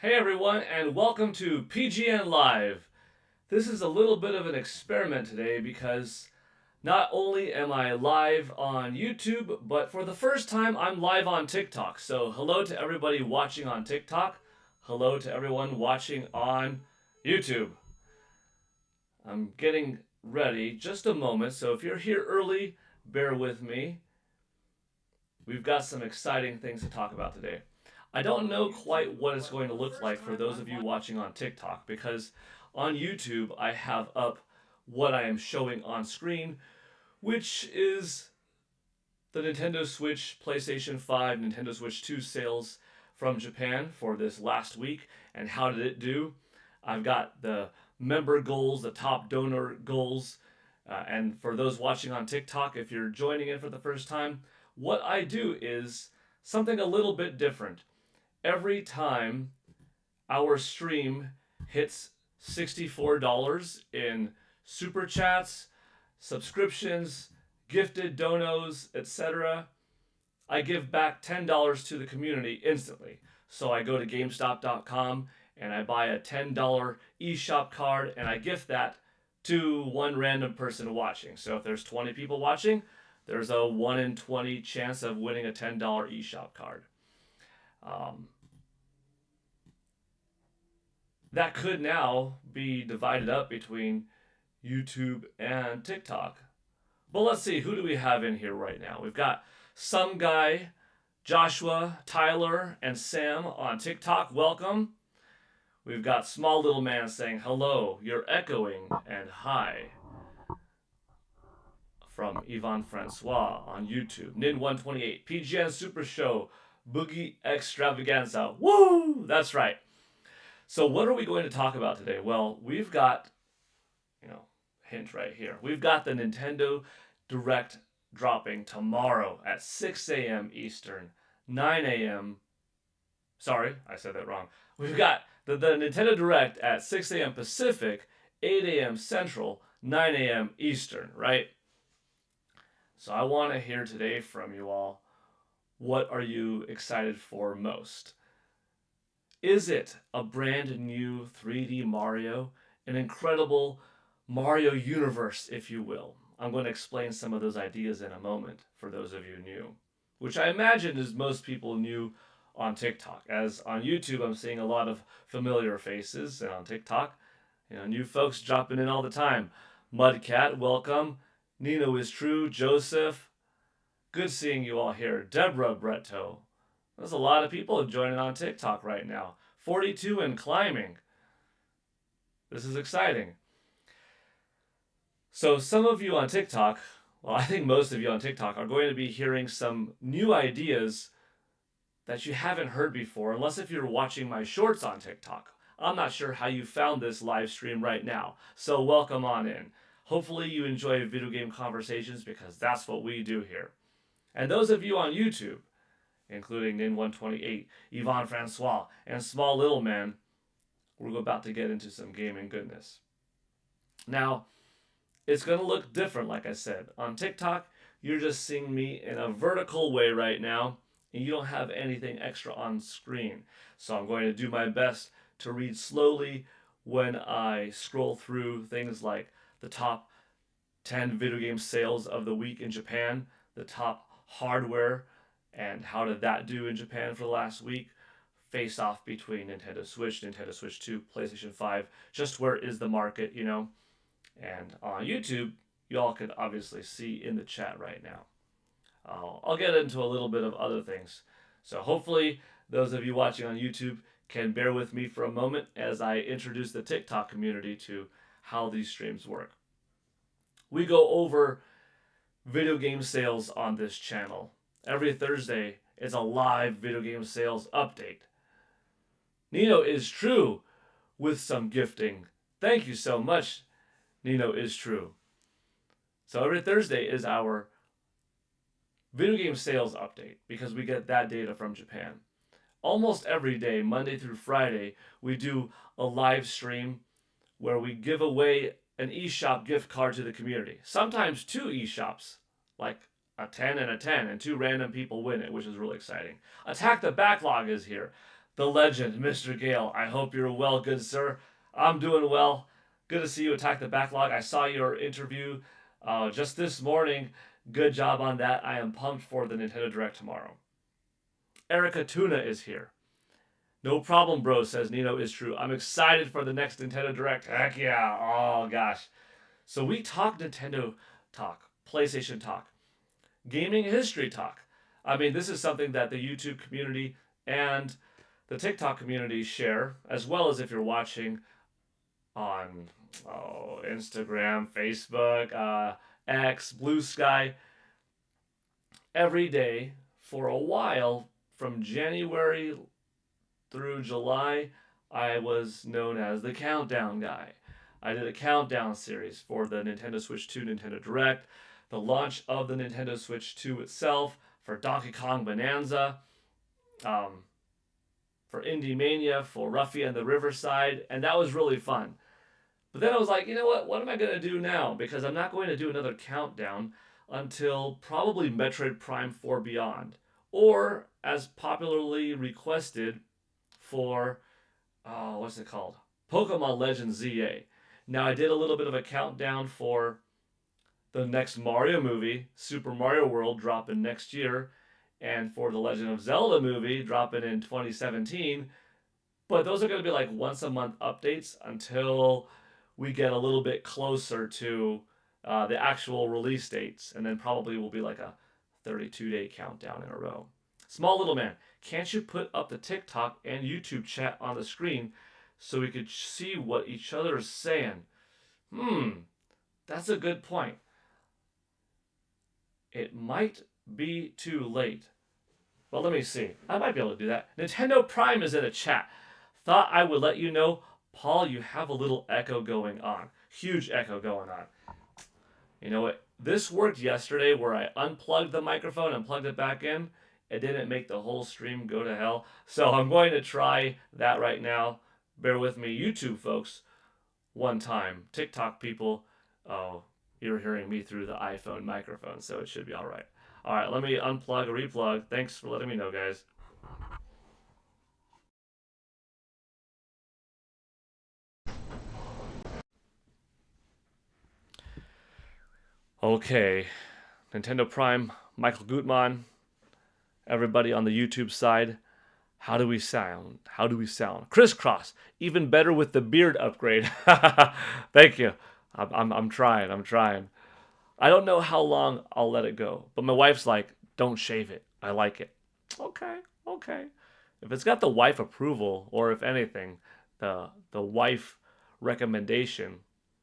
Hey everyone, and welcome to PGN Live. This is a little bit of an experiment today because not only am I live on YouTube, but for the first time I'm live on TikTok. So, hello to everybody watching on TikTok. Hello to everyone watching on YouTube. I'm getting ready, just a moment. So, if you're here early, bear with me. We've got some exciting things to talk about today. I don't know quite what it's going to look like for those of you watching on TikTok because on YouTube I have up what I am showing on screen, which is the Nintendo Switch, PlayStation 5, Nintendo Switch 2 sales from Japan for this last week and how did it do. I've got the member goals, the top donor goals, and for those watching on TikTok, if you're joining in for the first time, what I do is something a little bit different. Every time our stream hits $64 in super chats, subscriptions, gifted donos, etc., I give back $10 to the community instantly. So I go to GameStop.com and I buy a $10 eShop card and I gift that to one random person watching. So if there's 20 people watching, there's a 1 in 20 chance of winning a $10 eShop card. Um, that could now be divided up between YouTube and TikTok. But let's see, who do we have in here right now? We've got some guy, Joshua, Tyler, and Sam on TikTok. Welcome. We've got Small Little Man saying hello, you're echoing, and hi. From Yvonne Francois on YouTube. Nin128, PGN Super Show, Boogie Extravaganza. Woo! That's right. So, what are we going to talk about today? Well, we've got, hint right here. We've got the Nintendo Direct dropping tomorrow at 6 a.m. Eastern, 9 a.m. Sorry, I said that wrong. We've got the Nintendo Direct at 6 a.m. Pacific, 8 a.m. Central, 9 a.m. Eastern, right? So I want to hear today from you all. What are you excited for most? Is it a brand new 3D Mario? An incredible Mario universe, if you will. I'm going to explain some of those ideas in a moment for those of you new, which I imagine is most people new on TikTok. As on YouTube, I'm seeing a lot of familiar faces, and on TikTok, new folks dropping in all the time. Mudcat, welcome. Nino is true. Joseph, good seeing you all here. Deborah Bretto. There's a lot of people joining on TikTok right now. 42 and climbing. This is exciting. So some of you on TikTok, well, I think most of you on TikTok are going to be hearing some new ideas that you haven't heard before, unless if you're watching my shorts on TikTok. I'm not sure how you found this live stream right now, so welcome on in. Hopefully you enjoy video game conversations because that's what we do here. And those of you on YouTube, including Nin128, Yvonne Francois, and Small Little Man, we're about to get into some gaming goodness. Now, it's going to look different, like I said. On TikTok, you're just seeing me in a vertical way right now, and you don't have anything extra on screen. So I'm going to do my best to read slowly when I scroll through things like the top 10 video game sales of the week in Japan, the top hardware, and how did that do in Japan for the last week, face off between Nintendo Switch, Nintendo Switch 2, PlayStation 5, just where is the market, And on YouTube, you all can obviously see in the chat right now. I'll get into a little bit of other things. So hopefully those of you watching on YouTube can bear with me for a moment as I introduce the TikTok community to how these streams work. We go over video game sales on this channel. Every Thursday is a live video game sales update. Nino is true with some gifting. Thank you so much, Nino is true. So every Thursday is our video game sales update because we get that data from Japan. Almost every day, Monday through Friday, we do a live stream where we give away an eShop gift card to the community. Sometimes 2 eShops, like a 10 and a 10, and 2 random people win it, which is really exciting. Attack the Backlog is here. the legend, Mr. Gale. I hope you're well, good sir. I'm doing well. Good to see you attack the backlog. I saw your interview just this morning. Good job on that. I am pumped for the Nintendo Direct tomorrow. Erica Tuna is here. No problem, bro, says Nino is true. I'm excited for the next Nintendo Direct. Heck yeah. Oh, gosh. So we talk Nintendo talk, PlayStation talk, gaming history talk. I mean, this is something that the YouTube community and the TikTok community share, as well as if you're watching on Instagram, Facebook, X, Blue Sky, every day for a while from January through July. I was known as the Countdown Guy. I did a countdown series for the Nintendo Switch 2 Nintendo Direct, the launch of the Nintendo Switch 2 itself, for Donkey Kong Bonanza, for Indie Mania, for Ruffy and the Riverside, and that was really fun. But then I was like, you know what? What am I going to do now? Because I'm not going to do another countdown until probably Metroid Prime 4 Beyond, or as popularly requested for, what's it called? Pokemon Legends ZA. Now, I did a little bit of a countdown for the next Mario movie, Super Mario World, dropping next year, and for the Legend of Zelda movie, dropping in 2017. But those are going to be like once a month updates until we get a little bit closer to the actual release dates. And then probably will be like a 32-day countdown in a row. Small little man, can't you put up the TikTok and YouTube chat on the screen so we could see what each other is saying? That's a good point. It might be too late. Well, let me see. I might be able to do that. Nintendo Prime is in a chat. Thought I would let you know. Paul, you have a little echo going on. Huge echo going on. You know what? This worked yesterday where I unplugged the microphone and plugged it back in. It didn't make the whole stream go to hell. So I'm going to try that right now. Bear with me, YouTube folks. One time. TikTok people. Oh, you're hearing me through the iPhone microphone, so it should be all right. All right, let me unplug, replug. Thanks for letting me know, guys. Okay, Nintendo Prime, Michael Gutmann, everybody on the YouTube side. How do we sound? How do we sound? Crisscross, even better with the beard upgrade. Thank you. I'm trying. I'm trying. I don't know how long I'll let it go, but my wife's like, don't shave it. I like it. Okay, okay. If it's got the wife approval, or if anything, the wife recommendation,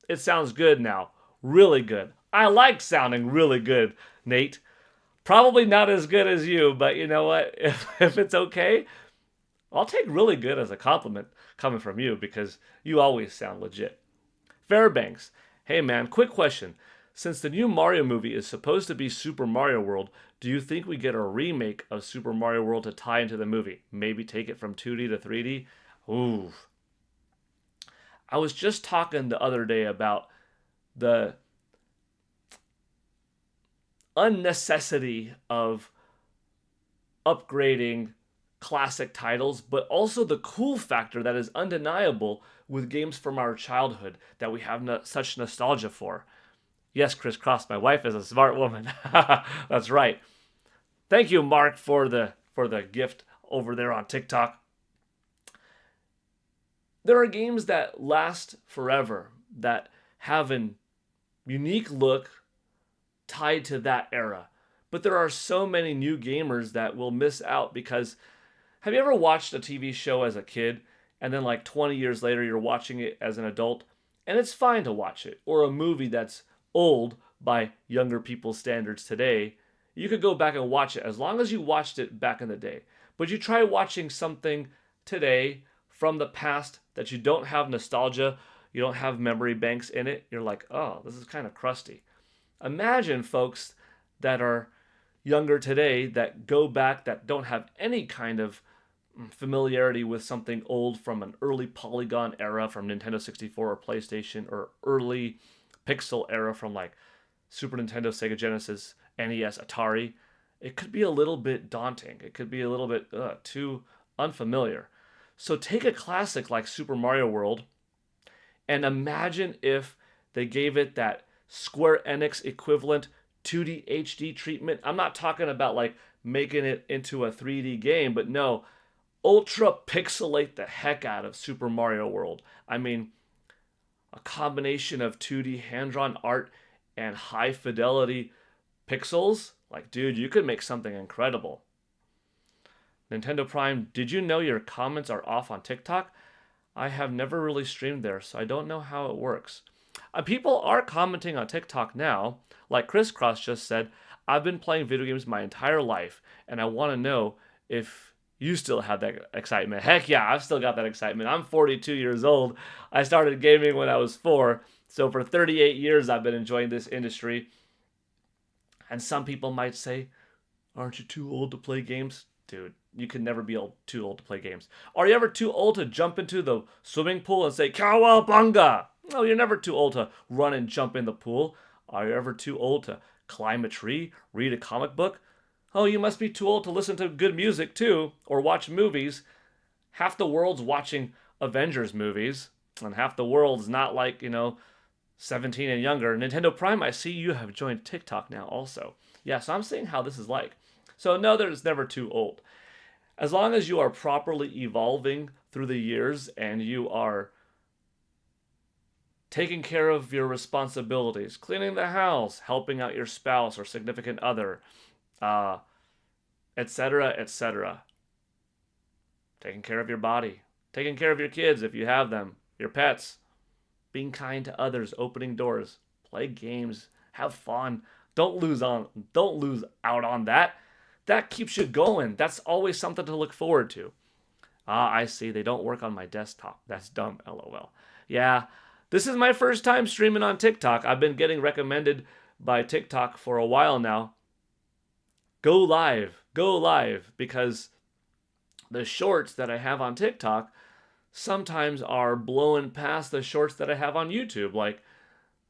it sounds good now. Really good. I like sounding really good, Nate. Probably not as good as you, but you know what? If it's okay, I'll take really good as a compliment coming from you because you always sound legit. Fairbanks. Hey man, quick question. Since the new Mario movie is supposed to be Super Mario World, do you think we get a remake of Super Mario World to tie into the movie? Maybe take it from 2D to 3D? Ooh. I was just talking the other day about the unnecessity of upgrading classic titles, but also the cool factor that is undeniable with games from our childhood that we have such nostalgia for. Yes, Chris Cross, my wife is a smart woman. That's right. Thank you, Mark, for the gift over there on TikTok. There are games that last forever, that have an unique look tied to that era. But there are so many new gamers that will miss out because have you ever watched a TV show as a kid and then like 20 years later you're watching it as an adult and it's fine to watch it, or a movie that's old by younger people's standards today, you could go back and watch it as long as you watched it back in the day. But you try watching something today from the past that you don't have nostalgia, you don't have memory banks in it, you're like, oh, this is kind of crusty. Imagine folks that are younger today that go back, that don't have any kind of familiarity with something old from an early Polygon era from Nintendo 64 or PlayStation, or early pixel era from like Super Nintendo, Sega Genesis, NES, Atari. It could be a little bit daunting. It could be a little bit too unfamiliar. So take a classic like Super Mario World and imagine if they gave it that Square Enix equivalent 2D HD treatment. I'm not talking about like making it into a 3D game, but no, ultra pixelate the heck out of Super Mario World. I mean, a combination of 2D hand drawn art and high fidelity pixels. Like, dude, you could make something incredible. Nintendo Prime, did you know your comments are off on TikTok? I have never really streamed there, so I don't know how it works. People are commenting on TikTok now. Like Crisscross just said, I've been playing video games my entire life, and I want to know if you still have that excitement. Heck yeah, I've still got that excitement. I'm 42 years old. I started gaming when I was 4, so for 38 years I've been enjoying this industry. And some people might say, aren't you too old to play games? Dude, you can never be too old to play games. Are you ever too old to jump into the swimming pool and say, Kawabunga? No, you're never too old to run and jump in the pool. Are you ever too old to climb a tree, read a comic book? Oh, you must be too old to listen to good music too, or watch movies. Half the world's watching Avengers movies, and half the world's not like, 17 and younger. Nintendo Prime, I see you have joined TikTok now also. Yeah, so I'm seeing how this is like. So no, there's never too old. As long as you are properly evolving through the years and you are taking care of your responsibilities, cleaning the house, helping out your spouse or significant other, etc., etc. Taking care of your body, taking care of your kids if you have them, your pets, being kind to others, opening doors, play games, have fun. Don't lose out on that. That keeps you going. That's always something to look forward to. I see. They don't work on my desktop. That's dumb, LOL. Yeah, this is my first time streaming on TikTok. I've been getting recommended by TikTok for a while now. Go live, because the shorts that I have on TikTok sometimes are blowing past the shorts that I have on YouTube. Like,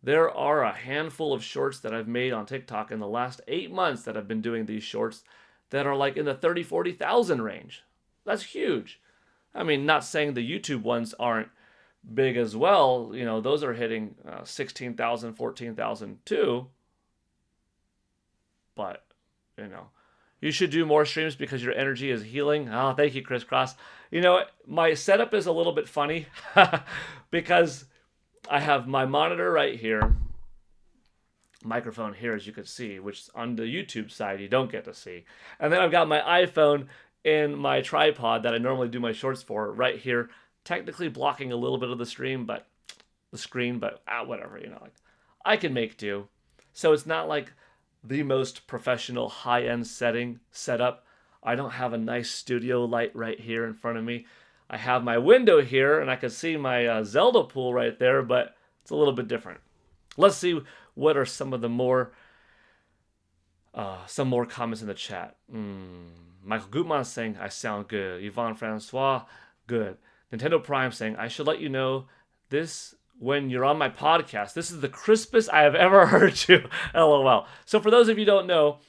there are a handful of shorts that I've made on TikTok in the last 8 months that I've been doing these shorts that are like in the 30, 40,000 range. That's huge. I mean, not saying the YouTube ones aren't big as well. Those are hitting 16,000, 14,000 too. But, you should do more streams because your energy is healing. Oh, thank you, Crisscross. My setup is a little bit funny because I have my monitor right here, microphone here, as you can see, which on the YouTube side you don't get to see. And then I've got my iPhone in my tripod that I normally do my shorts for right here, technically blocking a little bit of the screen, but whatever, like I can make do. So it's not like the most professional high-end setup. I don't have a nice studio light right here in front of me. I have my window here, and I can see my Zelda pool right there, but it's a little bit different. Let's see what are some of the more comments in the chat. Michael Gutmann saying, I sound good. Yvonne Francois, good. Nintendo Prime saying, I should let you know this when you're on my podcast. This is the crispest I have ever heard you. LOL. So for those of you who don't know,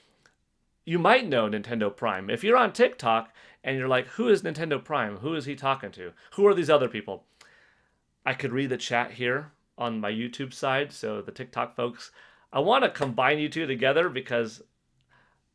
you might know Nintendo Prime. If you're on TikTok and you're like, who is Nintendo Prime? Who is he talking to? Who are these other people? I could read the chat here on my YouTube side. So the TikTok folks, I want to combine you two together because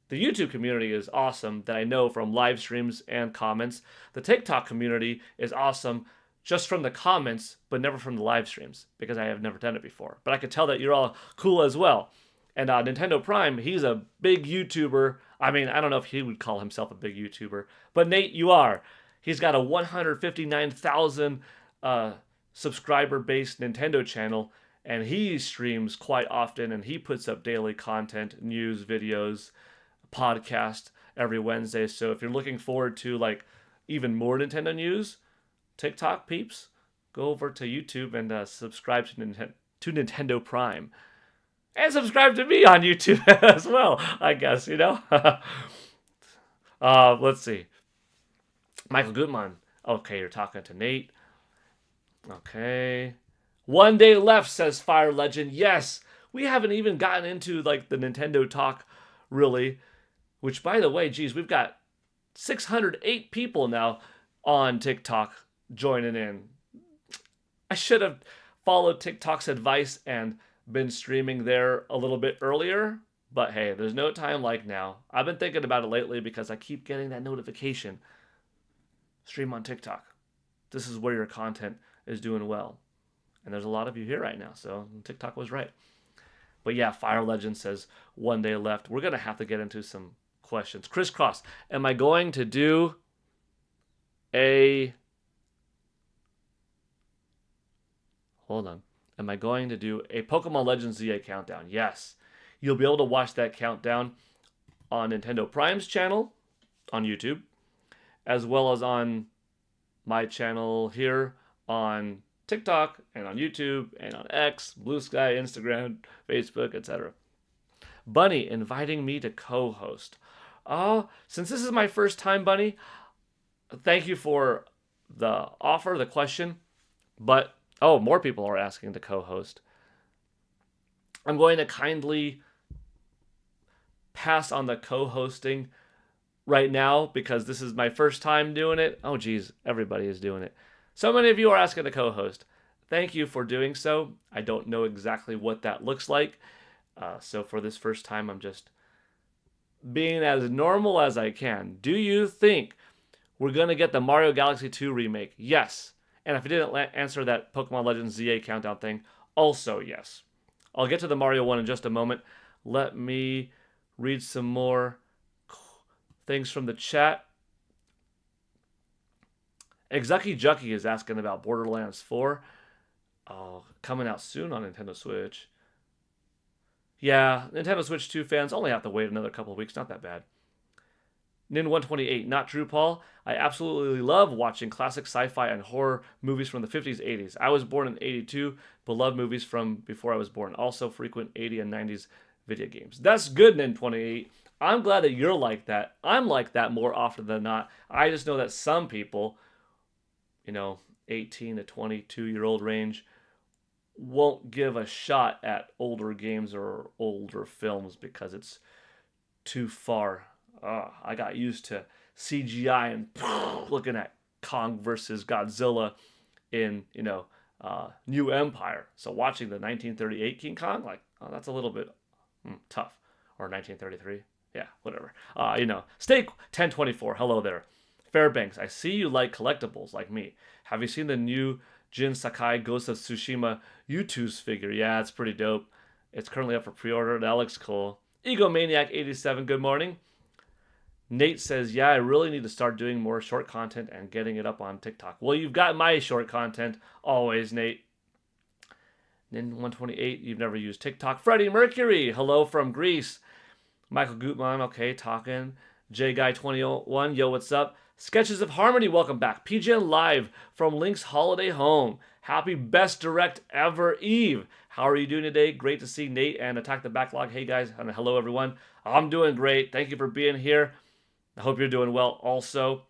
the YouTube community is awesome that I know from live streams and comments. The TikTok community is awesome just from the comments, but never from the live streams because I have never done it before. But I could tell that you're all cool as well. And Nintendo Prime, he's a big YouTuber. I mean, I don't know if he would call himself a big YouTuber, but Nate, you are. He's got a 159,000 subscriber-based Nintendo channel, and he streams quite often, and he puts up daily content, news, videos, podcast every Wednesday. So if you're looking forward to like even more Nintendo news, TikTok peeps, go over to YouTube and subscribe to Nintendo Prime. And subscribe to me on YouTube as well, I guess, Let's see. Michael Gutmann. Okay, you're talking to Nate. Okay. 1 day left, says Fire Legend. Yes, we haven't even gotten into like the Nintendo talk, really. Which, by the way, geez, we've got 608 people now on TikTok joining in. I should have followed TikTok's advice and been streaming there a little bit earlier. But hey, there's no time like now. I've been thinking about it lately because I keep getting that notification. Stream on TikTok. This is where your content is doing well. And there's a lot of you here right now, so TikTok was right. But yeah, Fire Legend says 1 day left. We're going to have to get into some questions. Crisscross, am I going to do a... Hold on. Am I going to do a Pokemon Legends ZA countdown? Yes. You'll be able to watch that countdown on Nintendo Prime's channel on YouTube, as well as on my channel here on TikTok and on YouTube and on X, Blue Sky, Instagram, Facebook, etc. Bunny inviting me to co-host. Oh, since this is my first time, Bunny, thank you for the offer, the question, but more people are asking to co-host. I'm going to kindly pass on the co-hosting right now because this is my first time doing it. Oh, geez, everybody is doing it. So many of you are asking to co-host. Thank you for doing so. I don't know exactly what that looks like. So for this first time, I'm just being as normal as I can. Do you think we're going to get the Mario Galaxy 2 remake? Yes. And if I didn't answer that Pokemon Legends ZA countdown thing, also yes. I'll get to the Mario one in just a moment. Let me read some more things from the chat. Exucky Jucky is asking about Borderlands 4. Oh, coming out soon on Nintendo Switch. Yeah, Nintendo Switch 2 fans only have to wait another couple of weeks. Not that bad. Nin128, not true, Paul. I absolutely love watching classic sci-fi and horror movies from the 50s, 80s. I was born in 82, but love movies from before I was born. Also frequent 80s and 90s video games. That's good, Nin28. I'm glad that you're like that. I'm like that more often than not. I just know that some people, 18 to 22-year-old range, won't give a shot at older games or older films because it's too far. I got used to CGI and looking at Kong versus Godzilla in, New Empire. So watching the 1938 King Kong, that's a little bit tough. Or 1933. Yeah, whatever. Steak 1024. Hello there. Fairbanks, I see you like collectibles like me. Have you seen the new Jin Sakai Ghost of Tsushima U2's figure? Yeah, it's pretty dope. It's currently up for pre-order. That looks cool. Egomaniac87, good morning. Nate says, yeah, I really need to start doing more short content and getting it up on TikTok. Well, you've got my short content always, Nate. Nin128, you've never used TikTok. Freddie Mercury, hello from Greece. Michael Gutman, okay, talking. J-Guy21, yo, what's up? Sketches of Harmony, welcome back. PGN Live from Link's Holiday Home. Happy best direct ever, Eve. How are you doing today? Great to see Nate and Attack the Backlog. Hey, guys, and hello, everyone. I'm doing great. Thank you for being here. I hope you're doing well also.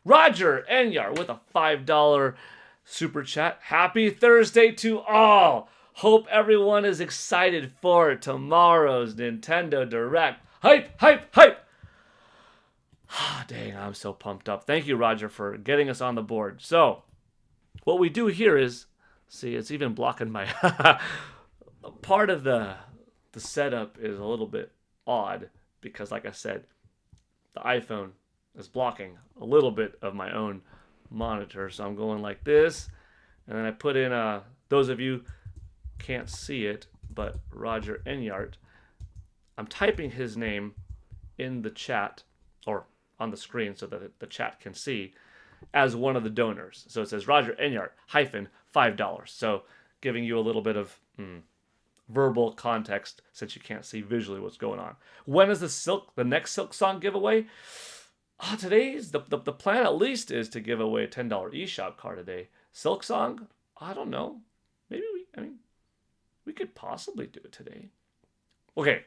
Roger Enyar with a $5 super chat. Happy Thursday to all. Hope everyone is excited for tomorrow's Nintendo Direct. Hype, hype, hype. Dang, I'm so pumped up. Thank you, Roger, for getting us on the board. So, what we do here is, see, it's even blocking my... Part of the setup is a little bit odd because, like I said, the iPhone is blocking a little bit of my own monitor. So I'm going like this. And then I put in, those of you can't see it, but Roger Enyart, I'm typing his name in the chat, or on the screen so that the chat can see, as one of the donors. So it says Roger Enyart -$5. So giving you a little bit of verbal context since you can't see visually what's going on. When is the next Silk Song giveaway? Today's the plan at least is to give away a $10 eShop card today. Silk Song? I don't know. Maybe we could possibly do it today. Okay.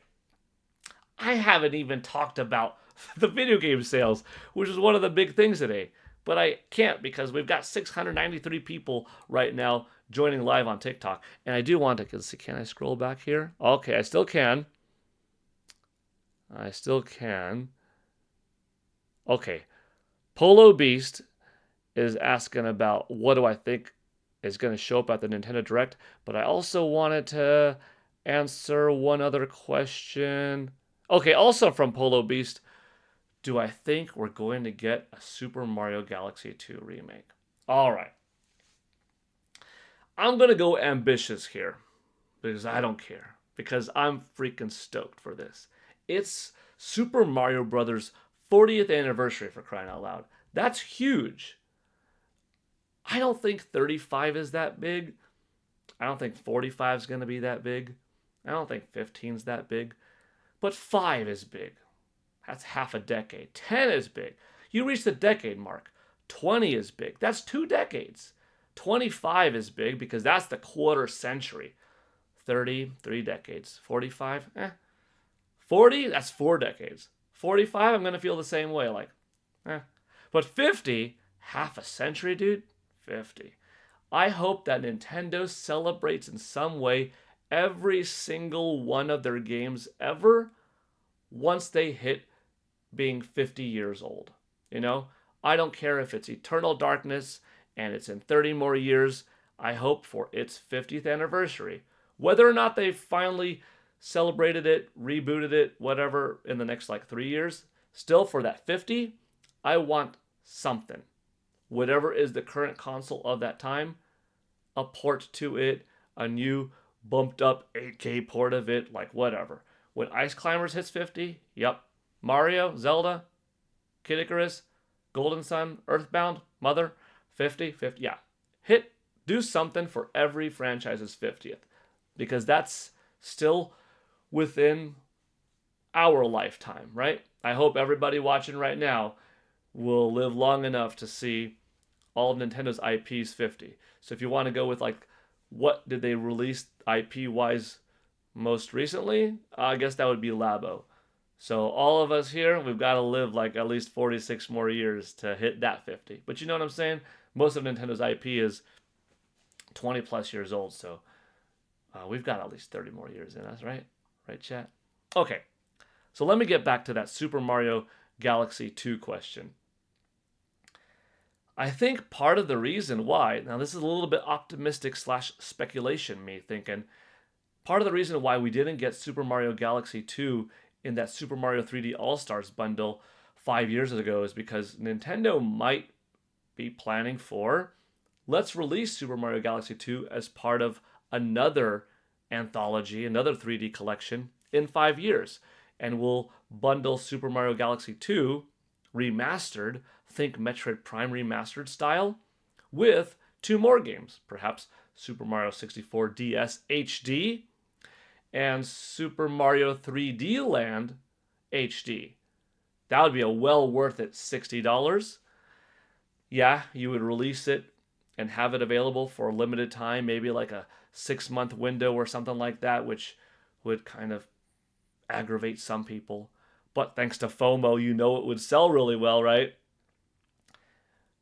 I haven't even talked about the video game sales, which is one of the big things today. But I can't because we've got 693 people right now joining live on TikTok. And I do want to... Can I scroll back here? Okay, I still can. Okay. Polo Beast is asking about what do I think is going to show up at the Nintendo Direct, but I also wanted to answer one other question. Okay, also from Polo Beast, do I think we're going to get a Super Mario Galaxy 2 remake? All right. I'm going to go ambitious here because I don't care. Because I'm freaking stoked for this. It's Super Mario Brothers 40th anniversary, for crying out loud. That's huge. I don't think 35 is that big. I don't think 45 is going to be that big. I don't think 15 is that big. But 5 is big. That's half a decade. 10 is big. You reach the decade mark. 20 is big. That's 2 decades. 25 is big because that's the quarter century. 30, 3 decades. 45, 40, that's 4 decades. 45, I'm going to feel the same way. Like, But 50, half a century, dude? 50. I hope that Nintendo celebrates in some way every single one of their games ever once they hit being 50 years old. You know? I don't care if it's Eternal Darkness and it's in 30 more years. I hope for its 50th anniversary. Whether or not they finally celebrated it, rebooted it, whatever, in the next 3 years, still for that 50, I want something. Whatever is the current console of that time, a port to it, a new bumped up 8K port of it, whatever. When Ice Climbers hits 50, yep. Mario, Zelda, Kid Icarus, Golden Sun, Earthbound, Mother, 50, yeah. Do something for every franchise's 50th. Because that's still within our lifetime, right? I hope everybody watching right now will live long enough to see all of Nintendo's IPs 50. So if you want to go with what did they release IP-wise most recently, I guess that would be Labo. So all of us here, we've got to live at least 46 more years to hit that 50. But you know what I'm saying? Most of Nintendo's IP is 20 plus years old, so we've got at least 30 more years in us, right? Right, chat? Okay, so let me get back to that Super Mario Galaxy 2 question. I think part of the reason why, now this is a little bit optimistic / speculation, me thinking, part of the reason why we didn't get Super Mario Galaxy 2 in that Super Mario 3D All-Stars bundle 5 years ago is because Nintendo might be planning for, let's release Super Mario Galaxy 2 as part of another anthology, another 3D collection in 5 years. And we'll bundle Super Mario Galaxy 2 remastered, think Metroid Prime remastered style, with 2 more games. Perhaps Super Mario 64 DS HD and Super Mario 3D Land HD. That would be a well worth it $60. Yeah, you would release it and have it available for a limited time, maybe a 6-month window or something like that, which would kind of aggravate some people. But thanks to FOMO, it would sell really well, right?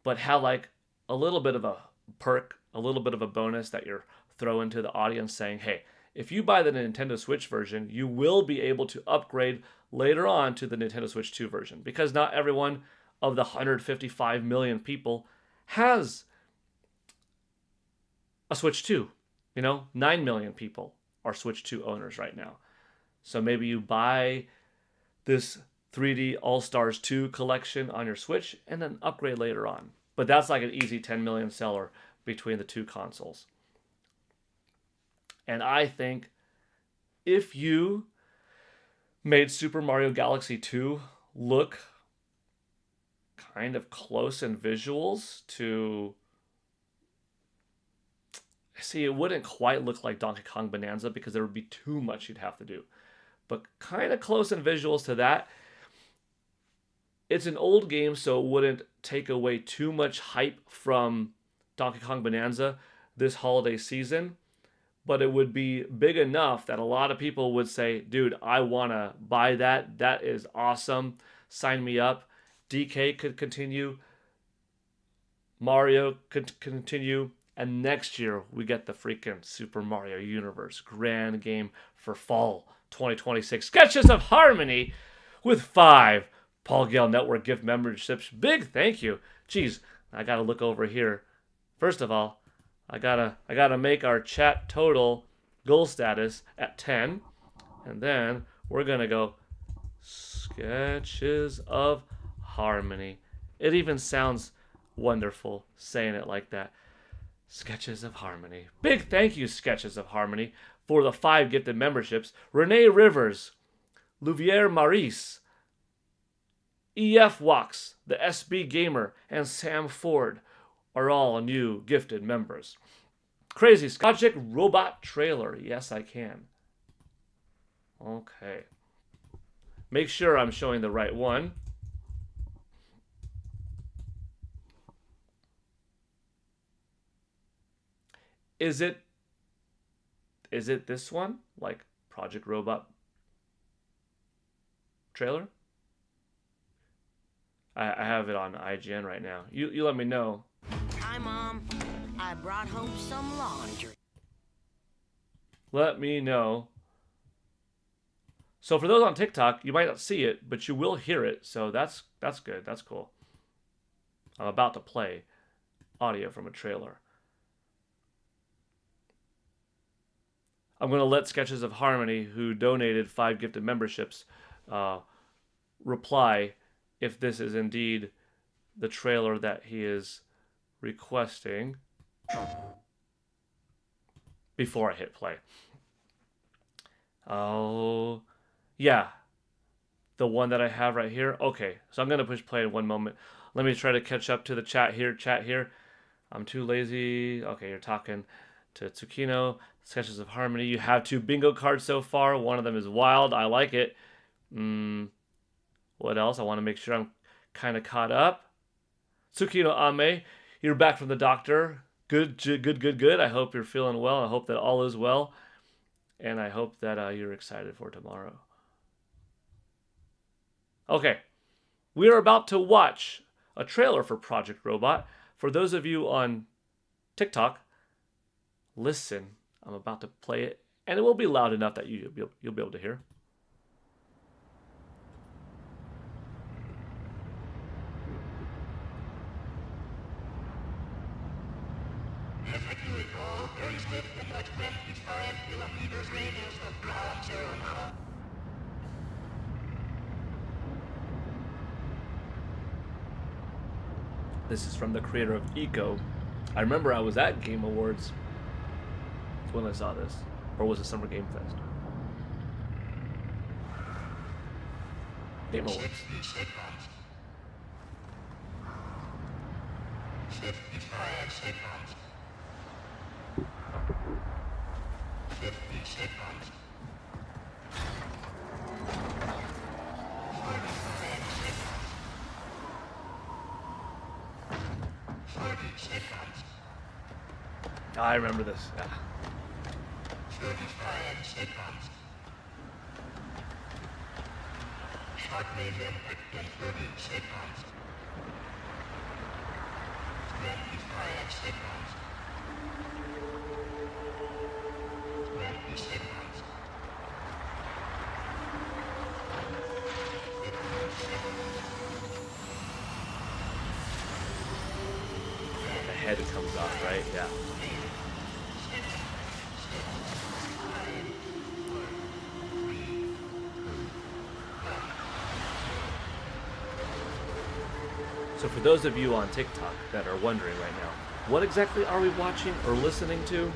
But have a little bit of a perk, a little bit of a bonus that you're throwing to the audience saying, hey, if you buy the Nintendo Switch version, you will be able to upgrade later on to the Nintendo Switch 2 version. Because not everyone of the 155 million people has a Switch 2. 9 million people are Switch 2 owners right now. So maybe you buy this 3D All-Stars 2 collection on your Switch and then upgrade later on. But that's an easy 10 million seller between the 2 consoles. And I think if you made Super Mario Galaxy 2 look kind of close in visuals to... See, it wouldn't quite look like Donkey Kong Bonanza because there would be too much you'd have to do. But kind of close in visuals to that. It's an old game, so it wouldn't take away too much hype from Donkey Kong Bonanza this holiday season. But it would be big enough that a lot of people would say, dude, I want to buy that. That is awesome. Sign me up. DK could continue. Mario could continue. And next year, we get the freaking Super Mario Universe grand game for fall 2026. Sketches of Harmony with 5 Paul Gale Network gift memberships. Big thank you. Geez, I gotta look over here. First of all, I gotta make our chat total goal status at 10, and then we're gonna go Sketches of Harmony. It even sounds wonderful saying it like that. Sketches of Harmony. Big thank you, Sketches of Harmony, for the 5 gifted memberships. Renee Rivers, Louvier Maurice, EF Walks, the SB Gamer, and Sam Ford are all new gifted members. Crazy Project Robot Trailer. Yes, I can. Okay. Make sure I'm showing the right one. Is it this one? Like Project Robot Trailer? I have it on IGN right now. You let me know. Hi, Mom. I brought home some laundry. Let me know. So for those on TikTok, you might not see it, but you will hear it. So that's good. That's cool. I'm about to play audio from a trailer. I'm going to let Sketches of Harmony, who donated 5 gifted memberships, reply if this is indeed the trailer that he is requesting before I hit play. Oh, yeah. The one that I have right here. Okay, so I'm going to push play in one moment. Let me try to catch up to the chat here. I'm too lazy. Okay, you're talking to Tsukino. Sketches of Harmony. You have 2 bingo cards so far. One of them is wild. I like it. What else? I want to make sure I'm kind of caught up. Tsukino Ame, you're back from the doctor. Good. I hope you're feeling well. I hope that all is well. And I hope that you're excited for tomorrow. Okay. We are about to watch a trailer for Project Robot. For those of you on TikTok, listen. I'm about to play it. And it will be loud enough that you'll be able to hear. This is from the creator of Eco. I remember I was at Game Awards when I saw this. Or was it Summer Game Fest? Game Awards. I remember this. Yeah. The head comes off, right? Yeah. So for those of you on TikTok that are wondering right now, what exactly are we watching or listening to?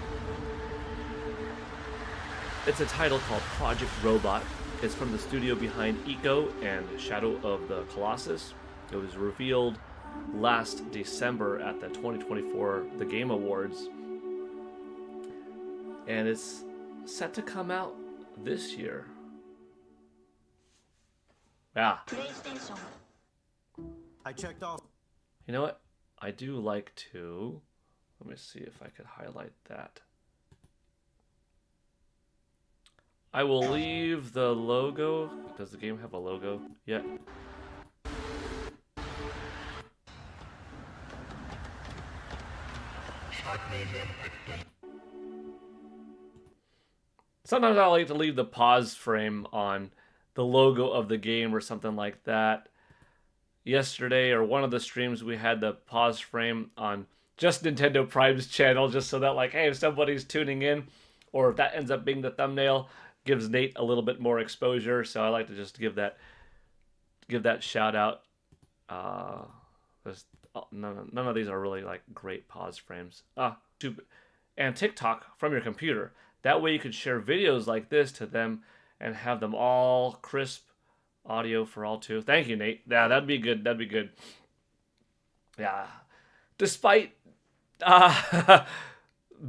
It's a title called Project Robot. It's from the studio behind Eco and Shadow of the Colossus. It was revealed last December at the 2024 The Game Awards. And it's set to come out this year. Yeah. I checked off. You know what? I do like to... Let me see if I could highlight that. I will leave the logo. Does the game have a logo yet? Sometimes I like to leave the pause frame on the logo of the game or something like that. yesterday or one of the streams we had the pause frame on just Nintendo Prime's channel, just so that like, hey, if somebody's tuning in, or if that ends up being the thumbnail, gives Nate a little bit more exposure. So I like to just give that shout out. There's none of these are really like great pause frames. And TikTok from your computer. That way you could share videos like this to them and have them all crisp audio for all too. Thank you, Nate. Yeah, that'd be good. That'd be good. Yeah. Despite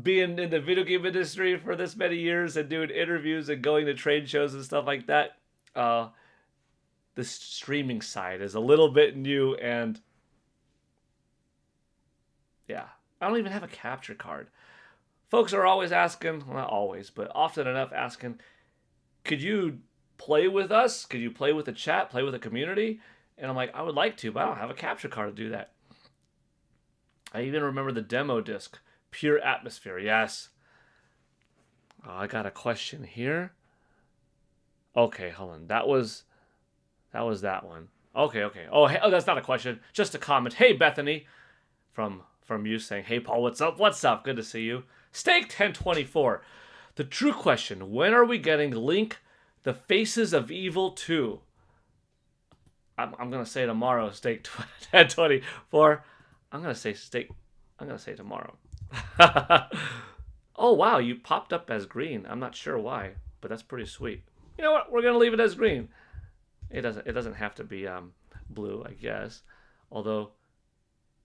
being in the video game industry for this many years and doing interviews and going to trade shows and stuff like that, the streaming side is a little bit new, and yeah, I don't even have a capture card. Folks are always asking, well, not always, but often enough asking, could you play with us? Could you play with the chat, play with the community? And I'm like, I would like to, but I don't have a capture card to do that. I even remember the demo disc, Pure Atmosphere. Yes. Oh, I got a question here. Okay, hold on. That was that one. Okay. Oh, hey, that's not a question. Just a comment. Hey, Bethany, from you saying, hey, Paul, what's up? What's up? Good to see you. Steak 1024. The true question: when are we getting Link, the Faces of Evil 2? I'm gonna say tomorrow. Steak 1024. I'm gonna say tomorrow. Oh wow, you popped up as green. I'm not sure why, but that's pretty sweet. You know what? We're gonna leave it as green. It doesn't have to be blue, I guess. Although,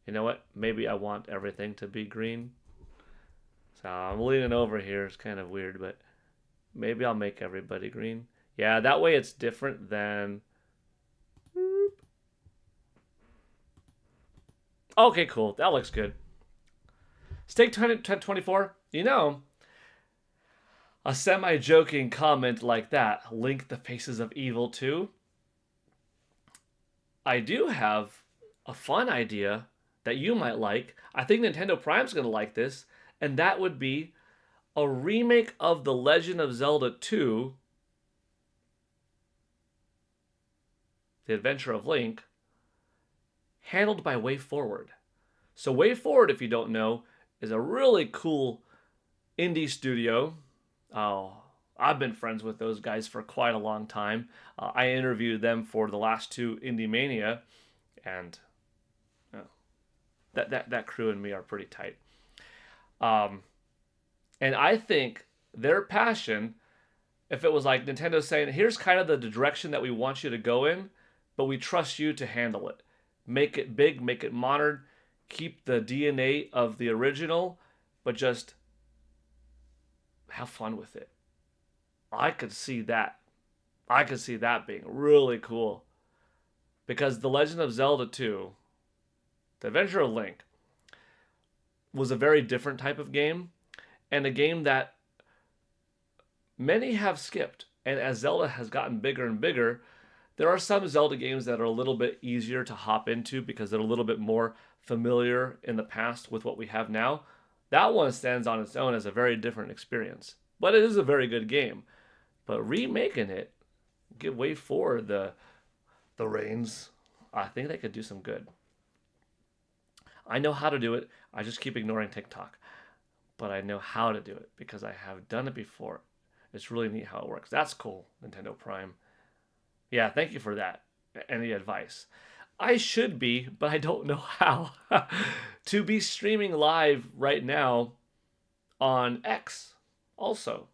you know what? Maybe I want everything to be green. So I'm leaning over here. It's kind of weird, but maybe I'll make everybody green. Yeah, that way it's different than... Okay, cool. That looks good. Steak 1024, you know, a semi-joking comment like that, Link the Faces of Evil 2. I do have a fun idea that you might like. I think Nintendo Prime's going to like this, and that would be a remake of The Legend of Zelda 2, The Adventure of Link, handled by WayForward. So WayForward, if you don't know, is a really cool indie studio. Oh, I've been friends with those guys for quite a long time. I interviewed them for the last two Indie Mania, and that crew and me are pretty tight. And I think their passion, if it was like Nintendo saying, here's kind of the direction that we want you to go in, but we trust you to handle it. Make it big, make it modern, keep the DNA of the original, but just have fun with it. I could see that. I could see that being really cool. Because The Legend of Zelda 2, The Adventure of Link, was a very different type of game, and a game that many have skipped. And as Zelda has gotten bigger and bigger, there are some Zelda games that are a little bit easier to hop into because they're a little bit more familiar in the past with what we have now. That one stands on its own as a very different experience. But it is a very good game. But remaking it, give WayForward the reins, I think they could do some good. I know how to do it. I just keep ignoring TikTok. But I know how to do it because I have done it before. It's really neat how it works. That's cool, Nintendo Prime. Yeah, thank you for that. Any advice? I should be, but I don't know how. To be streaming live right now on X also.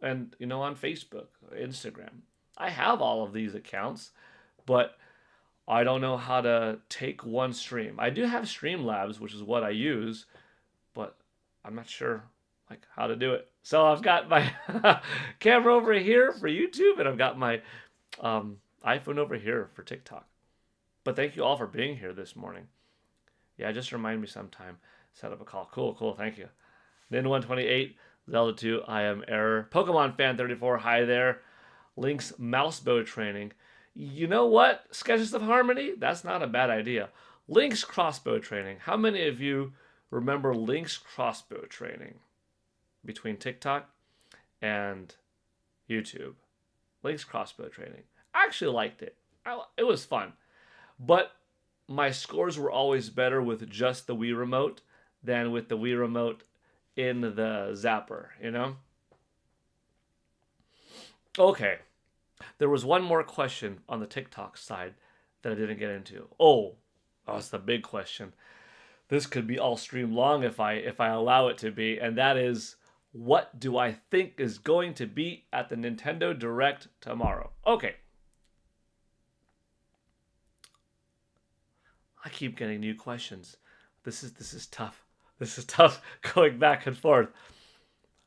And, on Facebook, Instagram. I have all of these accounts, but I don't know how to take one stream. I do have Streamlabs, which is what I use, but I'm not sure how to do it. So I've got my camera over here for YouTube, and I've got my iPhone over here for TikTok. But thank you all for being here this morning. Yeah, just remind me sometime. Set up a call. Cool. Thank you. Nin128, Zelda 2, I am Error. Pokemon Fan 34, hi there. Link's Mousebow Training. You know what? Sketches of Harmony? That's not a bad idea. Link's Crossbow Training. How many of you remember Link's Crossbow Training? Between TikTok and YouTube. Link's Crossbow Training. I actually liked it. It was fun. But my scores were always better with just the Wii Remote than with the Wii Remote in the Zapper, you know? Okay. There was one more question on the TikTok side that I didn't get into. Oh, it's the big question. This could be all stream long if I allow it to be, and that is, what do I think is going to be at the Nintendo Direct tomorrow? Okay. I keep getting new questions. This is tough. This is tough going back and forth.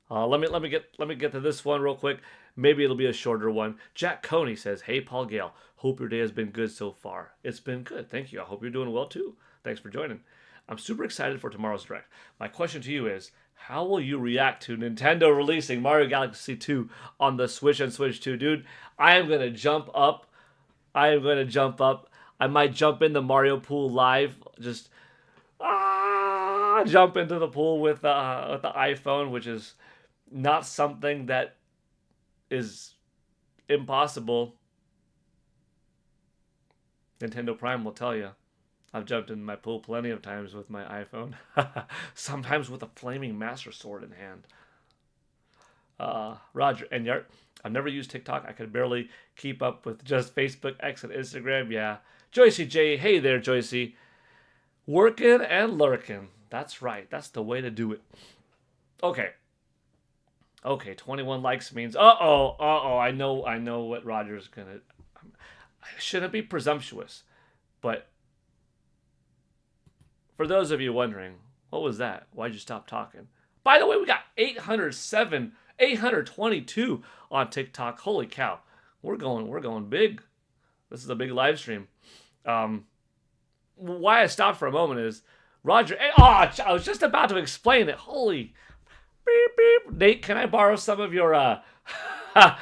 Let me get to this one real quick. Maybe it'll be a shorter one. Jack Coney says, "Hey Paul Gale, hope your day has been good so far." It's been good, thank you. I hope you're doing well too. Thanks for joining. I'm super excited for tomorrow's direct. My question to you is, how will you react to Nintendo releasing Mario Galaxy 2 on the Switch and Switch 2, dude? I am gonna jump up. I am gonna jump up. I might jump in the Mario pool live. Just jump into the pool with the iPhone, which is not something that is impossible. Nintendo Prime will tell you. I've jumped in my pool plenty of times with my iPhone. Sometimes with a flaming Master Sword in hand. Roger Enyart. I've never used TikTok. I could barely keep up with just Facebook, X, and Instagram. Yeah. Joycey J. Hey there, Joycey. Working and lurking. That's right. That's the way to do it. Okay. Okay, 21 likes means I know what Roger's gonna. I shouldn't be presumptuous, but for those of you wondering, what was that? Why'd you stop talking? By the way, we got 807, 822 on TikTok. Holy cow, we're going big. This is a big live stream. Why I stopped for a moment is Roger. I was just about to explain it. Holy. Beep beep. Nate, can I borrow some of your can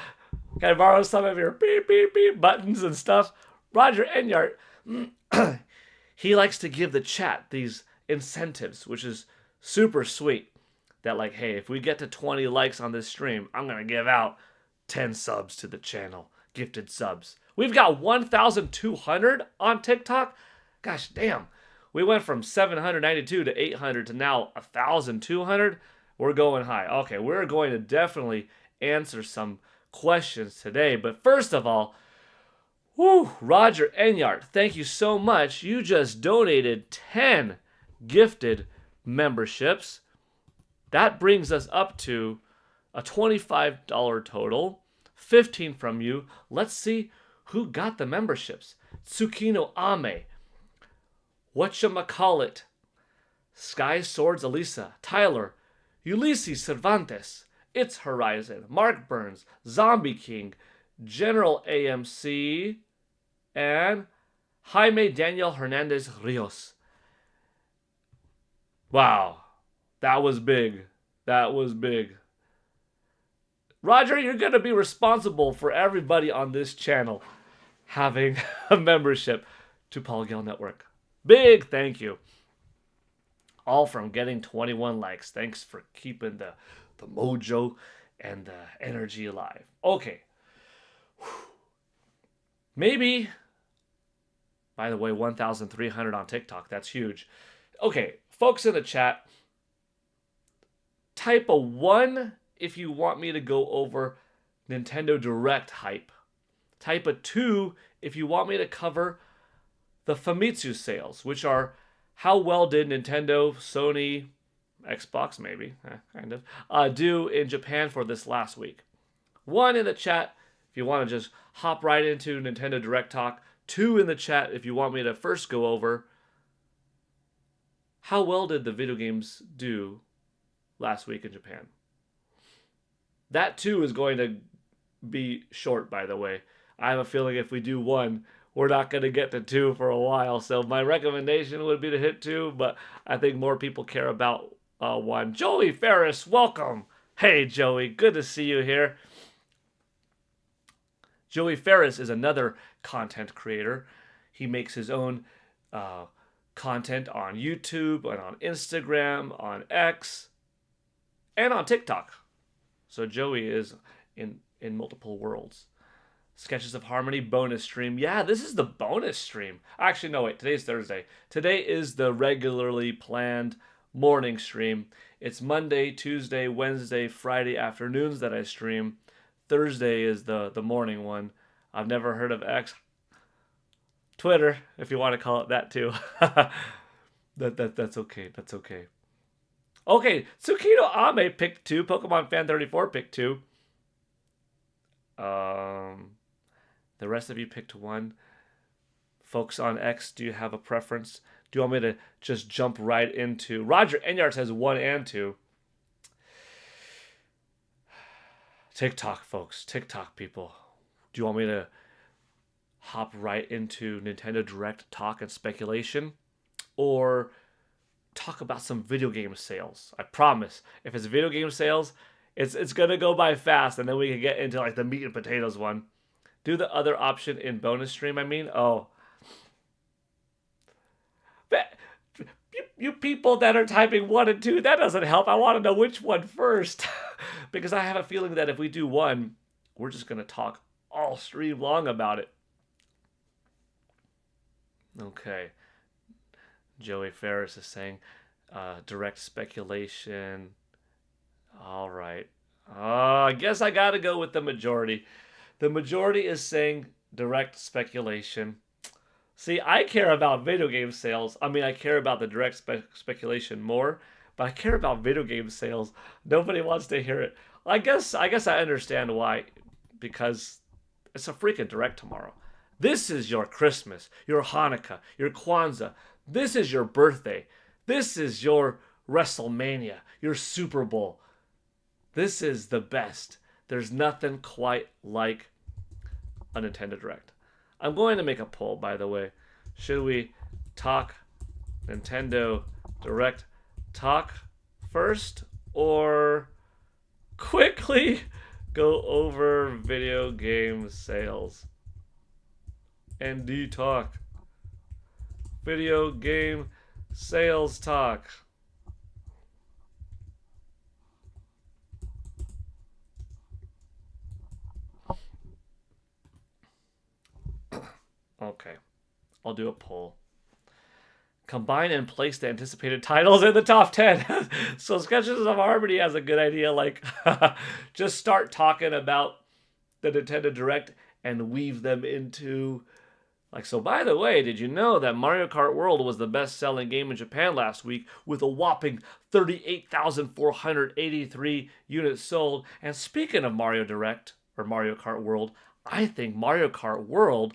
I borrow some of your beep beep beep buttons and stuff? Roger Enyart, he likes to give the chat these incentives, which is super sweet. That like, hey, if we get to 20 likes on this stream, I'm gonna give out 10 subs to the channel, gifted subs. We've got 1,200 on TikTok. Gosh damn, we went from 792 to 800 to now 1,200. We're going high. Okay, we're going to definitely answer some questions today. But first of all, Roger Enyart, thank you so much. You just donated 10 gifted memberships. That brings us up to a $25 total, 15 from you. Let's see who got the memberships. Tsukino Ame, whatchamacallit, Sky Swords Elisa, Tyler, Ulysses Cervantes, It's Horizon, Mark Burns, Zombie King, General AMC, and Jaime Daniel Hernandez Rios. Wow, that was big. That was big. Roger, you're going to be responsible for everybody on this channel having a membership to Paul Gale Network. Big thank you. All from getting 21 likes. Thanks for keeping the mojo and the energy alive. Okay. Maybe, by the way, 1,300 on TikTok. That's huge. Okay, folks in the chat, type a 1 if you want me to go over Nintendo Direct hype. Type a 2 if you want me to cover the Famitsu sales, which are how well did Nintendo, Sony, Xbox maybe, kind of, do in Japan for this last week. 1 in the chat if you want to just hop right into Nintendo Direct talk. 2 in the chat if you want me to first go over how well did the video games do last week in Japan. That 2 is going to be short, by the way. I have a feeling if we do 1, we're not going to get to 2 for a while. So my recommendation would be to hit 2, but I think more people care about 1. Joey Ferris, welcome. Hey, Joey, good to see you here. Joey Ferris is another content creator. He makes his own content on YouTube and on Instagram, on X, and on TikTok. So Joey is in multiple worlds. Sketches of Harmony bonus stream. Yeah, this is the bonus stream. Actually, no, wait. Today's Thursday. Today is the regularly planned morning stream. It's Monday, Tuesday, Wednesday, Friday afternoons that I stream. Thursday is the morning one. I've never heard of X. Twitter, if you want to call it that too. That's okay. That's okay. Okay, Tsukino Ame picked 2. Pokemon Fan 34 picked 2. The rest of you picked 1. Folks on X, do you have a preference? Do you want me to just jump right into... Roger Enyart says 1 and 2. TikTok, folks. TikTok, people. Do you want me to hop right into Nintendo Direct talk and speculation? Or talk about some video game sales? I promise. If it's video game sales, it's going to go by fast, and then we can get into like the meat and potatoes one. Do the other option in bonus stream, I mean. Oh. You people that are typing 1 and 2, that doesn't help. I want to know which one first. Because I have a feeling that if we do 1, we're just going to talk all stream long about it. Okay. Joey Ferris is saying direct speculation. All right. I guess I got to go with the majority. The majority is saying direct speculation. See, I care about video game sales. I mean, I care about the direct speculation more, but I care about video game sales. Nobody wants to hear it. I guess I understand why, because it's a freaking direct tomorrow. This is your Christmas, your Hanukkah, your Kwanzaa. This is your birthday. This is your WrestleMania, your Super Bowl. This is the best. There's nothing quite like a Nintendo Direct. I'm going to make a poll, by the way. Should we talk Nintendo Direct talk first, or quickly go over video game sales? ND talk. Video game sales talk. Okay, I'll do a poll. Combine and place the anticipated titles in the top 10. So Sketches of Harmony has a good idea, like just start talking about the Nintendo Direct and weave them into, like, so by the way, did you know that Mario Kart World was the best-selling game in Japan last week with a whopping 38,483 units sold? And speaking of Mario Direct, or Mario Kart World, I think Mario Kart World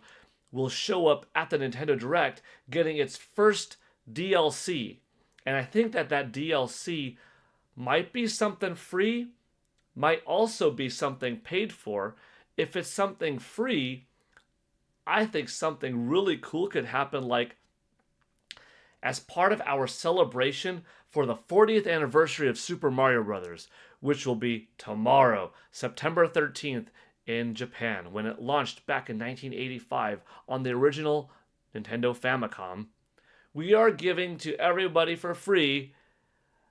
will show up at the Nintendo Direct getting its first DLC. And I think that DLC might be something free, might also be something paid for. If it's something free, I think something really cool could happen, like as part of our celebration for the 40th anniversary of Super Mario Bros., which will be tomorrow, September 13th, in Japan, when it launched back in 1985 on the original Nintendo Famicom. We are giving to everybody for free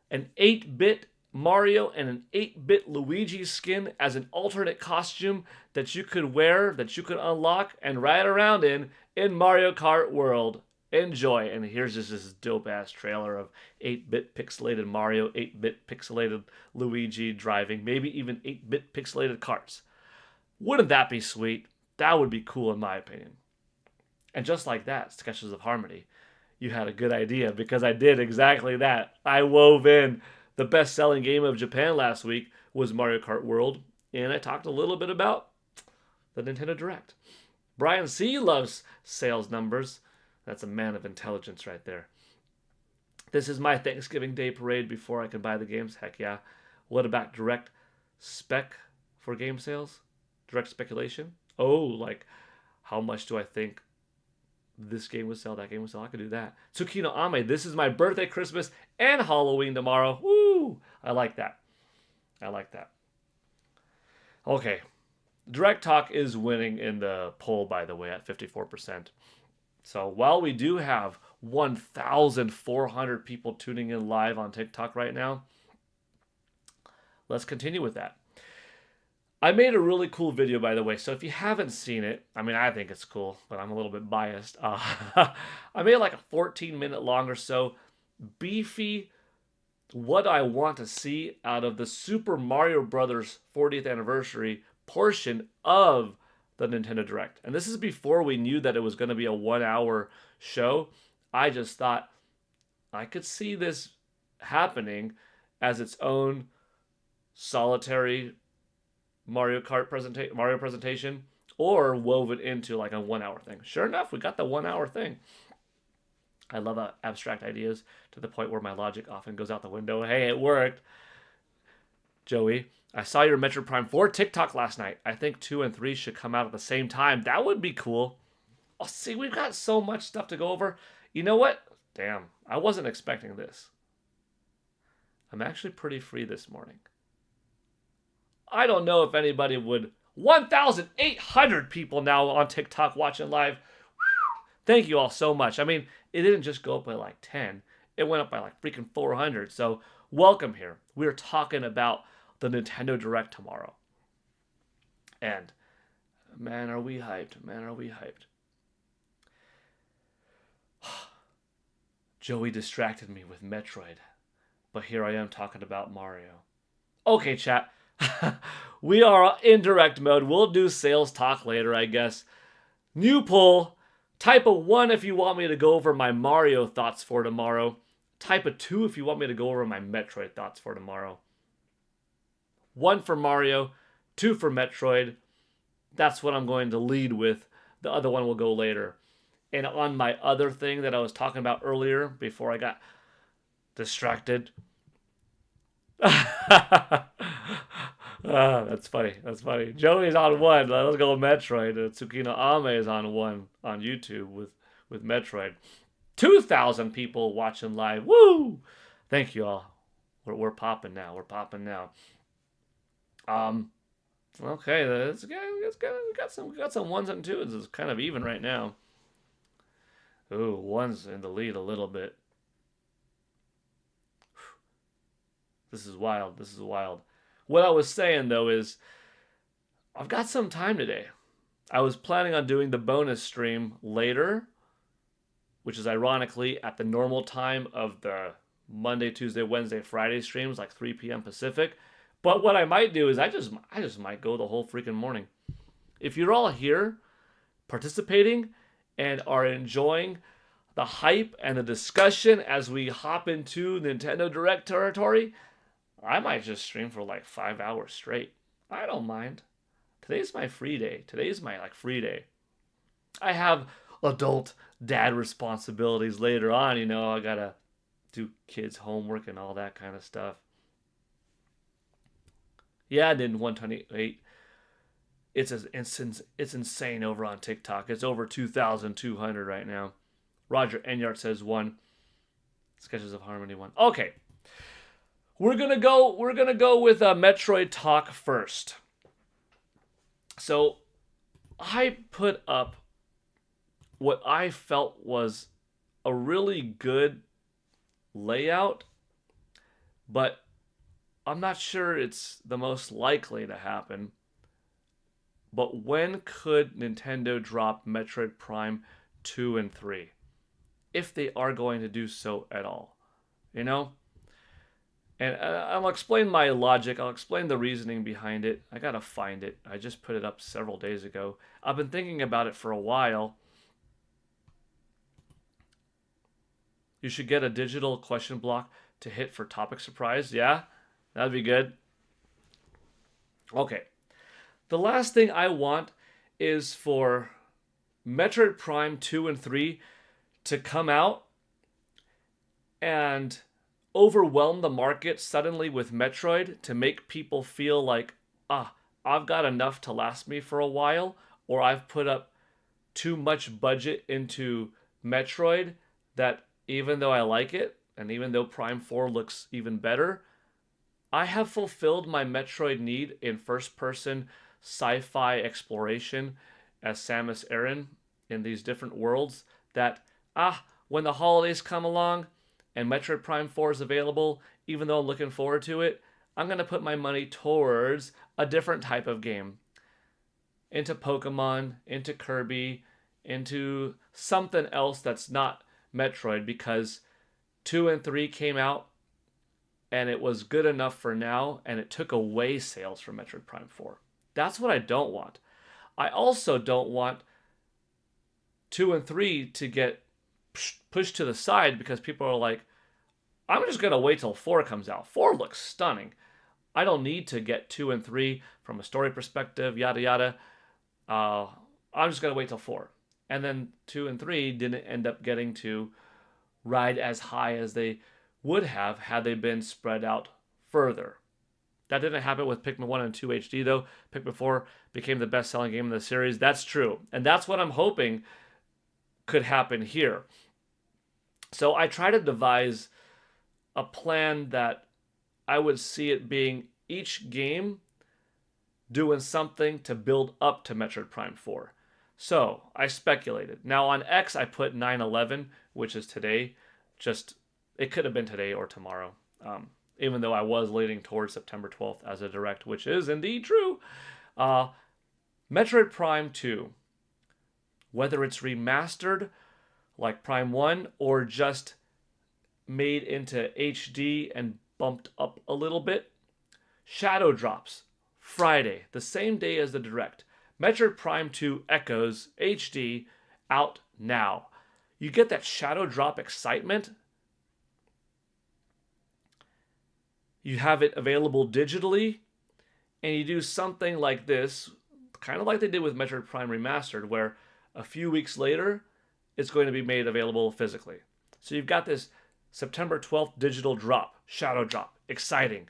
an 8-bit Mario and an 8-bit Luigi skin as an alternate costume that you could wear, that you could unlock and ride around in Mario Kart World. Enjoy. And here's just this dope-ass trailer of 8-bit pixelated Mario, 8-bit pixelated Luigi driving, maybe even 8-bit pixelated carts. Wouldn't that be sweet? That would be cool in my opinion. And just like that, Sketches of Harmony, you had a good idea, because I did exactly that. I wove in the best-selling game of Japan last week was Mario Kart World, and I talked a little bit about the Nintendo Direct. Brian C. loves sales numbers. That's a man of intelligence right there. This is my Thanksgiving Day parade before I can buy the games. Heck yeah. What about direct spec for game sales? Direct speculation? Oh, like how much do I think this game would sell, that game would sell? I could do that. Tsukino Ame, this is my birthday, Christmas, and Halloween tomorrow. Woo! I like that. I like that. Okay. Direct Talk is winning in the poll, by the way, at 54%. So while we do have 1,400 people tuning in live on TikTok right now, let's continue with that. I made a really cool video, by the way. So if you haven't seen it, I mean, I think it's cool, but I'm a little bit biased. I made like a 14-minute long or so, beefy, what I want to see out of the Super Mario Brothers 40th anniversary portion of the Nintendo Direct. And this is before we knew that it was going to be a 1 hour show. I just thought I could see this happening as its own solitary Mario presentation, or wove it into like a 1 hour thing. Sure enough, we got the 1 hour thing. I love abstract ideas to the point where my logic often goes out the window. Hey, it worked. Joey, I saw your Metroid Prime 4 TikTok last night. I think 2 and 3 should come out at the same time. That would be cool. Oh, see, we've got so much stuff to go over. You know what? Damn, I wasn't expecting this. I'm actually pretty free this morning. I don't know if anybody would. 1,800 people now on TikTok watching live. Thank you all so much. I mean, it didn't just go up by like 10. It went up by like freaking 400. So welcome here. We're talking about the Nintendo Direct tomorrow. And man, are we hyped. Man, are we hyped. Joey distracted me with Metroid. But here I am talking about Mario. Okay, chat. We are in direct mode. We'll do sales talk later, I guess. New poll. Type a 1 if you want me to go over my Mario thoughts for tomorrow. Type a 2 if you want me to go over my Metroid thoughts for tomorrow. 1 for Mario, 2 for Metroid. That's what I'm going to lead with. The other one will go later. And on my other thing that I was talking about earlier before I got distracted. That's funny. That's funny. Joey's on 1. Let's go Metroid. Tsukino Ame is on 1 on YouTube with Metroid. 2,000 people watching live. Woo! Thank you all. We're popping now. We're popping now. Okay, it's good. We got some 1s and 2s. It's kind of even right now. Ooh, 1's in the lead a little bit. This is wild. This is wild. What I was saying, though, is I've got some time today. I was planning on doing the bonus stream later, which is ironically at the normal time of the Monday, Tuesday, Wednesday, Friday streams, like 3 p.m. Pacific. But what I might do is I just might go the whole freaking morning. If you're all here participating and are enjoying the hype and the discussion as we hop into Nintendo Direct territory, I might just stream for like 5 hours straight. I don't mind. Today's my free day. Today's my free day. I have adult dad responsibilities later on. You know, I gotta do kids' homework and all that kind of stuff. Yeah, I did 128. It's insane over on TikTok. It's over 2,200 right now. Roger Enyart says 1. Sketches of Harmony 1. Okay. We're gonna go with Metroid talk first. So I put up what I felt was a really good layout, but I'm not sure it's the most likely to happen. But when could Nintendo drop Metroid Prime 2 and 3? If they are going to do so at all. You know? And I'll explain my logic. I'll explain the reasoning behind it. I gotta find it. I just put it up several days ago. I've been thinking about it for a while. You should get a digital question block to hit for topic surprise. Yeah? That'd be good. Okay. The last thing I want is for Metroid Prime 2 and 3 to come out and overwhelm the market suddenly with Metroid to make people feel like, I've got enough to last me for a while, or I've put up too much budget into Metroid that even though I like it, and even though Prime 4 looks even better, I have fulfilled my Metroid need in first-person sci-fi exploration as Samus Aran in these different worlds that, when the holidays come along and Metroid Prime 4 is available, even though I'm looking forward to it, I'm going to put my money towards a different type of game. Into Pokemon, into Kirby, into something else that's not Metroid, because 2 and 3 came out and it was good enough for now, and it took away sales from Metroid Prime 4. That's what I don't want. I also don't want 2 and 3 to get pushed to the side because people are like, I'm just going to wait till 4 comes out. 4 looks stunning. I don't need to get 2 and 3 from a story perspective, yada yada. I'm just going to wait till 4. And then 2 and 3 didn't end up getting to ride as high as they would have had they been spread out further. That didn't happen with Pikmin 1 and 2 HD, though. Pikmin 4 became the best-selling game in the series. That's true. And that's what I'm hoping could happen here. So I try to devise a plan that I would see it being each game doing something to build up to Metroid Prime 4. So I speculated. Now on X, I put 9/11, which is today. It could have been today or tomorrow. Even though I was leaning towards September 12th as a direct, which is indeed true. Metroid Prime 2, whether it's remastered like Prime 1 or just made into HD and bumped up a little bit, Shadow drops Friday, the same day as the direct. Metroid Prime 2 Echoes HD out now. You get that Shadow drop excitement. You have it available digitally, and you do something like this, kind of like they did with Metroid Prime Remastered, where a few weeks later, it's going to be made available physically. So you've got this September 12th digital drop, Shadow drop, exciting.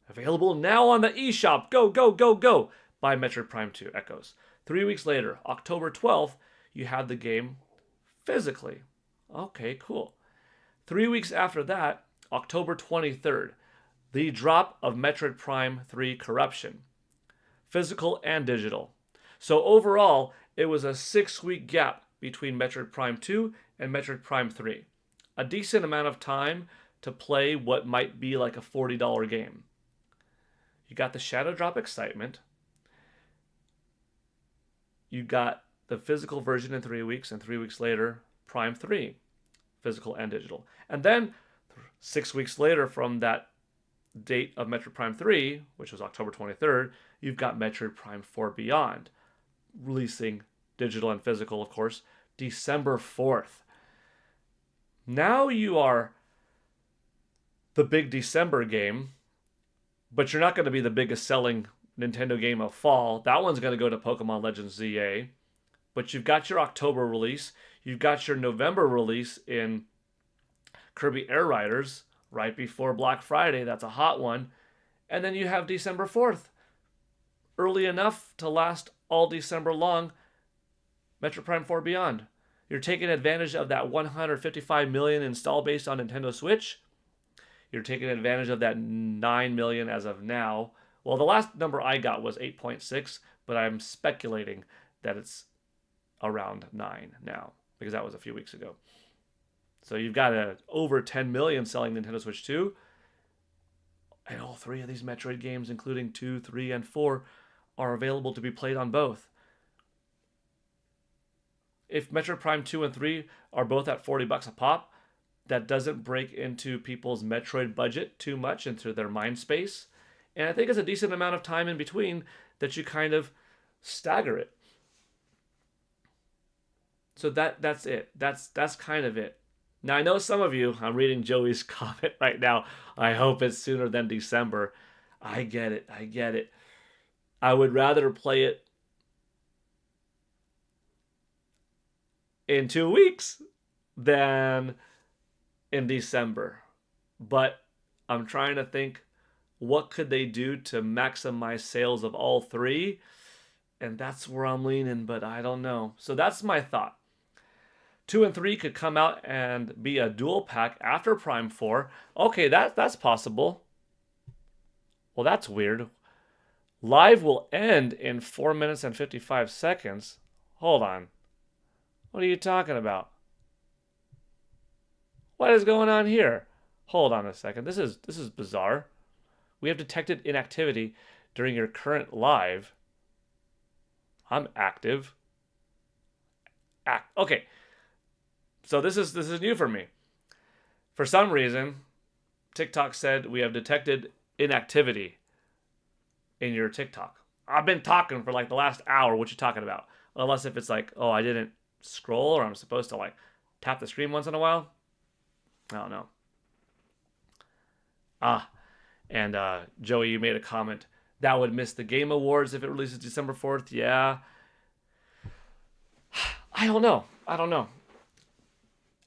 Available now on the eShop, go, go, go, go, by Metroid Prime 2 Echoes. 3 weeks later, October 12th, you have the game physically. Okay, cool. 3 weeks after that, October 23rd, the drop of Metroid Prime 3 Corruption. Physical and digital. So overall, it was a 6-week gap between Metroid Prime 2 and Metroid Prime 3. A decent amount of time to play what might be like a $40 game. You got the Shadow Drop excitement. You got the physical version in 3 weeks, and 3 weeks later, Prime 3, physical and digital. And then 6 weeks later from that date of Metroid Prime 3, which was October 23rd, you've got Metroid Prime 4 Beyond, releasing digital and physical, of course, December 4th. Now you are the big December game, but you're not going to be the biggest selling Nintendo game of fall. That one's going to go to Pokemon Legends ZA. But you've got your October release. You've got your November release in Kirby Air Riders right before Black Friday. That's a hot one. And then you have December 4th. Early enough to last all December long, Metroid Prime 4 Beyond. You're taking advantage of that 155 million install base on Nintendo Switch. You're taking advantage of that 9 million as of now. Well, the last number I got was 8.6, but I'm speculating that it's around 9 now, because that was a few weeks ago. So you've got over 10 million selling Nintendo Switch 2. And all 3 of these Metroid games, including 2, 3, and 4, are available to be played on both. If Metroid Prime 2 and 3 are both at $40 a pop, that doesn't break into people's Metroid budget too much, into their mind space. And I think it's a decent amount of time in between that you kind of stagger it. So that's it. That's kind of it. Now I know some of you, I'm reading Joey's comment right now, I hope it's sooner than December. I get it. I would rather play it in 2 weeks than in December. But I'm trying to think, what could they do to maximize sales of all 3? And that's where I'm leaning, but I don't know. So that's my thought. 2 and 3 could come out and be a dual pack after Prime 4. Okay, that's possible. Well, that's weird. Live will end in 4 minutes and 55 seconds. Hold on. What are you talking about? What is going on here? Hold on a second. This is bizarre. We have detected inactivity during your current live. I'm active. Okay. So this is new for me. For some reason, TikTok said we have detected inactivity in your TikTok. I've been talking for like the last hour. What you talking about? Unless if it's like, oh, I didn't scroll or I'm supposed to like tap the screen once in a while. I don't know. And Joey, you made a comment that would miss the Game Awards if it releases December 4th. Yeah. I don't know.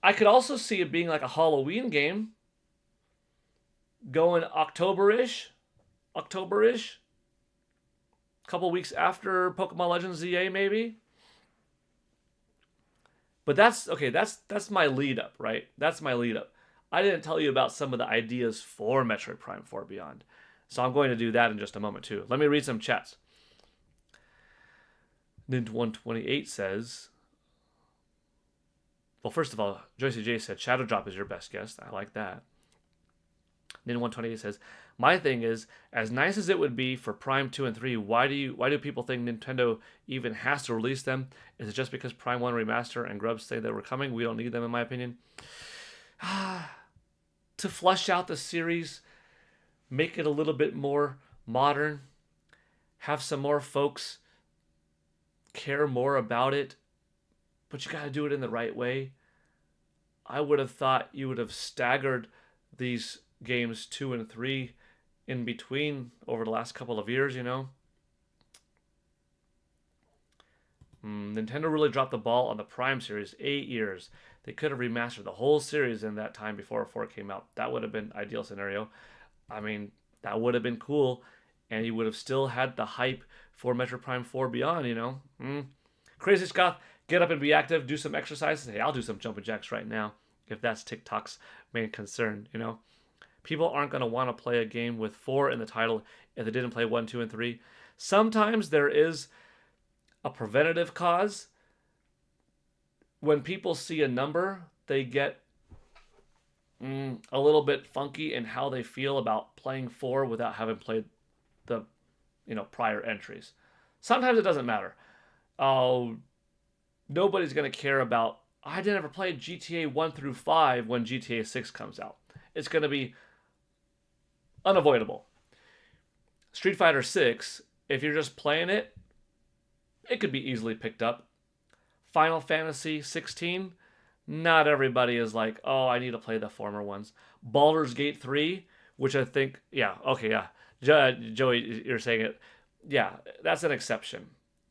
I could also see it being like a Halloween game going October-ish. A couple weeks after Pokemon Legends ZA, maybe. But that's okay. That's my lead up, right? That's my lead up. I didn't tell you about some of the ideas for Metroid Prime 4 Beyond, so I'm going to do that in just a moment too. Let me read some chats. Nint128 says, well, first of all, Joycey J said Shadow Drop is your best guess. I like that. Nint128 says, my thing is, as nice as it would be for Prime 2 and 3, why do people think Nintendo even has to release them? Is it just because Prime 1 Remaster and Grubs say they were coming? We don't need them, in my opinion. To flesh out the series, make it a little bit more modern, have some more folks care more about it, but you got to do it in the right way. I would have thought you would have staggered these games 2 and 3 in between over the last couple of years, you know. Nintendo really dropped the ball on the Prime series. 8 years. They could have remastered the whole series in that time before 4 came out. That would have been ideal scenario. I mean, that would have been cool, and you would have still had the hype for Metroid Prime 4 Beyond, you know. Crazy Scott, get up and be active, do some exercises. Hey, I'll do some jumping jacks right now, if that's TikTok's main concern, you know. People aren't going to want to play a game with 4 in the title if they didn't play 1, 2, and 3. Sometimes there is a preventative cause. When people see a number, they get a little bit funky in how they feel about playing 4 without having played the prior entries. Sometimes it doesn't matter. Nobody's going to care about, I didn't ever play GTA 1 through 5 when GTA 6 comes out. It's going to be unavoidable. Street Fighter 6, if you're just playing it, it could be easily picked up. Final Fantasy 16, not everybody is like, oh, I need to play the former ones. Baldur's Gate 3, which I think, Joey, you're saying it. Yeah, that's an exception.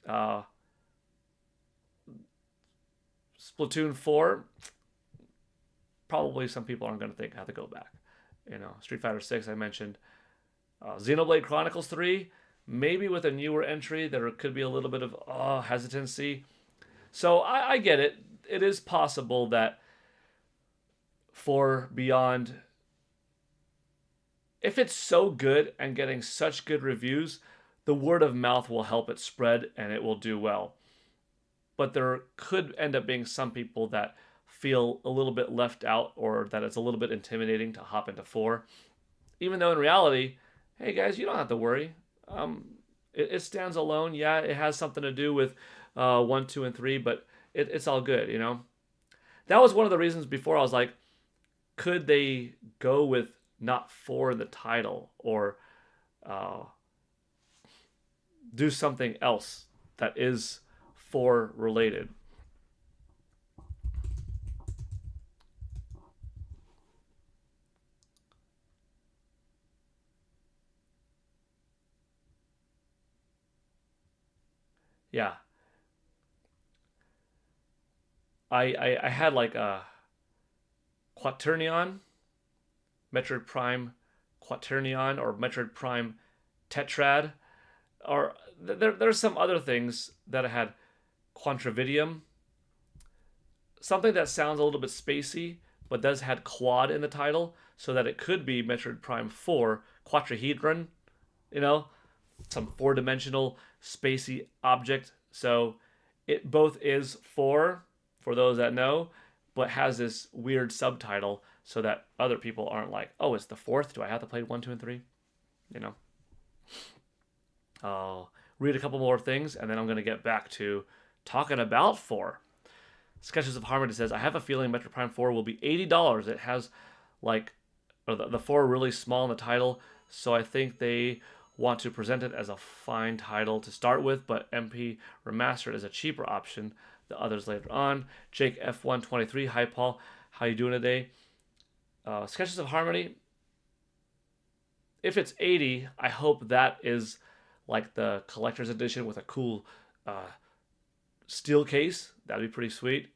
Splatoon 4, probably some people aren't going to think I have to go back. Street Fighter 6, I mentioned. Xenoblade Chronicles 3, maybe with a newer entry, there could be a little bit of hesitancy. So I get it. It is possible that for Beyond, if it's so good and getting such good reviews, the word of mouth will help it spread and it will do well. But there could end up being some people that feel a little bit left out or that it's a little bit intimidating to hop into 4. Even though in reality, hey guys, you don't have to worry. It stands alone. Yeah, it has something to do with 1, 2, and 3, but it's all good, you know? That was one of the reasons before I was like, could they go with not 4 in the title or do something else that is 4 related? Yeah. I had like a Quaternion, Metroid Prime Quaternion, or Metroid Prime Tetrad, or there's some other things that I had. Quantravidium, something that sounds a little bit spacey, but does had quad in the title, so that it could be Metroid Prime 4 Quatrahedron, some 4-dimensional spacey object. So it both is 4, for those that know, but has this weird subtitle so that other people aren't like, oh, it's the 4th? Do I have to play 1, 2, and 3? you know. I'll read a couple more things, and then I'm going to get back to talking about 4. Sketches of Harmony says, I have a feeling Metroid Prime 4 will be $80. It has, like, the 4 are really small in the title, so I think they want to present it as a fine title to start with, but MP Remastered is a cheaper option. The others later on. Jake F123, hi Paul, how you doing today? Sketches of Harmony, if it's 80, I hope that is like the collector's edition with a cool steel case. That'd be pretty sweet.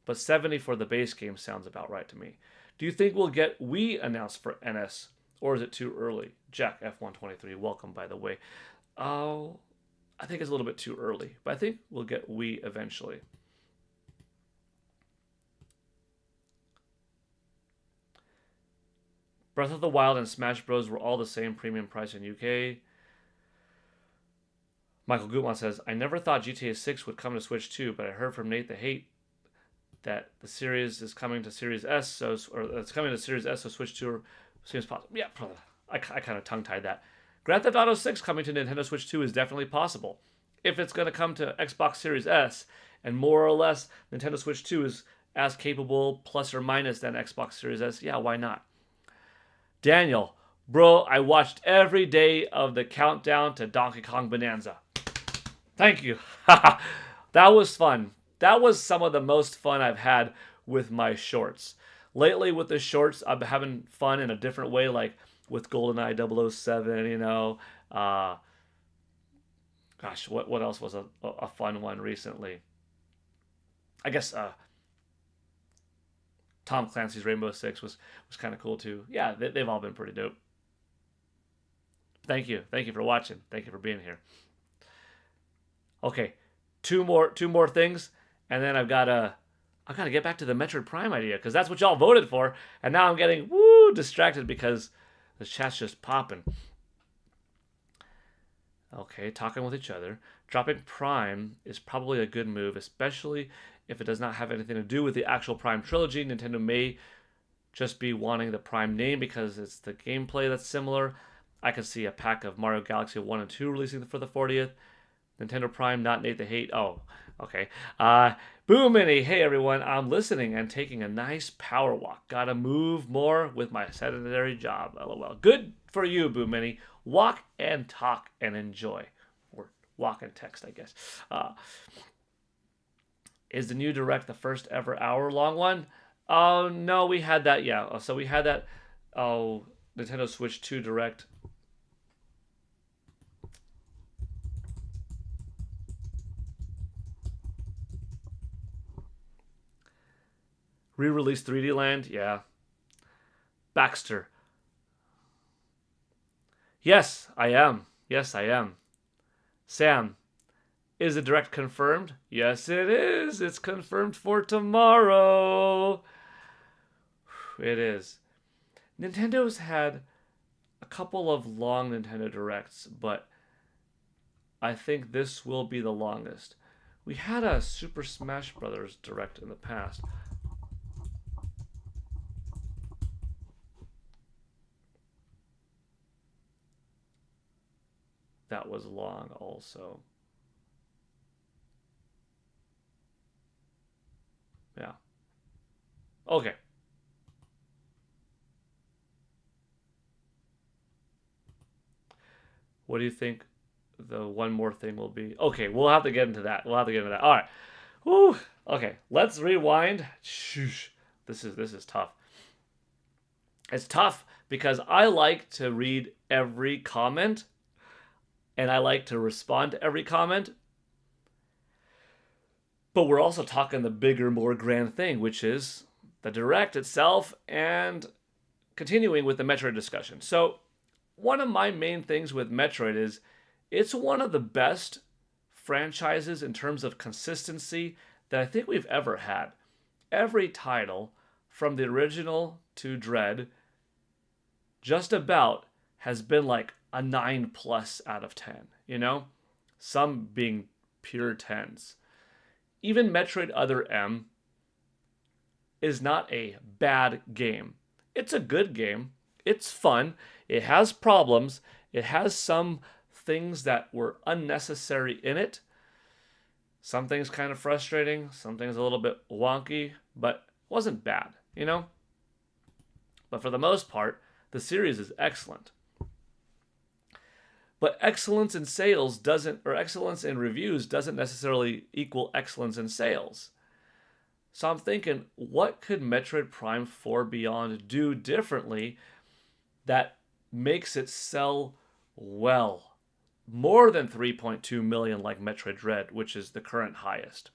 But 70 for the base game sounds about right to me. Do you think we'll get Wii announced for NS, or is it too early? Jack F123, welcome by the way. Oh, I think it's a little bit too early, but I think we'll get Wii eventually. Breath of the Wild and Smash Bros. Were all the same premium price in UK. Michael Gutmann says, I never thought GTA 6 would come to Switch 2, but I heard from Nate the Hate that the series is coming to Series S, or it's coming to Series S, so Switch 2 seems possible. Yeah, I kind of tongue-tied that. Grand Theft Auto 6 coming to Nintendo Switch 2 is definitely possible. If it's going to come to Xbox Series S, and more or less Nintendo Switch 2 is as capable, plus or minus, than Xbox Series S, yeah, why not? Daniel, bro, I watched every day of the countdown to Donkey Kong Bonanza. Thank you. That was fun. That was some of the most fun I've had with my shorts. Lately with the shorts, I'm having fun in a different way, like with GoldenEye 007, you know. Gosh, what else was a fun one recently? I guess Tom Clancy's Rainbow Six was kind of cool too. Yeah, they've all been pretty dope. Thank you for watching. Thank you for being here. Okay, two more things, and then I've got to get back to the Metroid Prime idea because that's what y'all voted for, and now I'm getting distracted because the chat's just popping. Okay, talking with each other. Dropping Prime is probably a good move, especially if it does not have anything to do with the actual Prime trilogy. Nintendo may just be wanting the Prime name because it's the gameplay that's similar. I can see a pack of Mario Galaxy 1 and 2 releasing for the 40th. Nintendo Prime, not Nate the Hate. Oh, okay. Boo Mini, hey everyone, I'm listening and taking a nice power walk. Gotta move more with my sedentary job, lol. Good for you, Boo Mini. Walk and talk and enjoy. Or walk and text, I guess. Is the new Direct the first ever hour-long one? Oh, no, we had that, yeah. So we had that, Nintendo Switch 2 Direct. Re-release 3D Land, yeah. Baxter. Yes, I am. Sam, is the Direct confirmed? Yes, it is. It's confirmed for tomorrow. It is. Nintendo's had a couple of long Nintendo Directs, but I think this will be the longest. We had a Super Smash Bros. Direct in the past. That was long also. Yeah. Okay. What do you think the one more thing will be? Okay, we'll have to get into that. All right. Whew. Okay, let's rewind. Shoosh. This is tough. It's tough because I like to read every comment and I like to respond to every comment. But we're also talking the bigger, more grand thing, which is the Direct itself and continuing with the Metroid discussion. So, one of my main things with Metroid is it's one of the best franchises in terms of consistency that I think we've ever had. Every title, from the original to Dread, just about has been like a 9+ out of 10, you know? Some being pure 10s. Even Metroid Other M is not a bad game. It's a good game. it's fun. It has problems. It has some things that were unnecessary in it. Some things kind of frustrating, some things a little bit wonky, but it wasn't bad, you know? But for the most part, the series is excellent. But excellence in sales doesn't, or excellence in reviews doesn't necessarily equal excellence in sales. So I'm thinking, what could Metroid Prime 4 Beyond do differently that makes it sell well? More than 3.2 million like Metroid Dread, which is the current highest.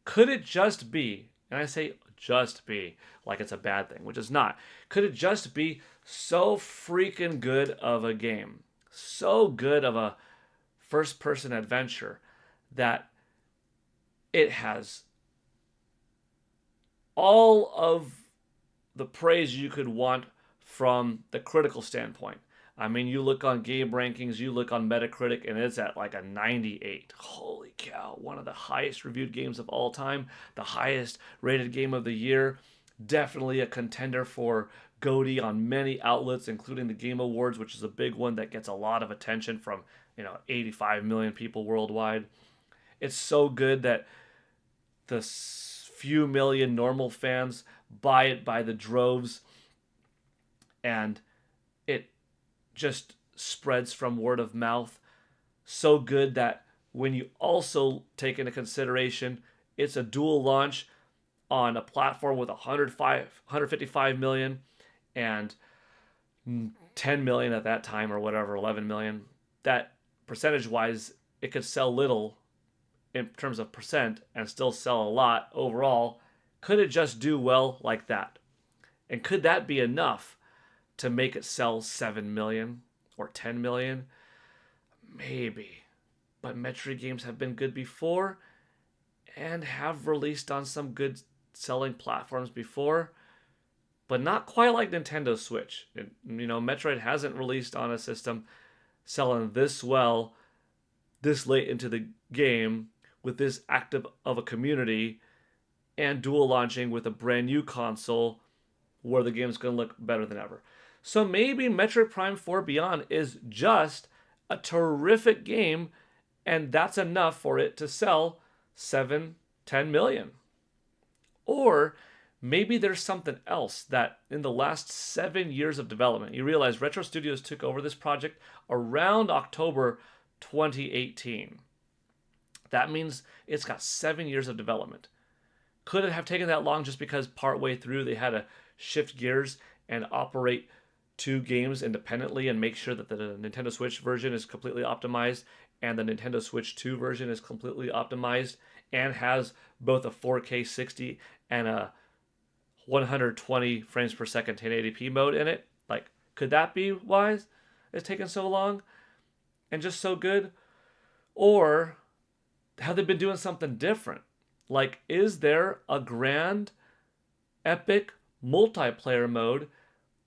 Could it just be, and I say just be like it's a bad thing, which is not, could it just be so freaking good of a game, so good of a first person adventure that it has all of the praise you could want from the critical standpoint? I mean, you look on game rankings, you look on Metacritic, and it's at like a 98. Holy cow, one of the highest reviewed games of all time, the highest rated game of the year, definitely a contender for GOTY on many outlets, including the Game Awards, which is a big one that gets a lot of attention from, 85 million people worldwide. It's so good that the few million normal fans buy it by the droves, and it just spreads from word of mouth. So good that when you also take into consideration it's a dual launch on a platform with 155 million and 10 million at that time, or whatever, 11 million, that percentage wise it could sell little in terms of percent and still sell a lot overall. Could it just do well like that? And could that be enough to make it sell 7 million or 10 million? Maybe. But Metroid games have been good before and have released on some good selling platforms before, but not quite like Nintendo Switch. Metroid hasn't released on a system selling this well this late into the game with this active of a community and dual launching with a brand new console where the game's going to look better than ever. So maybe Metroid Prime 4 Beyond is just a terrific game, and that's enough for it to sell 7, 10 million. Or maybe there's something else that in the last 7 years of development, you realize Retro Studios took over this project around October 2018. That means it's got 7 years of development. Could it have taken that long just because partway through they had to shift gears and operate two games independently and make sure that the Nintendo Switch version is completely optimized and the Nintendo Switch 2 version is completely optimized and has both a 4K 60 and a 120 frames per second 1080p mode in it? Like, could that be why it's taken so long and just so good? Or have they been doing something different? Like, is there a grand, epic multiplayer mode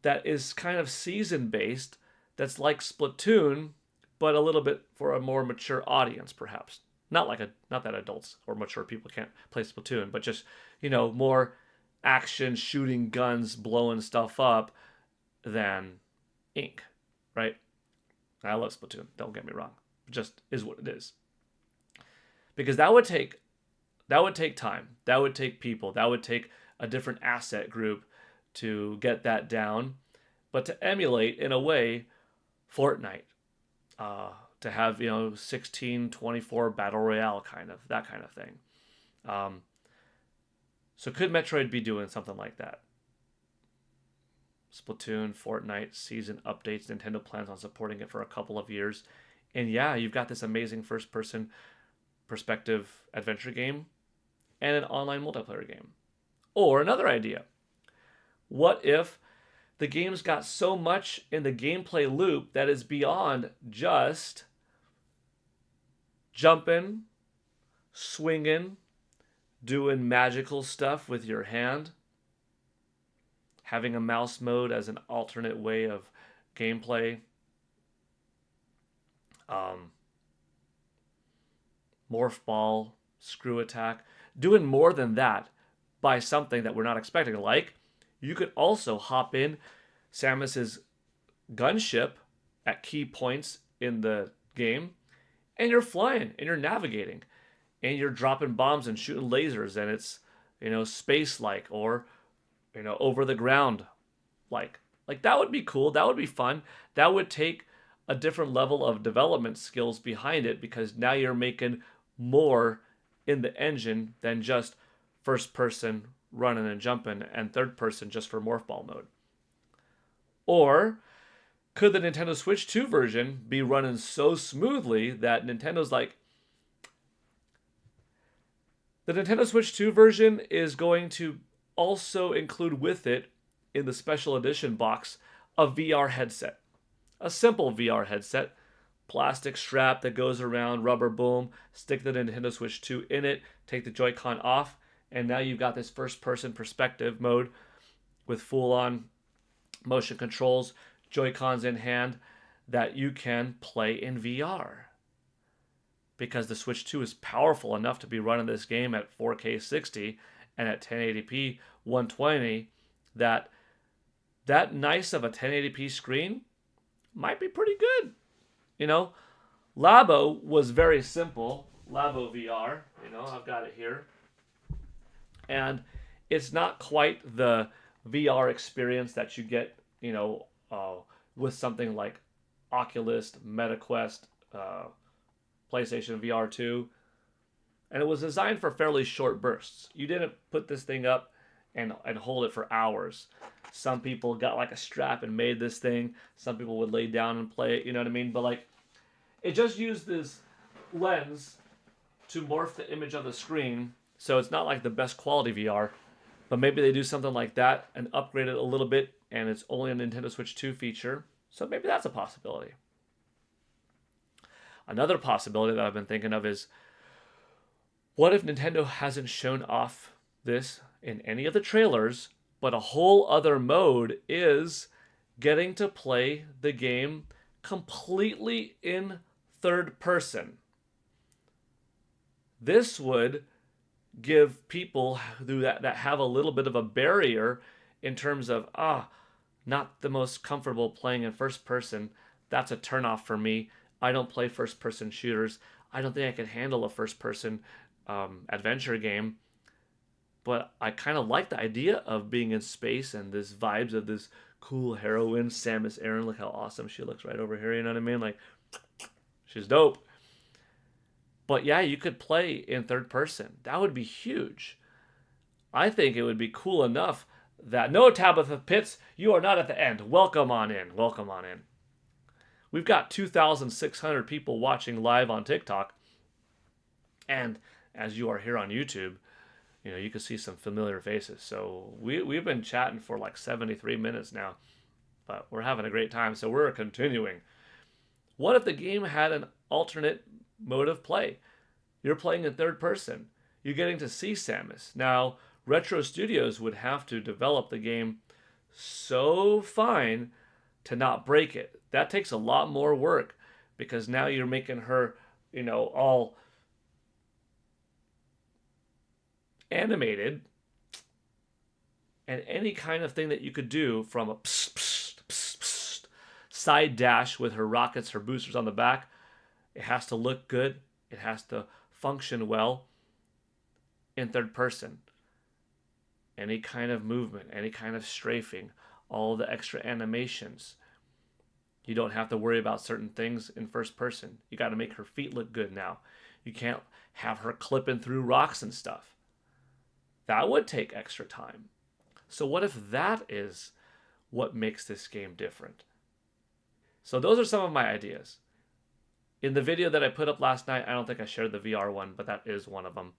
that is kind of season-based that's like Splatoon, but a little bit for a more mature audience, perhaps? Not that adults or mature people can't play Splatoon, but just, more action, shooting guns, blowing stuff up than Ink, right? I love Splatoon, don't get me wrong. It just is what it is. Because that would take time. That would take people. That would take a different asset group to get that down. But to emulate, in a way, Fortnite. To have, 16-24 Battle Royale that kind of thing. So could Metroid be doing something like that? Splatoon, Fortnite, season updates. Nintendo plans on supporting it for a couple of years. And yeah, you've got this amazing first-person perspective adventure game and an online multiplayer game. Or another idea. What if the game's got so much in the gameplay loop that is beyond just jumping, swinging, doing magical stuff with your hand, having a mouse mode as an alternate way of gameplay, morph ball, screw attack, doing more than that by something that we're not expecting. Like, you could also hop in Samus's gunship at key points in the game, and you're flying and you're navigating and you're dropping bombs and shooting lasers, and it's, space like, or, over the ground like that would be cool. That would be fun. That would take a different level of development skills behind it, because now you're making more in the engine than just first person running and jumping and third person just for morph ball mode. Or could the Nintendo Switch 2 version be running so smoothly that Nintendo's like, the Nintendo Switch 2 version is going to also include with it, in the special edition box, a VR headset. A simple VR headset. Plastic strap that goes around, rubber boom, stick the Nintendo Switch 2 in it, take the Joy-Con off, and now you've got this first-person perspective mode with full-on motion controls, Joy-Cons in hand, that you can play in VR. Because the Switch 2 is powerful enough to be running this game at 4K 60 and at 1080p 120, that nice of a 1080p screen might be pretty good. Labo was very simple. Labo VR, I've got it here. And it's not quite the VR experience that you get, with something like Oculus, MetaQuest, PlayStation VR 2. And it was designed for fairly short bursts. You didn't put this thing up and hold it for hours. Some people got like a strap and made this thing. Some people would lay down and play it, you know what I mean? But like, it just used this lens to morph the image on the screen. So it's not like the best quality VR, but maybe they do something like that and upgrade it a little bit, and it's only a Nintendo Switch 2 feature. So maybe that's a possibility. Another possibility that I've been thinking of is, what if Nintendo hasn't shown off this in any of the trailers, but a whole other mode is getting to play the game completely in third person? This would give people that have a little bit of a barrier in terms of, not the most comfortable playing in first person. That's a turnoff for me. I don't play first person shooters. I don't think I can handle a first person adventure game. But I kind of like the idea of being in space and this vibes of this cool heroine, Samus Aran. Look how awesome she looks right over here. You know what I mean? Like, she's dope. But yeah, you could play in third person. That would be huge. I think it would be cool enough that, no, Tabitha Pitts, you are not at the end. Welcome on in. Welcome on in. We've got 2,600 people watching live on TikTok. And as you are here on YouTube, you can see some familiar faces. So we've been chatting for like 73 minutes now. But we're having a great time, so we're continuing. What if the game had an alternate mode of play? You're playing in third person. You're getting to see Samus. Now, Retro Studios would have to develop the game so fine to not break it. That takes a lot more work, because now you're making her, all animated, and any kind of thing that you could do, from a psst, psst, psst, psst, side dash with her rockets, her boosters on the back, it has to look good. It has to function well in third person. Any kind of movement, any kind of strafing, all the extra animations. You don't have to worry about certain things in first person. You got to make her feet look good now. You can't have her clipping through rocks and stuff. That would take extra time. So what if that is what makes this game different? So those are some of my ideas. In the video that I put up last night, I don't think I shared the VR one, but that is one of them.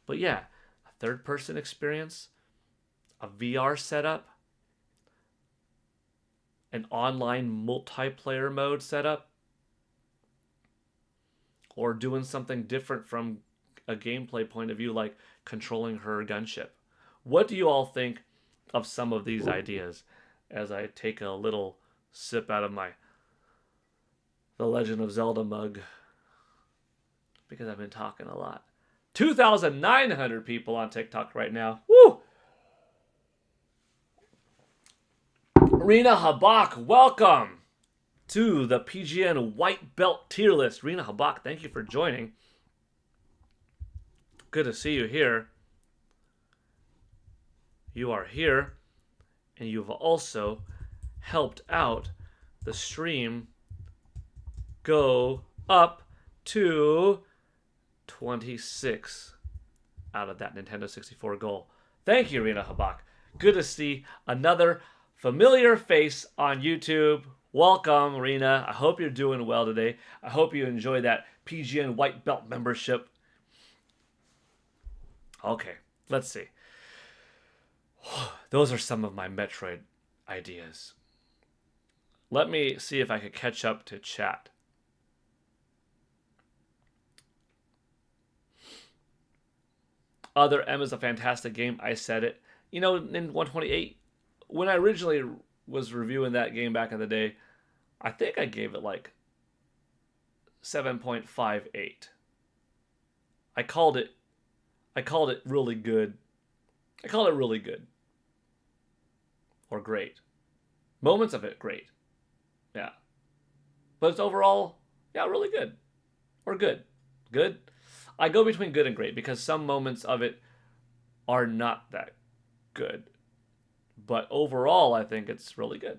But yeah, a third-person experience, a VR setup, an online multiplayer mode setup, or doing something different from a gameplay point of view, like controlling her gunship. What do you all think of some of these ideas as I take a little sip out of my The Legend of Zelda mug, because I've been talking a lot. 2,900 people on TikTok right now. Woo! Rena Habak, welcome to the PGN White Belt tier list. Rena Habak, thank you for joining. Good to see you here. You are here, and you've also helped out the stream go up to 26 out of that Nintendo 64 goal. Thank you, Rena Habak. Good to see another familiar face on YouTube. Welcome, Rena. I hope you're doing well today. I hope you enjoy that PGN White Belt membership. Okay, let's see. Those are some of my Metroid ideas. Let me see if I could catch up to chat. Other M is a fantastic game. I said it. You know, in 128, when I originally was reviewing that game back in the day, I think I gave it like 7.58. I called it really good. I called it really good. Or great. Moments of it, great. Yeah. But it's overall, yeah, really good. Or good. Good. I go between good and great because some moments of it are not that good. But overall, I think it's really good.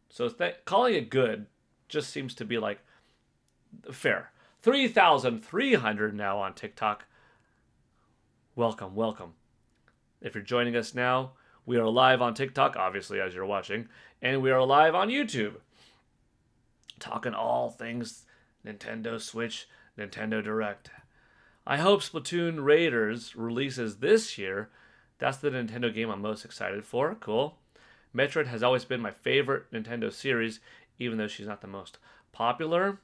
So calling it good just seems to be like fair. 3,300 now on TikTok. Welcome, welcome. If you're joining us now, we are live on TikTok, obviously, as you're watching, and we are live on YouTube. Talking all things Nintendo Switch, Nintendo Direct. I hope Splatoon Raiders releases this year. That's the Nintendo game I'm most excited for. Cool. Metroid has always been my favorite Nintendo series, even though she's not the most popular.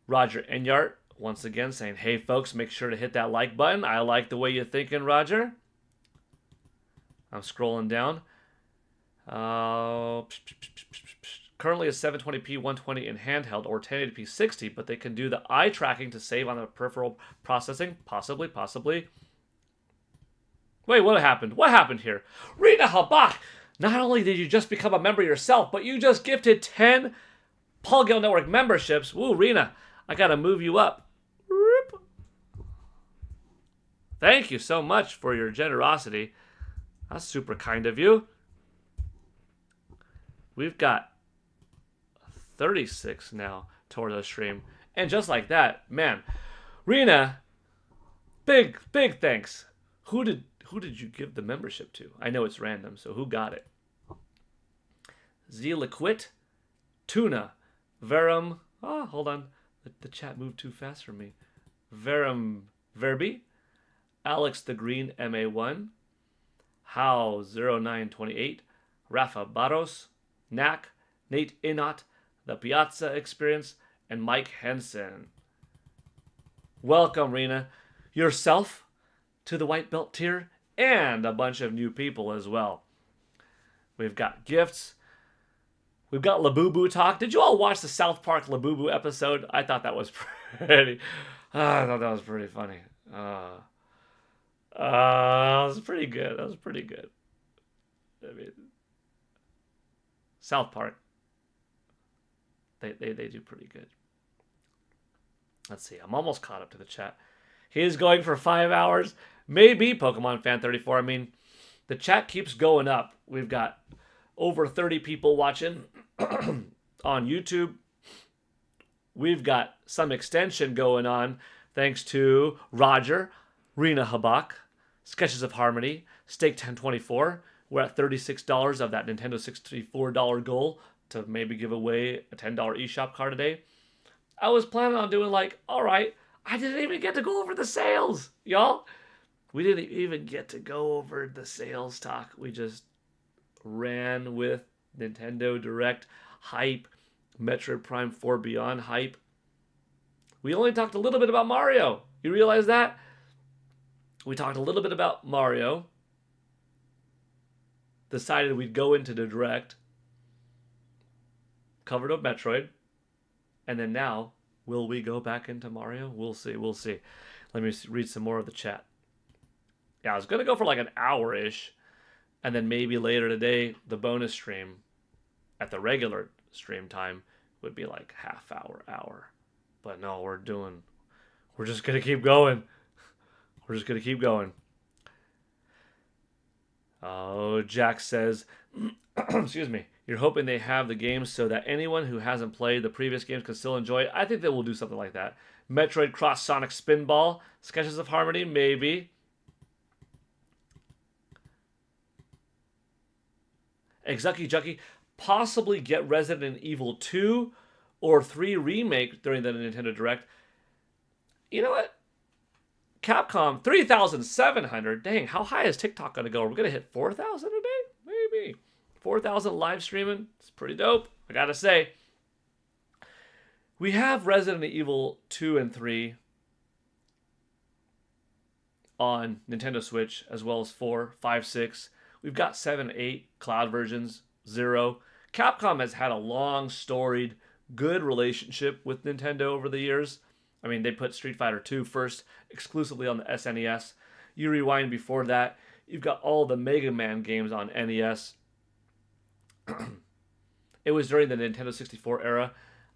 Roger Enyart, once again, saying, hey, folks, make sure to hit that like button. I like the way you're thinking, Roger. I'm scrolling down. Currently a 720p 120 in handheld or 1080p 60, but they can do the eye tracking to save on the peripheral processing. Possibly. Wait, what happened? What happened here? Rena Habak! Not only did you just become a member yourself, but you just gifted 10 Paul Gale Network memberships. Woo, Rena, I gotta move you up. Thank you so much for your generosity. That's super kind of you. We've got 36 now toward the stream. And just like that, man, Rena, big thanks. Who did you give the membership to? I know it's random, so who got it? Zeliquit, Tuna, Verum. Oh, hold on. The chat moved too fast for me. Verum Verbi, Alex the Green MA1, How 0928, Rafa Barros, Knack, Nate Inot, The Piazza Experience, and Mike Henson. Welcome, Rena, yourself to the White Belt tier, and a bunch of new people as well. We've got gifts. We've got Labubu talk. Did you all watch the South Park Labubu episode? I thought that was pretty. I thought that was pretty funny. That was pretty good. I mean, South Park. They do pretty good. Let's see. I'm almost caught up to the chat. He is going for 5 hours. Maybe Pokemon Fan 34. I mean, the chat keeps going up. We've got over 30 people watching on YouTube. We've got some extension going on thanks to Roger, Rena Habak, Sketches of Harmony, Stake 1024. We're at $36 of that Nintendo $64 goal to maybe give away a $10 eShop card today. I was planning on doing like, all right, I didn't even get to go over the sales, y'all. We didn't even get to go over the sales talk. We just ran with Nintendo Direct hype, Metroid Prime 4 Beyond hype. We only talked a little bit about Mario. You realize that? We talked a little bit about Mario. Decided we'd go into the Direct. Covered up Metroid. And then now, will we go back into Mario? We'll see. Let me read some more of the chat. Yeah, I was going to go for like an hour-ish. And then maybe later today, the bonus stream at the regular stream time would be like half hour. But no, we're just gonna keep going. We're just gonna keep going. Oh, Jack says, excuse me, you're hoping they have the games so that anyone who hasn't played the previous games can still enjoy it. I think they will do something like that. Metroid Cross Sonic Spinball, Sketches of Harmony, maybe. Exucky Jucky, possibly get Resident Evil 2 or 3 remake during the Nintendo Direct. You know what? Capcom, 3,700. Dang, how high is TikTok going to go? Are we going to hit 4,000 a day? Maybe. 4,000 live streaming. It's pretty dope, I got to say. We have Resident Evil 2 and 3 on Nintendo Switch, as well as 4, 5, 6. We've got 7, 8 cloud versions, 0. Capcom has had a long, storied, good relationship with Nintendo over the years. I mean, they put Street Fighter 2 first, exclusively on the SNES. You rewind before that, you've got all the Mega Man games on NES. It was during the Nintendo 64 era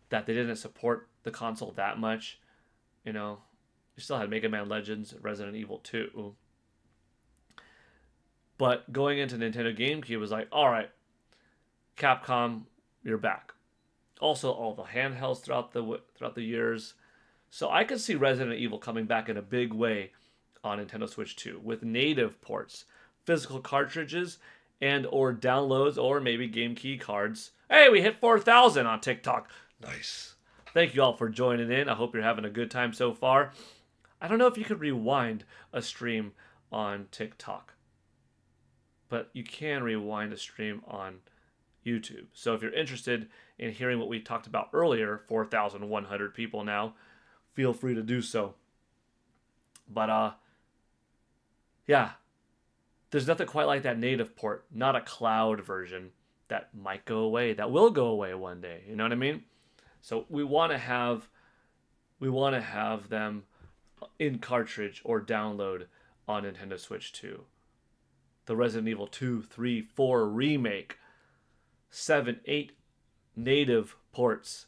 that they didn't support the console that much. You know, you still had Mega Man Legends, Resident Evil 2. But going into Nintendo GameCube was like, all right, Capcom, you're back. Also, all the handhelds throughout the years. So I could see Resident Evil coming back in a big way on Nintendo Switch 2 with native ports, physical cartridges, and or downloads, or maybe game key cards. Hey, we hit 4,000 on TikTok. Nice. Thank you all for joining in. I hope you're having a good time so far. I don't know if you could rewind a stream on TikTok, but you can rewind a stream on YouTube. So if you're interested in hearing what we talked about earlier, 4,100 people now, feel free to do so. But yeah, there's nothing quite like that native port, not a cloud version that might go away, that will go away one day. You know what I mean? So we want to have them in cartridge or download on Nintendo Switch 2. The Resident Evil 2, 3, 4 remake, 7, 8 native ports,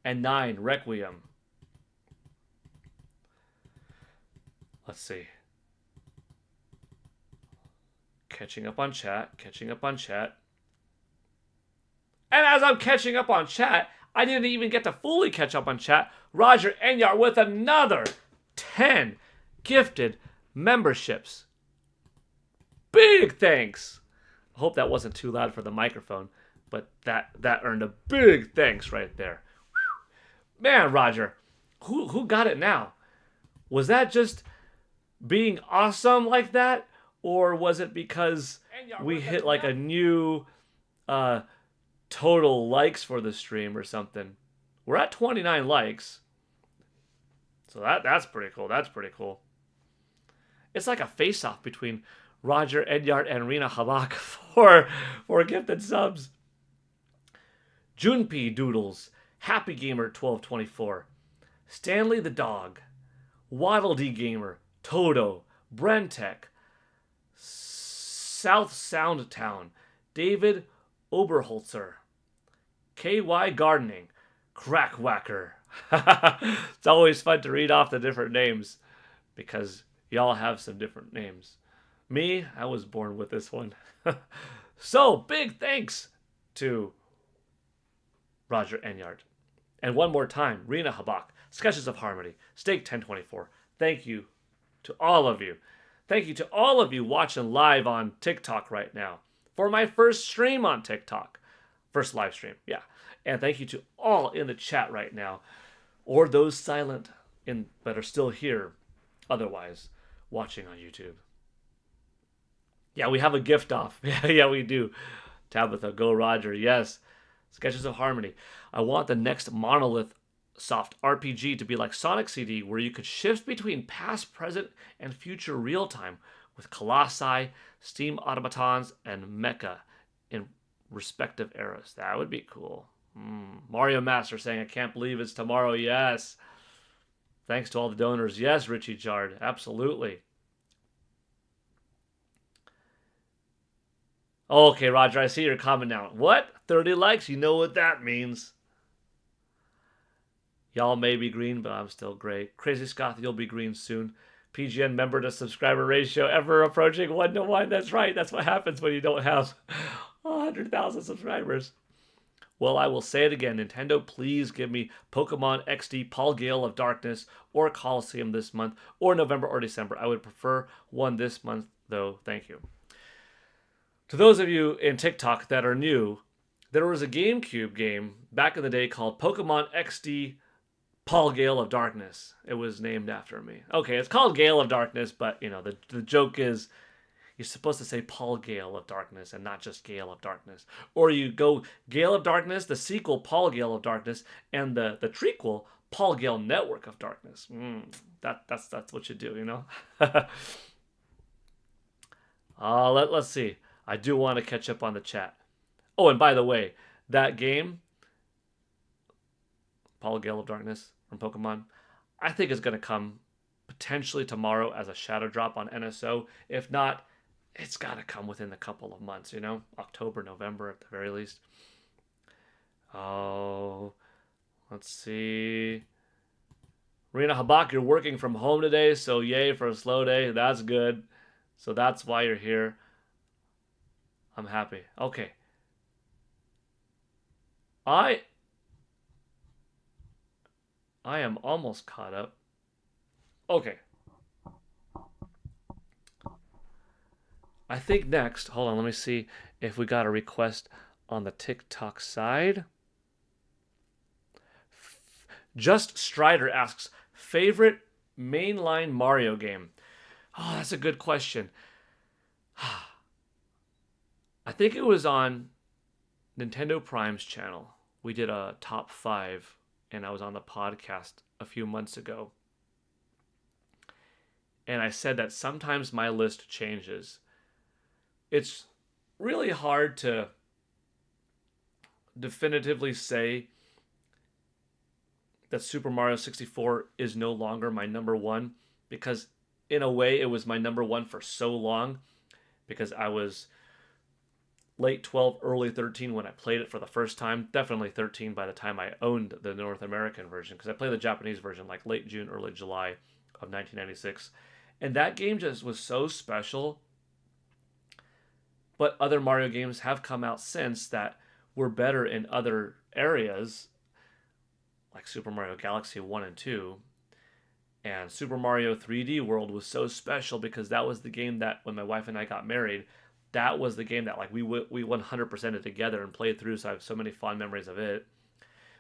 and 9 Requiem. Let's see. Catching up on chat. And as I'm catching up on chat, I didn't even get to fully catch up on chat. Roger Enyart with another 10 gifted memberships. Big thanks. I hope that wasn't too loud for the microphone, but that earned a big thanks right there. Whew. Man, Roger, who got it now? Was that just being awesome like that, or was it because we hit like a new total likes for the stream or something? We're at 29 likes, so that's pretty cool. It's like a face-off between Roger Enyart and Rena Habak for gifted subs. Junpei Doodles, Happy Gamer 1224, Stanley the Dog, Waddle D Gamer, Toto, Brentech, South Sound Town, David Oberholzer, KY Gardening, Crackwhacker. It's always fun to read off the different names because y'all have some different names. Me, I was born with this one. So, big thanks to Roger Enyart. And one more time, Rena Habak, Sketches of Harmony, Steak 1024. Thank you to all of you. Thank you to all of you watching live on TikTok right now for my first stream on TikTok. First live stream, yeah. And thank you to all in the chat right now, or those silent but are still here, otherwise watching on YouTube. Yeah, we have a gift off. Yeah, we do. Tabitha, go Roger. Yes. Sketches of Harmony. I want the next Monolith Soft RPG to be like Sonic CD, where you could shift between past, present, and future real time with Colossi, Steam Automatons, and Mecha in respective eras. That would be cool. Mario Master saying, I can't believe it's tomorrow. Yes. Thanks to all the donors. Yes, Richie Jard. Absolutely. Okay, Roger, I see your comment now. What? 30 likes? You know what that means. Y'all may be green, but I'm still gray. Crazy Scott, you'll be green soon. PGN member to subscriber ratio ever approaching 1 to 1. That's right. That's what happens when you don't have 100,000 subscribers. Well, I will say it again. Nintendo, please give me Pokemon XD Paul Gale of Darkness or Coliseum this month, or November or December. I would prefer one this month, though. Thank you. To those of you in TikTok that are new, there was a GameCube game back in the day called Pokemon XD Paul Gale of Darkness. It was named after me. Okay, it's called Gale of Darkness, but the joke is you're supposed to say Paul Gale of Darkness and not just Gale of Darkness. Or you go Gale of Darkness, the sequel Paul Gale of Darkness, and the trequel Paul Gale Network of Darkness. That's what you do. Let's see. I do want to catch up on the chat. Oh, and by the way, that game, Paul Gale of Darkness from Pokemon, I think is going to come potentially tomorrow as a shadow drop on NSO. If not, it's got to come within a couple of months, October, November at the very least. Oh, let's see. Rena Habak, you're working from home today, so yay for a slow day. That's good. So that's why you're here. I'm happy. Okay. I am almost caught up. Okay. I think next, hold on, let me see if we got a request on the TikTok side. Just Strider asks, favorite mainline Mario game? Oh, that's a good question. I think it was on Nintendo Prime's channel. We did a top 5, and I was on the podcast a few months ago. And I said that sometimes my list changes. It's really hard to definitively say that Super Mario 64 is no longer my number one, because in a way it was my number one for so long, because I was late 12, early 13 when I played it for the first time. Definitely 13 by the time I owned the North American version, because I played the Japanese version like late June, early July of 1996. And that game just was so special. But other Mario games have come out since that were better in other areas, like Super Mario Galaxy 1 and 2. And Super Mario 3D World was so special because that was the game that when my wife and I got married, that was the game that like we 100%ed together and played through, so I have so many fond memories of it.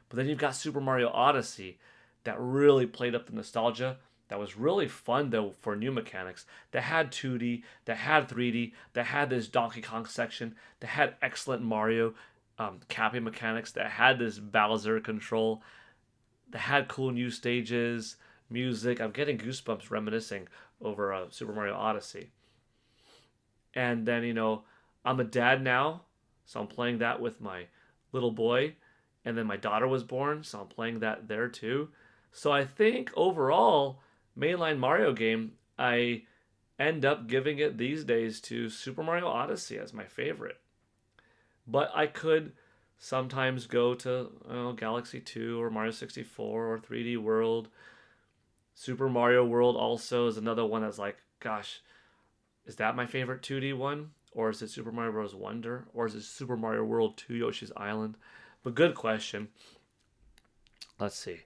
But then you've got Super Mario Odyssey that really played up the nostalgia. That was really fun though for new mechanics. That had 2D, that had 3D, that had this Donkey Kong section, that had excellent Mario capping mechanics, that had this Bowser control, that had cool new stages, music. I'm getting goosebumps reminiscing over Super Mario Odyssey. And then, I'm a dad now, so I'm playing that with my little boy. And then my daughter was born, so I'm playing that there too. So I think overall, mainline Mario game, I end up giving it these days to Super Mario Odyssey as my favorite. But I could sometimes go to Galaxy 2 or Mario 64 or 3D World. Super Mario World also is another one that's like, gosh, is that my favorite 2D one? Or is it Super Mario Bros. Wonder? Or is it Super Mario World 2 Yoshi's Island? But good question. Let's see.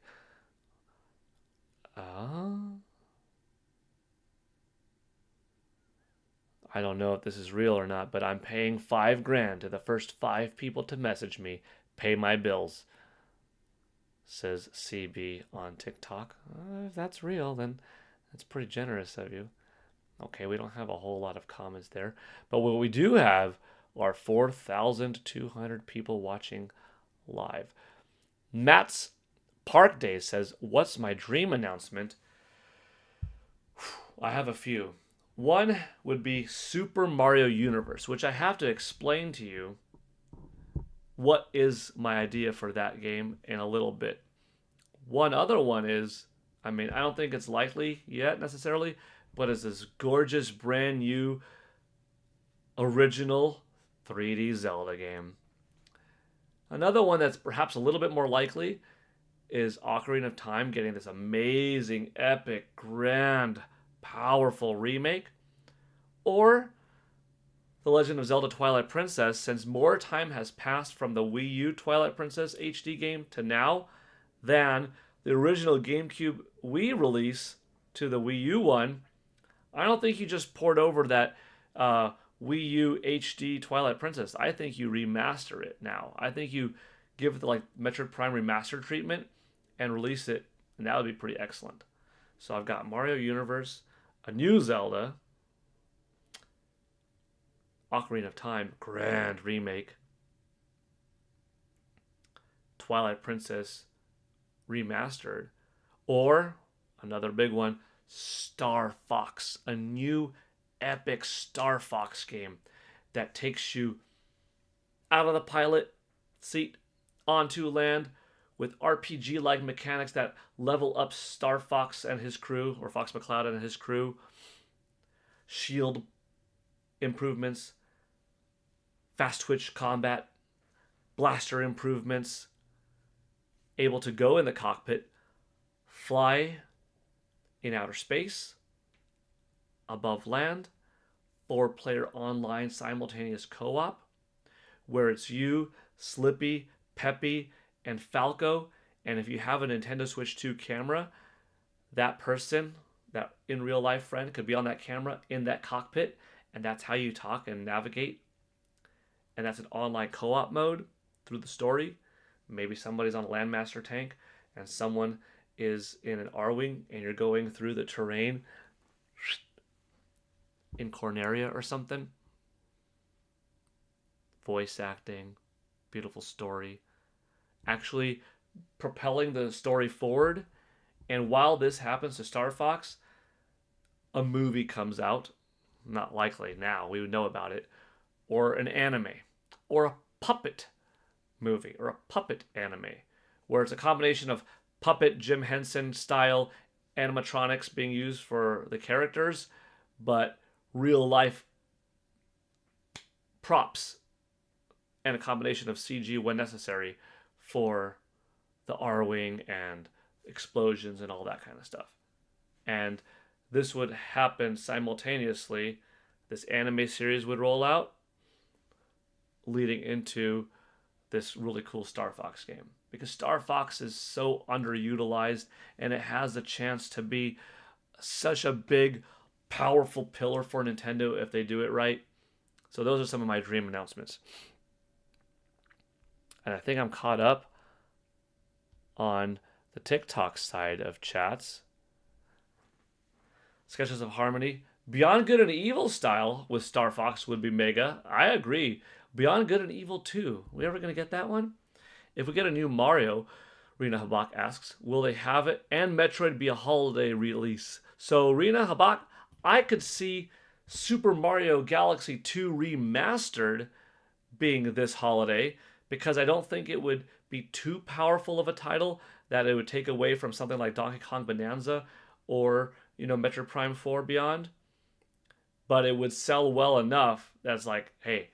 I don't know if this is real or not, but I'm paying $5,000 to the first 5 people to message me, pay my bills, says CB on TikTok. If that's real, then that's pretty generous of you. Okay, we don't have a whole lot of comments there, but what we do have are 4,200 people watching live. Matt's Park Day says, what's my dream announcement? I have a few. One would be Super Mario Universe, which I have to explain to you what is my idea for that game in a little bit. One other one is, I don't think it's likely yet necessarily, but it's this gorgeous brand new original 3D Zelda game. Another one that's perhaps a little bit more likely is Ocarina of Time getting this amazing, epic, grand, powerful remake. Or The Legend of Zelda Twilight Princess, since more time has passed from the Wii U Twilight Princess HD game to now than the original GameCube Wii release to the Wii U one. I don't think you just poured over that Wii U HD Twilight Princess. I think you remaster it now. I think you give it the like Metroid Prime remaster treatment and release it, and that would be pretty excellent. So I've got Mario Universe, a new Zelda, Ocarina of Time, grand remake, Twilight Princess remastered, or another big one, Star Fox, a new epic Star Fox game that takes you out of the pilot seat onto land with RPG like mechanics that level up Star Fox and his crew, or Fox McCloud and his crew, shield improvements, fast twitch combat, blaster improvements, able to go in the cockpit, fly in outer space, above land, 4-player online simultaneous co-op, where it's you, Slippy, Peppy, and Falco, and if you have a Nintendo Switch 2 camera, that person, that in real life friend, could be on that camera in that cockpit, and that's how you talk and navigate. And that's an online co-op mode through the story. Maybe somebody's on a Landmaster tank and someone is in an R-Wing and you're going through the terrain in Corneria or something. Voice acting, beautiful story. Actually propelling the story forward. And while this happens to Star Fox, a movie comes out. Not likely now, we would know about it. Or an anime. Or a puppet movie. Or a puppet anime. Where it's a combination of puppet Jim Henson style animatronics being used for the characters, but real life props and a combination of CG when necessary for the R-Wing and explosions and all that kind of stuff. And this would happen simultaneously. This anime series would roll out, leading into this really cool Star Fox game. Because Star Fox is so underutilized, and it has the chance to be such a big, powerful pillar for Nintendo if they do it right. So those are some of my dream announcements. And I think I'm caught up on the TikTok side of chats. Sketches of Harmony. Beyond Good and Evil style with Star Fox would be mega. I agree. Beyond Good and Evil 2. We ever going to get that one? If we get a new Mario, Rena Habak asks, will they have it and Metroid be a holiday release? So Rena Habak, I could see Super Mario Galaxy 2 Remastered being this holiday, because I don't think it would be too powerful of a title that it would take away from something like Donkey Kong Bonanza or, Metroid Prime 4 Beyond. But it would sell well enough that's like, hey,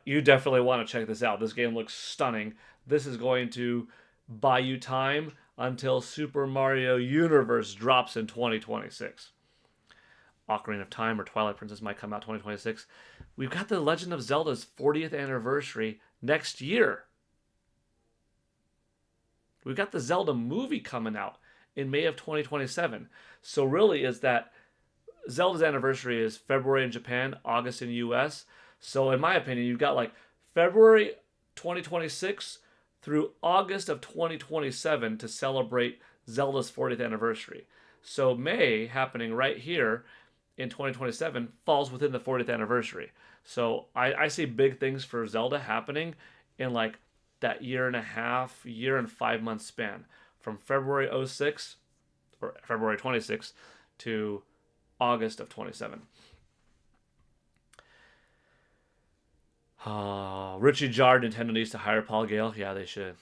you definitely want to check this out. This game looks stunning. This is going to buy you time until Super Mario Universe drops in 2026. Ocarina of Time or Twilight Princess might come out 2026. We've got The Legend of Zelda's 40th anniversary next year. We've got the Zelda movie coming out in May of 2027. So really is that Zelda's anniversary is February in Japan, August in US. So in my opinion, you've got like February 2026 through August of 2027 to celebrate Zelda's 40th anniversary. So May happening right here in 2027 falls within the 40th anniversary. So I see big things for Zelda happening in like that year and 5 month span from February 06 or February 26 to August of 27. Richie Jar, Nintendo needs to hire Paul Gale. Yeah, they should.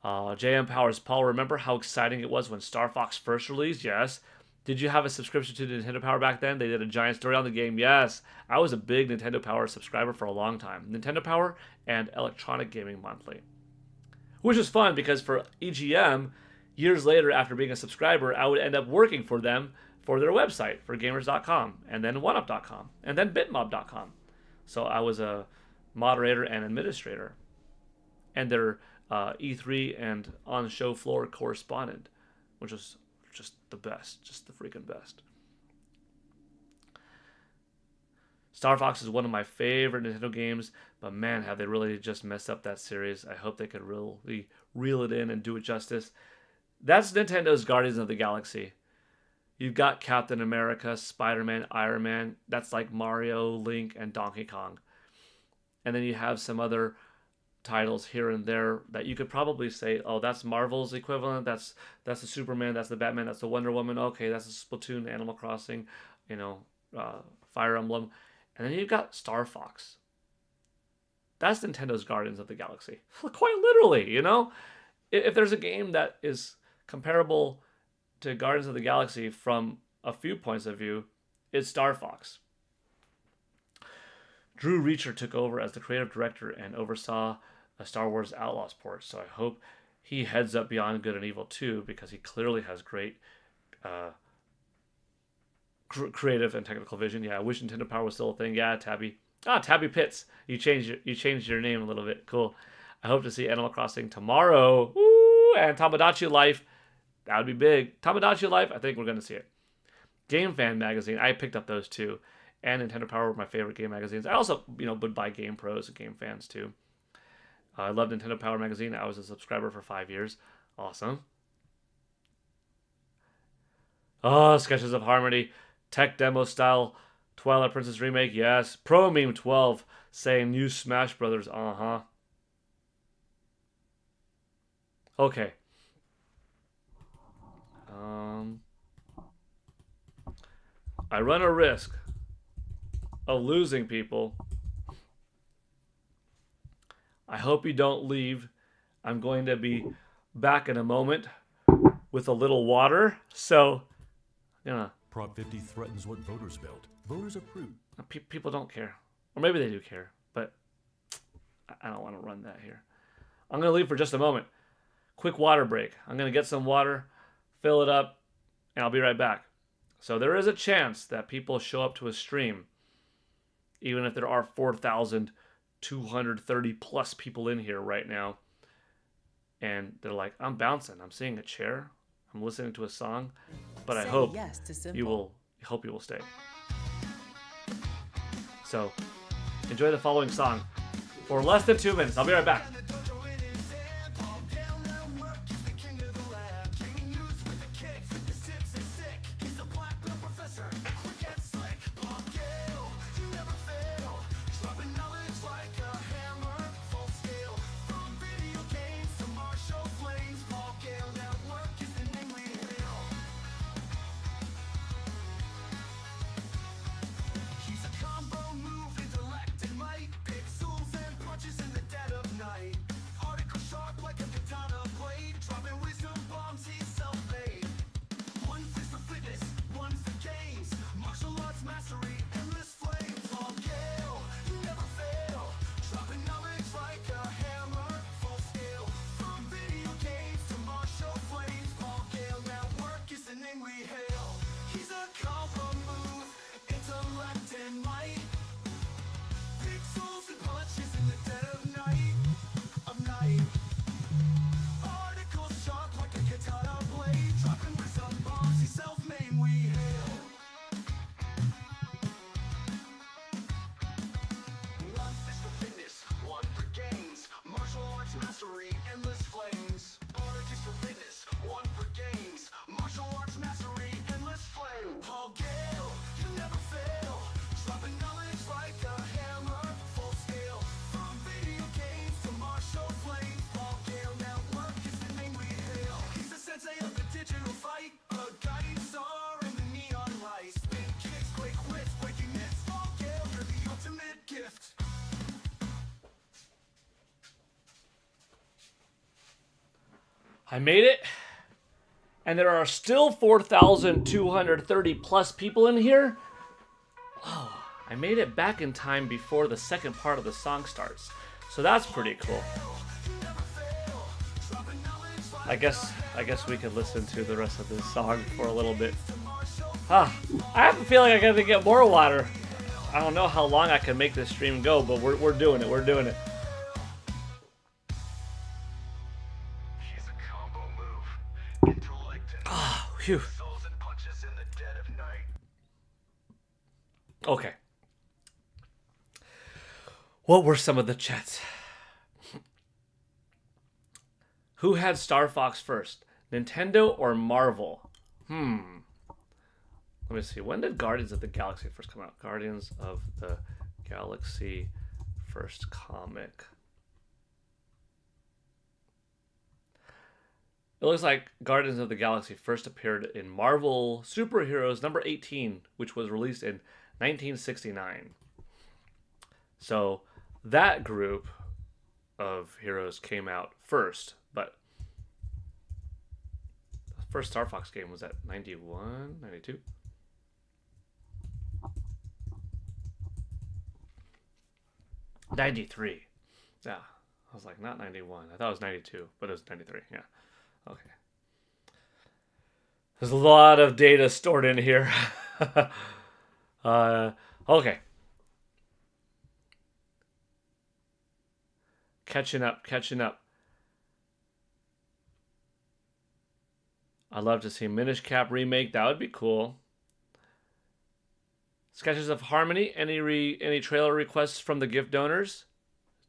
JM Powers, Paul, remember how exciting it was when Star Fox first released? Yes. Did you have a subscription to Nintendo Power back then? They did a giant story on the game. Yes, I was a big Nintendo Power subscriber for a long time. Nintendo Power and Electronic Gaming Monthly. Which is fun because for EGM, years later after being a subscriber, I would end up working for them for their website, for gamers.com, and then oneup.com, and then bitmob.com. So I was a moderator and administrator, and their E3 and on-show floor correspondent, which was just the best, just the freaking best. Star Fox is one of my favorite Nintendo games, but man, have they really just messed up that series. I hope they could really reel it in and do it justice. That's Nintendo's Guardians of the Galaxy. You've got Captain America, Spider-Man, Iron Man. That's like Mario, Link, and Donkey Kong. And then you have some other titles here and there that you could probably say, oh, that's Marvel's equivalent. That's the Superman. That's the Batman. That's the Wonder Woman. Okay, that's the Splatoon, Animal Crossing, Fire Emblem. And then you've got Star Fox. That's Nintendo's Guardians of the Galaxy. Quite literally, If there's a game that is comparable to Guardians of the Galaxy from a few points of view, it's Star Fox. Drew Reacher took over as the creative director and oversaw a Star Wars Outlaws port, so I hope he heads up Beyond Good and Evil 2 because he clearly has great creative and technical vision. Yeah, I wish Nintendo Power was still a thing. Yeah, Tabby. Tabby Pitts. You changed your name a little bit. Cool. I hope to see Animal Crossing tomorrow. Woo! And Tamagotchi Life. That would be big. Tamagotchi Life, I think we're going to see it. Game Fan Magazine. I picked up those two. And Nintendo Power were my favorite game magazines. I also, would buy Game Pros and Game Fans too. I love Nintendo Power Magazine. I was a subscriber for 5 years. Awesome. Oh, Sketches of Harmony. Tech demo style Twilight Princess remake. Yes. Pro Meme 12 saying new Smash Brothers. Uh-huh. Okay. I run a risk of losing people. I hope you don't leave. I'm going to be back in a moment with a little water. So, Prop 50 threatens what voters felt. Voters approve. People don't care. Or maybe they do care, but I don't want to run that here. I'm going to leave for just a moment. Quick water break. I'm going to get some water, fill it up, and I'll be right back. So there is a chance that people show up to a stream, even if there are 4,230 plus people in here right now. And they're like, I'm bouncing. I'm seeing a chair. I'm listening to a song. But I hope you will stay. So enjoy the following song for less than 2 minutes. I'll be right back. I made it. And there are still 4,230 plus people in here. Oh, I made it back in time before the second part of the song starts. So that's pretty cool. I guess we could listen to the rest of this song for a little bit. I have a feeling I gotta get more water. I don't know how long I can make this stream go, but we're doing it. We're doing it. Oh, phew. Okay. What were some of the chats? Who had Star Fox first? Nintendo or Marvel? Let me see. When did Guardians of the Galaxy first come out? Guardians of the Galaxy first comic. It looks like Guardians of the Galaxy first appeared in Marvel Superheroes number 18, which was released in 1969. So that group of heroes came out first, but the first Star Fox game was at 91, 92? '93. Yeah, I was like, not 91. I thought it was 92, but it was 93. Yeah. Okay. There's a lot of data stored in here. Okay. Catching up. I'd love to see Minish Cap remake. That would be cool. Sketches of Harmony. Any trailer requests from the gift donors?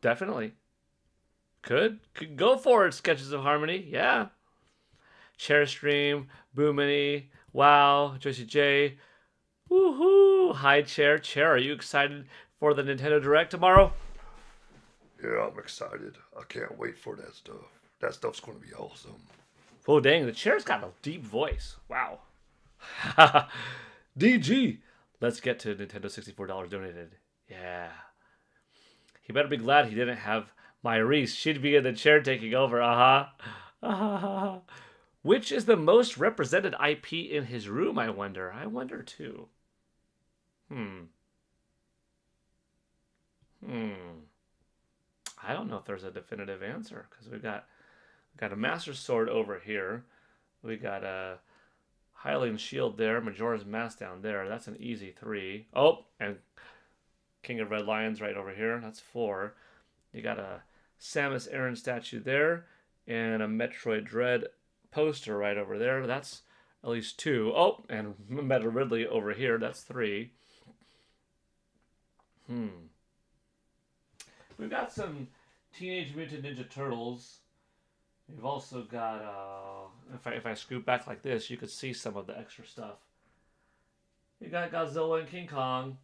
Definitely. Could go for it. Sketches of Harmony. Yeah. Chair Stream. Boomini. Wow. Josie J. Woohoo. Hi, Chair. Chair, are you excited for the Nintendo Direct tomorrow? Yeah, I'm excited. I can't wait for that stuff. That stuff's going to be awesome. Oh, dang. The Chair's got a deep voice. Wow. DG. Let's get to Nintendo $64 donated. Yeah. He better be glad he didn't have my Reese. She'd be in the chair taking over. Which is the most represented IP in his room, I wonder? I wonder, too. I don't know if there's a definitive answer, because we've got a Master Sword over here. We got a Hylian Shield there. Majora's Mask down there. That's an easy 3. Oh, and King of Red Lions right over here. That's 4. You got a Samus Aran statue there, and a Metroid Dread poster right over there. That's at least 2. Oh, and Meta Ridley over here. That's 3. We've got some Teenage Mutant Ninja Turtles. We've also got, if I scoot back like this, you could see some of the extra stuff. You got Godzilla and King Kong.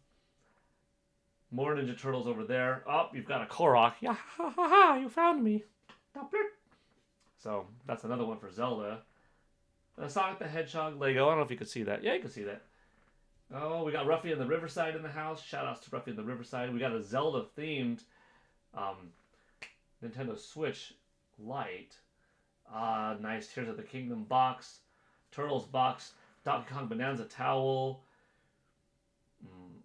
More Ninja Turtles over there. Oh, you've got a Korok. Yeah, ha ha ha, you found me. So, that's another one for Zelda. Sonic the Hedgehog Lego. I don't know if you could see that. Yeah, you can see that. Oh, we got Ruffy and the Riverside in the house. Shout outs to Ruffy and the Riverside. We got a Zelda themed Nintendo Switch Lite. Nice Tears of the Kingdom box. Turtles box. Donkey Kong Bonanza towel.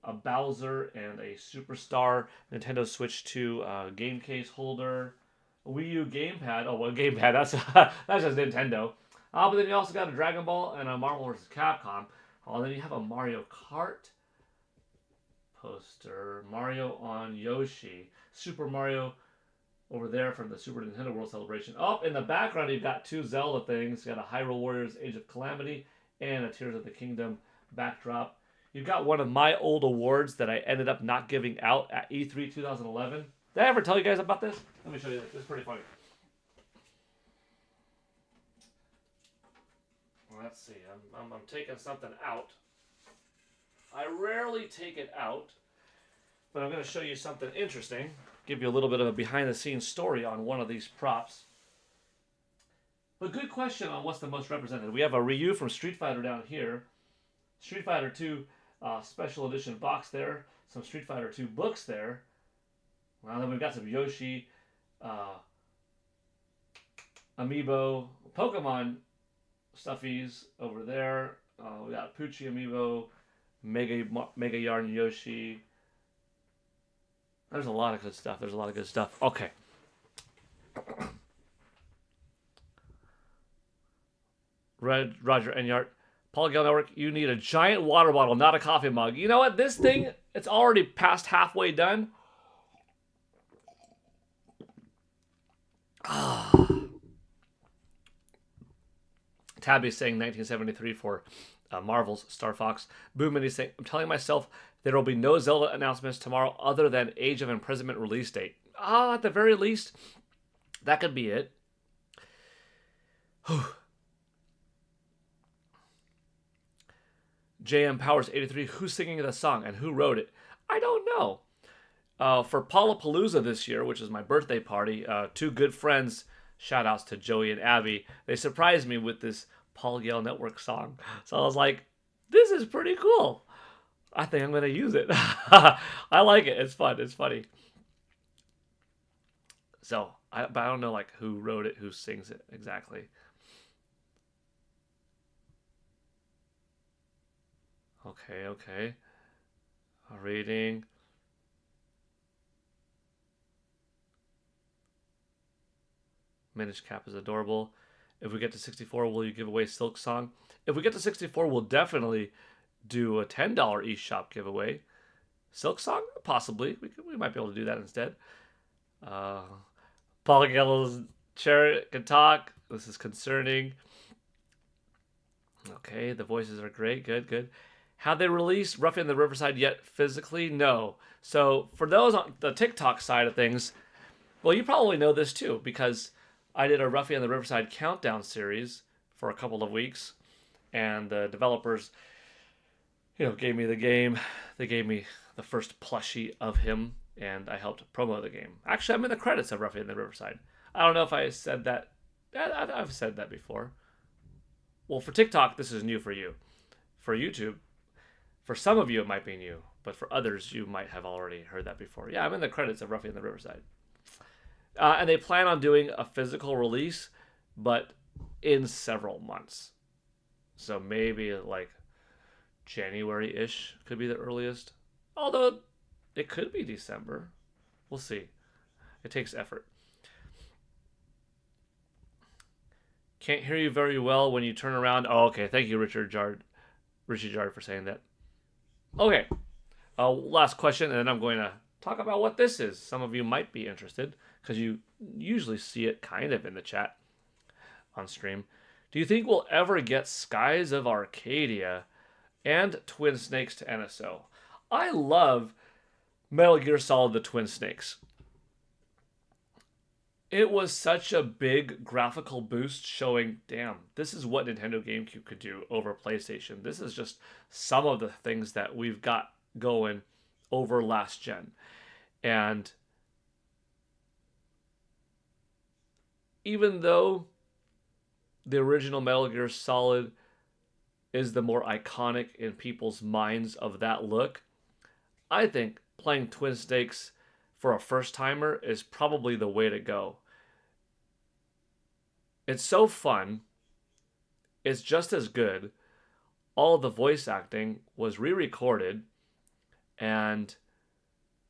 A Bowser and a Superstar Nintendo Switch 2 game case holder. A Wii U gamepad. Oh, well, gamepad. That's just Nintendo. But then you also got a Dragon Ball and a Marvel vs. Capcom. Oh, then you have a Mario Kart poster. Mario on Yoshi. Super Mario over there from the Super Nintendo World Celebration. Oh, in the background, you've got 2 Zelda things. You got a Hyrule Warriors Age of Calamity and a Tears of the Kingdom backdrop. You've got one of my old awards that I ended up not giving out at E3 2011. Did I ever tell you guys about this? Let me show you this. This is pretty funny. Let's see. I'm taking something out. I rarely take it out, but I'm going to show you something interesting. Give you a little bit of a behind-the-scenes story on one of these props. But good question on what's the most represented. We have a Ryu from Street Fighter down here. Street Fighter 2 special edition box there. Some Street Fighter 2 books there. Well, then we've got some Yoshi, Amiibo, Pokemon stuffies over there. We got Poochie Amiibo, Mega Yarn Yoshi. There's a lot of good stuff. Okay. Roger Enyart. Paul Gale Network, you need a giant water bottle, not a coffee mug. You know what? This thing, it's already past halfway done. Tabby's saying 1973 for Marvel's Star Fox. Boomini's saying, I'm telling myself there will be no Zelda announcements tomorrow other than Age of Imprisonment release date. At the very least, that could be it. JM Powers 83, who's singing the song and who wrote it? I don't know. For Palapalooza this year, which is my birthday party, two good friends, shout outs to Joey and Abby, they surprised me with this Paul Gale Network song. So I was like, this is pretty cool. I think I'm going to use it. I like it. It's fun. It's funny. So, but I don't know like who wrote it, who sings it exactly. Okay. Reading. Minish Cap is adorable. If we get to 64, will you give away Silk Song? If we get to 64, we'll definitely do a $10 eShop giveaway. Silk Song? Possibly. We might be able to do that instead. Paul Gale's chair can talk. This is concerning. Okay, the voices are great. Good. Have they released Ruffy on the Riverside yet physically? No. So for those on the TikTok side of things, well, you probably know this too, because I did a Ruffy on the Riverside countdown series for a couple of weeks, and the developers, gave me the game. They gave me the first plushie of him, and I helped promo the game. Actually, I'm in the credits of Ruffy on the Riverside. I don't know if I said that. I've said that before. Well, for TikTok, this is new for you. For YouTube, for some of you, it might be new, but for others, you might have already heard that before. Yeah, I'm in the credits of Ruffy on the Riverside. And they plan on doing a physical release, but in several months. So maybe like January-ish could be the earliest. Although it could be December. We'll see. It takes effort. Can't hear you very well when you turn around. Oh, okay. Thank you, Richie Jard, for saying that. Okay. Last question, and then I'm going to talk about what this is. Some of you might be interested, because you usually see it kind of in the chat on stream. Do you think we'll ever get Skies of Arcadia and Twin Snakes to NSO? I love Metal Gear Solid the Twin Snakes. It was such a big graphical boost showing, damn, this is what Nintendo GameCube could do over PlayStation. This is just some of the things that we've got going over last gen. And even though the original Metal Gear Solid is the more iconic in people's minds of that look, I think playing Twin Snakes for a first-timer is probably the way to go. It's so fun. It's just as good. All of the voice acting was re-recorded, and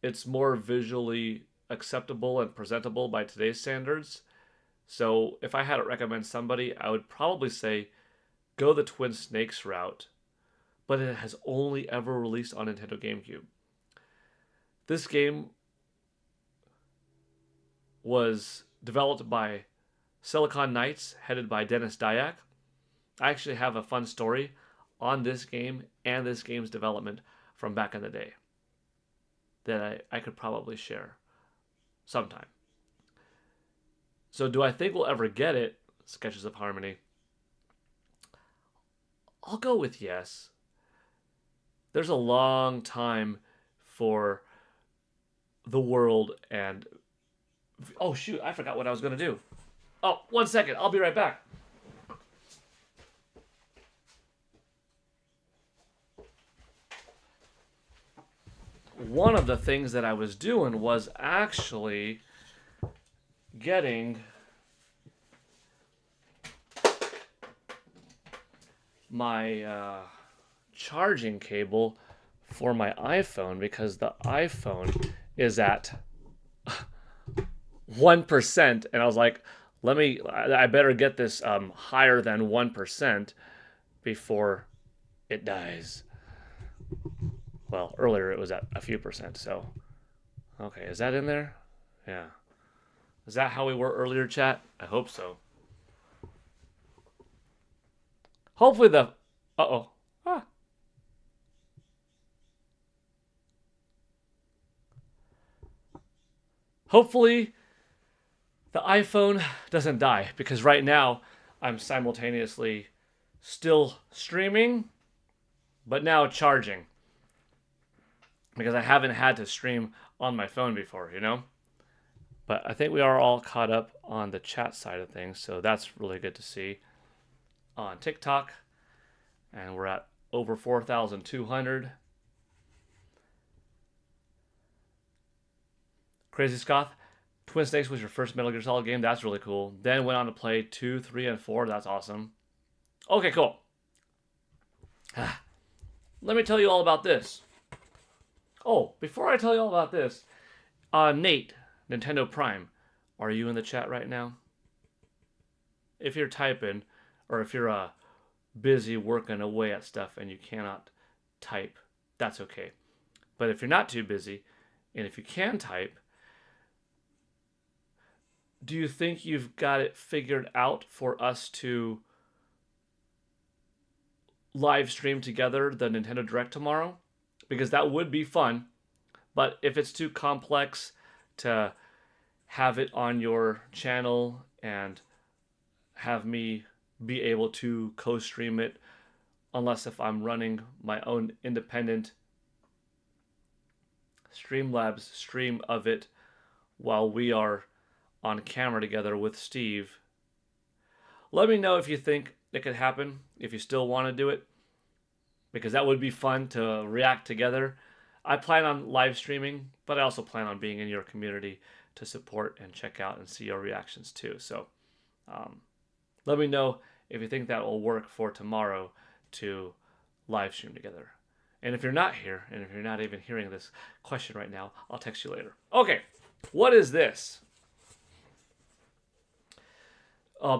it's more visually acceptable and presentable by today's standards. So if I had to recommend somebody, I would probably say go the Twin Snakes route, but it has only ever released on Nintendo GameCube. This game was developed by Silicon Knights, headed by Dennis Dyack. I actually have a fun story on this game and this game's development from back in the day that I could probably share sometime. So do I think we'll ever get it? Sketches of Harmony. I'll go with yes. There's a long time for the world and... Oh, shoot, I forgot what I was going to do. Oh, 1 second. I'll be right back. One of the things that I was doing was actually getting my charging cable for my iPhone because the iPhone is at 1%, and I was like, I better get this higher than 1% before it dies. Well, earlier it was at a few percent, so okay, is that in there? Yeah. Is that how we were earlier, chat? I hope so. Hopefully the uh-oh. Ah. Hopefully the iPhone doesn't die, because right now I'm simultaneously still streaming but now charging, because I haven't had to stream on my phone before, you know? But I think we are all caught up on the chat side of things, so that's really good to see. On TikTok, and we're at over 4,200. Crazy Scoth, Twin Snakes was your first Metal Gear Solid game. That's really cool. Then went on to play 2, 3, and 4. That's awesome. Okay, cool. Let me tell you all about this. Oh, before I tell you all about this, Nate, Nintendo Prime, are you in the chat right now? If you're typing, or if you're busy working away at stuff and you cannot type, that's okay. But if you're not too busy, and if you can type, do you think you've got it figured out for us to live stream together the Nintendo Direct tomorrow? Because that would be fun. But if it's too complex to have it on your channel and have me be able to co-stream it, unless if I'm running my own independent Streamlabs stream of it while we are on camera together with Steve. Let me know if you think it could happen, if you still want to do it, because that would be fun to react together. I plan on live streaming, but I also plan on being in your community to support and check out and see your reactions too. So let me know if you think that will work for tomorrow to live stream together. And if you're not here, and if you're not even hearing this question right now, I'll text you later. Okay, what is this?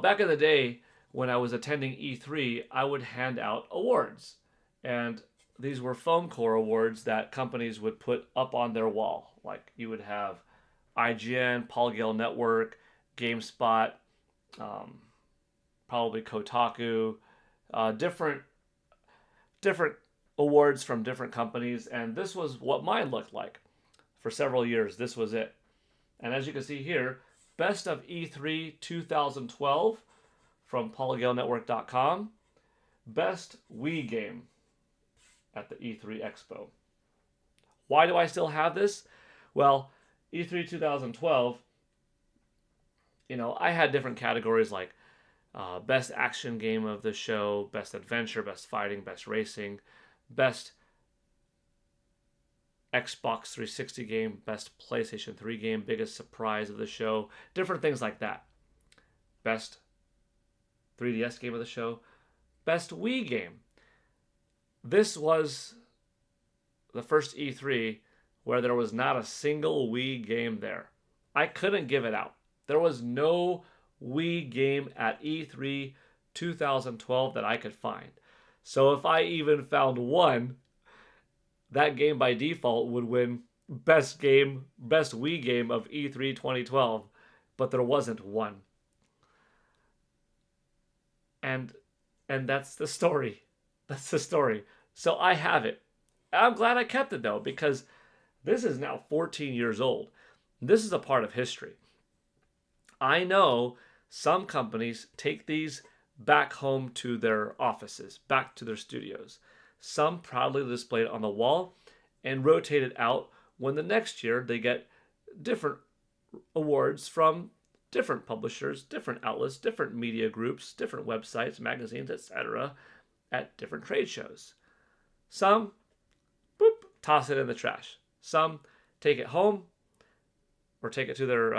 Back in the day, when I was attending E3, I would hand out awards. And these were foam core awards that companies would put up on their wall. Like you would have IGN, Gale Network, GameSpot, probably Kotaku, different awards from different companies. And this was what mine looked like. For several years, this was it. And as you can see here, Best of E3 2012 from PolyGaleNetwork.com. Best Wii game at the E3 Expo. Why do I still have this? Well, E3 2012, I had different categories like Best Action Game of the Show, Best Adventure, Best Fighting, Best Racing, Best Xbox 360 game, Best PlayStation 3 game, Biggest Surprise of the Show, different things like that. Best 3DS game of the show, Best Wii game. This was the first E3 where there was not a single Wii game there. I couldn't give it out. There was no Wii game at E3 2012 that I could find. So if I even found one, that game by default would win best Wii game of E3 2012, but there wasn't one. And that's the story. That's the story. So I have it. I'm glad I kept it though, because this is now 14 years old. This is a part of history. I know some companies take these back home to their offices, back to their studios. Some proudly display it on the wall and rotate it out when the next year they get different awards from different publishers, different outlets, different media groups, different websites, magazines, etc. at different trade shows. Some, toss it in the trash. Some take it home or take it to their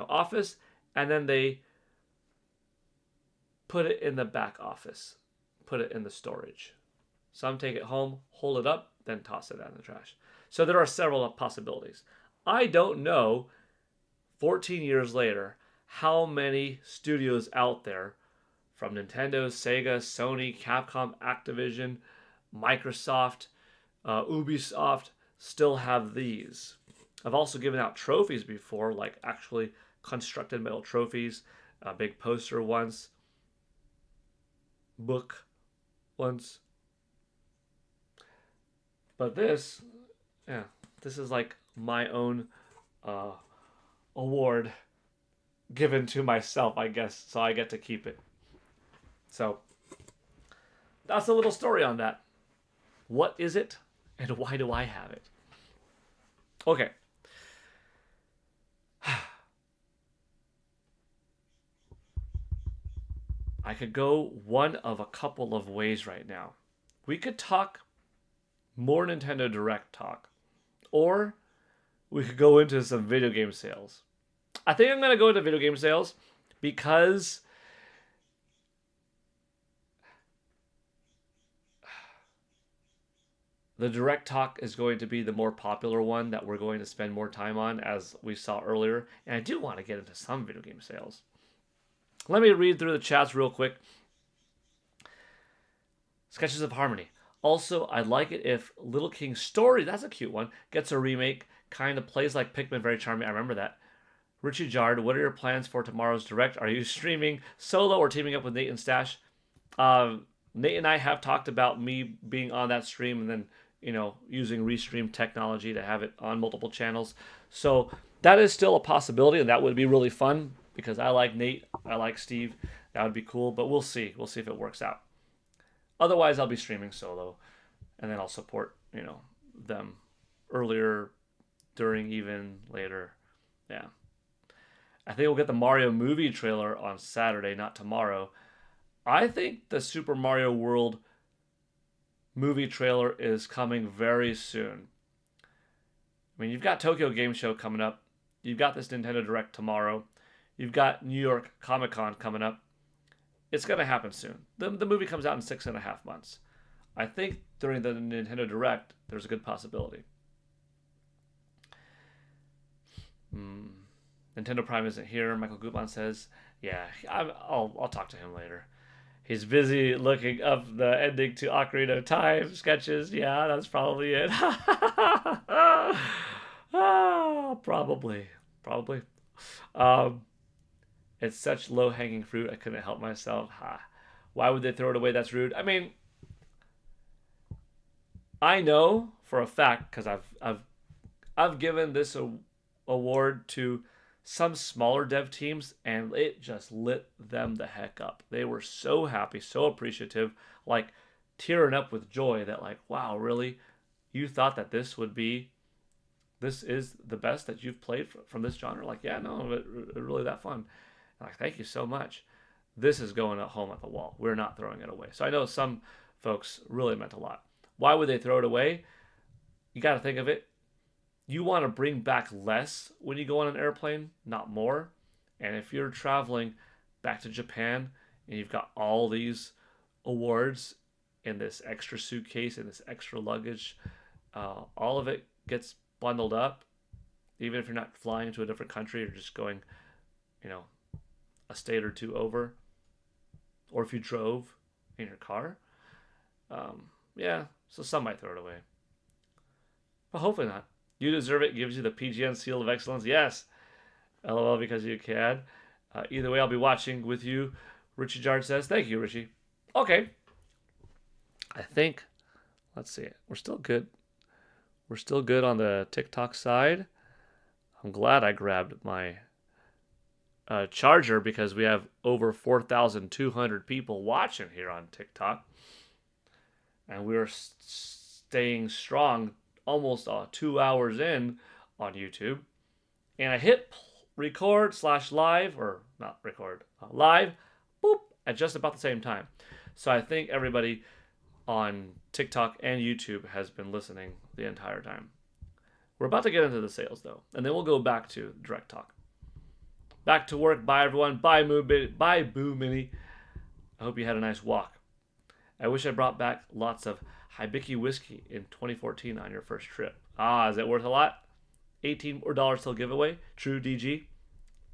office, and then they put it in the back office, put it in the storage. Some take it home, hold it up, then toss it out in the trash. So there are several possibilities. I don't know, 14 years later, how many studios out there, from Nintendo, Sega, Sony, Capcom, Activision, Microsoft, Ubisoft, still have these. I've also given out trophies before, like actually constructed metal trophies, a big poster once, book once. But this, yeah, this is like my own award given to myself, I guess, so I get to keep it. So that's a little story on that. What is it, and why do I have it? Okay. I could go one of a couple of ways right now. We could talk more Nintendo Direct talk, or we could go into some video game sales. I think I'm going to go into video game sales because the Direct Talk is going to be the more popular one that we're going to spend more time on, as we saw earlier. And I do want to get into some video game sales. Let me read through the chats real quick. Sketches of Harmony. Also, I'd like it if Little King's Story, that's a cute one, gets a remake. Kind of plays like Pikmin, very charming. I remember that. Richie Jard, what are your plans for tomorrow's Direct? Are you streaming solo or teaming up with Nate and Stash? Nate and I have talked about me being on that stream and then, using Restream technology to have it on multiple channels. So that is still a possibility, and that would be really fun because I like Nate, I like Steve. That would be cool, but we'll see. We'll see if it works out. Otherwise, I'll be streaming solo, and then I'll support, them earlier, during, even later. Yeah. I think we'll get the Mario movie trailer on Saturday, not tomorrow. I think the Super Mario World movie trailer is coming very soon. I mean, you've got Tokyo Game Show coming up. You've got this Nintendo Direct tomorrow. You've got New York Comic Con coming up. It's going to happen soon. The movie comes out in 6.5 months. I think during the Nintendo Direct, there's a good possibility. Nintendo Prime isn't here. Michael Gutman says, yeah, I'll talk to him later. He's busy looking up the ending to Ocarina of Time sketches. Yeah, that's probably it. Probably. It's such low-hanging fruit. I couldn't help myself. Why would they throw it away? That's rude. I mean, I know for a fact because I've given this award to some smaller dev teams, and it just lit them the heck up. They were so happy, so appreciative, like tearing up with joy that, like, wow, really? You thought that this is the best that you've played from this genre? Like, yeah, no, it really that fun. Like, thank you so much. This is going at home at the wall. We're not throwing it away. So I know some folks really meant a lot. Why would they throw it away? You got to think of it. You want to bring back less when you go on an airplane, not more. And if you're traveling back to Japan and you've got all these awards in this extra suitcase and this extra luggage, all of it gets bundled up. Even if you're not flying to a different country, you're just going, a state or two over. Or if you drove in your car. Yeah, so some might throw it away. But hopefully not. You deserve it. Gives you the PGN Seal of Excellence. Yes. LOL because you can. Either way, I'll be watching with you. Richie Jard says, thank you, Richie. Okay. I think, let's see. We're still good. We're still good on the TikTok side. I'm glad I grabbed my charger because we have over 4,200 people watching here on TikTok. And we're staying strong almost 2 hours in on YouTube. And I hit record/live, or not record, live, boop, at just about the same time. So I think everybody on TikTok and YouTube has been listening the entire time. We're about to get into the sales, though, and then we'll go back to Direct Talk. Back to work. Bye, everyone. Bye, Boo Mini. I hope you had a nice walk. I wish I brought back lots of Hibiki whiskey in 2014 on your first trip. Ah, is it worth a lot? $18 more till giveaway? True DG?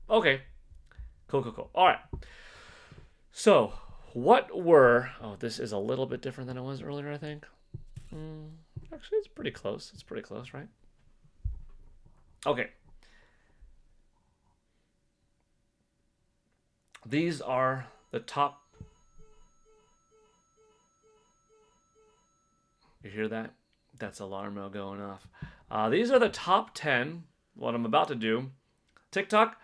Okay. Cool. All right. So, what were... Oh, this is a little bit different than it was earlier, I think. Actually, it's pretty close. It's pretty close, right? Okay. These are the top... You hear that? That's alarm bell going off. These are the top 10, what I'm about to do. TikTok,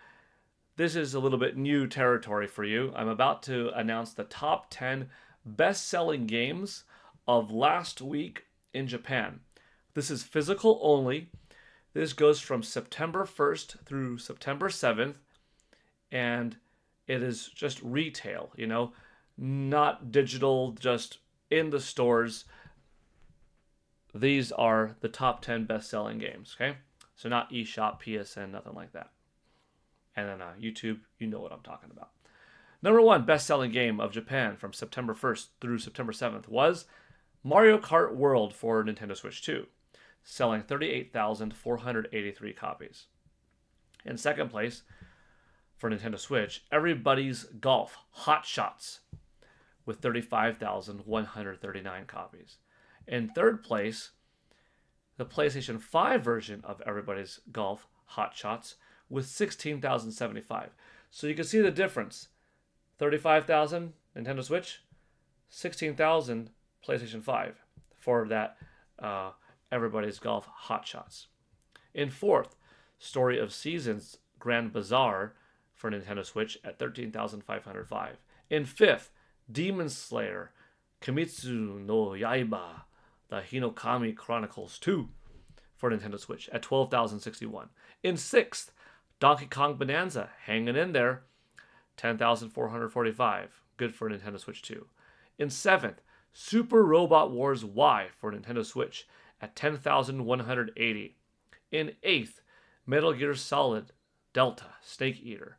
this is a little bit new territory for you. I'm about to announce the top 10 best-selling games of last week in Japan. This is physical only. This goes from September 1st through September 7th, and it is just retail, not digital, just in the stores. These are the top 10 best-selling games, okay? So not eShop, PSN, nothing like that. And then YouTube, you know what I'm talking about. Number 1 best-selling game of Japan from September 1st through September 7th was Mario Kart World for Nintendo Switch 2, selling 38,483 copies. In second place, for Nintendo Switch, Everybody's Golf Hot Shots with 35,139 copies. In third place, the PlayStation 5 version of Everybody's Golf Hot Shots with 16,075. So you can see the difference. 35,000 Nintendo Switch, 16,000 PlayStation 5 for that Everybody's Golf Hot Shots. In fourth, Story of Seasons Grand Bazaar for Nintendo Switch at 13,505. In fifth, Demon Slayer Kimetsu no Yaiba, the Hinokami Chronicles 2 for Nintendo Switch at 12,061. In sixth, Donkey Kong Bonanza, hanging in there, 10,445. Good for Nintendo Switch 2. In seventh, Super Robot Wars Y for Nintendo Switch at 10,180. In eighth, Metal Gear Solid Delta Snake Eater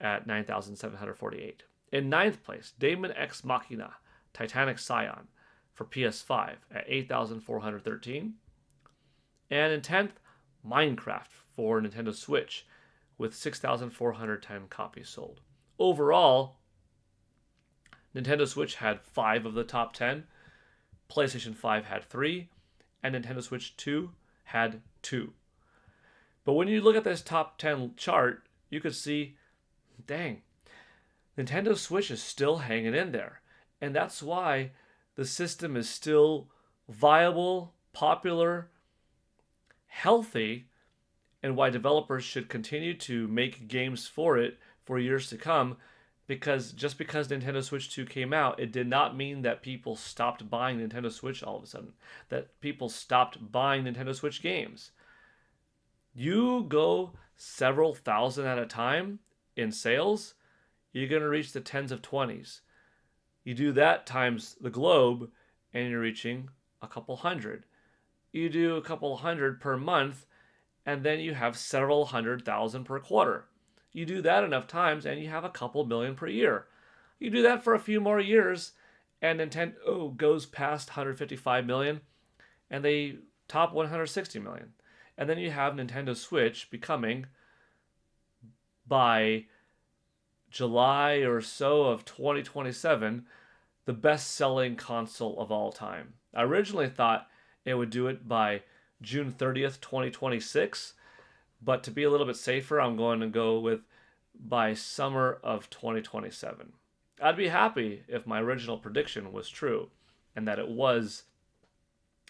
at 9,748. In ninth place, Daemon X Machina Titanic Scion for PS5 at 8,413. And in 10th, Minecraft for Nintendo Switch with 6,410 copies sold. Overall, Nintendo Switch had 5 of the top 10, PlayStation 5 had 3, and Nintendo Switch 2 had 2. But when you look at this top 10 chart, you could see, dang, Nintendo Switch is still hanging in there. And that's why the system is still viable, popular, healthy, and why developers should continue to make games for it for years to come. Because just because Nintendo Switch 2 came out, it did not mean that people stopped buying Nintendo Switch all of a sudden. That people stopped buying Nintendo Switch games. You go several thousand at a time in sales, you're going to reach the tens of 20s. You do that times the globe, and you're reaching a couple hundred. You do a couple hundred per month, and then you have several 100,000 per quarter. You do that enough times, and you have a couple million per year. You do that for a few more years, and Nintendo goes past 155 million, and they top 160 million. And then you have Nintendo Switch becoming, by July or so of 2027, the best-selling console of all time. I originally thought it would do it by June 30th, 2026, but to be a little bit safer, I'm going to go with by summer of 2027. I'd be happy if my original prediction was true and that it was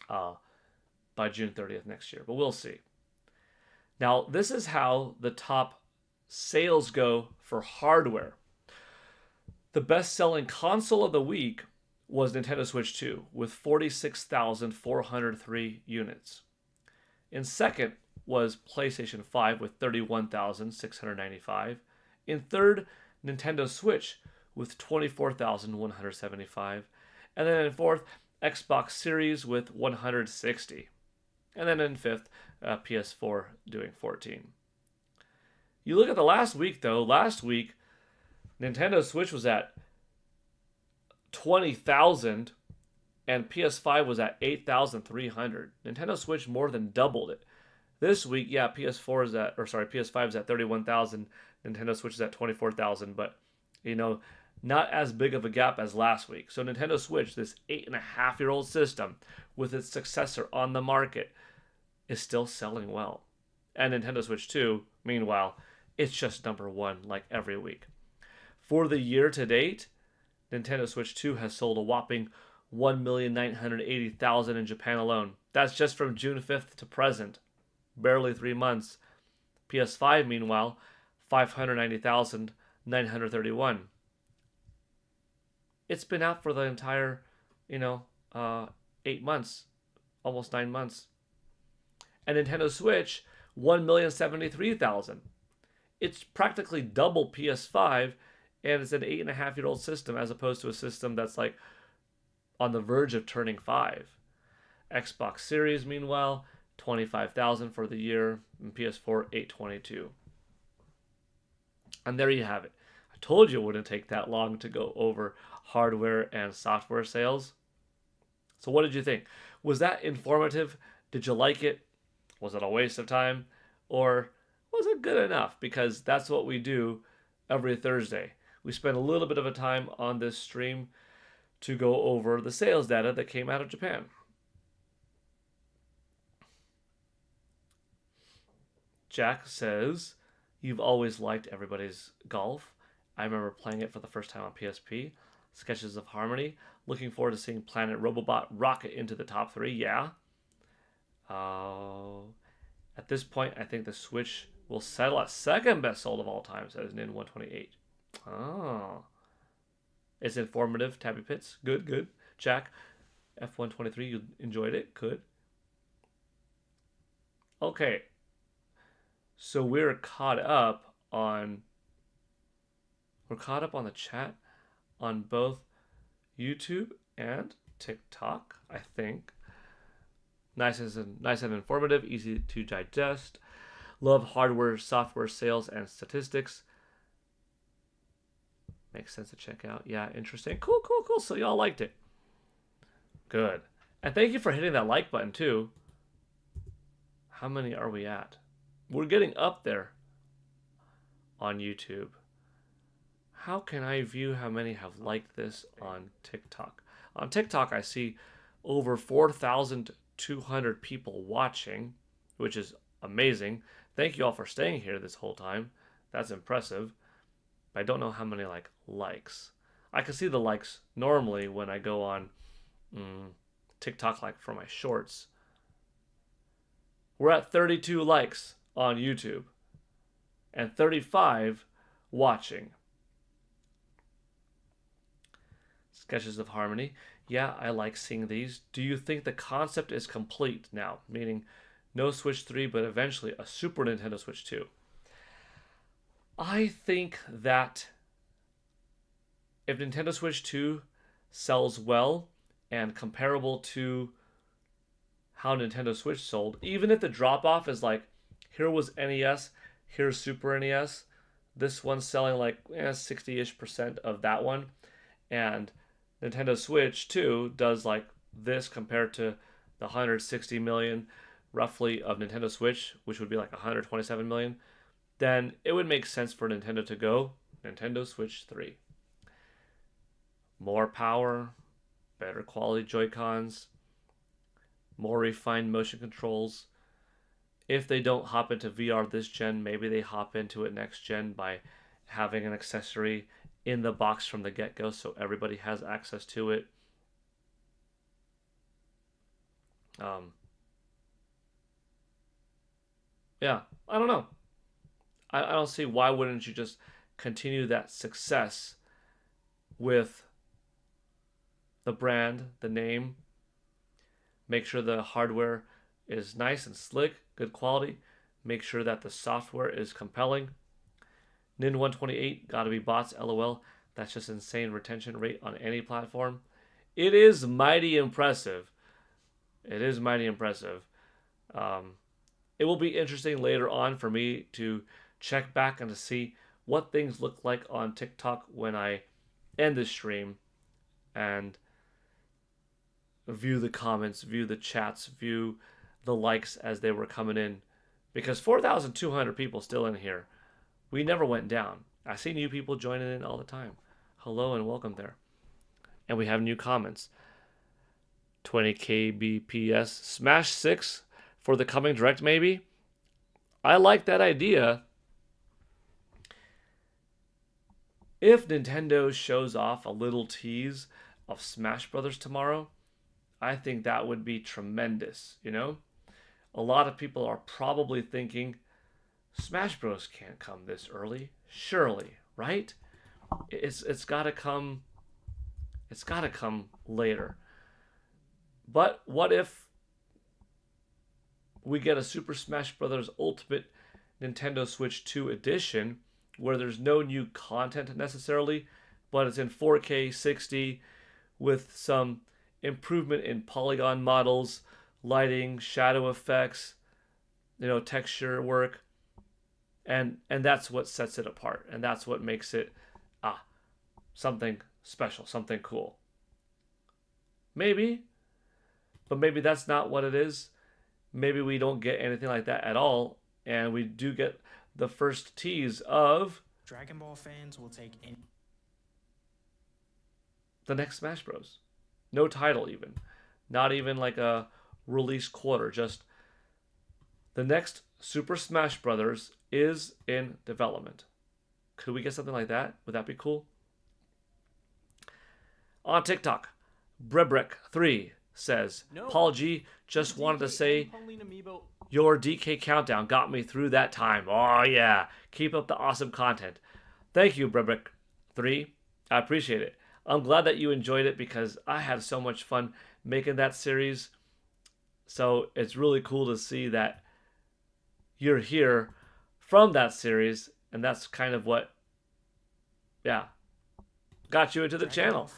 by June 30th next year, but we'll see. Now, this is how the top sales go for hardware. The best-selling console of the week was Nintendo Switch 2 with 46,403 units. In second was PlayStation 5 with 31,695. In third, Nintendo Switch with 24,175. And then in fourth, Xbox Series with 160. And then in fifth, PS4 doing 14. You look at the last week, though. Last week, Nintendo Switch was at 20,000, and PS5 was at 8,300. Nintendo Switch more than doubled it. This week, yeah, PS5 is at 31,000. Nintendo Switch is at 24,000, but not as big of a gap as last week. So Nintendo Switch, this 8.5-year-old system with its successor on the market, is still selling well. And Nintendo Switch 2, meanwhile, it's just number one like every week. For the year to date, Nintendo Switch 2 has sold a whopping 1,980,000 in Japan alone. That's just from June 5th to present. Barely 3 months. PS5, meanwhile, 590,931. It's been out for the entire, 8 months, almost 9 months. And Nintendo Switch, 1,073,000. It's practically double PS5, and it's an 8.5-year-old system as opposed to a system that's like on the verge of turning 5. Xbox Series, meanwhile, 25,000 for the year, and PS4, 822. And there you have it. I told you it wouldn't take that long to go over hardware and software sales. So what did you think? Was that informative? Did you like it? Was it a waste of time? Or was it good enough? Because that's what we do every Thursday. We spend a little bit of a time on this stream to go over the sales data that came out of Japan. Jack says, you've always liked Everybody's Golf. I remember playing it for the first time on PSP. Sketches of Harmony. Looking forward to seeing Planet Robobot rocket into the top 3. Yeah. At this point, I think the Switch will settle at second best sold of all time, says Nin128. Oh. It's informative, Tabby Pits. Good, good. Jack, F123, you enjoyed it? Good. Okay. So we're caught up on the chat on both YouTube and TikTok, I think. Nice and informative, easy to digest. Love hardware, software sales, and statistics. Makes sense to check out. Yeah, interesting. Cool. So y'all liked it. Good. And thank you for hitting that like button too. How many are we at? We're getting up there on YouTube. How can I view how many have liked this on TikTok? On TikTok, I see over 4,200 people watching, which is amazing. Thank you all for staying here this whole time. That's impressive. But I don't know how many likes. I can see the likes normally when I go on TikTok, like for my shorts. We're at 32 likes on YouTube and 35 watching. Sketches of Harmony. Yeah, I like seeing these. Do you think the concept is complete now? Meaning no Switch 3, but eventually a Super Nintendo Switch 2. I think that if Nintendo Switch 2 sells well and comparable to how Nintendo Switch sold, even if the drop-off is like, here was NES, here's Super NES, this one's selling 60-ish% of that one, and Nintendo Switch 2 does like this compared to the 160 million roughly of Nintendo Switch, which would be like 127 million, then it would make sense for Nintendo to go Nintendo Switch 3. More power, better quality Joy-Cons, more refined motion controls. If they don't hop into VR this gen, maybe they hop into it next gen by having an accessory in the box from the get-go so everybody has access to it. Yeah, I don't know. I don't see why wouldn't you just continue that success with the brand, the name, make sure the hardware is nice and slick, good quality, make sure that the software is compelling. Nin128, gotta be bots, LOL. That's just insane retention rate on any platform. It is mighty impressive. It is mighty impressive. It will be interesting later on for me to check back and to see what things look like on TikTok when I end the stream and view the comments, view the chats, view the likes as they were coming in. Because 4,200 people still in here. We never went down. I see new people joining in all the time. Hello and welcome there. And we have new comments. 20 kbps. Smash 6 for the coming direct, maybe? I like that idea. If Nintendo shows off a little tease of Smash Brothers tomorrow, I think that would be tremendous, you know? A lot of people are probably thinking, Smash Bros. Can't come this early, surely, right? It's gotta come. It's gotta come later. But what if we get a Super Smash Bros. Ultimate Nintendo Switch 2 edition where there's no new content necessarily, but it's in 4K 60 with some improvement in polygon models, lighting, shadow effects, texture work. And that's what sets it apart, and that's what makes it something special, something cool. Maybe, but maybe that's not what it is. Maybe we don't get anything like that at all, and we do get the first tease of Dragon Ball fans will take in the next Smash Bros. No title even. Not even like a release quarter, just the next Super Smash Brothers is in development. Could we get something like that? Would that be cool? On TikTok, Brebrek3 says, Paul G, just wanted to say your DK countdown got me through that time. Oh yeah, keep up the awesome content. Thank you, Brebrek3. I appreciate it. I'm glad that you enjoyed it because I had so much fun making that series. So it's really cool to see that you're here from that series, and that's kind of what, got you into the channel.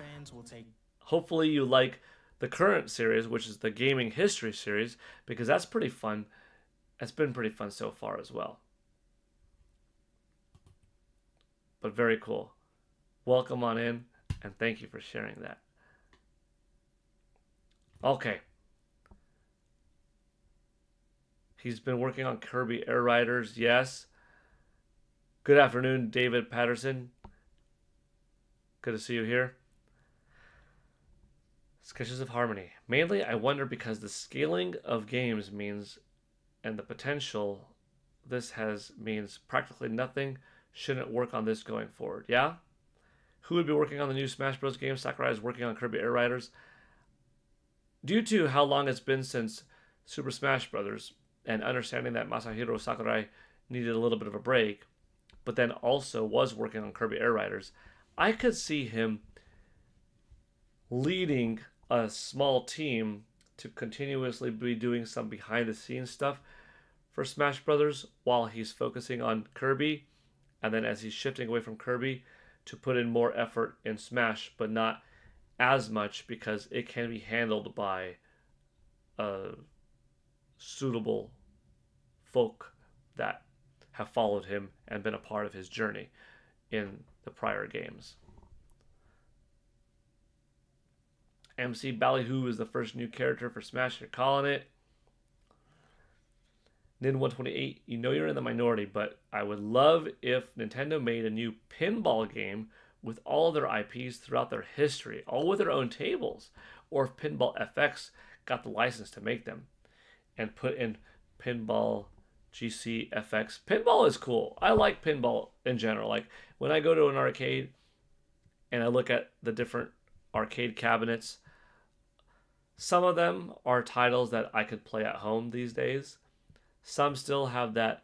Hopefully you like the current series, which is the Gaming History series, because that's pretty fun. It's been pretty fun so far as well. But very cool. Welcome on in, and thank you for sharing that. Okay. He's been working on Kirby Air Riders, yes. Good afternoon, David Patterson. Good to see you here. Sketches of Harmony. Mainly, I wonder because the scaling of games means, and the potential this has means practically nothing. Shouldn't work on this going forward. Yeah? Who would be working on the new Smash Bros. Game? Sakurai is working on Kirby Air Riders. Due to how long it's been since Super Smash Bros., and understanding that Masahiro Sakurai needed a little bit of a break, but then also was working on Kirby Air Riders, I could see him leading a small team to continuously be doing some behind-the-scenes stuff for Smash Brothers while he's focusing on Kirby, and then as he's shifting away from Kirby to put in more effort in Smash, but not as much because it can be handled by suitable folk that have followed him and been a part of his journey in the prior games. MC Ballyhoo is the first new character for Smash. You're calling it. Nin128, you know you're in the minority, but I would love if Nintendo made a new pinball game with all their IPs throughout their history, all with their own tables, or if Pinball FX got the license to make them and put in Pinball GC FX. Pinball is cool. I like pinball in general. Like when I go to an arcade and I look at the different arcade cabinets, some of them are titles that I could play at home these days. Some still have that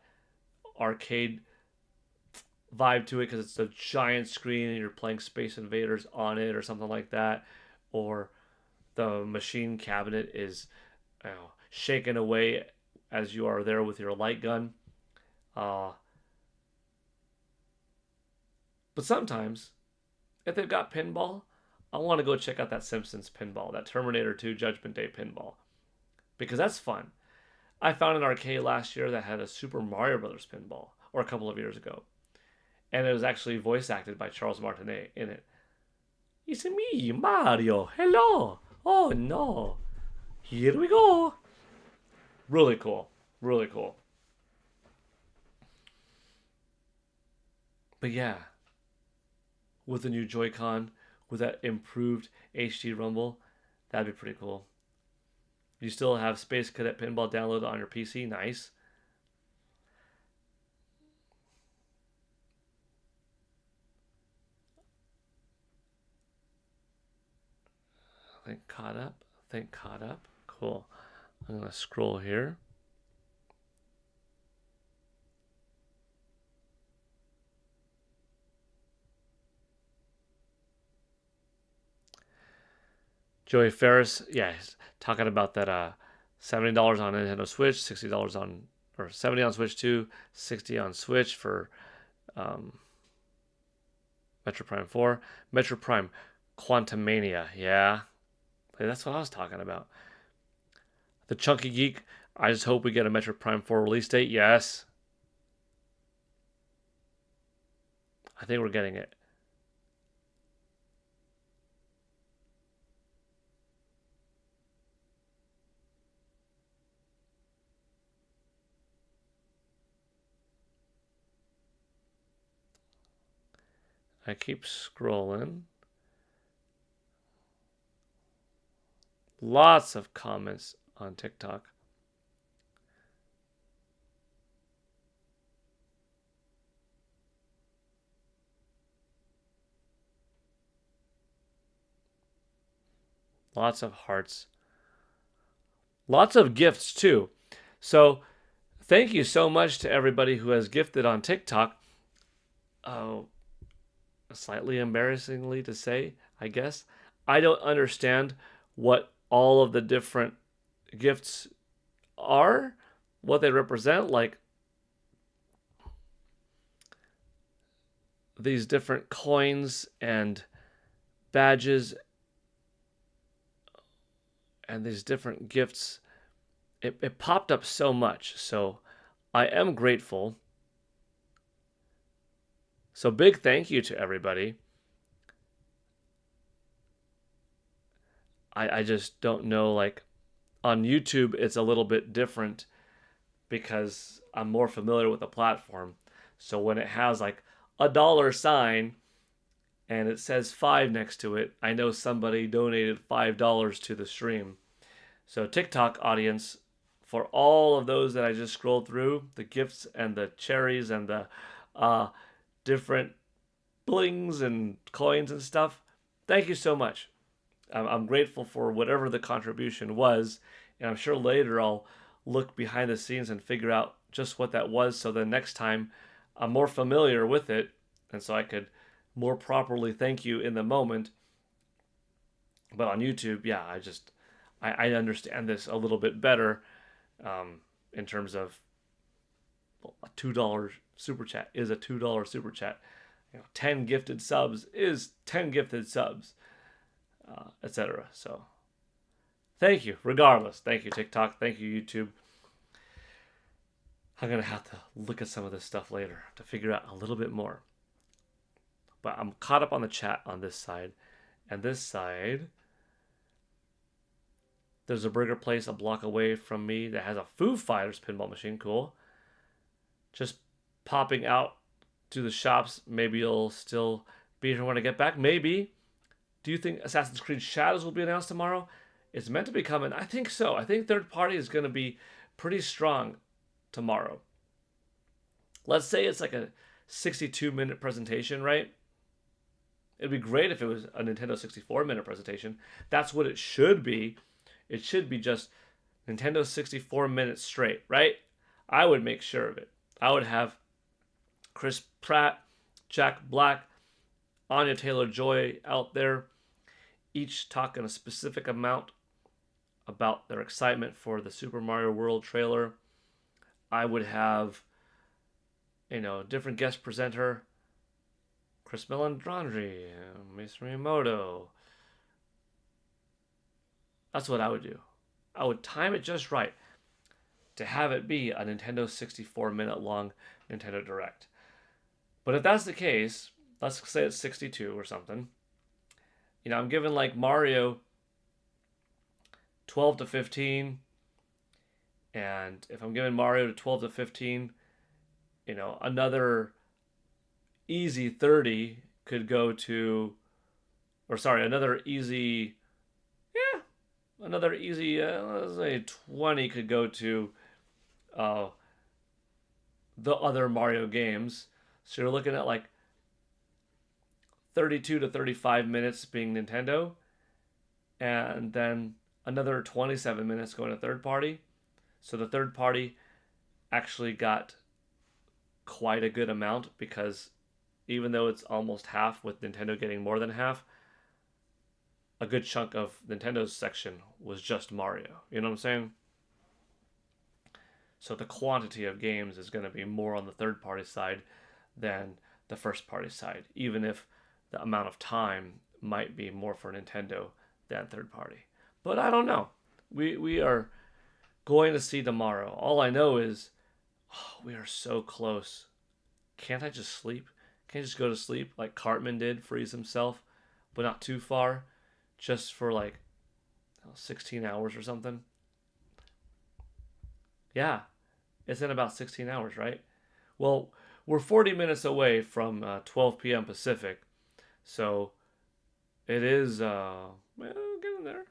arcade vibe to it because it's a giant screen and you're playing Space Invaders on it or something like that. Or the machine cabinet is shaken away as you are there with your light gun. But sometimes, if they've got pinball, I want to go check out that Simpsons pinball, that Terminator 2 Judgment Day pinball, because that's fun. I found an arcade last year that had a Super Mario Brothers pinball, or a couple of years ago, and it was actually voice acted by Charles Martinet in it. It's me, Mario. Hello. Oh no. Here we go. Really cool. Really cool. But yeah, with the new Joy-Con, with that improved HD rumble, that'd be pretty cool. You still have Space Cadet Pinball downloaded on your PC. Nice. Think caught up. Think caught up. Cool. I'm going to scroll here. Joey Ferris, yeah, he's talking about that $70 on Nintendo Switch, $60 on, or 70 on Switch 2, 60 on Switch for Metro Prime 4. Metro Prime Quantumania, yeah. That's what I was talking about. The Chunky Geek, I just hope we get a Metro Prime 4 release date. Yes. I think we're getting it. I keep scrolling. Lots of comments on TikTok. Lots of hearts. Lots of gifts too. So thank you so much to everybody who has gifted on TikTok. Oh, slightly embarrassingly to say, I guess. I don't understand what all of the different gifts are, what they represent, like these different coins and badges and these different gifts. It popped up so much, so I am grateful. So big thank you to everybody. I just don't know, like on YouTube it's a little bit different because I'm more familiar with the platform. So when it has like a dollar sign and it says 5 next to it, I know somebody donated $5 to the stream. So TikTok audience, for all of those that I just scrolled through, the gifts and the cherries and the different blings and coins and stuff, thank you so much. I'm grateful for whatever the contribution was, and I'm sure later I'll look behind the scenes and figure out just what that was, so the next time I'm more familiar with it, and so I could more properly thank you in the moment. But on YouTube, yeah, I understand this a little bit better in terms of a $2 super chat is a $2 super chat. 10 gifted subs is 10 gifted subs. Etc. So thank you regardless. Thank you TikTok, thank you YouTube. I'm gonna have to look at some of this stuff later to figure out a little bit more, but I'm caught up on the chat on this side. And this side, there's a burger place a block away from me that has a Foo Fighters pinball machine. Cool. Just popping out to the shops. Maybe you'll still be here when I get back. Maybe. Do you think Assassin's Creed Shadows will be announced tomorrow? It's meant to be coming. I think so. I think third party is going to be pretty strong tomorrow. Let's say it's like a 62-minute presentation, right? It'd be great if it was a Nintendo 64-minute presentation. That's what it should be. It should be just Nintendo 64 minutes straight, right? I would make sure of it. I would have Chris Pratt, Jack Black, Anya Taylor-Joy out there, each talking a specific amount about their excitement for the Super Mario World trailer. I would have, different guest presenter, Chris Melandrandri, Miss Miyamoto. That's what I would do. I would time it just right to have it be a Nintendo 64-minute long Nintendo Direct. But if that's the case, let's say it's 62 or something. I'm giving like Mario 12 to 15. And if I'm giving Mario to 12 to 15, another easy 30 could go to, or sorry, another easy, let's say 20 could go to uh, the other Mario games. So you're looking at like 32 to 35 minutes being Nintendo, and then another 27 minutes going to third party. So the third party actually got quite a good amount, because even though it's almost half, with Nintendo getting more than half, a good chunk of Nintendo's section was just Mario. You know what I'm saying? So the quantity of games is going to be more on the third party side than the first party side, even if the amount of time might be more for Nintendo than third party. But I don't know. We are going to see tomorrow. All I know is we are so close. Can't I just sleep? Can't I just go to sleep like Cartman did, freeze himself, but not too far, just for like 16 hours or something? Yeah, it's in about 16 hours, right? Well, we're 40 minutes away from 12 p.m. Pacific, so it is, getting there.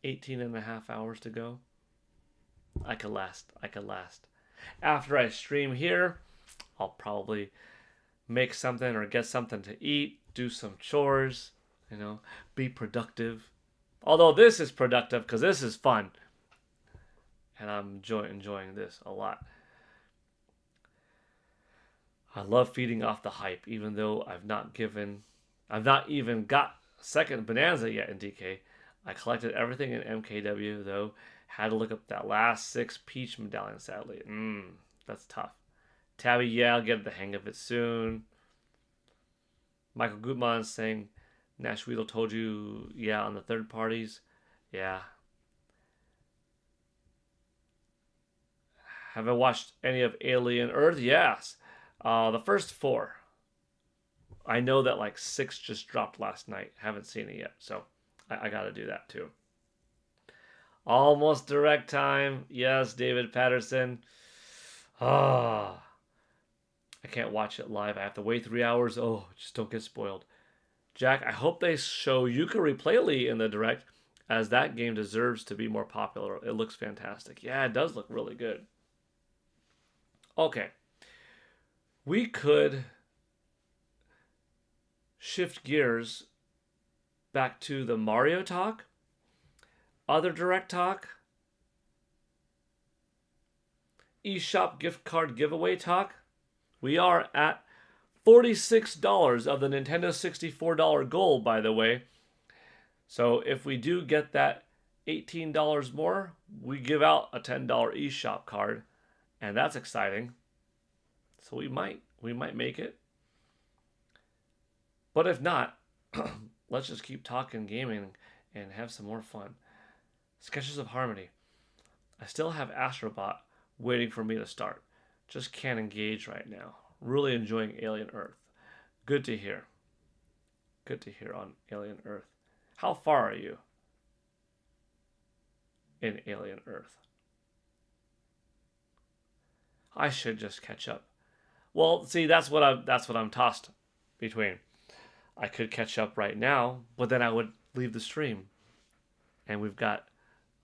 18 and a half hours to go. I could last. After I stream here, I'll probably make something or get something to eat, do some chores, be productive. Although this is productive because this is fun. And I'm enjoying this a lot. I love feeding off the hype, even though I've not even got second Bonanza yet in DK. I collected everything in MKW, though. Had to look up that last 6 Peach medallion, sadly. That's tough. Tabby, yeah, I'll get the hang of it soon. Michael Gutmann saying, Nash Weedle told you, yeah, on the third parties. Yeah. Have I watched any of Alien Earth? Yes. The first 4. I know that like 6 just dropped last night. Haven't seen it yet, so I got to do that too. Almost direct time. Yes, David Patterson. I can't watch it live. I have to wait 3 hours. Oh, just don't get spoiled. Jack, I hope they show Yooka-Laylee in the direct, as that game deserves to be more popular. It looks fantastic. Yeah, it does look really good. Okay. We could shift gears back to the Mario talk, other direct talk, eShop gift card giveaway talk. We are at $46 of the Nintendo $64 goal, by the way. So if we do get that $18 more, we give out a $10 eShop card, and that's exciting. So we might make it. But if not, let's just keep talking gaming and have some more fun. Sketches of Harmony. I still have Astrobot waiting for me to start. Just can't engage right now. Really enjoying Alien Earth. Good to hear. Good to hear on Alien Earth. How far are you in Alien Earth? I should just catch up. Well, see, that's what I'm tossed between. I could catch up right now, but then I would leave the stream. And we've got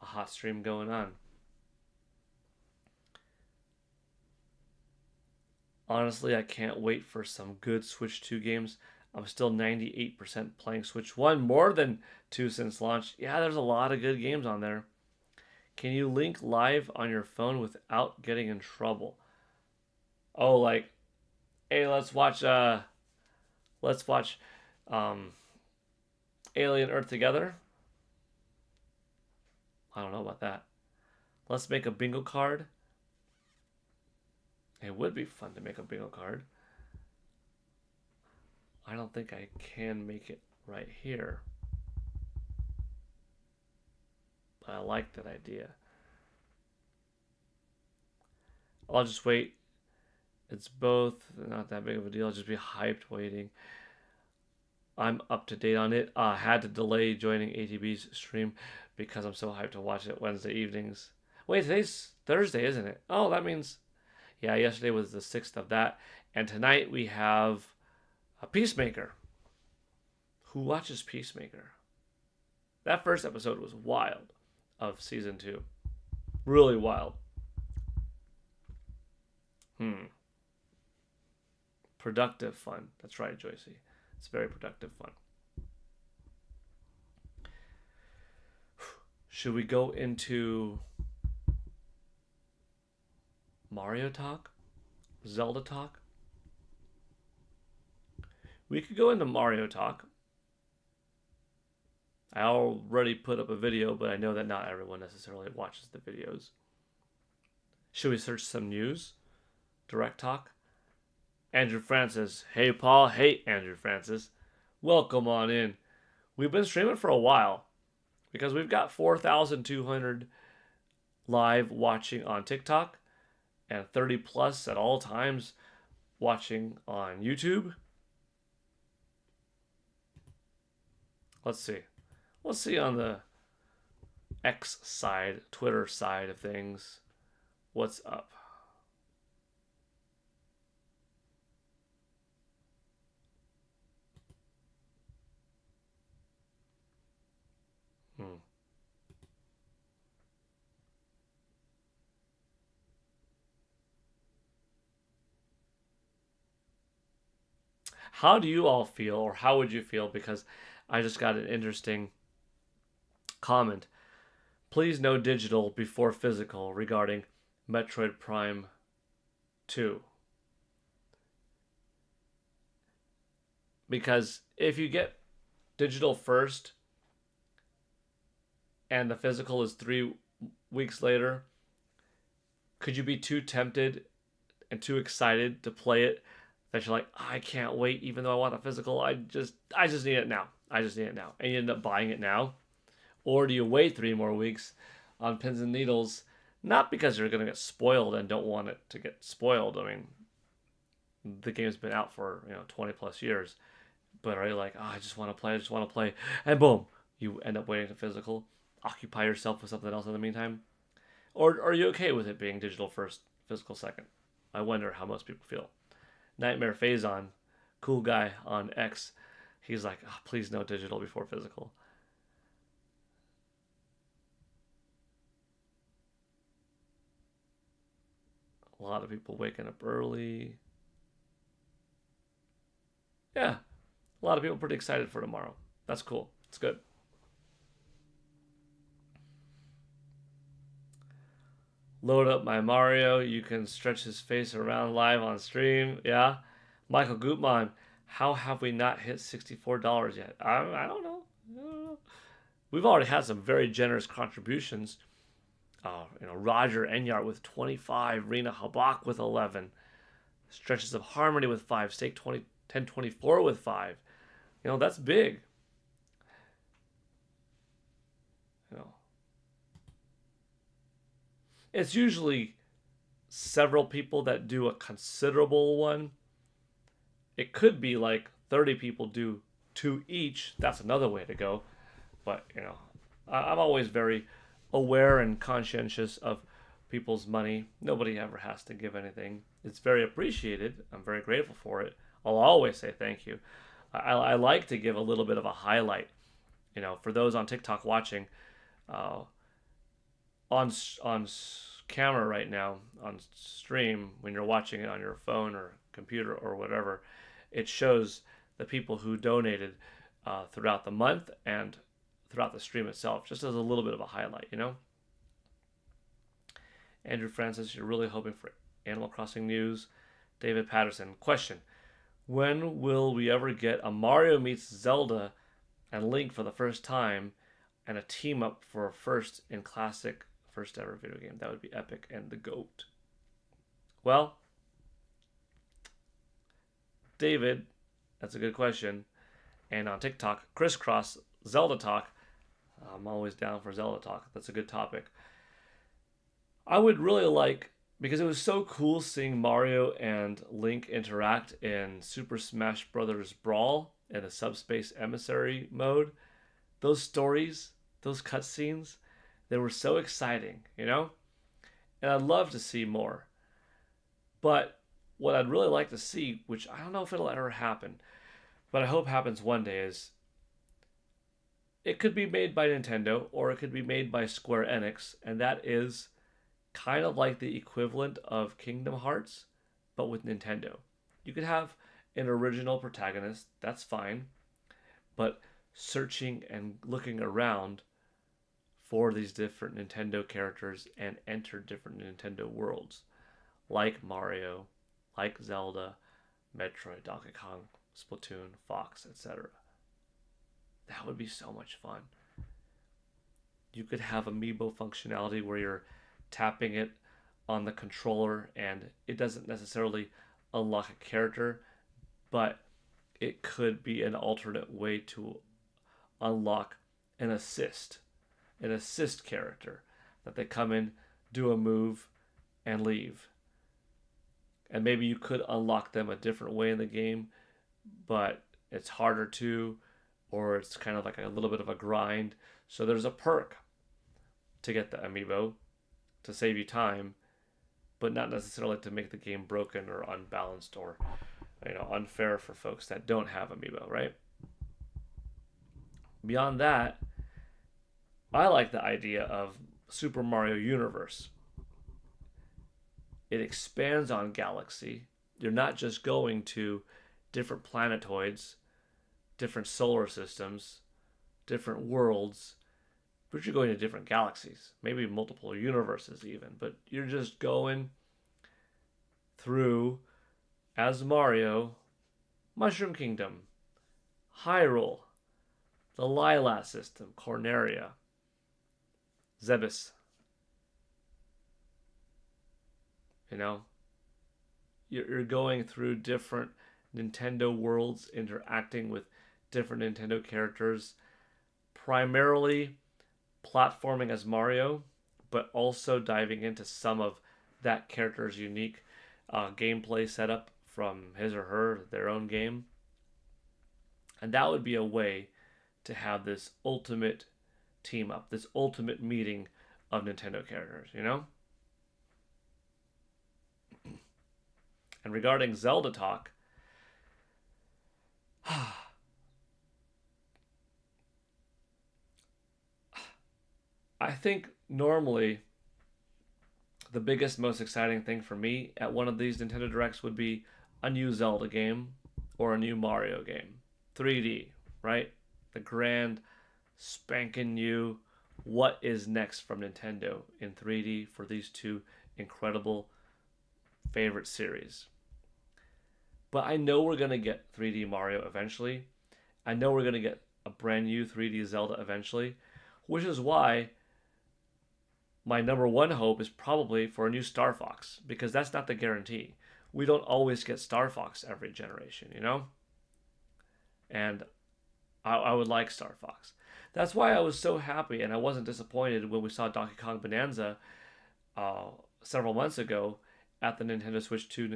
a hot stream going on. Honestly, I can't wait for some good Switch 2 games. I'm still 98% playing Switch 1, more than 2 since launch. Yeah, there's a lot of good games on there. Can you link live on your phone without getting in trouble? Oh, like, hey, let's watch Alien Earth together? I don't know about that. Let's make a bingo card. It would be fun to make a bingo card. I don't think I can make it right here. But I like that idea. I'll just wait. It's both not that big of a deal. I'll just be hyped waiting. I'm up to date on it. Had to delay joining ATB's stream because I'm so hyped to watch it Wednesday evenings. Wait, today's Thursday, isn't it? Oh, that means, yeah, yesterday was the 6th of that. And tonight we have a Peacemaker. Who watches Peacemaker? That first episode was wild of season 2. Really wild. Productive fun. That's right, Joycey. It's very productive fun. Should we go into Mario talk? Zelda talk? We could go into Mario talk. I already put up a video, but I know that not everyone necessarily watches the videos. Should we search some news? Direct talk? Andrew Francis. Hey, Paul. Hey, Andrew Francis. Welcome on in. We've been streaming for a while because we've got 4,200 live watching on TikTok and 30 plus at all times watching on YouTube. Let's see. Let's see on the X side, Twitter side of things, what's up. How do you all feel, or how would you feel? Because I just got an interesting comment. Please no digital before physical regarding Metroid Prime 2. Because if you get digital first and the physical is 3 weeks later, could you be too tempted and too excited to play it that you're like, I can't wait, even though I want the physical, I just need it now. I just need it now. And you end up buying it now. Or do you wait 3 more weeks on pins and needles, not because you're going to get spoiled and don't want it to get spoiled. I mean, the game's been out for 20 plus years, but are you like, oh, I just want to play, and boom, you end up waiting to physical, occupy yourself with something else in the meantime? Or are you okay with it being digital first, physical second? I wonder how most people feel. Nightmare Phazon, cool guy on X, he's like, oh, please no digital before physical. A lot of people waking up early. Yeah, a lot of people pretty excited for tomorrow. That's cool. It's good. Load up my Mario. You can stretch his face around live on stream. Yeah. Michael Gutman, how have we not hit $64 yet? I don't know. We've already had some very generous contributions. Roger Enyart with 25, Rena Habak with 11, Stretches of Harmony with 5, Stake 1024 with 5. That's big. It's usually several people that do a considerable one. It could be like 30 people do 2 each. That's another way to go. But, I'm always very aware and conscientious of people's money. Nobody ever has to give anything. It's very appreciated. I'm very grateful for it. I'll always say thank you. I like to give a little bit of a highlight. For those on TikTok watching, on camera right now, on stream, when you're watching it on your phone or computer or whatever, it shows the people who donated throughout the month and throughout the stream itself, just as a little bit of a highlight, Andrew Francis, you're really hoping for Animal Crossing news. David Patterson, question: when will we ever get a Mario meets Zelda and Link for the first time, and a team up for a first in classic first ever video game? That would be epic and the GOAT. Well, David, that's a good question. And on TikTok, Crisscross Zelda Talk. I'm always down for Zelda Talk. That's a good topic. I would really like, because it was so cool seeing Mario and Link interact in Super Smash Bros. Brawl in the subspace emissary mode, those stories, those cutscenes, they were so exciting, you know? And I'd love to see more. But what I'd really like to see, which I don't know if it'll ever happen, but I hope happens one day, is it could be made by Nintendo or it could be made by Square Enix, and that is kind of like the equivalent of Kingdom Hearts, but with Nintendo. You could have an original protagonist, that's fine, but searching and looking around for these different Nintendo characters and enter different Nintendo worlds, like Mario, like Zelda, Metroid, Donkey Kong, Splatoon, Fox, etc. That would be so much fun. You could have amiibo functionality where you're tapping it on the controller and it doesn't necessarily unlock a character, but it could be an alternate way to unlock an assist character that they come in, do a move, and leave. And maybe you could unlock them a different way in the game, but it's harder to, or it's kind of like a little bit of a grind. So there's a perk to get the amiibo to save you time, but not necessarily to make the game broken or unbalanced or unfair for folks that don't have amiibo, right? Beyond that, I like the idea of Super Mario Universe. It expands on Galaxy. You're not just going to different planetoids, different solar systems, different worlds, but you're going to different galaxies, maybe multiple universes even, but you're just going through, as Mario, Mushroom Kingdom, Hyrule, the Lilat system, Corneria, Zebes. You're going through different Nintendo worlds, interacting with different Nintendo characters, primarily platforming as Mario, but also diving into some of that character's unique gameplay setup from his or her, their own game. And that would be a way to have this ultimate team up, this ultimate meeting of Nintendo characters, And regarding Zelda talk, I think normally the biggest, most exciting thing for me at one of these Nintendo Directs would be a new Zelda game or a new Mario game. 3D, right? The grand, spanking new, what is next from Nintendo in 3D for these two incredible favorite series. But I know we're going to get 3D Mario eventually. I know we're going to get a brand new 3D Zelda eventually, which is why my number one hope is probably for a new Star Fox, because that's not the guarantee. We don't always get Star Fox every generation, And I would like Star Fox. That's why I was so happy and I wasn't disappointed when we saw Donkey Kong Bonanza several months ago at the Nintendo Switch 2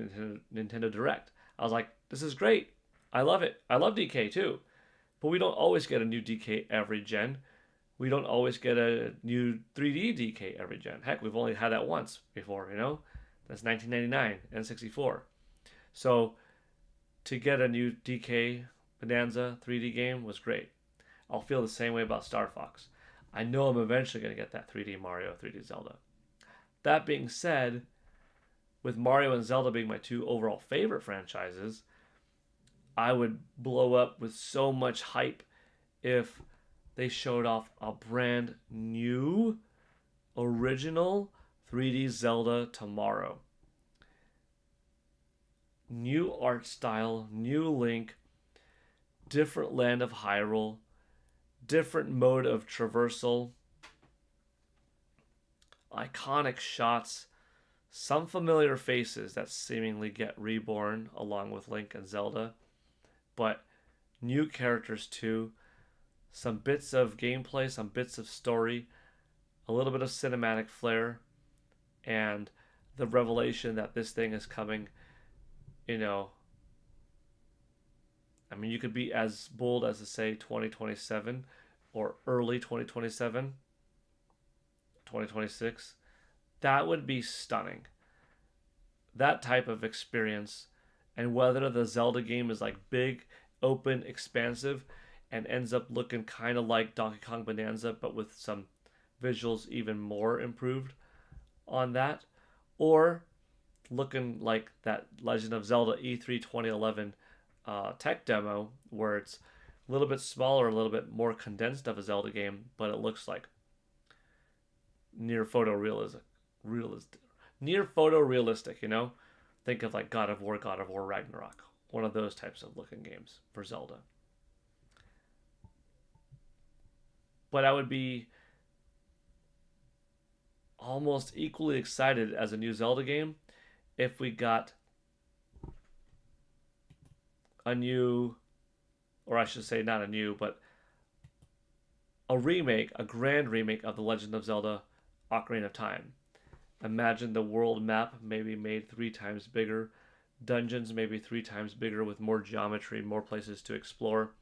Nintendo Direct. I was like, this is great. I love it. I love DK too. But we don't always get a new DK every gen. We don't always get a new 3D DK every gen. Heck, we've only had that once before, That's 1999 N64. So to get a new DK Bonanza 3D game was great. I'll feel the same way about Star Fox. I know I'm eventually going to get that 3D Mario, 3D Zelda. That being said, with Mario and Zelda being my two overall favorite franchises, I would blow up with so much hype if they showed off a brand new, original 3D Zelda tomorrow. New art style, new Link, different land of Hyrule, different mode of traversal, iconic shots, some familiar faces that seemingly get reborn along with Link and Zelda, but new characters too, some bits of gameplay, some bits of story, a little bit of cinematic flair, and the revelation that this thing is coming, I mean, you could be as bold as to say 2027 or early 2027, 2026. That would be stunning. That type of experience, and whether the Zelda game is like big, open, expansive, and ends up looking kind of like Donkey Kong Bonanza, but with some visuals even more improved on that, or looking like that Legend of Zelda E3 2011 tech demo, where it's a little bit smaller, a little bit more condensed of a Zelda game, but it looks like near photorealistic, near photorealistic. Think of like God of War Ragnarok, one of those types of looking games for Zelda. But I would be almost equally excited as a new Zelda game if we got a new, or I should say not a new, but a remake, a grand remake of The Legend of Zelda Ocarina of Time. Imagine the world map maybe made 3 times bigger, dungeons maybe 3 times bigger with more geometry, more places to explore.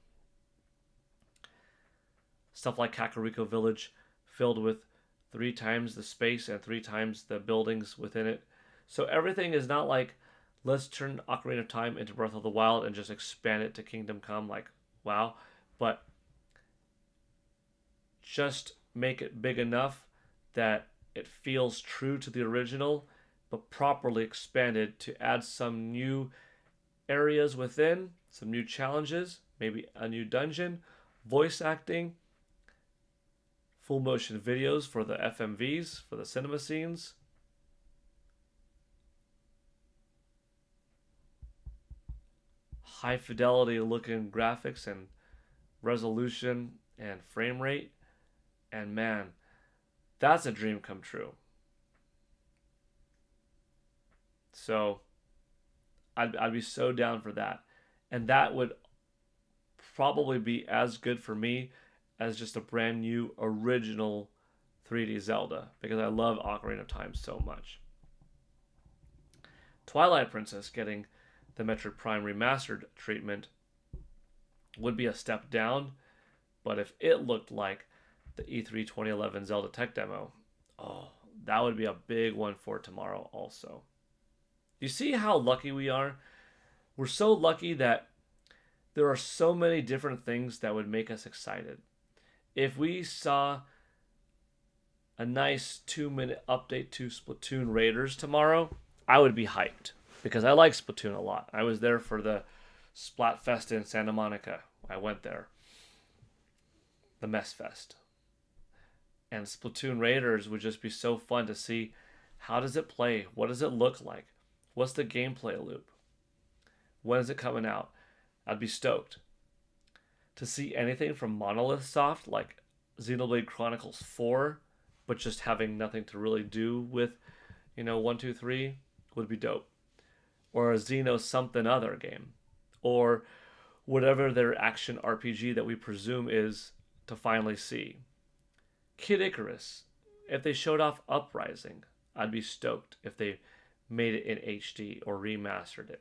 Stuff like Kakariko Village filled with 3 times the space and 3 times the buildings within it. So everything is not like, let's turn Ocarina of Time into Breath of the Wild and just expand it to Kingdom Come, like, wow. But just make it big enough that it feels true to the original, but properly expanded to add some new areas within, some new challenges, maybe a new dungeon, voice acting, full motion videos for the FMVs, for the cinema scenes. High fidelity looking graphics and resolution and frame rate. And man, that's a dream come true. So I'd be so down for that. And that would probably be as good for me as just a brand new original 3D Zelda, because I love Ocarina of Time so much. Twilight Princess getting the Metroid Prime Remastered treatment would be a step down, but if it looked like the E3 2011 Zelda tech demo, oh, that would be a big one for tomorrow also. You see how lucky we are? We're so lucky that there are so many different things that would make us excited. If we saw a nice 2-minute update to Splatoon Raiders tomorrow, I would be hyped, because I like Splatoon a lot. I was there for the Splatfest in Santa Monica. I went there. The Mess Fest. And Splatoon Raiders would just be so fun to see. How does it play? What does it look like? What's the gameplay loop? When is it coming out? I'd be stoked. To see anything from Monolith Soft, like Xenoblade Chronicles 4, but just having nothing to really do with, 1, 2, 3, would be dope. Or a Xeno something other game. Or whatever their action RPG that we presume is to finally see. Kid Icarus, if they showed off Uprising, I'd be stoked if they made it in HD or remastered it.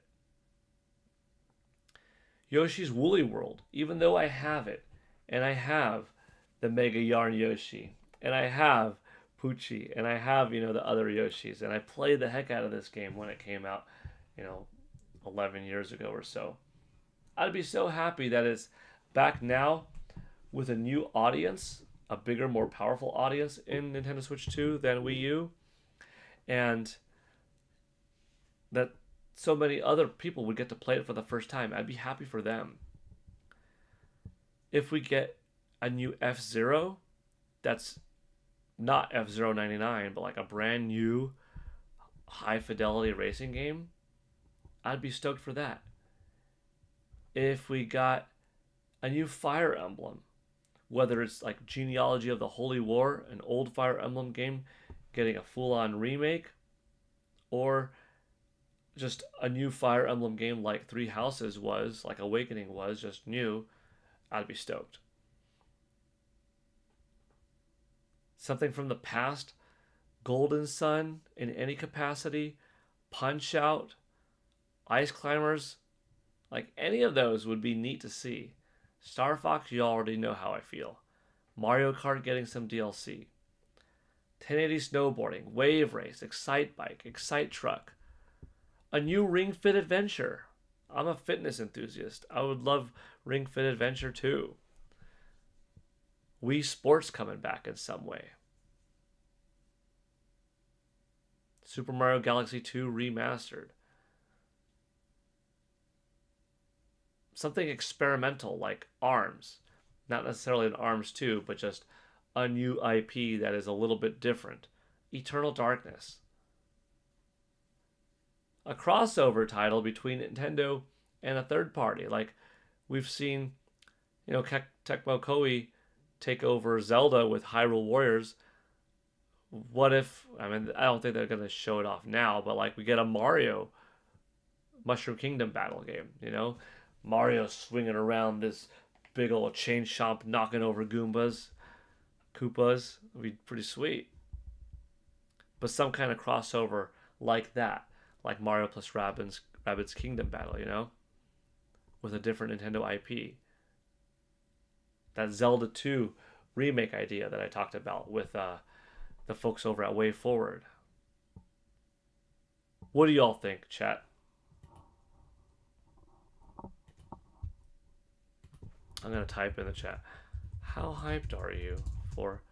Yoshi's Woolly World, even though I have it, and I have the Mega Yarn Yoshi, and I have Poochie, and I have, the other Yoshis, and I played the heck out of this game when it came out, 11 years ago or so. I'd be so happy that it's back now with a new audience, a bigger, more powerful audience in Nintendo Switch 2 than Wii U, and that so many other people would get to play it for the first time. I'd be happy for them. If we get a new F-Zero, that's not F-Zero 99, but like a brand new high fidelity racing game, I'd be stoked for that. If we got a new Fire Emblem, whether it's like Genealogy of the Holy War, an old Fire Emblem game getting a full-on remake, or just a new Fire Emblem game like Three Houses was, like Awakening was, just new, I'd be stoked. Something from the past, Golden Sun in any capacity, Punch Out, Ice Climbers, Like, any of those would be neat to see. Star Fox, you already know how I feel. Mario Kart getting some DLC. 1080 snowboarding, Wave Race, Excite Bike, Excite Truck. A new Ring Fit Adventure. I'm a fitness enthusiast. I would love Ring Fit Adventure too. Wii Sports coming back in some way. Super Mario Galaxy 2 remastered. Something experimental like ARMS. Not necessarily an ARMS 2, but just a new IP that is a little bit different. Eternal Darkness. A crossover title between Nintendo and a third party. Like we've seen, Tecmo Koei take over Zelda with Hyrule Warriors. What if, I don't think they're going to show it off now, but like we get a Mario Mushroom Kingdom battle game, Mario swinging around this big old chain chomp, knocking over Koopas. Would be pretty sweet. But some kind of crossover like that, like Mario plus Rabbids Kingdom battle, with a different Nintendo IP. That Zelda 2 remake idea that I talked about with the folks over at Way Forward. What do y'all think, chat? I'm going to type in the chat. How hyped are you for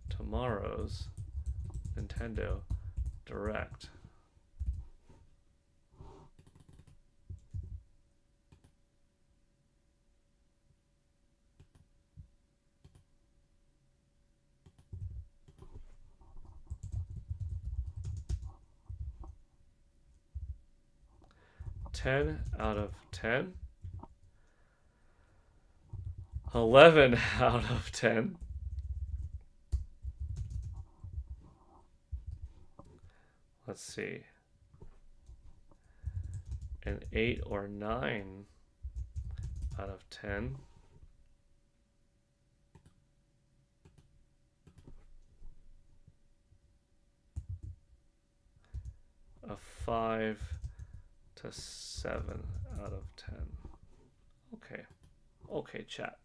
tomorrow's Nintendo Direct? Ten out of 10. 11 out of 10. Let's see. An 8 or 9 out of 10. A 5 to 7 out of 10. Okay. Okay, chat.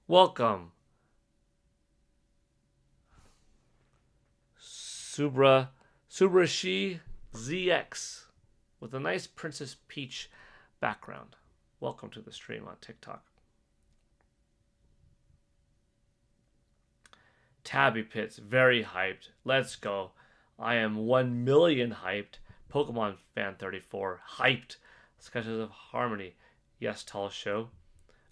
Welcome. Subrashi ZX with a nice Princess Peach background. Welcome to the stream on TikTok. Tabby Pits, very hyped. Let's go. I am 1 million hyped. Pokemon Fan 34, hyped. Sketches of Harmony. Yes, Tall Show.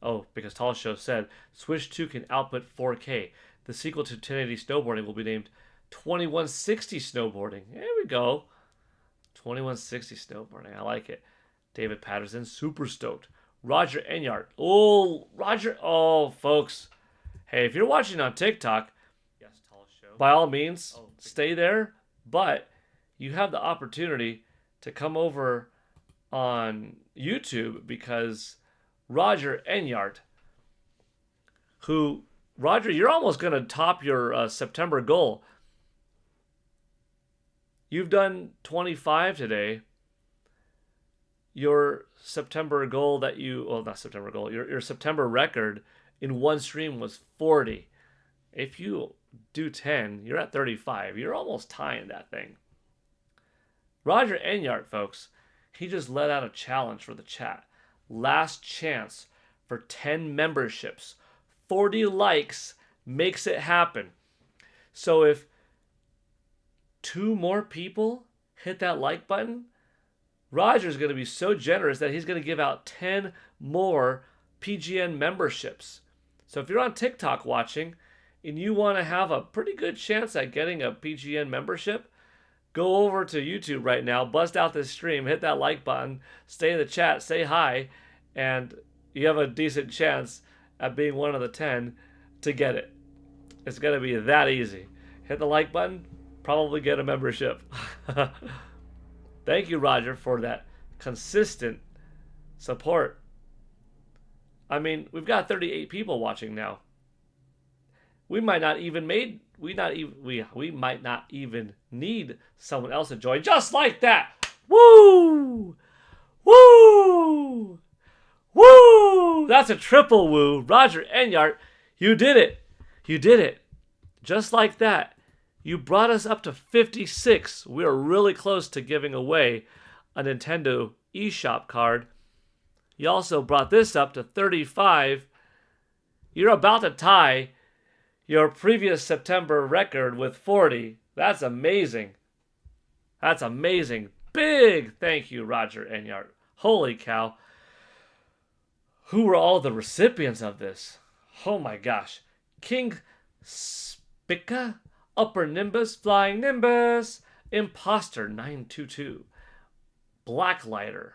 Oh, because Tall Show said Switch 2 can output 4K. The sequel to 1080 Snowboarding will be named 2160 Snowboarding. There we go. 2160 Snowboarding. I like it. David Patterson, super stoked. Roger Enyart. Oh, Roger. Oh, folks. Hey, if you're watching on TikTok, yes, Tall Show, by all means, stay there. But you have the opportunity to come over on YouTube because Roger Enyart, who, Roger, you're almost going to top your September goal. You've done 25 today. Your September goal that you, well, not September goal, your September record in one stream was 40. If you do 10, you're at 35. You're almost tying that thing. Roger Enyart, folks, he just let out a challenge for the chat. Last chance for 10 memberships. 40 likes makes it happen. So if 2 more people hit that like button, Roger's going to be so generous that he's going to give out 10 more PGN memberships. So if you're on TikTok watching and you want to have a pretty good chance at getting a PGN membership, go over to YouTube right now, bust out this stream, hit that like button, stay in the chat, say hi, and you have a decent chance at being one of the 10 to get it. It's going to be that easy. Hit the like button, probably get a membership. Thank you, Roger, for that consistent support. I mean, we've got 38 people watching now. We might not even need someone else to join just like that. Woo! Woo! Woo! That's a triple woo. Roger Enyart, you did it. You did it. Just like that. You brought us up to 56. We are really close to giving away a Nintendo eShop card. You also brought this up to 35. You're about to tie your previous September record with 40. That's amazing. That's amazing. Big thank you, Roger Enyart. Holy cow. Who were all the recipients of this? Oh my gosh. King Spica, Upper Nimbus, Flying Nimbus, Imposter 922, Blacklighter,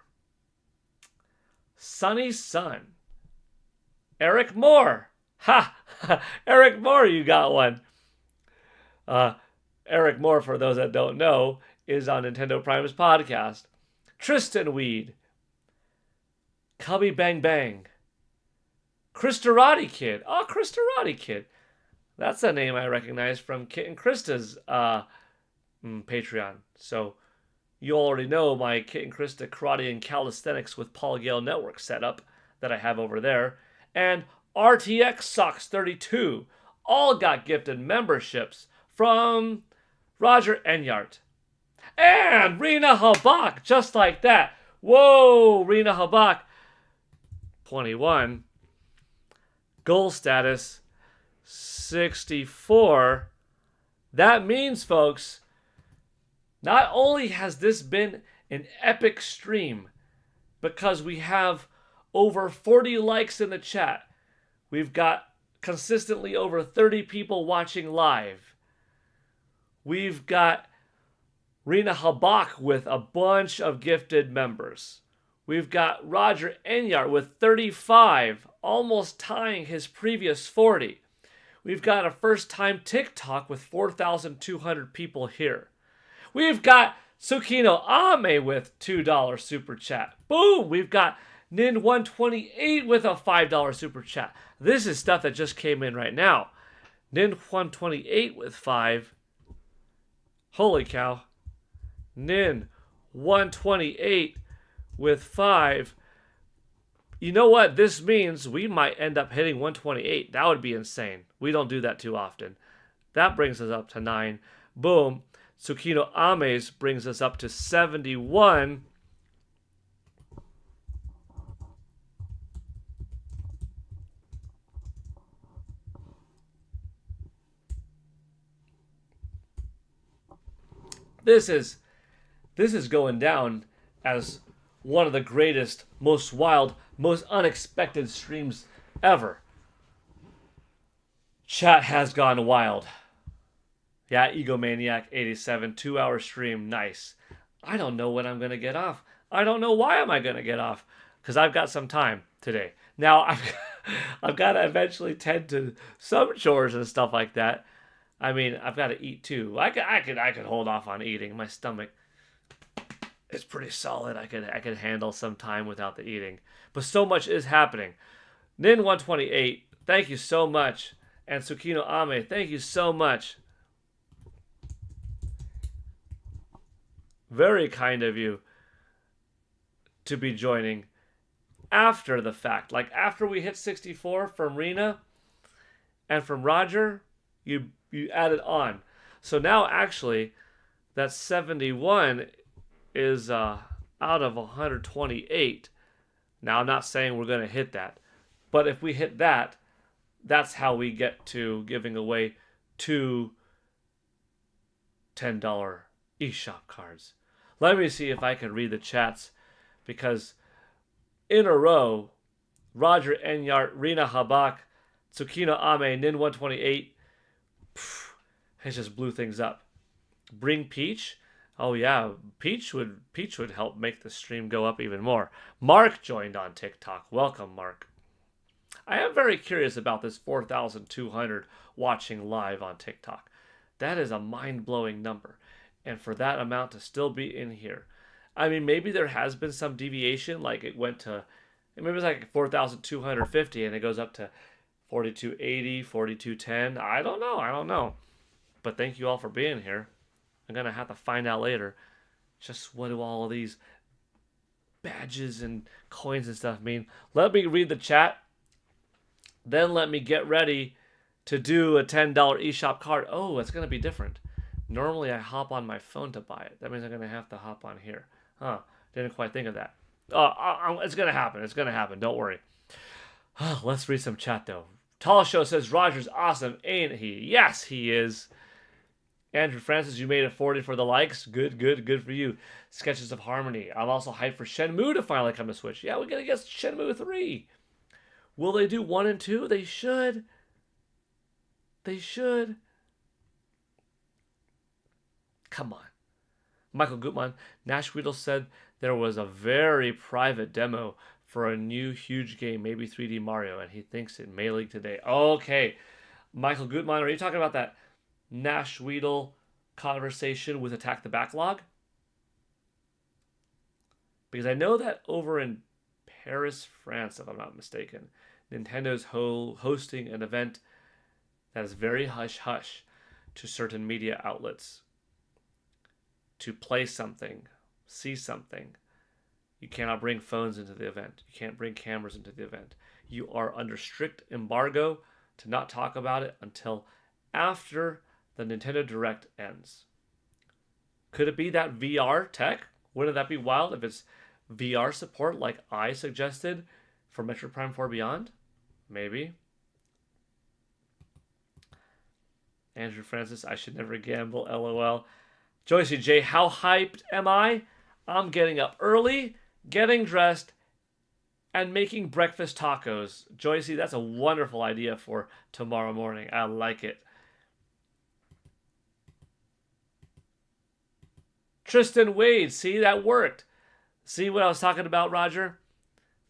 Sunny Sun, Eric Moore. Ha! Eric Moore, you got one. Eric Moore, for those that don't know, is on Nintendo Prime's podcast. Tristan Weed, Cubby Bang Bang, Christorati Kid. Oh, Christorati Kid. That's a name I recognize from Kit and Krista's Patreon. So you already know my Kit and Krista Karate and Calisthenics with Paul Gale Network setup that I have over there. And RTX Socks 32 all got gifted memberships from Roger Enyart. And Rena Habak, just like that. Whoa, Rena Habak, 21. Goal status, 64. That means, folks, not only has this been an epic stream because we have over 40 likes in the chat, we've got consistently over 30 people watching live, we've got Rena Habak with a bunch of gifted members, we've got Roger Enyart with 35, almost tying his previous 40. We've got a first-time TikTok with 4,200 people here. We've got Tsukino Ame with $2 super chat. Boom! We've got Nin128 with a $5 super chat. This is stuff that just came in right now. Nin128 with 5. Holy cow. Nin128 with 5. You know what? This means we might end up hitting 128. That would be insane. We don't do that too often. That brings us up to 9. Boom. Tsukino Ames brings us up to 71. This is going down as one of the greatest, most wild, most unexpected streams ever. Chat has gone wild. Yeah, Egomaniac87, 2-hour stream, nice. I don't know when I'm going to get off. I don't know why am I going to get off, because I've got some time today. Now, I've got to eventually tend to some chores and stuff like that. I mean, I've got to eat too. I could hold off on eating. My stomach is pretty solid. I could handle some time without the eating. But so much is happening. Nin128, thank you so much. And Tsukino Ame, thank you so much. Very kind of you to be joining after the fact. Like after we hit 64 from Rena and from Roger, you added on. So now actually that 71 is out of 128. Now I'm not saying we're going to hit that. But if we hit that, that's how we get to giving away 2 $10 eShop cards. Let me see if I can read the chats, because in a row, Roger Enyart, Rena Habak, Tsukino Ame, Nin128, it just blew things up. Bring Peach? Oh yeah, Peach would help make the stream go up even more. Mark joined on TikTok. Welcome, Mark. I am very curious about this 4,200 watching live on TikTok. That is a mind-blowing number. And for that amount to still be in here. I mean, maybe there has been some deviation, like it went to, maybe it was like 4,250 and it goes up to 4,280, 4,210. I don't know. But thank you all for being here. I'm going to have to find out later just what do all of these badges and coins and stuff mean. Let me read the chat. Then let me get ready to do a $10 eShop card. Oh, it's going to be different. Normally I hop on my phone to buy it. That means I'm going to have to hop on here. Huh. Didn't quite think of that. It's going to happen. It's going to happen. Don't worry. Let's read some chat, though. Tall Show says, Roger's awesome, ain't he? Yes, he is. Andrew Francis, you made it 40 for the likes. Good for you. Sketches of Harmony. I'm also hyped for Shenmue to finally come to Switch. Yeah, we're going to get Shenmue 3. Will they do 1 and 2? They should. They should. Come on. Michael Gutmann. Nash Weedle said there was a very private demo for a new huge game, maybe 3D Mario, and he thinks it may leak today. Okay. Michael Gutmann, are you talking about that Nash Weedle conversation with Attack the Backlog? Because I know that over in Paris, France, if I'm not mistaken, Nintendo's hosting an event that is very hush-hush to certain media outlets to play something, see something. You cannot bring phones into the event. You can't bring cameras into the event. You are under strict embargo to not talk about it until after the Nintendo Direct ends. Could it be that VR tech? Wouldn't that be wild if it's VR support like I suggested for Metroid Prime 4 Beyond? Maybe. Andrew Francis, I should never gamble, LOL. Joycey J, how hyped am I? I'm getting up early, getting dressed, and making breakfast tacos. Joycey, that's a wonderful idea for tomorrow morning. I like it. Tristan Wade, see, that worked. See what I was talking about, Roger?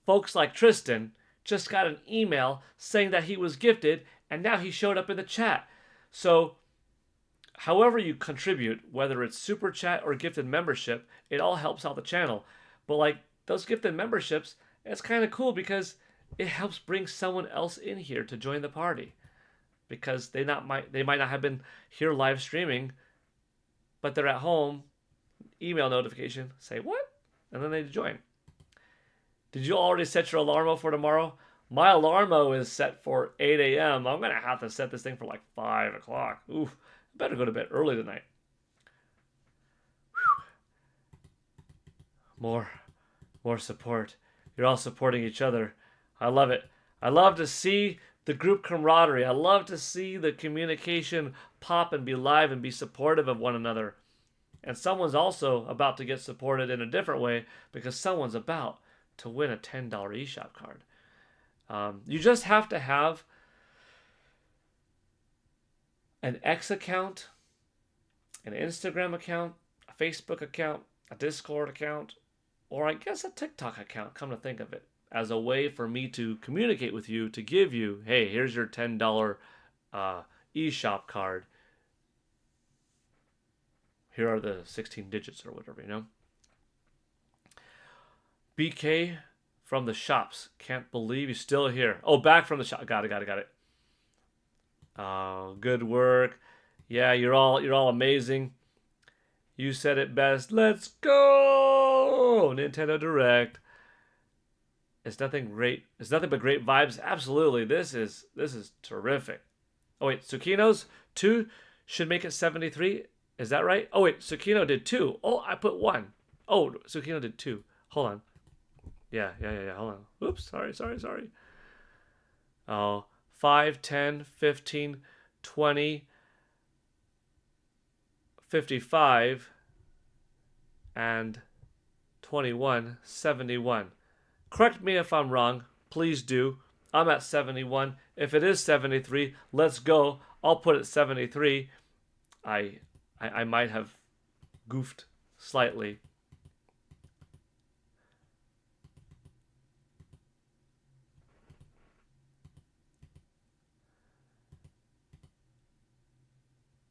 Folks like Tristan just got an email saying that he was gifted, and now he showed up in the chat. So, however you contribute, whether it's super chat or gifted membership, it all helps out the channel. But like those gifted memberships, it's kind of cool because it helps bring someone else in here to join the party. Because they might not have been here live streaming, but they're at home, email notification, say what? And then they join. Did you already set your alarmo for tomorrow? My alarmo is set for 8 a.m. I'm going to have to set this thing for like 5 o'clock. Oof. I better go to bed early tonight. Whew. More support. You're all supporting each other. I love it. I love to see the group camaraderie. I love to see the communication pop and be live and be supportive of one another. And someone's also about to get supported in a different way because someone's about to win a $10 eShop card. You just have to have an X account, an Instagram account, a Facebook account, a Discord account, or I guess a TikTok account, come to think of it, as a way for me to communicate with you, to give you, hey, here's your $10 eShop card. Here are the 16 digits or whatever, you know? BK from the shops. Can't believe you're still here. Oh, back from the shop. Got it. Oh, good work. Yeah, you're all amazing. You said it best. Let's go! Nintendo Direct. It's nothing but great vibes. Absolutely. This is terrific. Oh wait, Tsukino's 2 should make it 73. Is that right? Oh wait, Tsukino did 2. Oh, I put 1. Oh, Tsukino did 2. Hold on. Yeah. Hold on. Oops. Sorry. Oh, 5, 10, 15, 20, 55, and 21, 71. Correct me if I'm wrong. Please do. I'm at 71. If it is 73, let's go. I'll put it 73. I might have goofed slightly.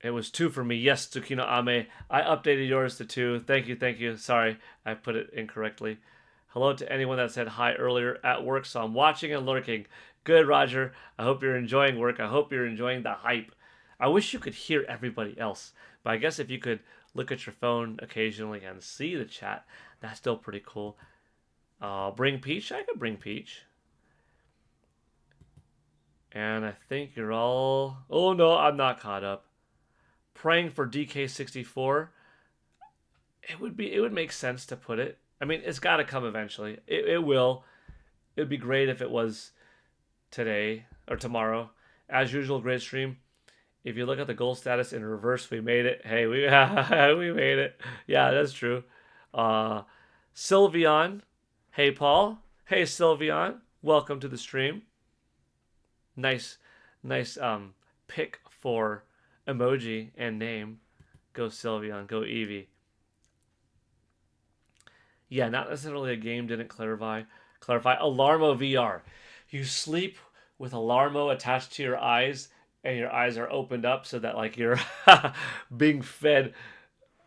It was 2 for me. Yes, Tsukino Ame. I updated yours to 2. Thank you. Sorry, I put it incorrectly. Hello to anyone that said hi earlier at work, so I'm watching and lurking. Good, Roger. I hope you're enjoying work. I hope you're enjoying the hype. I wish you could hear everybody else, but I guess if you could look at your phone occasionally and see the chat, that's still pretty cool. Bring Peach. I could bring Peach. And I think you're all... Oh, no, I'm not caught up. Praying for DK64. It would make sense to put it. I mean, it's got to come eventually. It will. It would be great if it was today or tomorrow. As usual, great stream. If you look at the goal status in reverse, we made it. Hey, we made it. Yeah, that's true. Sylveon. Hey, Paul. Hey, Sylveon. Welcome to the stream. Nice pick for emoji and name. Go Sylveon. Go Eevee. Yeah, not necessarily a game didn't clarify. Alarmo VR. You sleep with Alarmo attached to your eyes, and your eyes are opened up so that like you're being fed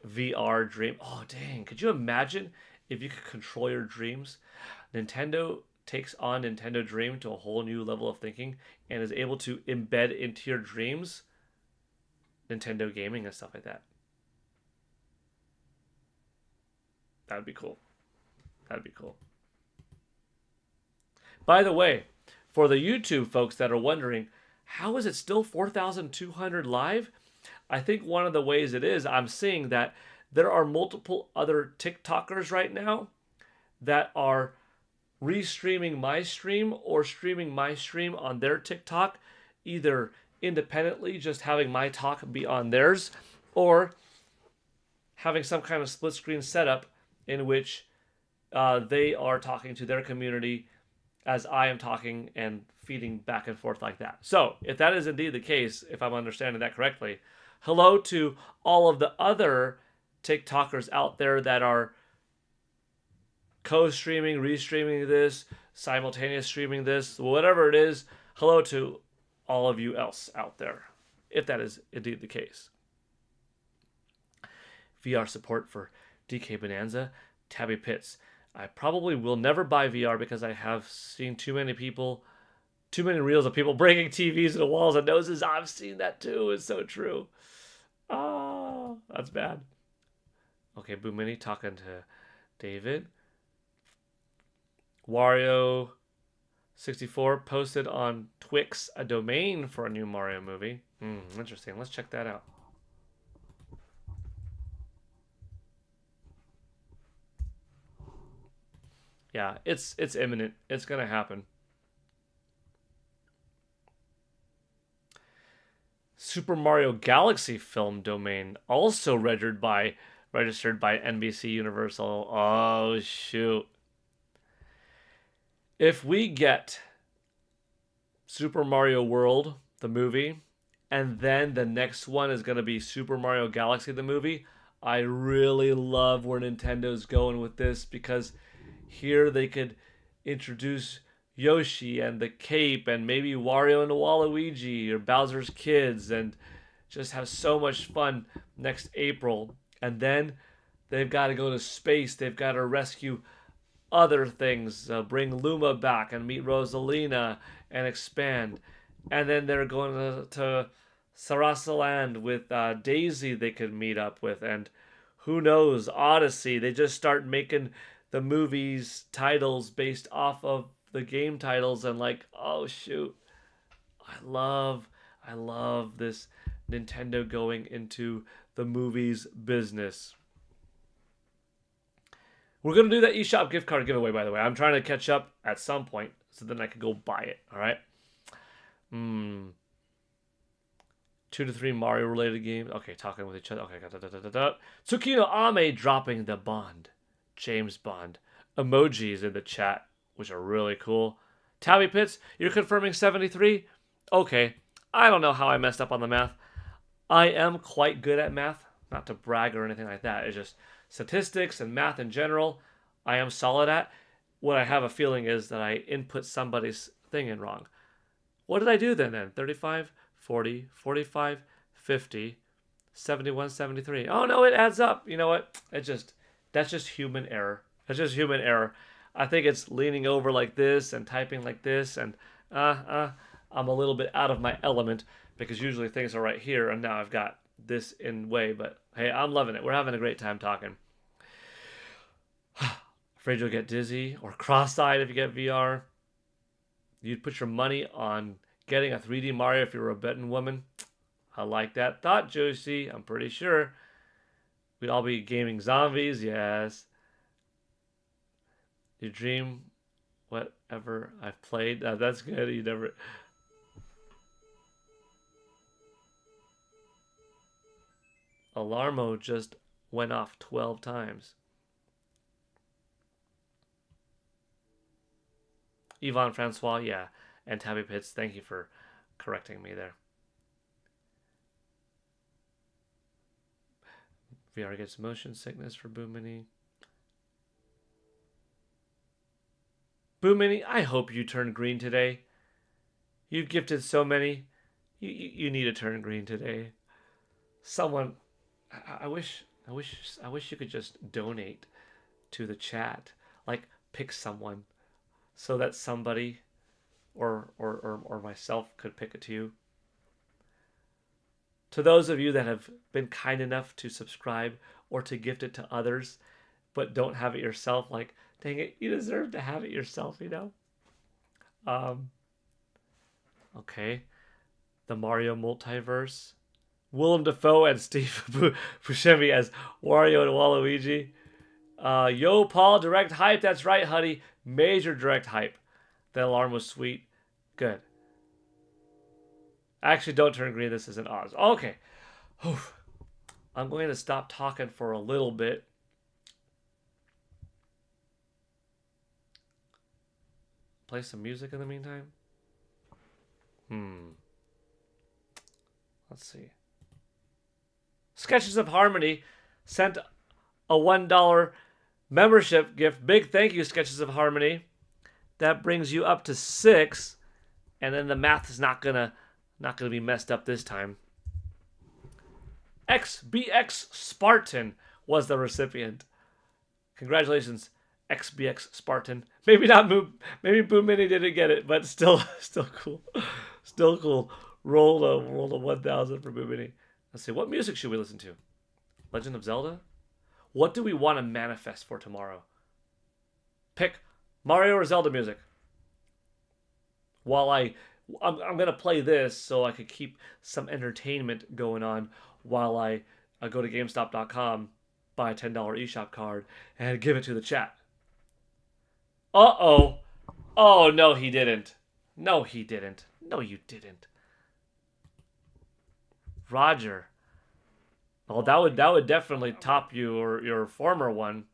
VR dream. Oh dang! Could you imagine if you could control your dreams? Nintendo takes on Nintendo Dream to a whole new level of thinking and is able to embed into your dreams Nintendo gaming and stuff like that. That would be cool. That'd be cool. By the way, for the YouTube folks that are wondering, how is it still 4,200 live? I think one of the ways it is, I'm seeing that there are multiple other TikTokers right now that are restreaming my stream or streaming my stream on their TikTok, either independently, just having my talk be on theirs, or having some kind of split screen setup in which they are talking to their community as I am talking and feeding back and forth like that. So, if that is indeed the case, if I'm understanding that correctly, hello to all of the other TikTokers out there that are co-streaming, restreaming this, simultaneous streaming this, whatever it is. Hello to all of you else out there, if that is indeed the case. VR support for DK Bonanza, Tabby Pits. I probably will never buy VR because I have seen too many reels of people breaking TVs into walls and noses. I've seen that too. It's so true. Oh, that's bad. Okay, Boo Mini talking to David. Wario64 posted on Twix a domain for a new Mario movie. Interesting. Let's check that out. Yeah, it's imminent. It's gonna happen. Super Mario Galaxy film domain also registered by NBC Universal. Oh shoot. If we get Super Mario World, the movie, and then the next one is going to be Super Mario Galaxy, the movie, I really love where Nintendo's going with this, because here they could introduce Yoshi and the Cape and maybe Wario and Waluigi or Bowser's Kids and just have so much fun next April. And then they've got to go to space. They've got to rescue other things, bring Luma back and meet Rosalina and expand. And then they're going to Sarasaland with Daisy they could meet up with. And who knows, Odyssey. They just start making the movies titles based off of the game titles, and like, oh shoot. I love this Nintendo going into the movies business. We're going to do that eShop gift card giveaway, by the way. I'm trying to catch up at some point so then I can go buy it, all right? 2 to 3 Mario-related games. Okay, talking with each other. Okay, Tsukino Ame dropping the Bond. James Bond. Emojis in the chat, which are really cool. Tabby Pits, you're confirming 73? Okay, I don't know how I messed up on the math. I am quite good at math. Not to brag or anything like that. It's just statistics and math in general, I am solid at. What I have a feeling is that I input somebody's thing in wrong. What did I do then? 35, 40, 45, 50, 71, 73. Oh no, it adds up. You know what? That's just human error. That's just human error. I think it's leaning over like this and typing like this, and I'm a little bit out of my element because usually things are right here, and now I've got this in way. But hey, I'm loving it. We're having a great time talking. Afraid you'll get dizzy or cross-eyed if you get VR. You'd put your money on getting a 3D Mario if you were a betting woman. I like that thought, Josie. I'm pretty sure. We'd all be gaming zombies, yes. You dream whatever I've played. That's good. You never... Alarmo just went off 12 times. Yvonne Francois, yeah. And Tabby Pitts, thank you for correcting me there. VR gets motion sickness for Boomini. Boomini, I hope you turn green today. You've gifted so many. You need to turn green today. Someone, I wish you could just donate to the chat. Like, pick someone so that somebody or myself could pick it to you. To those of you that have been kind enough to subscribe or to gift it to others, but don't have it yourself, like, dang it, you deserve to have it yourself, you know? Okay. The Mario Multiverse. Willem Dafoe and Steve Buscemi as Wario and Waluigi. Yo, Paul, direct hype. That's right, honey. Major direct hype. That alarm was sweet. Good. Actually, don't turn green. This isn't Oz. Okay. Oof. I'm going to stop talking for a little bit. Play some music in the meantime. Let's see. Sketches of Harmony sent a $1 membership gift. Big thank you, Sketches of Harmony. That brings you up to 6, and then the math is not gonna be messed up this time. XBX Spartan was the recipient. Congratulations, XBX Spartan. Maybe not maybe Boom Mini didn't get it, but still cool. Still cool. Roll a 1,000 for Boom Mini. Let's see, what music should we listen to? Legend of Zelda? What do we want to manifest for tomorrow? Pick Mario or Zelda music. While I'm gonna play this so I could keep some entertainment going on while I go to GameStop.com, buy a $10 eShop card, and give it to the chat. Uh-oh. Oh, no, he didn't. No, he didn't. No, you didn't. Roger. Well, that would definitely top your former one.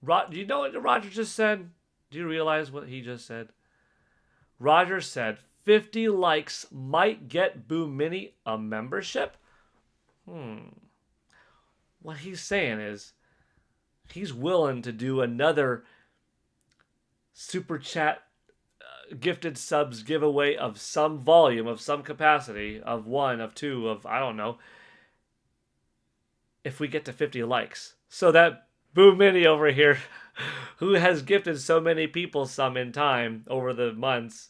Do you know what Roger just said? Do you realize what he just said? Roger said 50 likes might get Boom Mini a membership. What he's saying is he's willing to do another super chat gifted subs giveaway of some volume, of some capacity, of 1, of 2, of I don't know, if we get to 50 likes. So that Boom Mini over here, who has gifted so many people some in time over the months,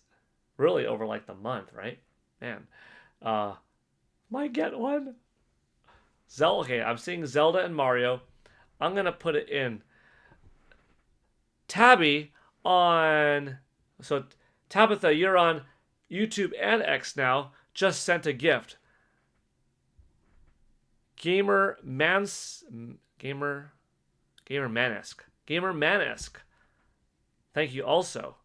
really over like the month, right? Man, might get one. Zelda, okay, I'm seeing Zelda and Mario. I'm gonna put it in. Tabby on, so Tabitha, you're on YouTube and X now, just sent a gift. Gamer Manisk. Thank you also.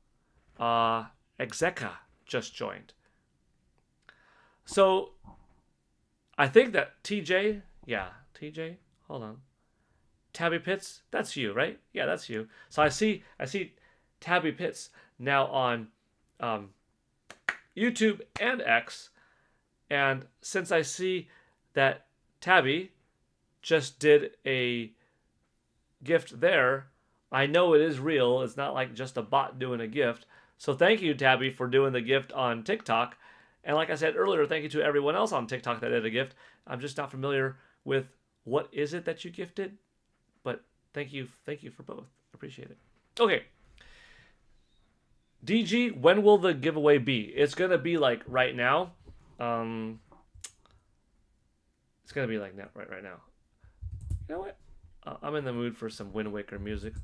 Execa just joined. So I think that TJ, hold on. Tabby Pitts, that's you, right? Yeah, that's you. So I see Tabby Pitts now on YouTube and X, and since I see that Tabby just did a gift there, I know it is real. It's not like just a bot doing a gift. So thank you, Tabby, for doing the gift on TikTok. And like I said earlier, thank you to everyone else on TikTok that did a gift. I'm just not familiar with what is it that you gifted, but thank you for both. Appreciate it. Okay. DG, when will the giveaway be? It's gonna be like right now. It's gonna be like now, right now. You know what? I'm in the mood for some Wind Waker music.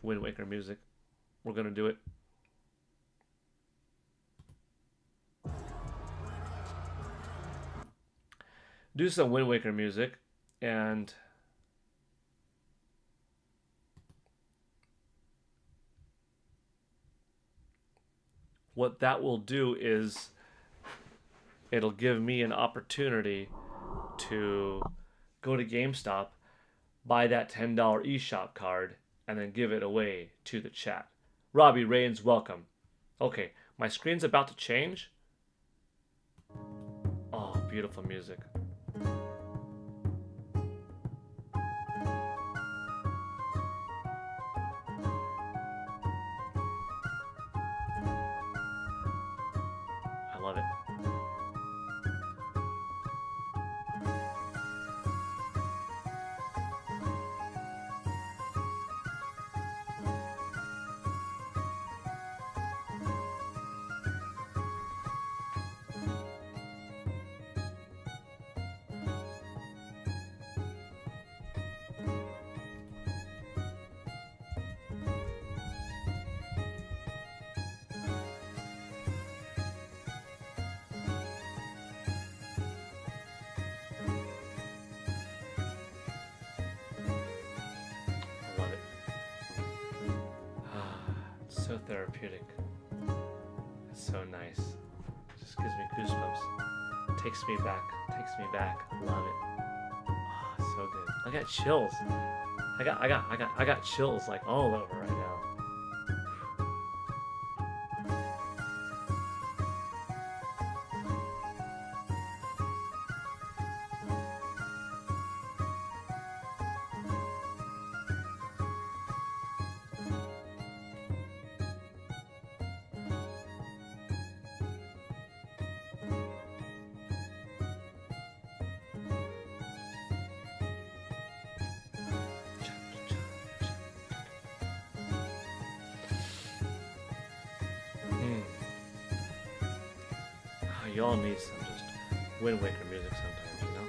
Wind Waker music. We're gonna do it. Do some Wind Waker music, and what that will do is it'll give me an opportunity to go to GameStop, buy that $10 eShop card, and then give it away to the chat. Robbie Rains, welcome. Okay, my screen's about to change. Oh, beautiful music. I love it. I love it. It's so therapeutic. It's so nice. It just gives me goosebumps. Takes me back. Love it. Oh, so good. I got chills. I got chills like all over right now. Oh, you all need some just Wind Waker music sometimes, you know?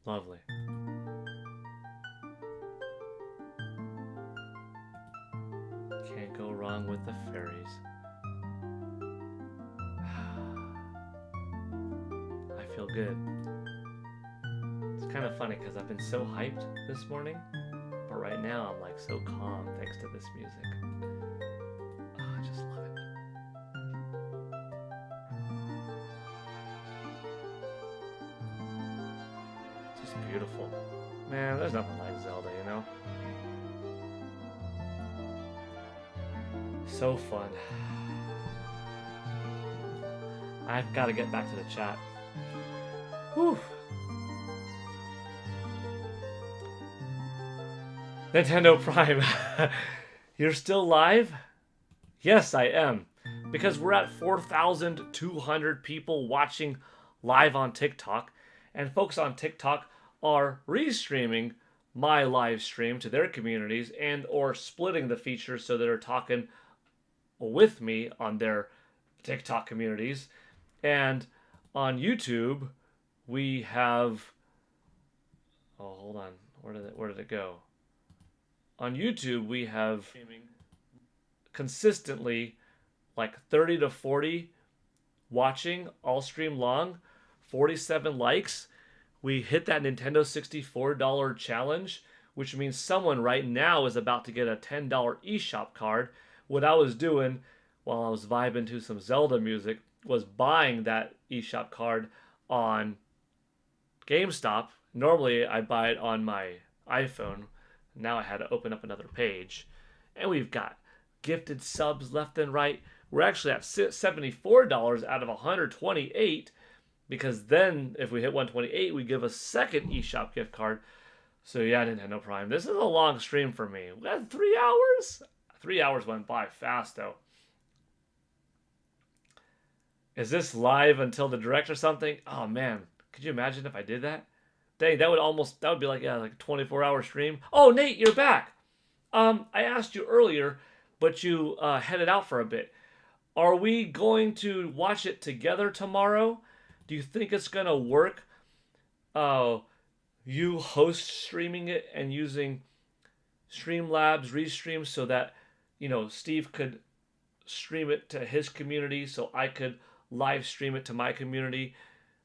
Lovely. Can't go wrong with the fairies. I feel good. It's kind of funny because I've been so hyped this morning, but right now I'm like so calm thanks to this music. Oh, I just love it. It's just beautiful. Man, there's nothing like Zelda, you know? So fun. I've got to get back to the chat. Whew. Nintendo Prime. You're still live? Yes, I am. Because we're at 4,200 people watching live on TikTok. And folks on TikTok are restreaming my live stream to their communities and or splitting the features so they're talking with me on their TikTok communities. And on YouTube, we have... Oh, hold on. Where did it go? On YouTube, we have consistently like 30 to 40 watching all stream long, 47 likes. We hit that Nintendo $64 challenge, which means someone right now is about to get a $10 eShop card. What I was doing while I was vibing to some Zelda music was buying that eShop card on GameStop. Normally, I buy it on my iPhone. Now I had to open up another page. And we've got gifted subs left and right. We're actually at $74 out of 128, because then if we hit 128, we give a second eShop gift card. So yeah, Nintendo Prime. This is a long stream for me. We had 3 hours? 3 hours went by fast, though. Is this live until the direct or something? Oh, man. Could you imagine if I did that? Dang, that would be like, yeah, like a 24-hour stream. Oh, Nate, you're back. I asked you earlier, but you headed out for a bit. Are we going to watch it together tomorrow? Do you think it's gonna work? You host streaming it and using Streamlabs Restream so that Steve could stream it to his community, so I could live stream it to my community.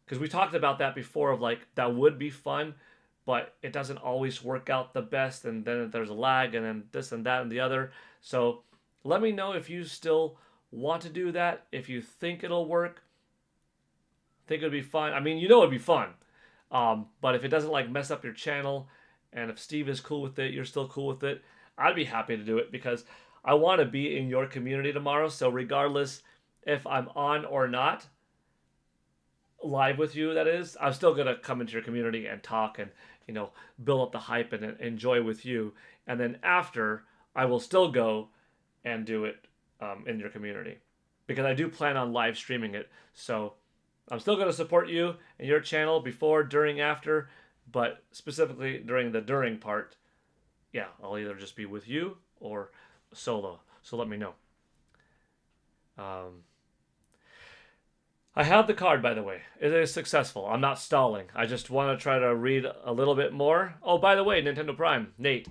Because we talked about that before, of like that would be fun, but it doesn't always work out the best, and then there's a lag, and then this and that and the other. So let me know if you still want to do that, if you think it'll work, think it'd be fun. I mean, it'd be fun. But if it doesn't like mess up your channel, and if Steve is cool with it, you're still cool with it, I'd be happy to do it because I want to be in your community tomorrow. So regardless if I'm on or not, live with you, that is, I'm still gonna come into your community and talk and build up the hype and enjoy with you. And then after, I will still go and do it in your community because I do plan on live streaming it. So I'm still going to support you and your channel before, during, after, but specifically during the during part, yeah, I'll either just be with you or solo. So let me know. I have the card, by the way. It is successful. I'm not stalling. I just want to try to read a little bit more. Oh, by the way, Nintendo Prime, Nate,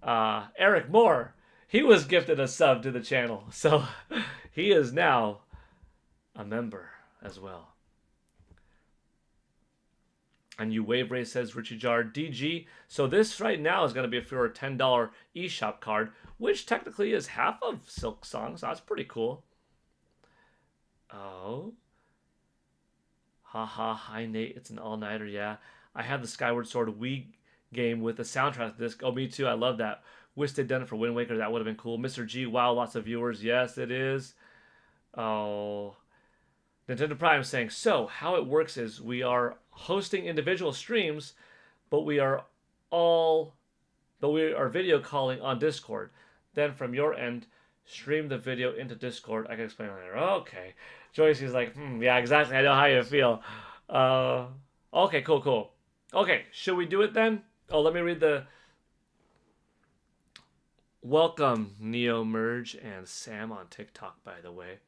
Eric Moore, he was gifted a sub to the channel. So he is now a member as well. And you Wave Ray says Richie Jar DG. So this right now is going to be for a $10 eShop card, which technically is half of Silk Song. So that's pretty cool. Oh. Haha, hi Nate, it's an all-nighter, yeah. I had the Skyward Sword Wii game with the soundtrack disc. Oh, me too, I love that. Wish they'd done it for Wind Waker, that would have been cool. Mr. G, wow, lots of viewers. Yes, it is. Oh. Nintendo Prime saying, so, how it works is we are hosting individual streams, but we are video calling on Discord. Then from your end, stream the video into Discord. I can explain later. Okay. Joycey's like, yeah, exactly. I know how you feel. Okay, cool. Okay, should we do it then? Oh, let me read the... Welcome, Neo Merge and Sam on TikTok, by the way.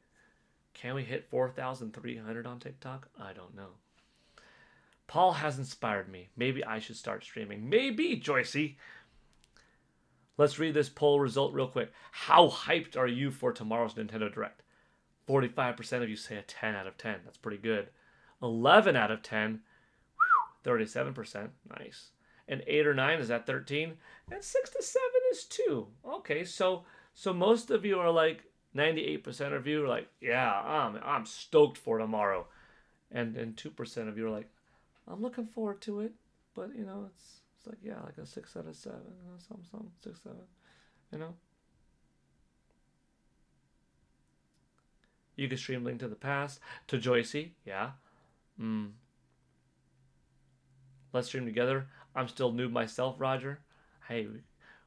Can we hit 4,300 on TikTok? I don't know. Paul has inspired me. Maybe I should start streaming. Maybe, Joycey. Let's read this poll result real quick. How hyped are you for tomorrow's Nintendo Direct? 45% of you say a 10 out of 10. That's pretty good. 11 out of 10. 37%. Nice. And 8 or 9 is at 13. And 6 to 7 is 2. Okay, so most of you are like 98% of you are like, yeah, I'm stoked for tomorrow. And 2% of you are like, I'm looking forward to it. But it's like, yeah, like a 6 out of 7, something 6, 7, You can stream Link to the Past to Joycey, yeah. Let's stream together. I'm still noob myself, Roger. Hey,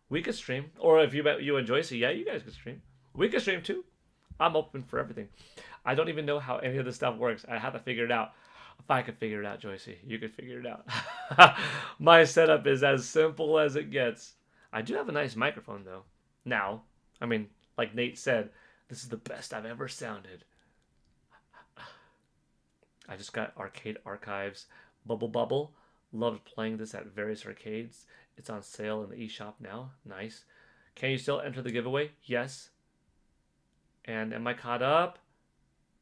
we could stream. Or if you and Joycey, yeah, you guys could stream. We could stream too. I'm open for everything. I don't even know how any of this stuff works. I have to figure it out. If I could figure it out, Joycey, you could figure it out. My setup is as simple as it gets. I do have a nice microphone, though. Now, I mean, like Nate said, this is the best I've ever sounded. I just got Arcade Archives Bubble Bubble. Loved playing this at various arcades. It's on sale in the eShop now. Nice. Can you still enter the giveaway? Yes. And am I caught up?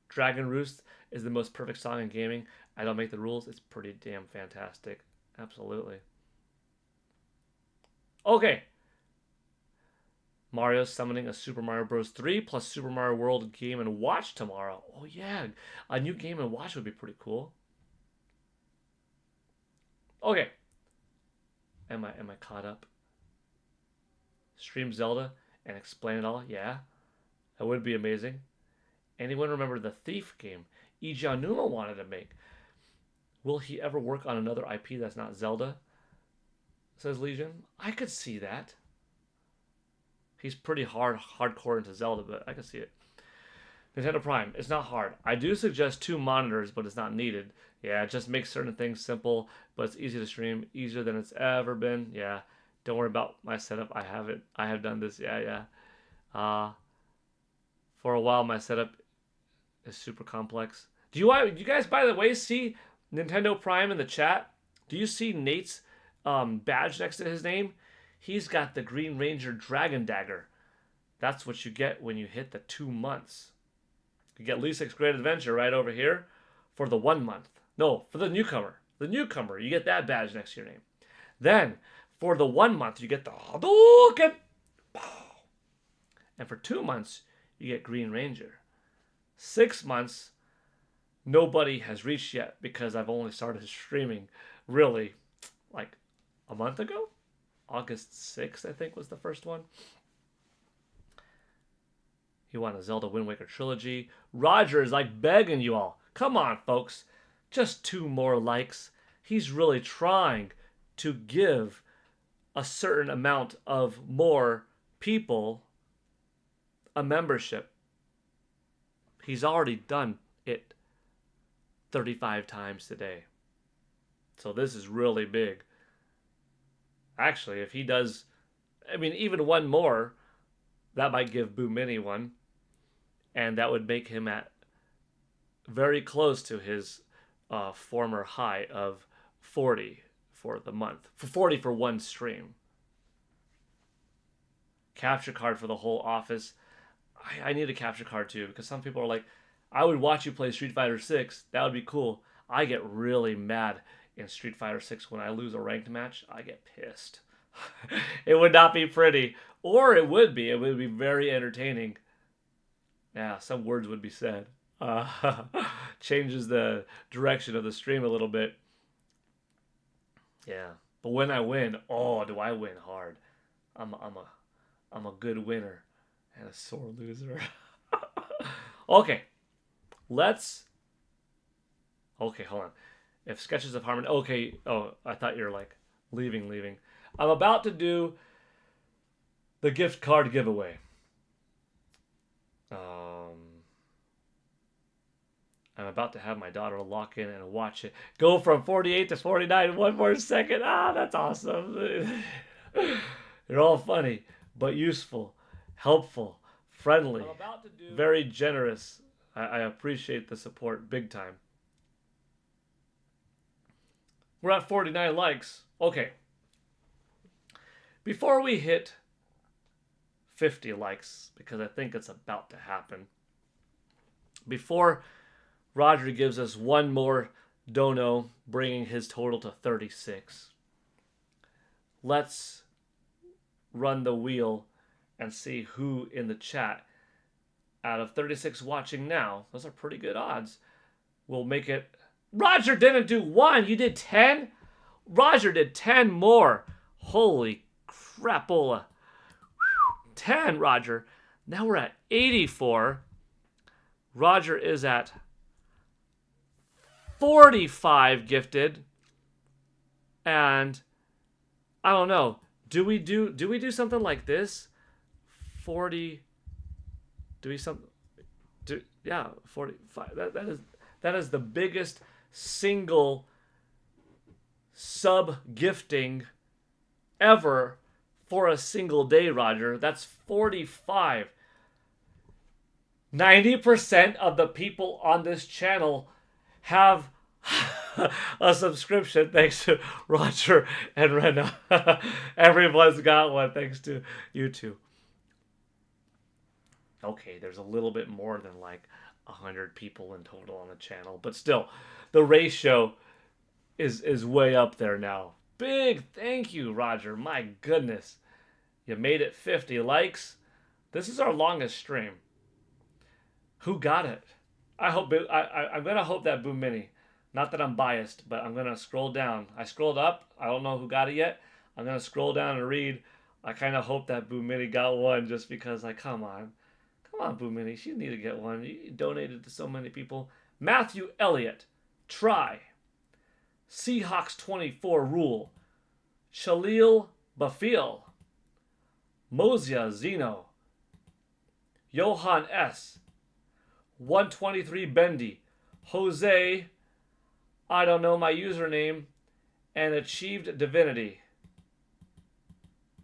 Dragon Roost is the most perfect song in gaming. I don't make the rules. It's pretty damn fantastic. Absolutely. Okay. Mario's summoning a Super Mario Bros. 3 plus Super Mario World Game & Watch tomorrow. Oh yeah, a new Game & Watch would be pretty cool. Okay. Am I caught up? Stream Zelda and explain it all? Yeah. That would be amazing. Anyone remember the Thief game Eiji Aonuma wanted to make? Will he ever work on another IP that's not Zelda? Says Legion. I could see that. He's pretty hardcore into Zelda, but I can see it. Nintendo Prime. It's not hard. I do suggest 2 monitors, but it's not needed. Yeah, it just makes certain things simple, but it's easy to stream. Easier than it's ever been. Yeah. Don't worry about my setup. I have it. I have done this. Yeah. For a while, my setup is super complex. Do you guys, by the way, see Nintendo Prime in the chat? Do you see Nate's badge next to his name? He's got the Green Ranger Dragon Dagger. That's what you get when you hit the 2 months. You get Lisek's Great Adventure right over here for the 1 month. No, for the newcomer. The newcomer, you get that badge next to your name. Then, for the 1 month, you get the Hadouken. And for 2 months, you get Green Ranger. 6 months, nobody has reached yet because I've only started streaming really like a month ago. August 6th, I think, was the first one. You want a Zelda Wind Waker trilogy. Roger is like begging you all. Come on, folks. Just 2 more likes. He's really trying to give a certain amount of more people a membership. He's already done it 35 times today. So this is really big. Actually, if he does, I mean, even 1 more, that might give Boo Mini one. And that would make him at very close to his former high of 40 for the month. For 40 for 1 stream. Capture card for the whole office. I need a capture card too, because some people are like, I would watch you play Street Fighter 6. That would be cool. I get really mad in Street Fighter 6 when I lose a ranked match. I get pissed. It would not be pretty. Or it would be. It would be very entertaining. Yeah, some words would be said. Changes the direction of the stream a little bit. Yeah, but when I win, oh, do I win hard? I'm a good winner and a sore loser. Okay, Okay, hold on. If Sketches of Harmony. Okay. Oh, I thought you were like leaving. I'm about to do the gift card giveaway. I'm about to have my daughter lock in and watch it go from 48 to 49 in 1 more second. Ah, that's awesome. They're all funny, but useful, helpful, friendly, very generous. I appreciate the support big time. We're at 49 likes. Okay. Before we hit 50 likes, because I think it's about to happen, before Roger gives us 1 more dono, bringing his total to 36. Let's run the wheel and see who in the chat, out of 36 watching now, those are pretty good odds, will make it. Roger didn't do 1, you did 10? Roger did 10 more. Holy crapola. 10, Roger. Now we're at 84. Roger is at 45 gifted, and I don't know. Do we do something like this? 40. Do we some? Do yeah 45. That is the biggest single sub gifting ever for a single day, Roger. That's 45. 90% of the people on this channel have a subscription thanks to Roger and Rena. Everyone's got one thanks to you two. Okay, there's a little bit more than like 100 people in total on the channel, but still, the ratio is way up there now. Big thank you, Roger. My goodness. You made it 50 likes. This is our longest stream. Who got it? I'm gonna hope that Boom Mini. Not that I'm biased, but I'm gonna scroll down. I scrolled up. I don't know who got it yet. I'm gonna scroll down and read. I kind of hope that Boom Mini got one, just because, like, come on, Boom Mini. She need to get one. You donated to so many people. Matthew Elliott, try. Seahawks 24 rule. Shalil Bafil. Mozia Zeno. Johan S. 123 Bendy. Jose, I don't know my username, and Achieved Divinity.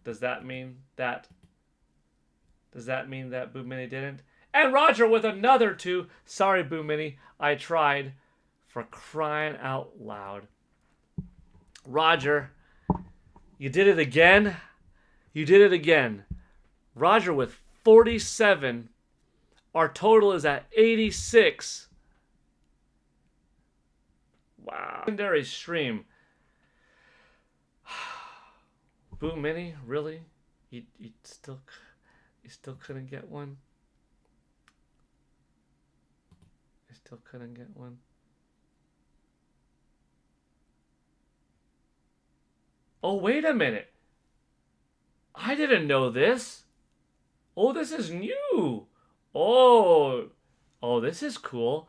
Does that mean that Boom Mini didn't? And Roger with another 2. Sorry, Boo Mini. I tried. For crying out loud. Roger, you did it again. You did it again. Roger with 47. Our total is at 86. Wow. Legendary stream. Boo Mini, really? You still couldn't get one? You still couldn't get one? Oh, wait a minute. I didn't know this. Oh, this is new. Oh, this is cool.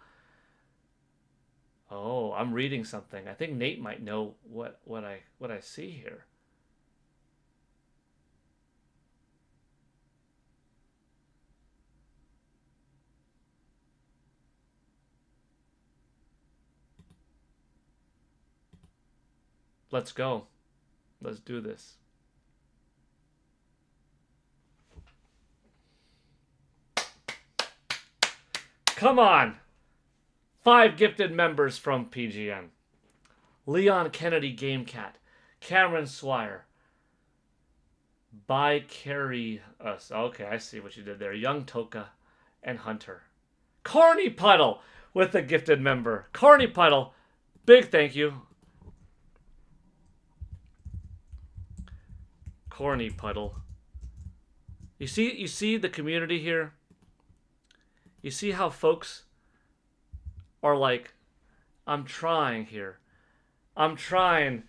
Oh, I'm reading something. I think Nate might know what I see here. Let's go. Let's do this. Come on. 5 gifted members from PGN. Leon Kennedy Gamecat. Cameron Swire. By Carry Us. Okay, I see what you did there. Young Toka and Hunter. Corny Puddle with a gifted member. Corny Puddle. Big thank you. Corny Puddle. You see the community here? You see how folks are like, I'm trying here. I'm trying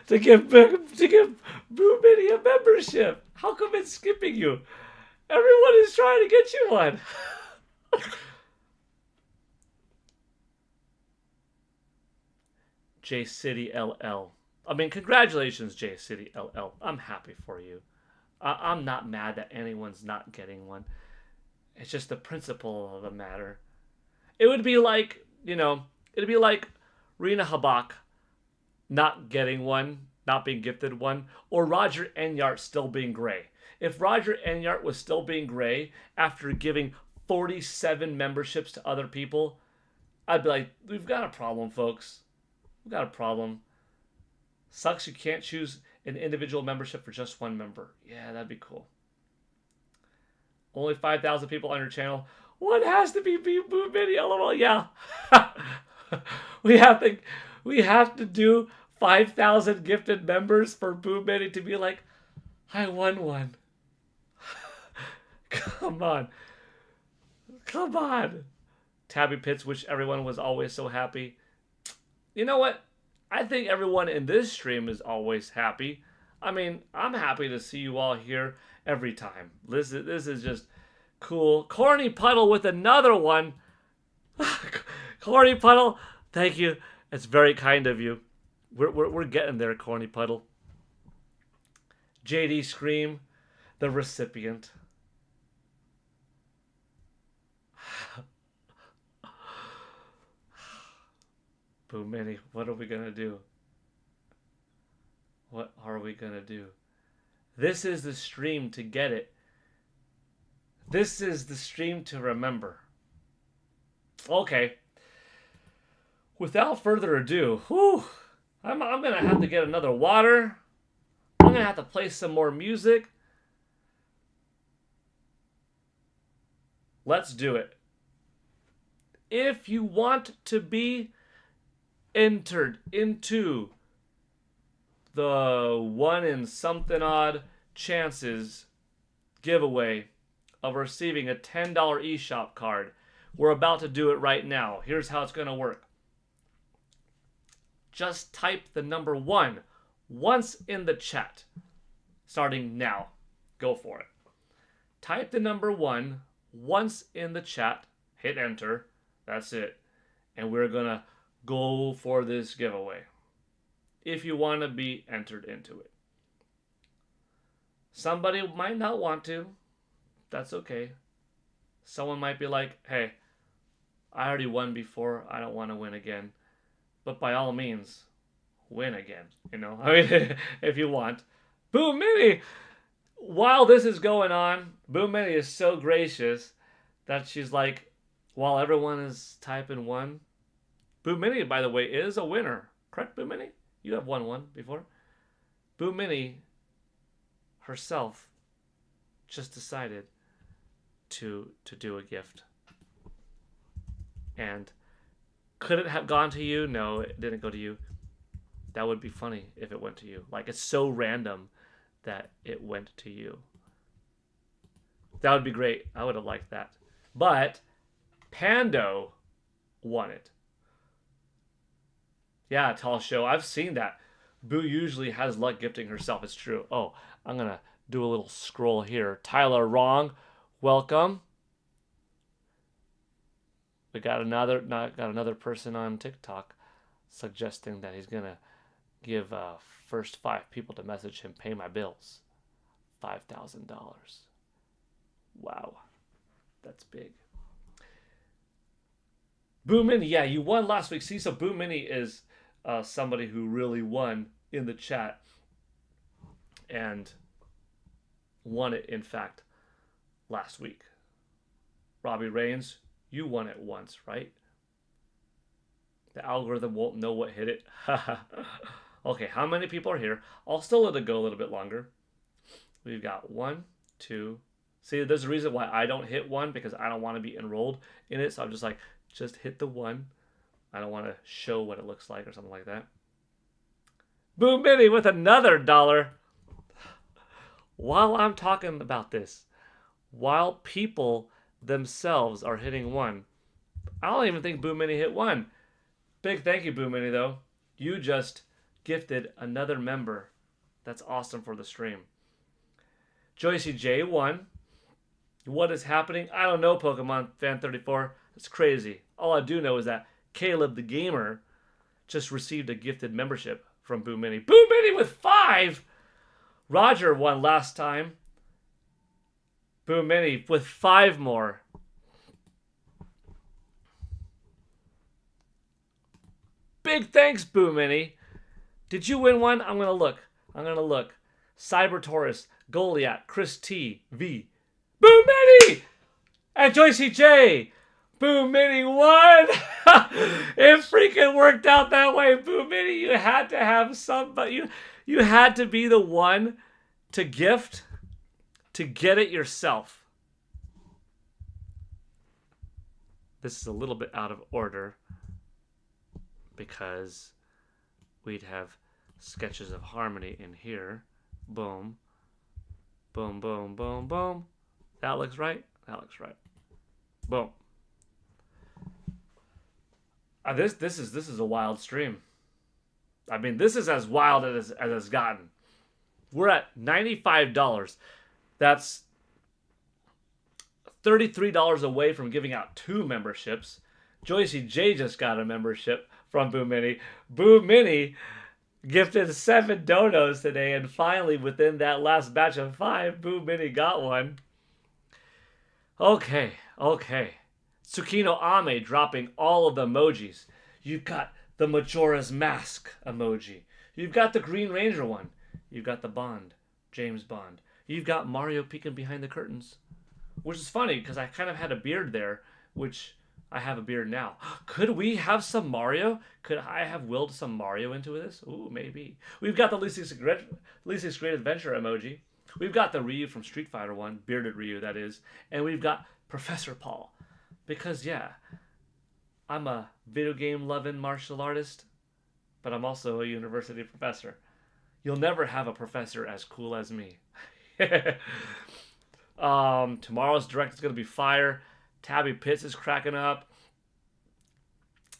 to give Boo Mini a membership. How come it's skipping you? Everyone is trying to get you one. J City LL. I mean, congratulations, J City LL. I'm happy for you. I'm not mad that anyone's not getting one. It's just the principle of the matter. It would be like, it'd be like Rena Habak not getting one, not being gifted one, or Roger Enyart still being gray. If Roger Enyart was still being gray after giving 47 memberships to other people, I'd be like, we've got a problem, folks. We've got a problem. Sucks you can't choose an individual membership for just one member. Yeah, that'd be cool. Only 5,000 people on your channel. One has to be Boo Mini. LOL. Yeah. we have to do 5,000 gifted members for Boo Mini to be like, I won one. Come on. Come on. Tabby Pits, which everyone was always so happy. You know what? I think everyone in this stream is always happy. I mean, I'm happy to see you all here every time. This is just cool. Corny Puddle with another one. Corny Puddle, thank you. It's very kind of you. We're getting there, Corny Puddle. JD Scream, the recipient. Boo Mini, what are we gonna do? What are we gonna do? This is the stream to get it. This is the stream to remember. Okay. Without further ado, I'm gonna have to get another water. I'm gonna have to play some more music. Let's do it. If you want to be entered into the 1 in something odd chances giveaway of receiving a $10 eShop card, we're about to do it right now. Here's how it's going to work. Just type the number 1 once in the chat. Starting now. Go for it. Type the number 1 once in the chat. Hit enter. That's it. And we're going to go for this giveaway if you want to be entered into it. Somebody might not want to. That's okay. Someone might be like, hey, I already won before. I don't want to win again. But by all means, win again. I mean, if you want. Boo Mini! While this is going on, Boo Mini is so gracious that she's like, while everyone is typing one. Boo Mini, by the way, is a winner. Correct, Boo Mini? You have won one before. Boo Mini herself just decided to do a gift. And could it have gone to you? No, it didn't go to you. That would be funny if it went to you. Like, it's so random that it went to you. That would be great. I would have liked that. But Pando won it. Yeah, Tall Show. I've seen that. Boo usually has luck gifting herself. It's true. Oh, I'm going to do a little scroll here. Tyler Wrong, welcome. We got another person on TikTok suggesting that he's going to give first 5 people to message him, pay my bills. $5,000. Wow. That's big. Boo Mini, yeah, you won last week. See, so Boo Mini is somebody who really won in the chat and won it, in fact, last week. Robbie Rains, you won it once, right? The algorithm won't know what hit it. Okay, how many people are here? I'll still let it go a little bit longer. We've got 1, 2. See, there's a reason why I don't hit 1, because I don't want to be enrolled in it. So I'm just like, just hit the 1. I don't want to show what it looks like or something like that. Boom Mini with another $1. While I'm talking about this, while people themselves are hitting 1, I don't even think Boom Mini hit 1. Big thank you, Boom Mini, though. You just gifted another member. That's awesome for the stream. Joycey J won. What is happening? I don't know, Pokemon Fan 34. It's crazy. All I do know is that Caleb the Gamer just received a gifted membership from Boom Mini. Boom Mini with 5! Roger won last time. Boom Mini with 5 more. Big thanks, Boom Mini. Did you win one? I'm going to look. Cyber Taurus, Goliath, Chris T, V. Boom Mini! And Joycey J. Boom Mini won! It freaking worked out that way. Boom Mini, you had to have somebody. You had to be the one to gift to get it yourself. This is a little bit out of order because we'd have Sketches of Harmony in here. Boom. Boom, boom, boom, boom. That looks right. That looks right. Boom. This is a wild stream. I mean, this is as wild as it's gotten. We're at $95. That's $33 away from giving out 2 memberships. Joycey J just got a membership from Boom Mini. Boom Mini gifted 7 donos today, and finally, within that last batch of 5, Boom Mini got one. Okay. Tsukino Ame dropping all of the emojis. You've got the Majora's Mask emoji. You've got the Green Ranger one. You've got the Bond, James Bond. You've got Mario peeking behind the curtains. Which is funny, because I kind of had a beard there, which I have a beard now. Could we have some Mario? Could I have willed some Mario into this? Ooh, maybe. We've got the Lisa's Great Adventure emoji. We've got the Ryu from Street Fighter 1, bearded Ryu, that is. And we've got Professor Paul. Because, yeah, I'm a video game loving martial artist, but I'm also a university professor. You'll never have a professor as cool as me. Tomorrow's direct is going to be fire. Tabby Pitts is cracking up.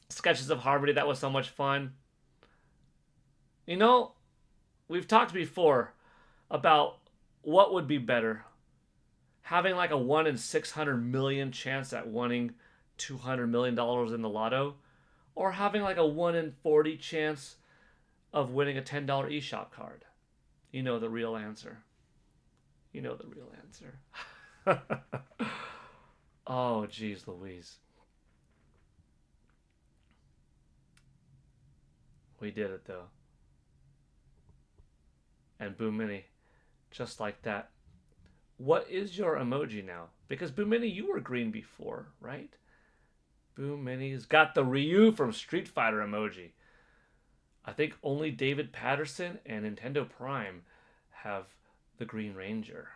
Sketches of Harmony, that was so much fun. You know, we've talked before about what would be better. Having like a 1 in 600 million chance at winning $200 million in the lotto, or having like a 1 in 40 chance of winning a $10 eShop card. You know the real answer. Oh, geez Louise. We did it, though. And Boom Mini, just like that. What is your emoji now? Because Boo Mini, you were green before, right? Boo Mini's got the Ryu from Street Fighter emoji. I think only David Patterson and Nintendo Prime have the Green Ranger.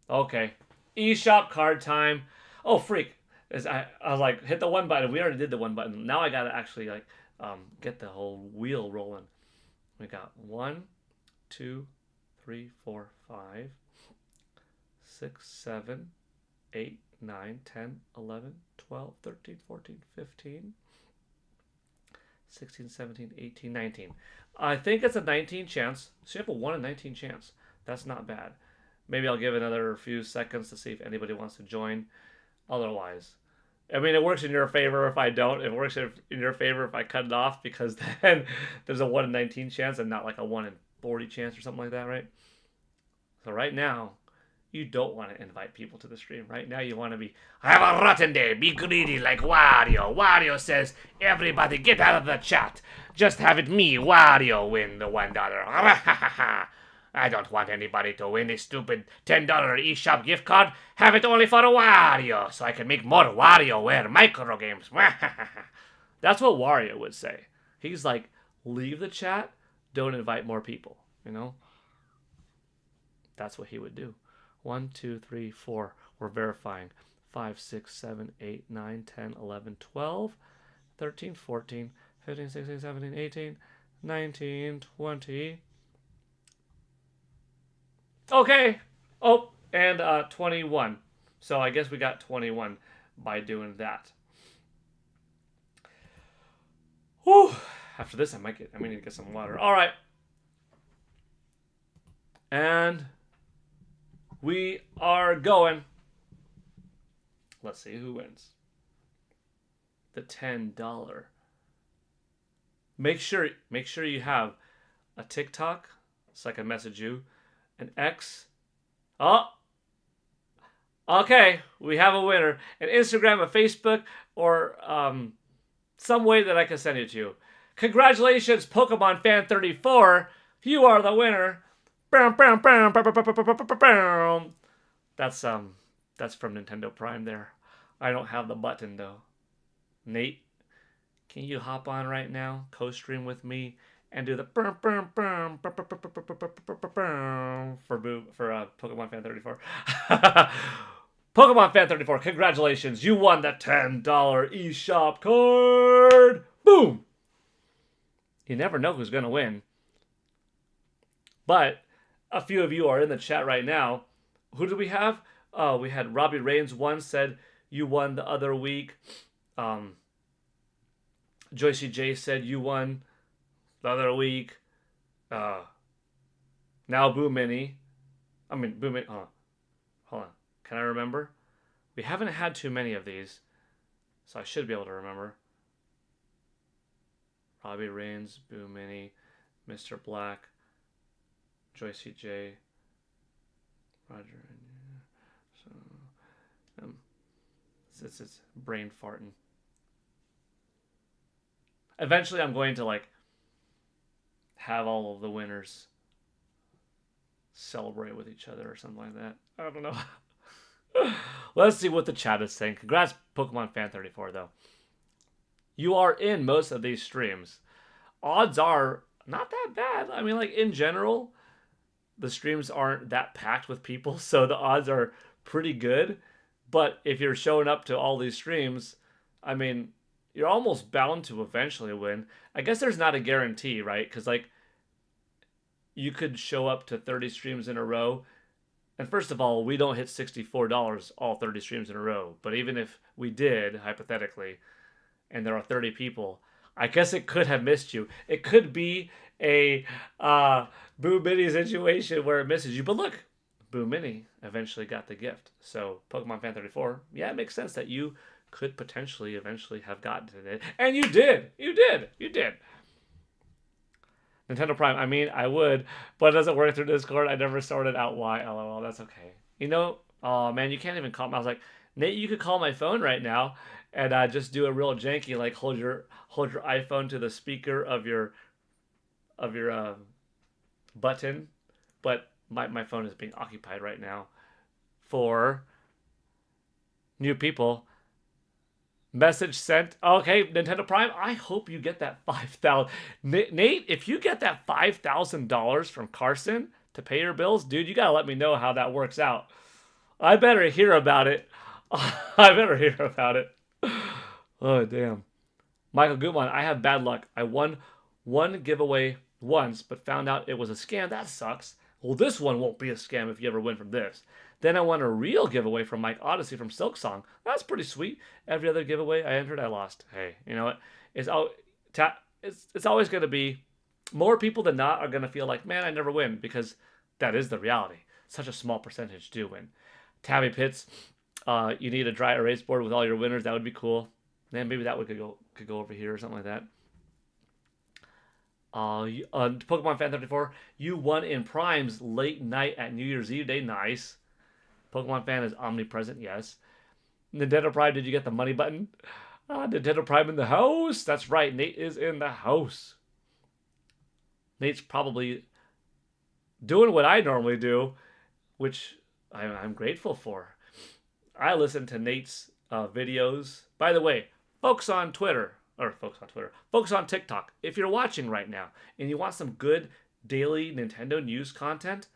Okay. eShop card time. Oh, freak. I was like, hit the one button. We already did the one button. Now I got to actually like get the whole wheel rolling. We got 1, 2, 3, 4, 5, 6, 7, 8, 9, 10, 11, 12, 13, 14, 15, 16, 17, 18, 19. I think it's a 19 chance. So you have a 1 in 19 chance. That's not bad. Maybe I'll give another few seconds to see if anybody wants to join. Otherwise, I mean, it works in your favor if I don't. It works in your favor if I cut it off, because then there's a 1 in 19 chance and not like a 1 in 40 chance or something like that, right? So right now, you don't want to invite people to the stream. Right now, you want to be, have a rotten day, be greedy like Wario. Wario says, everybody get out of the chat. Just have it me, Wario, win the $1. I don't want anybody to win a stupid $10 eShop gift card. Have it only for Wario, so I can make more WarioWare micro games. That's what Wario would say. He's like, leave the chat, don't invite more people, you know? That's what he would do. 1, 2, 3, 4. We're verifying. 5, 6, 7, 8, 9, 10, 11, 12, 13, 14, 15, 16, 17, 18, 19, 20. Okay. Oh, and 21. So I guess we got 21 by doing that. Whew. After this, I might need to get some water. All right. And we are going. Let's see who wins. The $10. Make sure you have a TikTok so I can message you. An X. Oh. Okay, we have a winner. An Instagram, a Facebook, or some way that I can send it to you. Congratulations, Pokemon Fan 34. You are the winner. That's from Nintendo Prime there. I don't have the button though. Nate, can you hop on right now? Co-stream with me and do the for Pokemon Fan 34. Pokemon Fan 34, congratulations. You won the $10 eShop card. Boom. You never know who's going to win. But a few of you are in the chat right now. Who do we have? We had Robbie Rains one said you won the other week. Joycey J said you won the other week. Now Boo Mini. Boo Mini. Hold on. Can I remember? We haven't had too many of these, so I should be able to remember. Robbie Rains, Boo Mini, Mr. Black, Joycey J, Roger. So, it's brain farting. Eventually, I'm going to have all of the winners celebrate with each other or something like that. I don't know. Let's see what the chat is saying. Congrats, Pokemon Fan 34, though. You are in most of these streams. Odds are not that bad. In general, the streams aren't that packed with people, so the odds are pretty good. But if you're showing up to all these streams, you're almost bound to eventually win. I guess there's not a guarantee, right? Because, you could show up to 30 streams in a row. And first of all, we don't hit $64 all 30 streams in a row. But even if we did, hypothetically, and there are 30 people, I guess it could have missed you. It could be a Boo Mini situation where it misses you. But look, Boo Mini eventually got the gift. So Pokemon Fan 34, yeah, it makes sense that you could potentially eventually have gotten to it. And you did. You did. Nintendo Prime, I would, but it doesn't work through Discord. I never sorted out why. LOL, that's okay. Oh man, you can't even call me. I was like, Nate, you could call my phone right now and just do a real janky, hold your iPhone to the speaker of your button, but my phone is being occupied right now for new people. Message sent. Okay, Nintendo Prime. I hope you get that 5,000. Nate, if you get that $5,000 from Carson to pay your bills, dude, you gotta let me know how that works out. I better hear about it. I better hear about it. Oh damn. Michael Gutman, I have bad luck. I won one giveaway once, but found out it was a scam. That sucks. Well, this one won't be a scam if you ever win from this. Then I won a real giveaway from Mike Odyssey from Silksong. That's pretty sweet. Every other giveaway I entered, I lost. Hey, you know what? It's always going to be more people than not are going to feel like, man, I never win, because that is the reality. Such a small percentage do win. Tabby Pitts, you need a dry erase board with all your winners. That would be cool. Then maybe that could go over here or something like that. Pokemon Fan 34, you won in Primes late night at New Year's Eve day. Nice. Pokemon Fan is omnipresent, yes. Nintendo Prime, did you get the money button? Nintendo Prime in the house. That's right, Nate is in the house. Nate's probably doing what I normally do, which I'm grateful for. I listen to Nate's videos. By the way, folks on TikTok, if you're watching right now and you want some good daily Nintendo news content,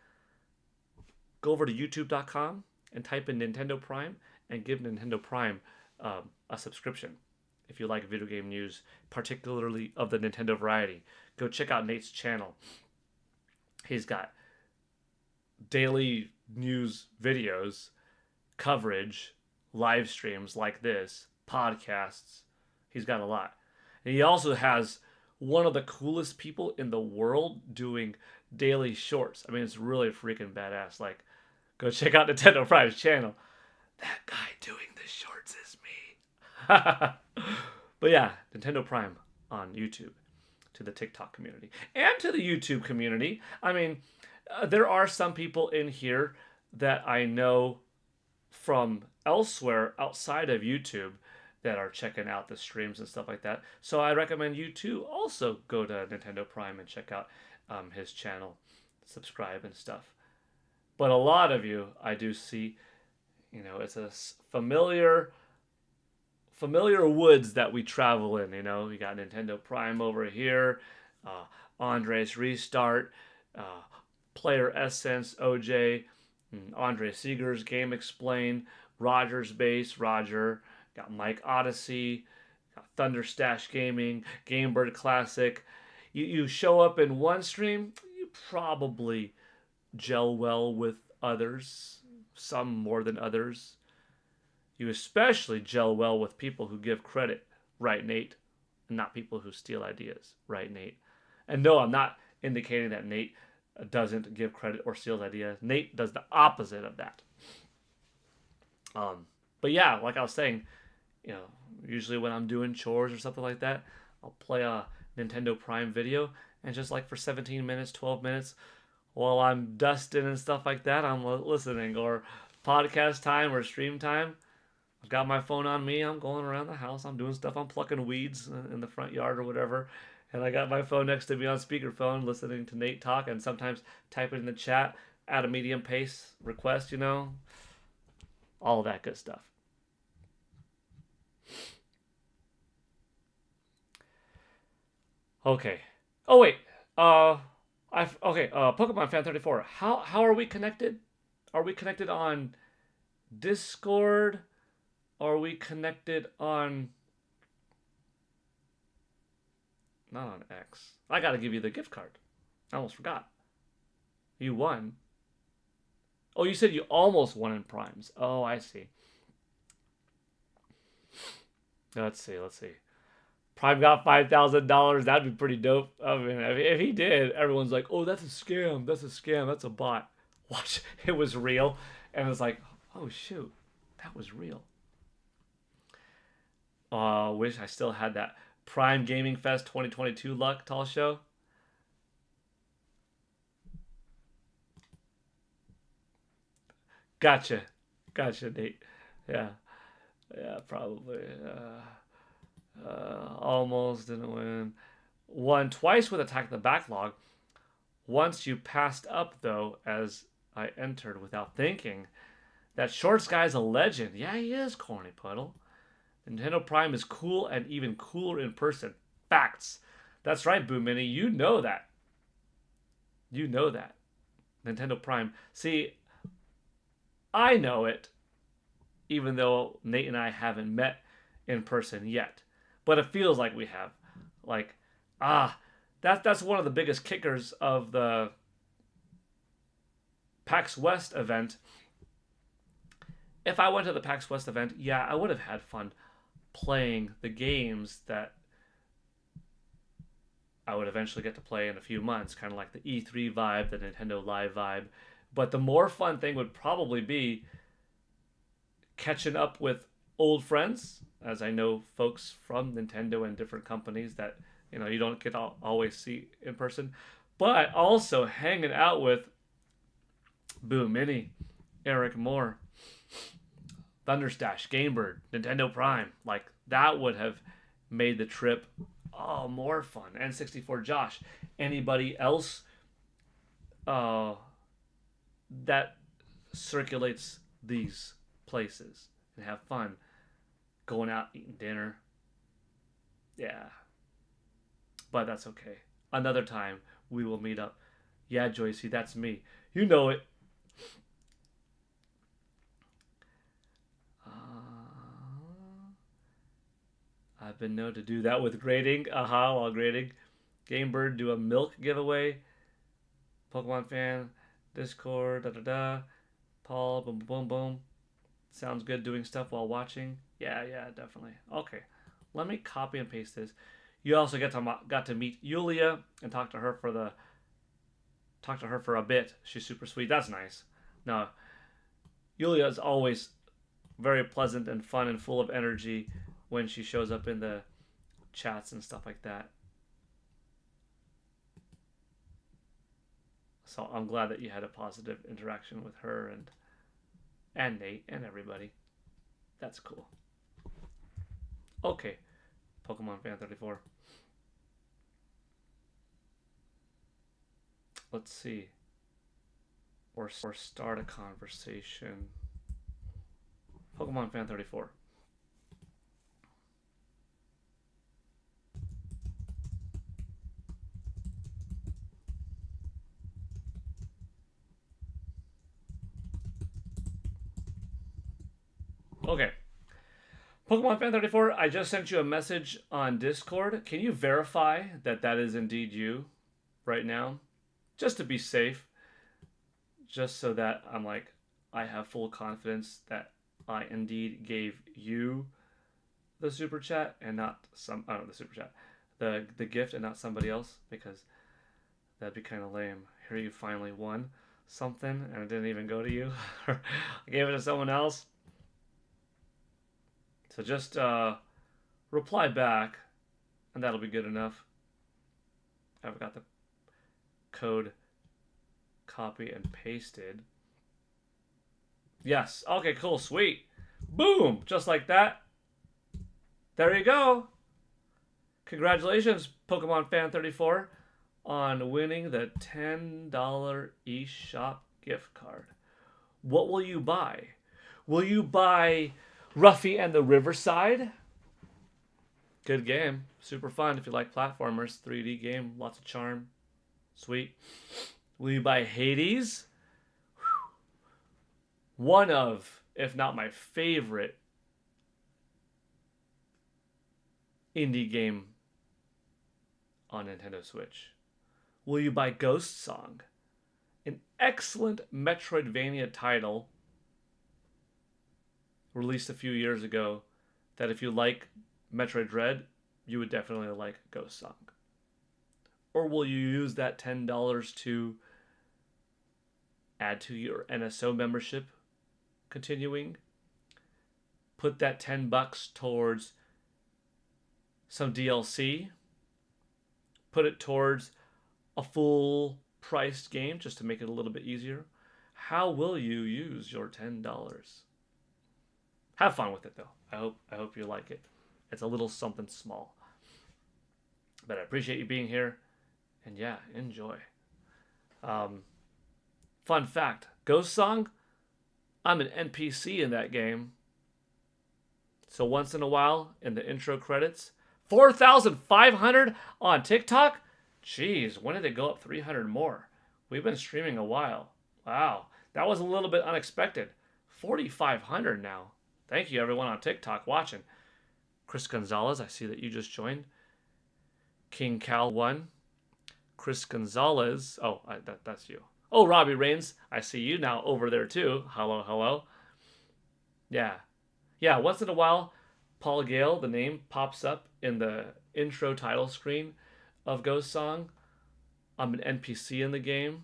go over to youtube.com and type in Nintendo Prime and give Nintendo Prime a subscription. If you like video game news, particularly of the Nintendo variety, go check out Nate's channel. He's got daily news videos, coverage, live streams like this, podcasts. He's got a lot. And he also has one of the coolest people in the world doing daily shorts. I mean, it's really freaking badass. Like, go check out Nintendo Prime's channel. That guy doing the shorts is me. But yeah, Nintendo Prime on YouTube, to the TikTok community and to the YouTube community. I mean, there are some people in here that I know from elsewhere outside of YouTube that are checking out the streams and stuff like that. So I recommend you to also go to Nintendo Prime and check out his channel, subscribe and stuff. But a lot of you, I do see, you know, it's a familiar woods that we travel in. You know, we got Nintendo Prime over here, Andres Restart, Player Essence, OJ, Andre Seeger's Game Explain, Roger's Base, Roger, got Mike Odyssey, got Thunder Stash Gaming, Gamebird Classic. You show up in one stream, you probably gel well with others, some more than others. You especially gel well with people who give credit, right, Nate? And not people who steal ideas, right, Nate? And no, I'm not indicating that Nate doesn't give credit or steals ideas. Nate does the opposite of that. But yeah, like I was saying, you know, usually when I'm doing chores or something like that, I'll play a Nintendo Prime video, and just like for 17 minutes, 12 minutes, while I'm dusting and stuff like that, I'm listening, or podcast time or stream time. I've got my phone on me. I'm going around the house. I'm doing stuff. I'm plucking weeds in the front yard or whatever. And I got my phone next to me on speakerphone, listening to Nate talk, and sometimes typing in the chat at a medium pace request, you know, all of that good stuff. Okay. Oh wait. Pokemon Fan 34. How are we connected? Are we connected on Discord? Are we connected on... Not on X. I gotta give you the gift card. I almost forgot. You won. Oh, you said you almost won in Primes. Oh, I see. Let's see. Prime got $5,000. That'd be pretty dope. I mean, if he did, everyone's like, "Oh, that's a scam. That's a scam. That's a bot." Watch, it was real, and it's like, "Oh shoot, that was real." Wish I still had that Prime Gaming Fest 2022 luck, Tall Show. Gotcha, Nate. Yeah, probably. Almost didn't win. Won twice with Attack the Backlog. Once you passed up, though, as I entered without thinking, that Shorts guy's a legend. Yeah, he is, Corny Puddle. Nintendo Prime is cool and even cooler in person. Facts. That's right, Boo Mini. You know that. You know that. Nintendo Prime. See, I know it, even though Nate and I haven't met in person yet. But it feels like we have. Like, that's one of the biggest kickers of the PAX West event. If I went to the PAX West event, yeah, I would have had fun playing the games that I would eventually get to play in a few months, kind of like the E3 vibe, the Nintendo Live vibe. But the more fun thing would probably be catching up with old friends, as I know folks from Nintendo and different companies that you don't get to always see in person, but also hanging out with Boo Mini, Eric Moore, Thunderstash, Gamebird, Nintendo Prime. Like, that would have made the trip more fun. N64 Josh. Anybody else that circulates these places and have fun going out eating dinner. Yeah. But that's okay. Another time we will meet up. Yeah, Joycey, that's me. You know it. I've been known to do that with grading. While grading. Gamebird, do a milk giveaway. Pokemon fan, Discord, Paul, boom, boom, boom, boom. Sounds good doing stuff while watching. Yeah, definitely. Okay, let me copy and paste this. You also got to meet Yulia and talk to her for a bit. She's super sweet. That's nice. No, Yulia is always very pleasant and fun and full of energy when she shows up in the chats and stuff like that. So I'm glad that you had a positive interaction with her and Nate and everybody. That's cool. Okay, Pokemon Fan 34. Let's see. Or start a conversation. Pokemon Fan 34. Okay. Pokemon Fan 34, I just sent you a message on Discord. Can you verify that that is indeed you right now? Just to be safe. Just so that I have full confidence that I indeed gave you the super chat and not the super chat. The gift and not somebody else, because that'd be kind of lame. Here you finally won something and it didn't even go to you. I gave it to someone else. So just reply back, and that'll be good enough. I've got the code copy and pasted. Yes. Okay, cool. Sweet. Boom. Just like that. There you go. Congratulations, Pokemon Fan 34, on winning the $10 eShop gift card. What will you buy? Will you buy Ruffy and the Riverside? Good game. Super fun if you like platformers. 3D game. Lots of charm. Sweet. Will you buy Hades? One of, if not my favorite, indie game on Nintendo Switch. Will you buy Ghost Song? An excellent Metroidvania title released a few years ago that if you like Metroid Dread, you would definitely like Ghost Song. Or will you use that $10 to add to your NSO membership continuing? Put that $10 towards some DLC. Put it towards a full priced game just to make it a little bit easier. How will you use your $10? Have fun with it, though. I hope you like it. It's a little something small. But I appreciate you being here. And yeah, enjoy. Fun fact, Ghost Song, I'm an NPC in that game. So once in a while, in the intro credits, 4,500 on TikTok? Jeez, when did it go up 300 more? We've been streaming a while. Wow, that was a little bit unexpected. 4,500 now. Thank you everyone on TikTok watching. Chris Gonzalez, I see that you just joined. King Cal 1. Chris Gonzalez. Oh, that's you. Oh, Robbie Rains, I see you now over there too. Hello, hello. Yeah. Yeah, once in a while, Paul Gale, the name, pops up in the intro title screen of Ghost Song. I'm an NPC in the game,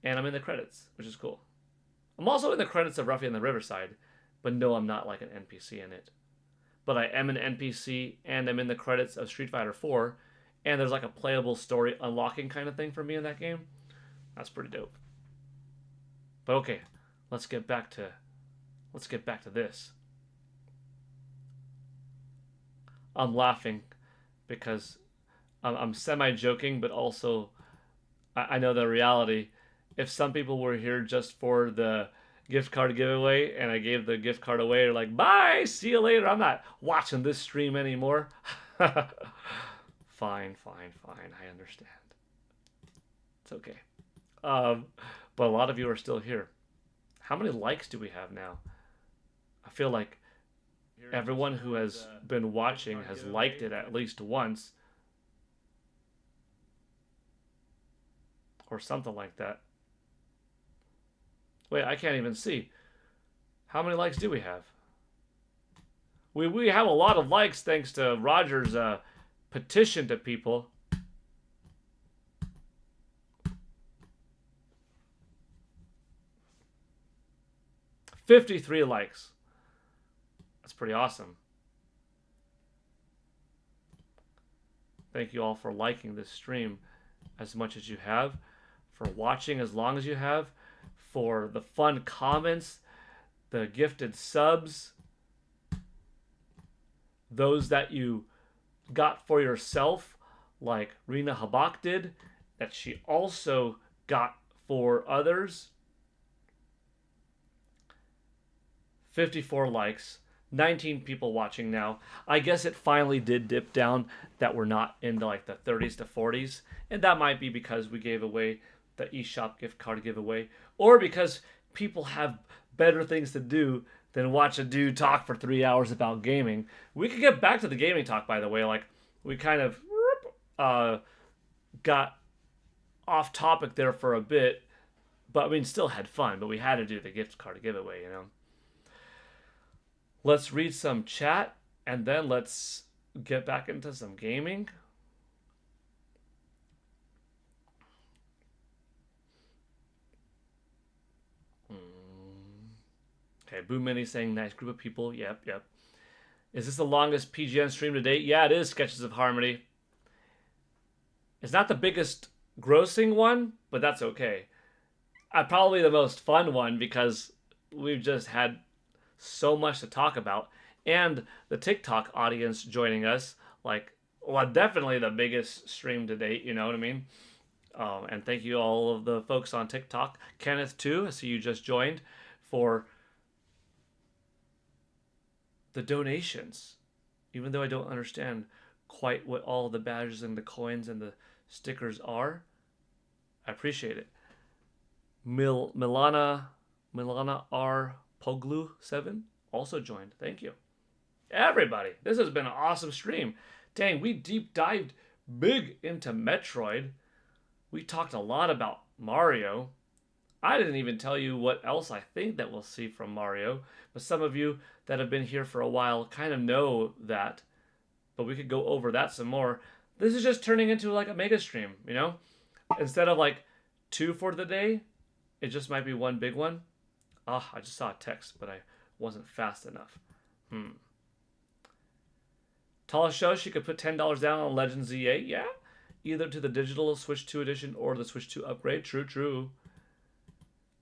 and I'm in the credits, which is cool. I'm also in the credits of Ruffy and the Riverside, but no, I'm not like an NPC in it. But I am an NPC, and I'm in the credits of Street Fighter 4, and there's like a playable story unlocking kind of thing for me in that game. That's pretty dope. But okay, let's get back to this. I'm laughing because I'm semi-joking, but also I know the reality. If some people were here just for the gift card giveaway and I gave the gift card away, they're like, bye, see you later. I'm not watching this stream anymore. Fine. I understand. It's okay. But a lot of you are still here. How many likes do we have now? I feel like everyone who has been watching has liked it at least once. Or something like that. Wait, I can't even see. How many likes do we have? We have a lot of likes thanks to Roger's petition to people. $53 likes. That's pretty awesome. Thank you all for liking this stream as much as you have, for watching as long as you have, for the fun comments, the gifted subs, those that you got for yourself, like Rena Habak did, that she also got for others. 54 likes, 19 people watching now. I guess it finally did dip down that we're not in like the 30s to 40s. And that might be because we gave away the eShop gift card giveaway, or because people have better things to do than watch a dude talk for 3 hours about gaming. We could get back to the gaming talk, by the way. Like, we kind of got off topic there for a bit, but I mean, still had fun, but we had to do the gift card giveaway, you know? Let's read some chat, and then let's get back into some gaming. Okay, Boo Mini saying nice group of people. Yep. Is this the longest PGN stream to date? Yeah, it is, Sketches of Harmony. It's not the biggest grossing one, but that's okay. Probably the most fun one because we've just had so much to talk about, and the TikTok audience joining us, like, well, definitely the biggest stream to date, you know what I mean? And thank you all of the folks on TikTok. Kenneth too, I see you just joined, for the donations, even though I don't understand quite what all the badges and the coins and the stickers are. I appreciate it. Milana R Poglu 7 also joined. Thank you. Everybody, this has been an awesome stream. Dang, we deep dived big into Metroid. We talked a lot about Mario. I didn't even tell you what else I think that we'll see from Mario, but some of you that have been here for a while kind of know that, but we could go over that some more. This is just turning into like a mega stream, you know? Instead of like 2 for the day, it just might be one big one. I just saw a text, but I wasn't fast enough. Tallest show, she could put $10 down on Legends ZA. Yeah. Either to the digital Switch 2 edition or the Switch 2 upgrade. True.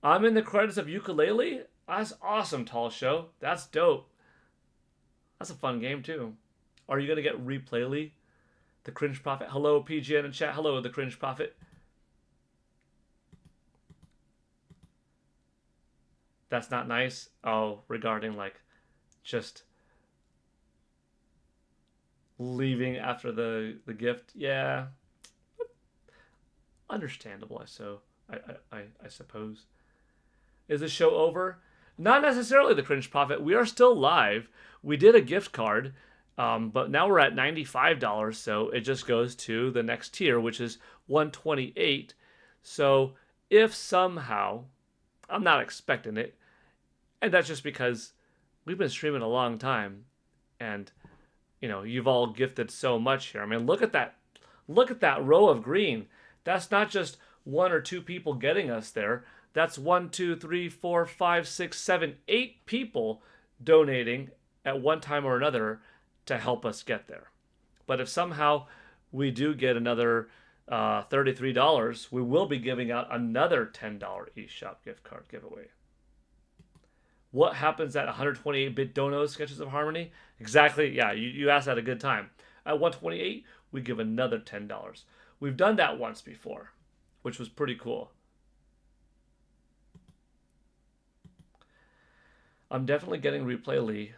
I'm in the credits of Ukulele. That's awesome, Tall Show. That's dope. That's a fun game, too. Are you going to get Replayly? The Cringe Prophet. Hello, PGN in chat. Hello, the Cringe Prophet. That's not nice. Oh, regarding like just leaving after the gift. Yeah, understandable. I suppose. Is the show over? Not necessarily, the Cringe Prophet. We are still live. We did a gift card, but now we're at $95, so it just goes to the next tier, which is $128. So if somehow, I'm not expecting it, and that's just because we've been streaming a long time, and you've all gifted so much here. I mean, look at that. Look at that row of green. That's not just one or two people getting us there. That's 1, 2, 3, 4, 5, 6, 7, 8 people donating at one time or another to help us get there. But if somehow we do get another $33, we will be giving out another $10 eShop gift card giveaway. What happens at 128-bit Dono Sketches of Harmony? Exactly, yeah, you asked at a good time. At 128, we give another $10. We've done that once before, which was pretty cool. I'm definitely getting Replay Lee.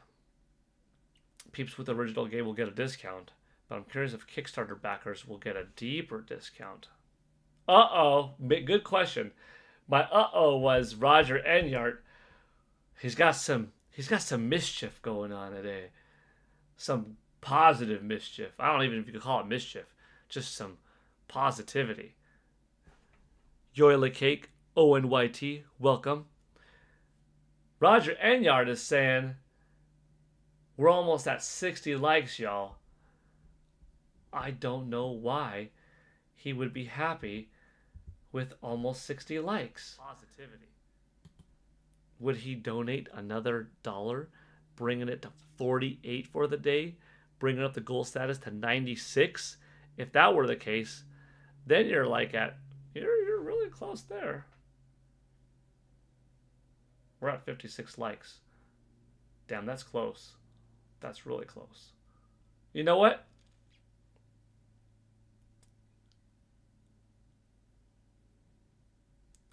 Peeps with the original game will get a discount, but I'm curious if Kickstarter backers will get a deeper discount. Uh-oh, good question. My uh-oh was Roger Enyart. He's got some mischief going on today. Some positive mischief. I don't even know if you could call it mischief. Just some positivity. Yoila Cake, ONYT, welcome. Roger Enyart is saying, we're almost at 60 likes, y'all. I don't know why he would be happy with almost 60 likes. Positivity. Would he donate another $1, bringing it to 48 for the day, bringing up the goal status to 96? If that were the case, then you're like you're really close there. We're at 56 likes. Damn, that's close. That's really close. You know what?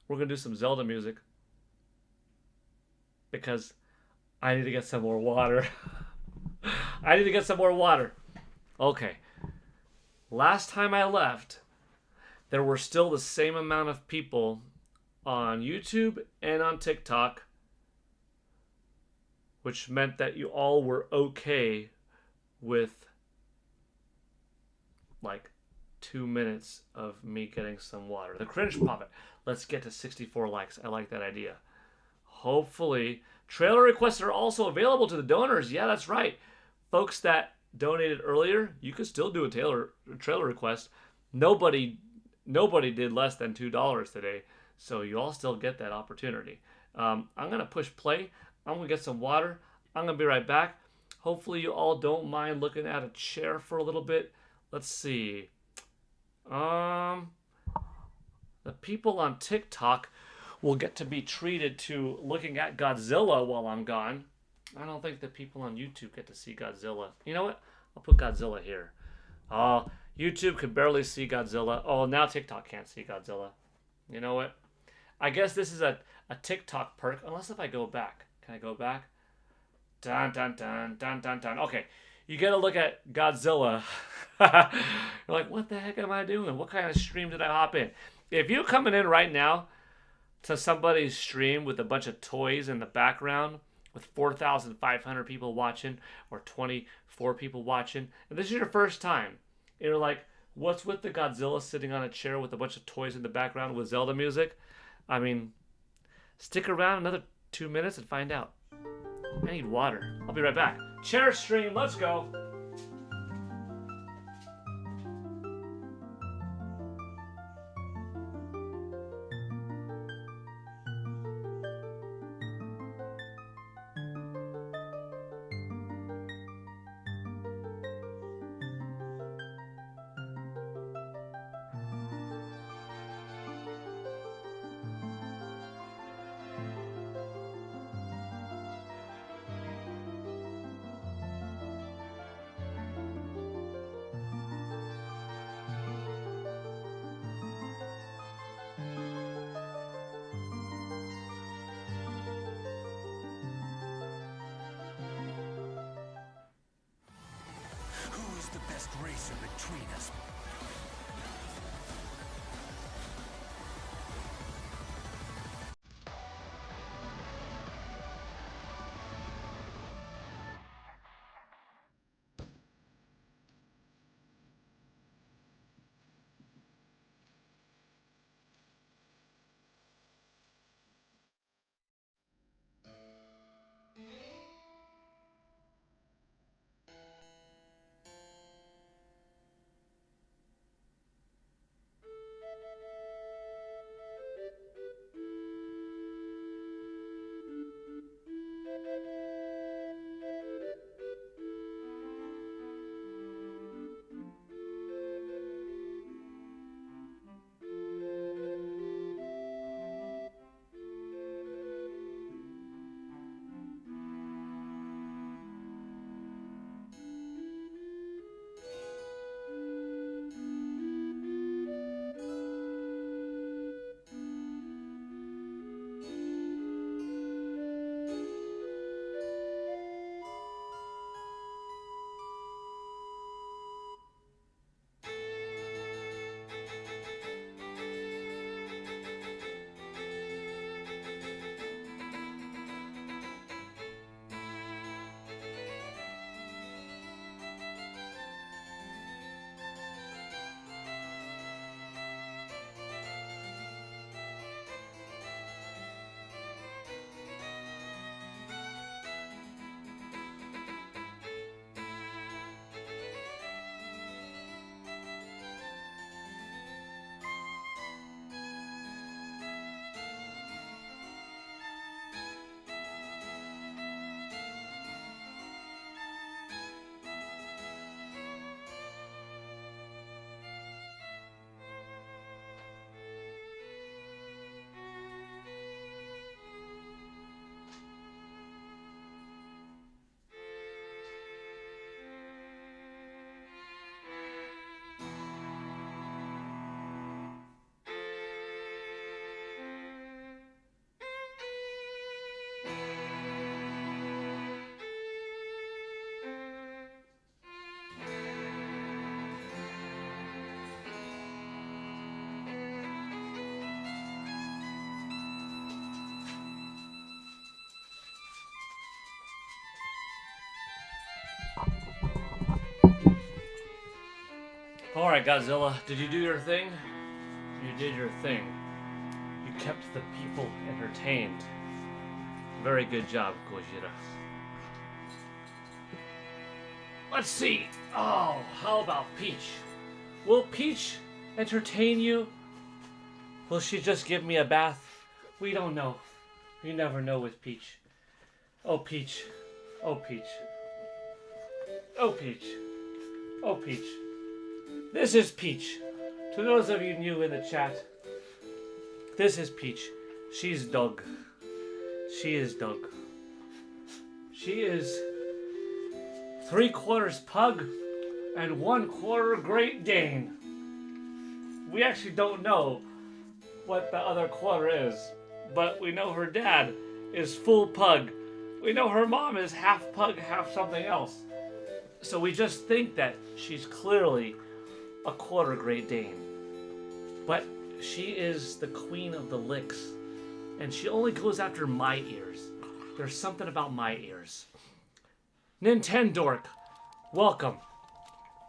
We're going to do some Zelda music. Because I need to get some more water. I need to get some more water. Okay. Last time I left, there were still the same amount of people on YouTube and on TikTok, which meant that you all were okay with like 2 minutes of me getting some water. The Cringe Prophet. Let's get to 64 likes. I like that idea. Hopefully, trailer requests are also available to the donors. Yeah, that's right. Folks that donated earlier, you could still do a trailer request. Nobody did less than $2 today, so you all still get that opportunity. I'm going to push play. I'm going to get some water. I'm going to be right back. Hopefully you all don't mind looking at a chair for a little bit. Let's see. The people on TikTok will get to be treated to looking at Godzilla while I'm gone. I don't think the people on YouTube get to see Godzilla. You know what? I'll put Godzilla here. Oh, YouTube could barely see Godzilla. Oh, now TikTok can't see Godzilla. You know what? I guess this is a TikTok perk, unless if I go back. Can I go back? Dun, dun, dun, dun, dun, dun. Okay, you get to look at Godzilla. You're like, what the heck am I doing? What kind of stream did I hop in? If you're coming in right now to somebody's stream with a bunch of toys in the background, with 4,500 people watching, or 24 people watching, and this is your first time, and you're like, what's with the Godzilla sitting on a chair with a bunch of toys in the background with Zelda music? I mean, stick around another 2 minutes and find out. I need water. I'll be right back. Chair stream, let's go. closer between us. Alright, Godzilla, did you do your thing? You did your thing. You kept the people entertained. Very good job, Gojira. Let's see. Oh, how about Peach? Will Peach entertain you? Will she just give me a bath? We don't know. You never know with Peach. Oh, Peach. Oh, Peach. Oh, Peach. Oh, Peach. This is Peach. To those of you new in the chat, this is Peach. She's Doug. She is Doug. She is 3/4 pug and 1/4 Great Dane. We actually don't know what the other quarter is, but we know her dad is full pug. We know her mom is half pug, half something else. So we just think that she's clearly a 1/4 Great Dane. But she is the queen of the licks, and she only goes after my ears. There's something about my ears. Nintendork, welcome.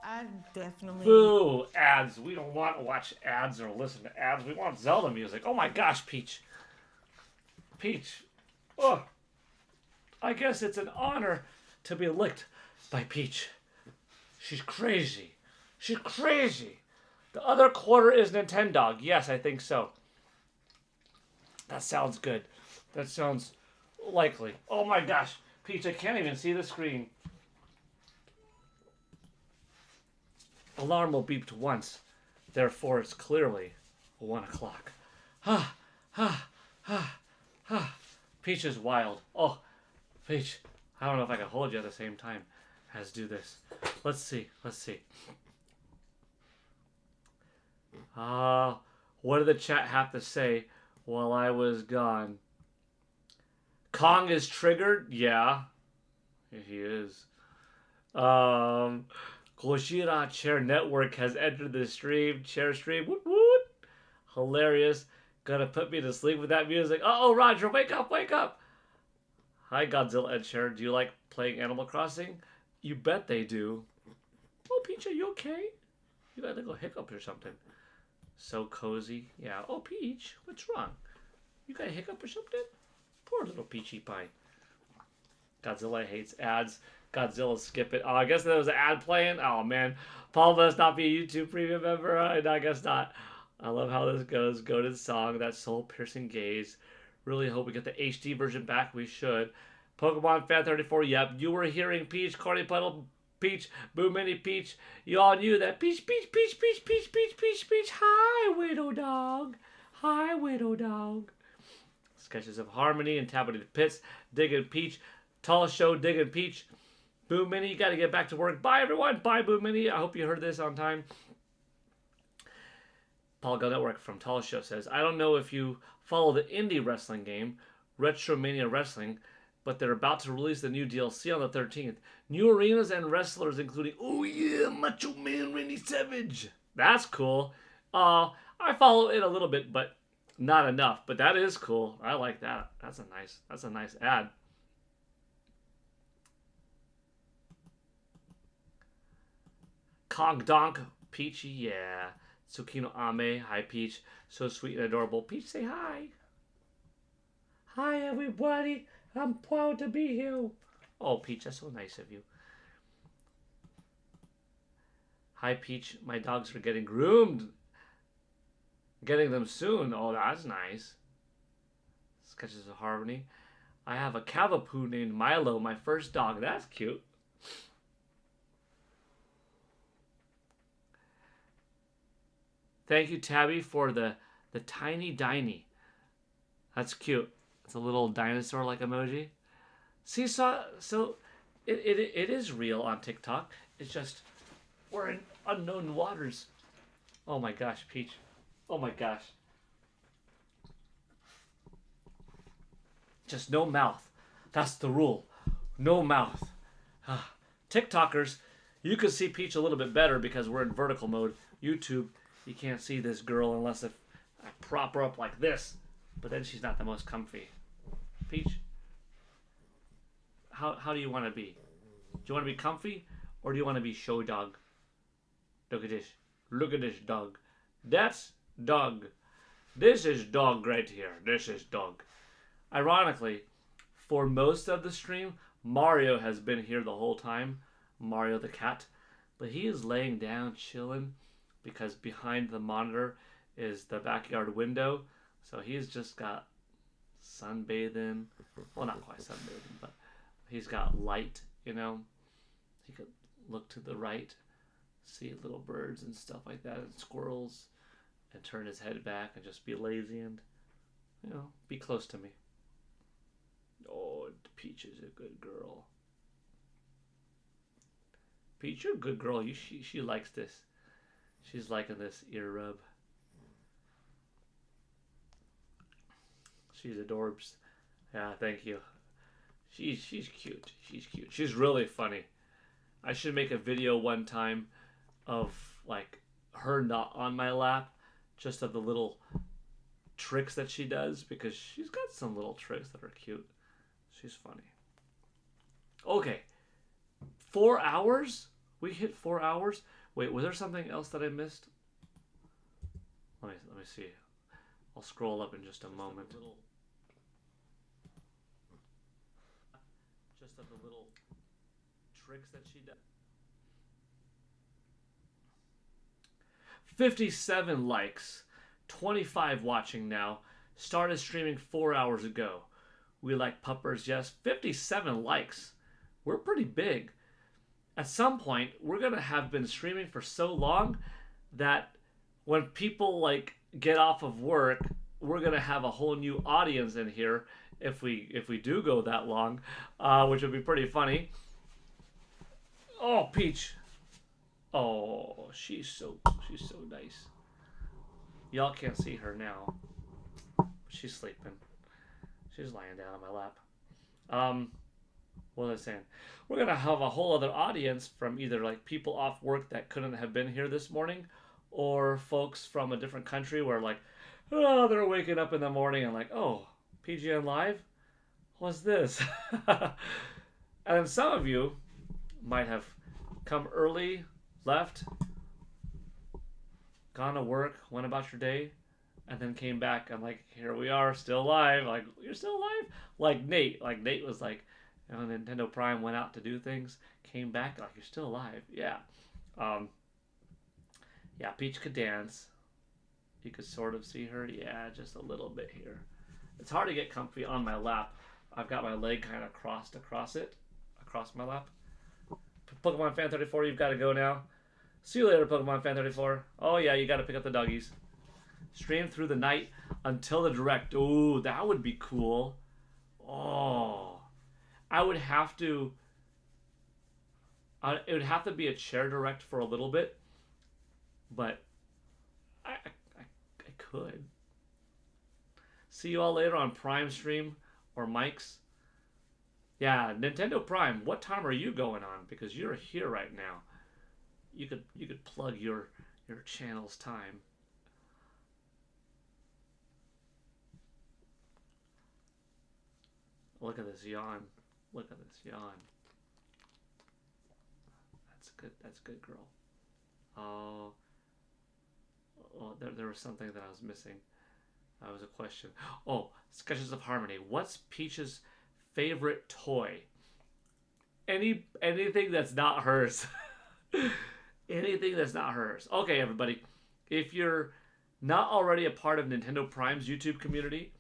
I definitely. Boo, ads. We don't want to watch ads or listen to ads. We want Zelda music. Oh my gosh, Peach. Peach. Oh, I guess it's an honor to be licked by Peach. She's crazy. She's crazy. The other quarter is Nintendog. Yes, I think so. That sounds good. That sounds likely. Oh my gosh. Peach, I can't even see the screen. Alarm will beep once. Therefore, it's clearly 1 o'clock. Ha, ha, ha, ha. Peach is wild. Oh, Peach. I don't know if I can hold you at the same time as do this. Let's see. Let's see. What did the chat have to say while I was gone? Kong is triggered? Yeah. He is. Gojira Hoshira Chair Network has entered the stream. Chair stream. Woot woot. Hilarious. Gonna put me to sleep with that music. Uh-oh, Roger, wake up, wake up. Hi, Godzilla and Chair. Do you like playing Animal Crossing? You bet they do. Oh, Peach, are you okay? You got a little hiccup or something. So cozy. Yeah. Oh, Peach, what's wrong? You got a hiccup or something? Poor little Peachy Pie. Godzilla hates ads. Godzilla skip it. Oh, I guess there was an ad playing. Oh, man. Paul must not be a YouTube premium member. I guess not. I love how this goes. Go to the song. That soul-piercing gaze. Really hope we get the HD version back. We should. Pokemon Fan 34. Yep. You were hearing Peach, Corny Puddle, Peach, Boo Mini Peach. You all knew that. Peach, Peach, Peach, Peach, Peach, Peach, Peach, Peach. Hi, Widow Dog. Hi, Widow Dog. Sketches of Harmony and Tapping the Pits. Digging Peach. Tall Show, Digging Peach. Boo Mini, you got to get back to work. Bye, everyone. Bye, Boo Mini. I hope you heard this on time. Polygon Network from Tall Show says, I don't know if you follow the indie wrestling game, Retromania Wrestling, but they're about to release the new DLC on the 13th. New arenas and wrestlers including, oh yeah, Macho Man Randy Savage. That's cool. I follow it a little bit, but not enough. But that is cool. I like that. That's a nice ad. Kong Donk, Peachy, yeah. Tsukino Ame, hi Peach. So sweet and adorable. Peach, say hi. Hi everybody. I'm proud to be here. Oh, Peach, that's so nice of you. Hi Peach, my dogs are getting groomed. Getting them soon. Oh, that's nice. Sketches of Harmony. I have a Cavapoo named Milo, my first dog. That's cute. Thank you, Tabby, for the tiny Diny. That's cute. It's a little dinosaur-like emoji. See, so it is real on TikTok. It's just we're in unknown waters. Oh my gosh, Peach. Oh my gosh. Just no mouth. That's the rule. No mouth. TikTokers, you can see Peach a little bit better because we're in vertical mode. YouTube, you can't see this girl unless if I prop her up like this. But then she's not the most comfy. Peach, how do you want to be? Do you want to be comfy or do you want to be show dog? Look at this. Look at this dog. That's dog. This is dog right here. This is dog. Ironically, for most of the stream, Mario has been here the whole time. Mario the cat. But he is laying down, chilling, because behind the monitor is the backyard window. So he's just got sunbathing. Well, not quite sunbathing, but he's got light, you know. He could look to the right, see little birds and stuff like that, and squirrels, and turn his head back and just be lazy and, you know, be close to me. Oh, Peach is a good girl. Peach, you're a good girl. She likes this. She's liking this ear rub. She's adorbs. Yeah, thank you. She's cute. She's cute. She's really funny. I should make a video one time of like her not on my lap, just of the little tricks that she does, because she's got some little tricks that are cute. She's funny. Okay. 4 hours? We hit 4 hours? Wait, was there something else that I missed? Let me see. I'll scroll up in just a moment. Just of the little tricks that she does. 57 likes. 25 watching now. Started streaming 4 hours ago. We like puppers, yes. 57 likes. We're pretty big. At some point, we're going to have been streaming for so long that when people like get off of work, we're going to have a whole new audience in here if we do go that long, which would be pretty funny. Oh, Peach. Oh, she's so nice. Y'all can't see her now. She's sleeping. She's lying down on my lap. What was I saying? We're gonna have a whole other audience from either like people off work that couldn't have been here this morning, or folks from a different country where like, oh, they're waking up in the morning and like, oh, PGN Live, what's this? And then some of you might have come early, left, gone to work, went about your day, and then came back and like, here we are, still alive. Like, you're still alive? Like Nate. Like Nate was like, you know, Nintendo Prime went out to do things, came back, like, you're still alive. Yeah. Yeah, Peach could dance. You could sort of see her. Yeah, just a little bit here. It's hard to get comfy on my lap. I've got my leg kind of crossed across my lap. Pokemon Fan 34, you've got to go now. See you later, Pokemon Fan 34. Oh yeah, you got to pick up the doggies. Stream through the night until the direct. Ooh, that would be cool. Oh, I would have to. It would have to be a chair direct for a little bit, but I could. See you all later on Prime stream or Mike's. Yeah, Nintendo Prime. What time are you going on? Because you're here right now. You could plug your channel's time. Look at this yawn. Look at this yawn. That's good. That's good, girl. Oh, there was something that I was missing. That was a question. Oh, Sketches of Harmony. What's Peach's favorite toy? Anything that's not hers. Anything that's not hers. Okay, everybody. If you're not already a part of Nintendo Prime's YouTube community,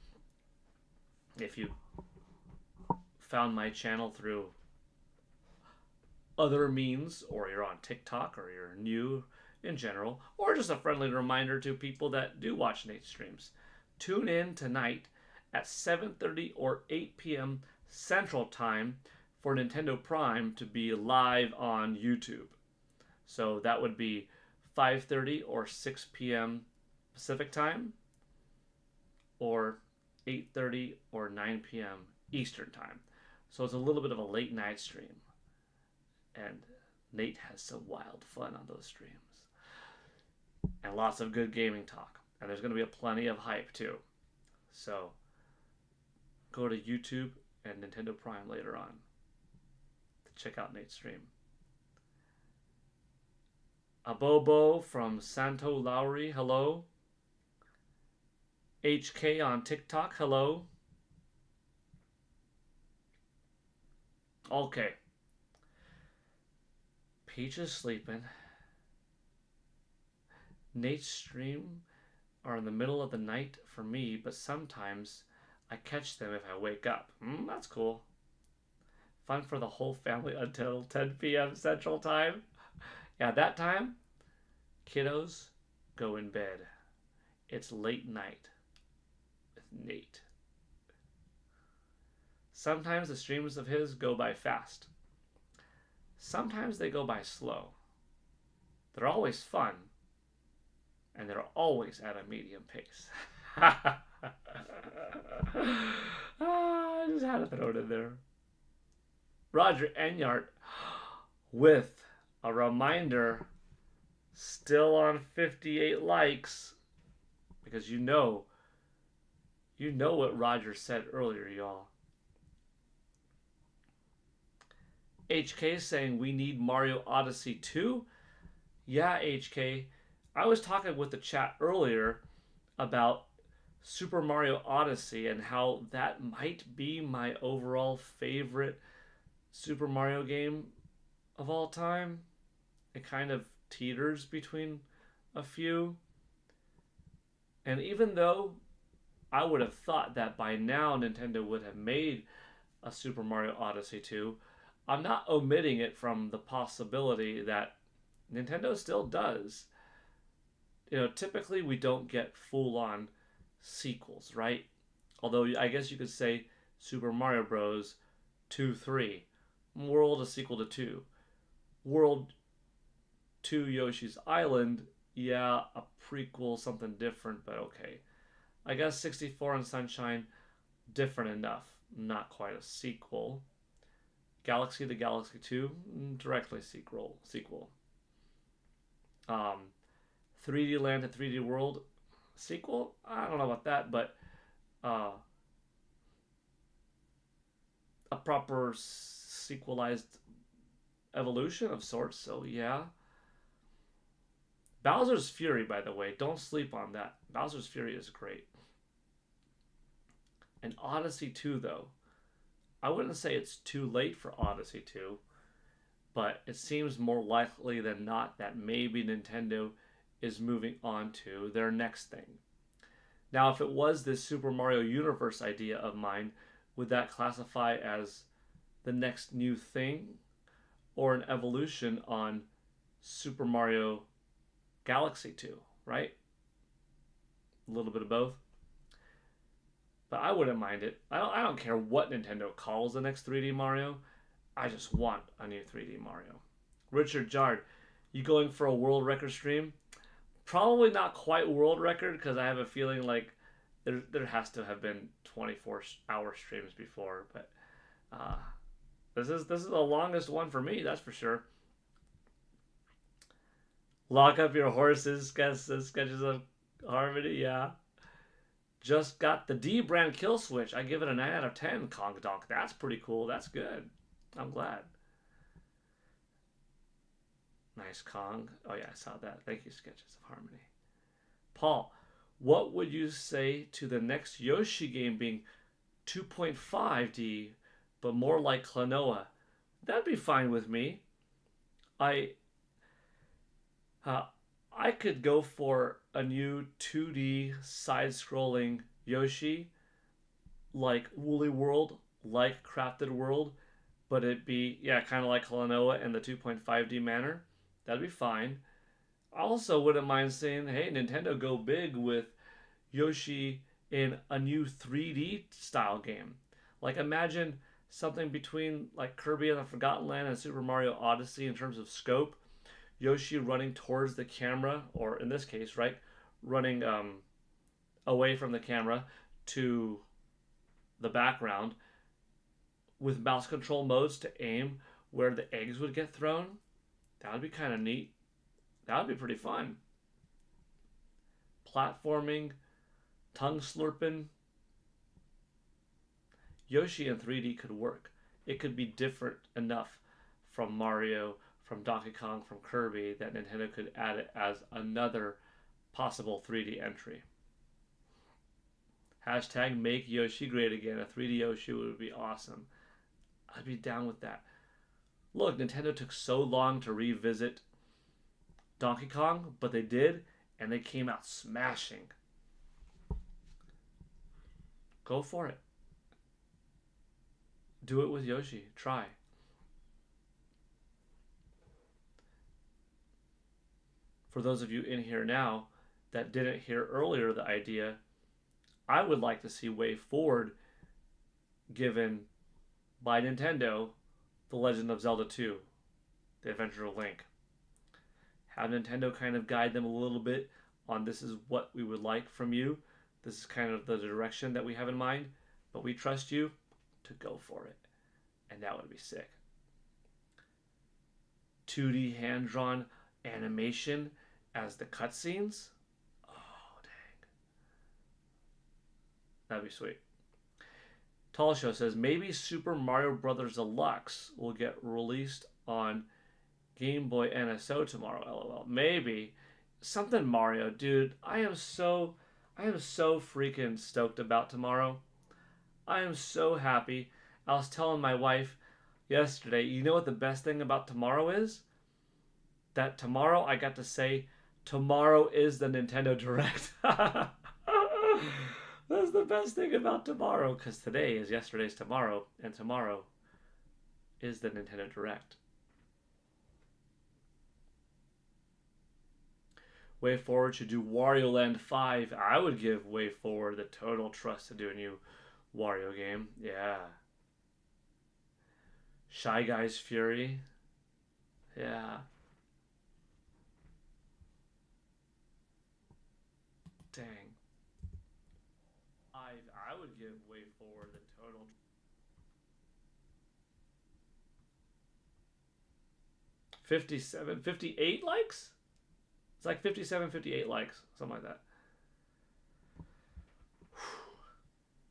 if you found my channel through other means, or you're on TikTok, or you're new in general, or just a friendly reminder to people that do watch Nate's streams, tune in tonight at 7:30 or 8 p.m. Central Time for Nintendo Prime to be live on YouTube. So that would be 5:30 or 6 p.m. Pacific Time, or 8:30 or 9 p.m. Eastern Time. So it's a little bit of a late night stream. And Nate has some wild fun on those streams. And lots of good gaming talk. And there's going to be plenty of hype too. So go to YouTube and Nintendo Prime later on to check out Nate's stream. Abobo from Santo Lowry, hello. HK on TikTok, hello. Okay. Peach is sleeping. Nate's stream are in the middle of the night for me, but sometimes I catch them if I wake up. That's cool. Fun for the whole family until 10 p.m. Central Time. Yeah, that time, kiddos go in bed. It's late night with Nate. Sometimes the streams of his go by fast. Sometimes they go by slow. They're always fun, and they're always at a medium pace. I just had to throw it in there. Roger Enyart with a reminder, still on 58 likes, because you know what Roger said earlier, y'all. HK saying we need Mario Odyssey 2. Yeah, HK. I was talking with the chat earlier about Super Mario Odyssey and how that might be my overall favorite Super Mario game of all time. It kind of teeters between a few. And even though I would have thought that by now Nintendo would have made a Super Mario Odyssey 2, I'm not omitting it from the possibility that Nintendo still does. You know, typically we don't get full-on sequels, right? Although I guess you could say Super Mario Bros. 2, 3. World a sequel to 2. World 2 Yoshi's Island, yeah, a prequel, something different, but okay. I guess 64 and Sunshine, different enough. Not quite a sequel. Galaxy to Galaxy 2, directly sequel. 3D Land to 3D World sequel. I don't know about that, but a proper sequelized evolution of sorts. So yeah. Bowser's Fury, by the way, don't sleep on that. Bowser's Fury is great. And Odyssey 2, though, I wouldn't say it's too late for Odyssey 2, but it seems more likely than not that maybe Nintendo is moving on to their next thing. Now, if it was this Super Mario Universe idea of mine, would that classify as the next new thing or an evolution on Super Mario Galaxy 2, right? A little bit of both. But I wouldn't mind it. I don't care what Nintendo calls the next 3D Mario. I just want a new 3D Mario. Richard Jard, you going for a world record stream? Probably not quite world record, because I have a feeling like there has to have been 24-hour streams before. But this is the longest one for me, that's for sure. Lock up your horses, sketches of harmony, yeah. Just got the D brand kill switch. I give it a 9 out of 10, Kong Donk. That's pretty cool. That's good. I'm glad. Nice, Kong. Oh, yeah, I saw that. Thank you, Sketches of Harmony. Paul, what would you say to the next Yoshi game being 2.5D, but more like Klonoa? That'd be fine with me. I could go for a new 2D side-scrolling Yoshi, like Woolly World, like Crafted World, but it'd be, yeah, kind of like Klonoa in the 2.5D manner. That'd be fine. I also wouldn't mind saying, hey, Nintendo, go big with Yoshi in a new 3D style game. Like, imagine something between like Kirby and the Forgotten Land and Super Mario Odyssey in terms of scope. Yoshi running towards the camera, or in this case, right, running away from the camera to the background with mouse control modes to aim where the eggs would get thrown. That would be kind of neat. That would be pretty fun. Platforming, tongue slurping. Yoshi in 3D could work. It could be different enough from Mario, from Donkey Kong, from Kirby, that Nintendo could add it as another possible 3D entry. Hashtag make Yoshi great again. A 3D Yoshi would be awesome. I'd be down with that. Look, Nintendo took so long to revisit Donkey Kong, but they did, and they came out smashing. Go for it. Do it with Yoshi. Try. For those of you in here now that didn't hear earlier the idea, I would like to see way forward given by Nintendo The Legend of Zelda 2, The Adventure of Link. Have Nintendo kind of guide them a little bit on this is what we would like from you. This is kind of the direction that we have in mind, but we trust you to go for it. And that would be sick. 2D hand-drawn animation as the cutscenes. Oh, dang. That'd be sweet. Tall Show says, maybe Super Mario Bros. Deluxe will get released on Game Boy NSO tomorrow, lol. Maybe. Something Mario, dude. I am so freaking stoked about tomorrow. I am so happy. I was telling my wife yesterday, you know what the best thing about tomorrow is? That tomorrow I got to say, tomorrow is the Nintendo Direct. That's the best thing about tomorrow, because today is yesterday's tomorrow, and tomorrow is the Nintendo Direct. Way Forward should do Wario Land 5. I would give Way Forward the total trust to do a new Wario game. Yeah. Shy Guys Fury. Yeah. Dang. I would give Way Forward the total. 57, 58 likes? It's like 57, 58 likes, something like that.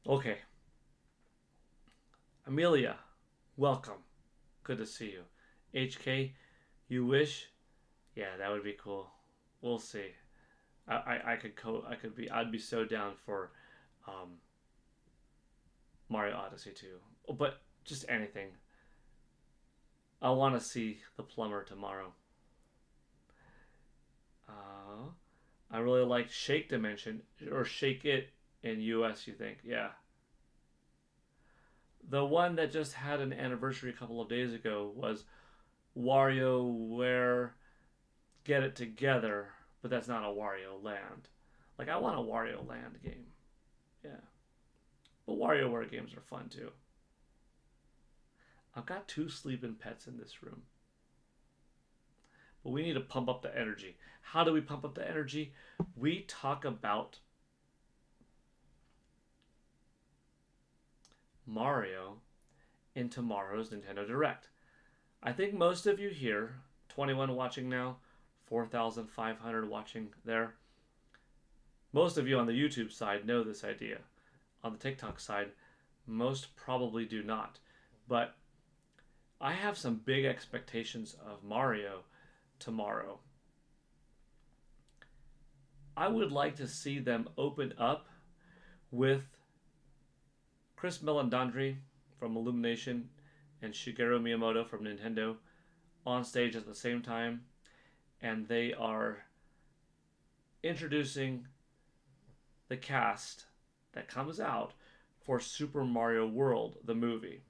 Okay. Amelia, welcome. Good to see you. HK, you wish? Yeah, that would be cool. We'll see. I'd be so down for Mario Odyssey 2. But just anything. I want to see the plumber tomorrow. I really like Shake Dimension, or Shake It in US, you think? Yeah. The one that just had an anniversary a couple of days ago was WarioWare Get It Together, but that's not a Wario Land. Like, I want a Wario Land game. Yeah. But WarioWare games are fun too. I've got 2 sleeping pets in this room. But we need to pump up the energy. How do we pump up the energy? We talk about Mario in tomorrow's Nintendo Direct. I think most of you here, 21 watching now, 4,500 watching there. Most of you on the YouTube side know this idea. On the TikTok side, most probably do not. But I have some big expectations of Mario tomorrow. I would like to see them open up with Chris Meledandri from Illumination and Shigeru Miyamoto from Nintendo on stage at the same time, and they are introducing the cast that comes out for Super Mario World, the movie.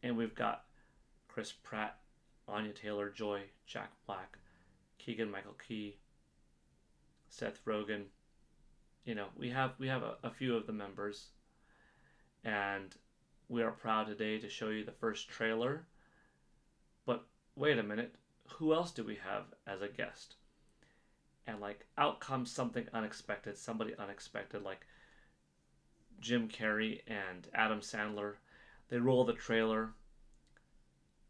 And we've got Chris Pratt, Anya Taylor-Joy, Jack Black, Keegan-Michael Key, Seth Rogen. You know, we have a few of the members, and we are proud today to show you the first trailer. But wait a minute, who else do we have as a guest? And like, out comes something unexpected, somebody unexpected, like Jim Carrey and Adam Sandler. They roll the trailer.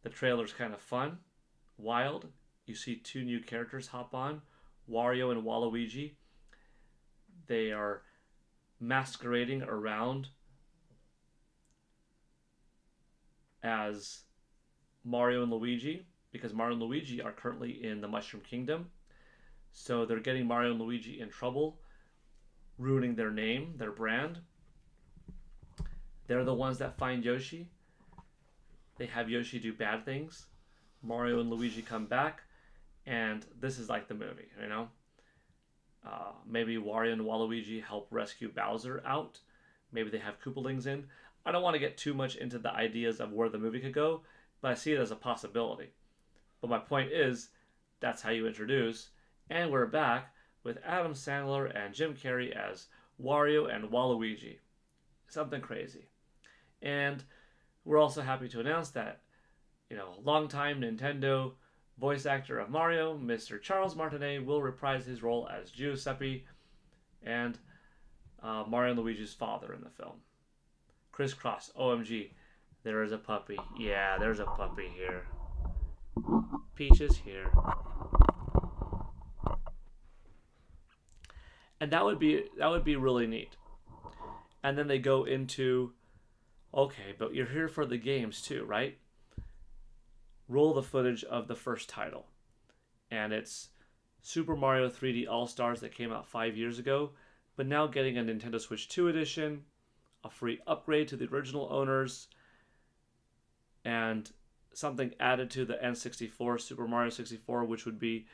The trailer's kind of fun, wild. You see 2 new characters hop on, Wario and Waluigi. They are masquerading around as Mario and Luigi, because Mario and Luigi are currently in the Mushroom Kingdom. So they're getting Mario and Luigi in trouble, ruining their name, their brand. They're the ones that find Yoshi. They have Yoshi do bad things. Mario and Luigi come back, and this is like the movie, you know? Maybe Wario and Waluigi help rescue Bowser out. Maybe they have Koopalings in. I don't want to get too much into the ideas of where the movie could go, but I see it as a possibility. But my point is, that's how you introduce. And we're back with Adam Sandler and Jim Carrey as Wario and Waluigi. Something crazy. And we're also happy to announce that, you know, longtime Nintendo voice actor of Mario, Mr. Charles Martinet, will reprise his role as Giuseppe and Mario and Luigi's father in the film. Crisscross, OMG, there is a puppy. Yeah, there's a puppy here. Peach is here. And that would be really neat. And then they go into, okay, but you're here for the games too, right? Roll the footage of the first title. And it's Super Mario 3D All-Stars that came out 5 years ago, but now getting a Nintendo Switch 2 edition, a free upgrade to the original owners, and something added to the N64, Super Mario 64, which would be,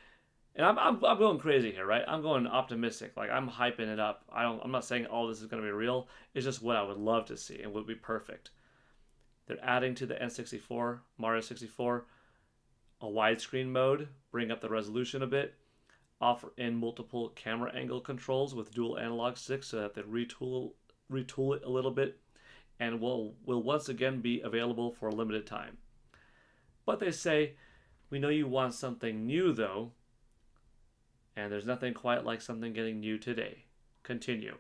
and I'm going crazy here, right? I'm going optimistic. Like, I'm hyping it up. I'm not saying all this is going to be real. It's just what I would love to see and would be perfect. They're adding to the N64, Mario 64, a widescreen mode, bring up the resolution a bit, offer in multiple camera angle controls with dual analog sticks so that they retool it a little bit, and will once again be available for a limited time. But they say, we know you want something new though, and there's nothing quite like something getting new today. Continue.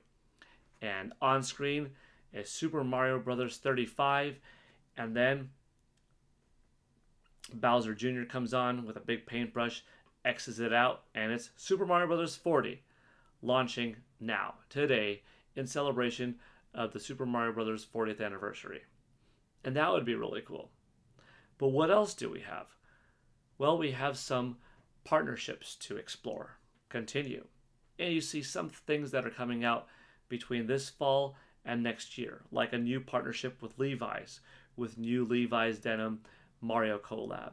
And on screen is Super Mario Bros. 35, and then Bowser Jr. comes on with a big paintbrush, X's it out, and it's Super Mario Bros. 40, launching now, today, in celebration of the Super Mario Bros. 40th anniversary. And that would be really cool. But what else do we have? Well, we have some partnerships to explore, continue. And you see some things that are coming out between this fall and next year, like a new partnership with Levi's, with new Levi's denim Mario collab.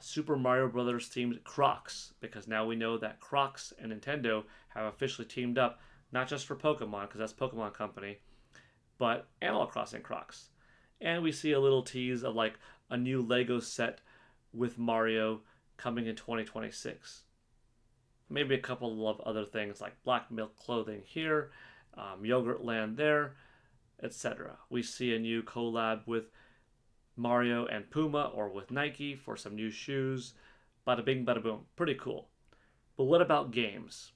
Super Mario Brothers themed Crocs, because now we know that Crocs and Nintendo have officially teamed up, not just for Pokemon, because that's Pokemon Company, but Animal Crossing Crocs. And we see a little tease of like a new Lego set with Mario coming in 2026. Maybe a couple of other things like Black Milk clothing here, Yogurt Land there, etc. We see a new collab with Mario and Puma, or with Nike for some new shoes. Bada bing, bada boom. Pretty cool. But what about games?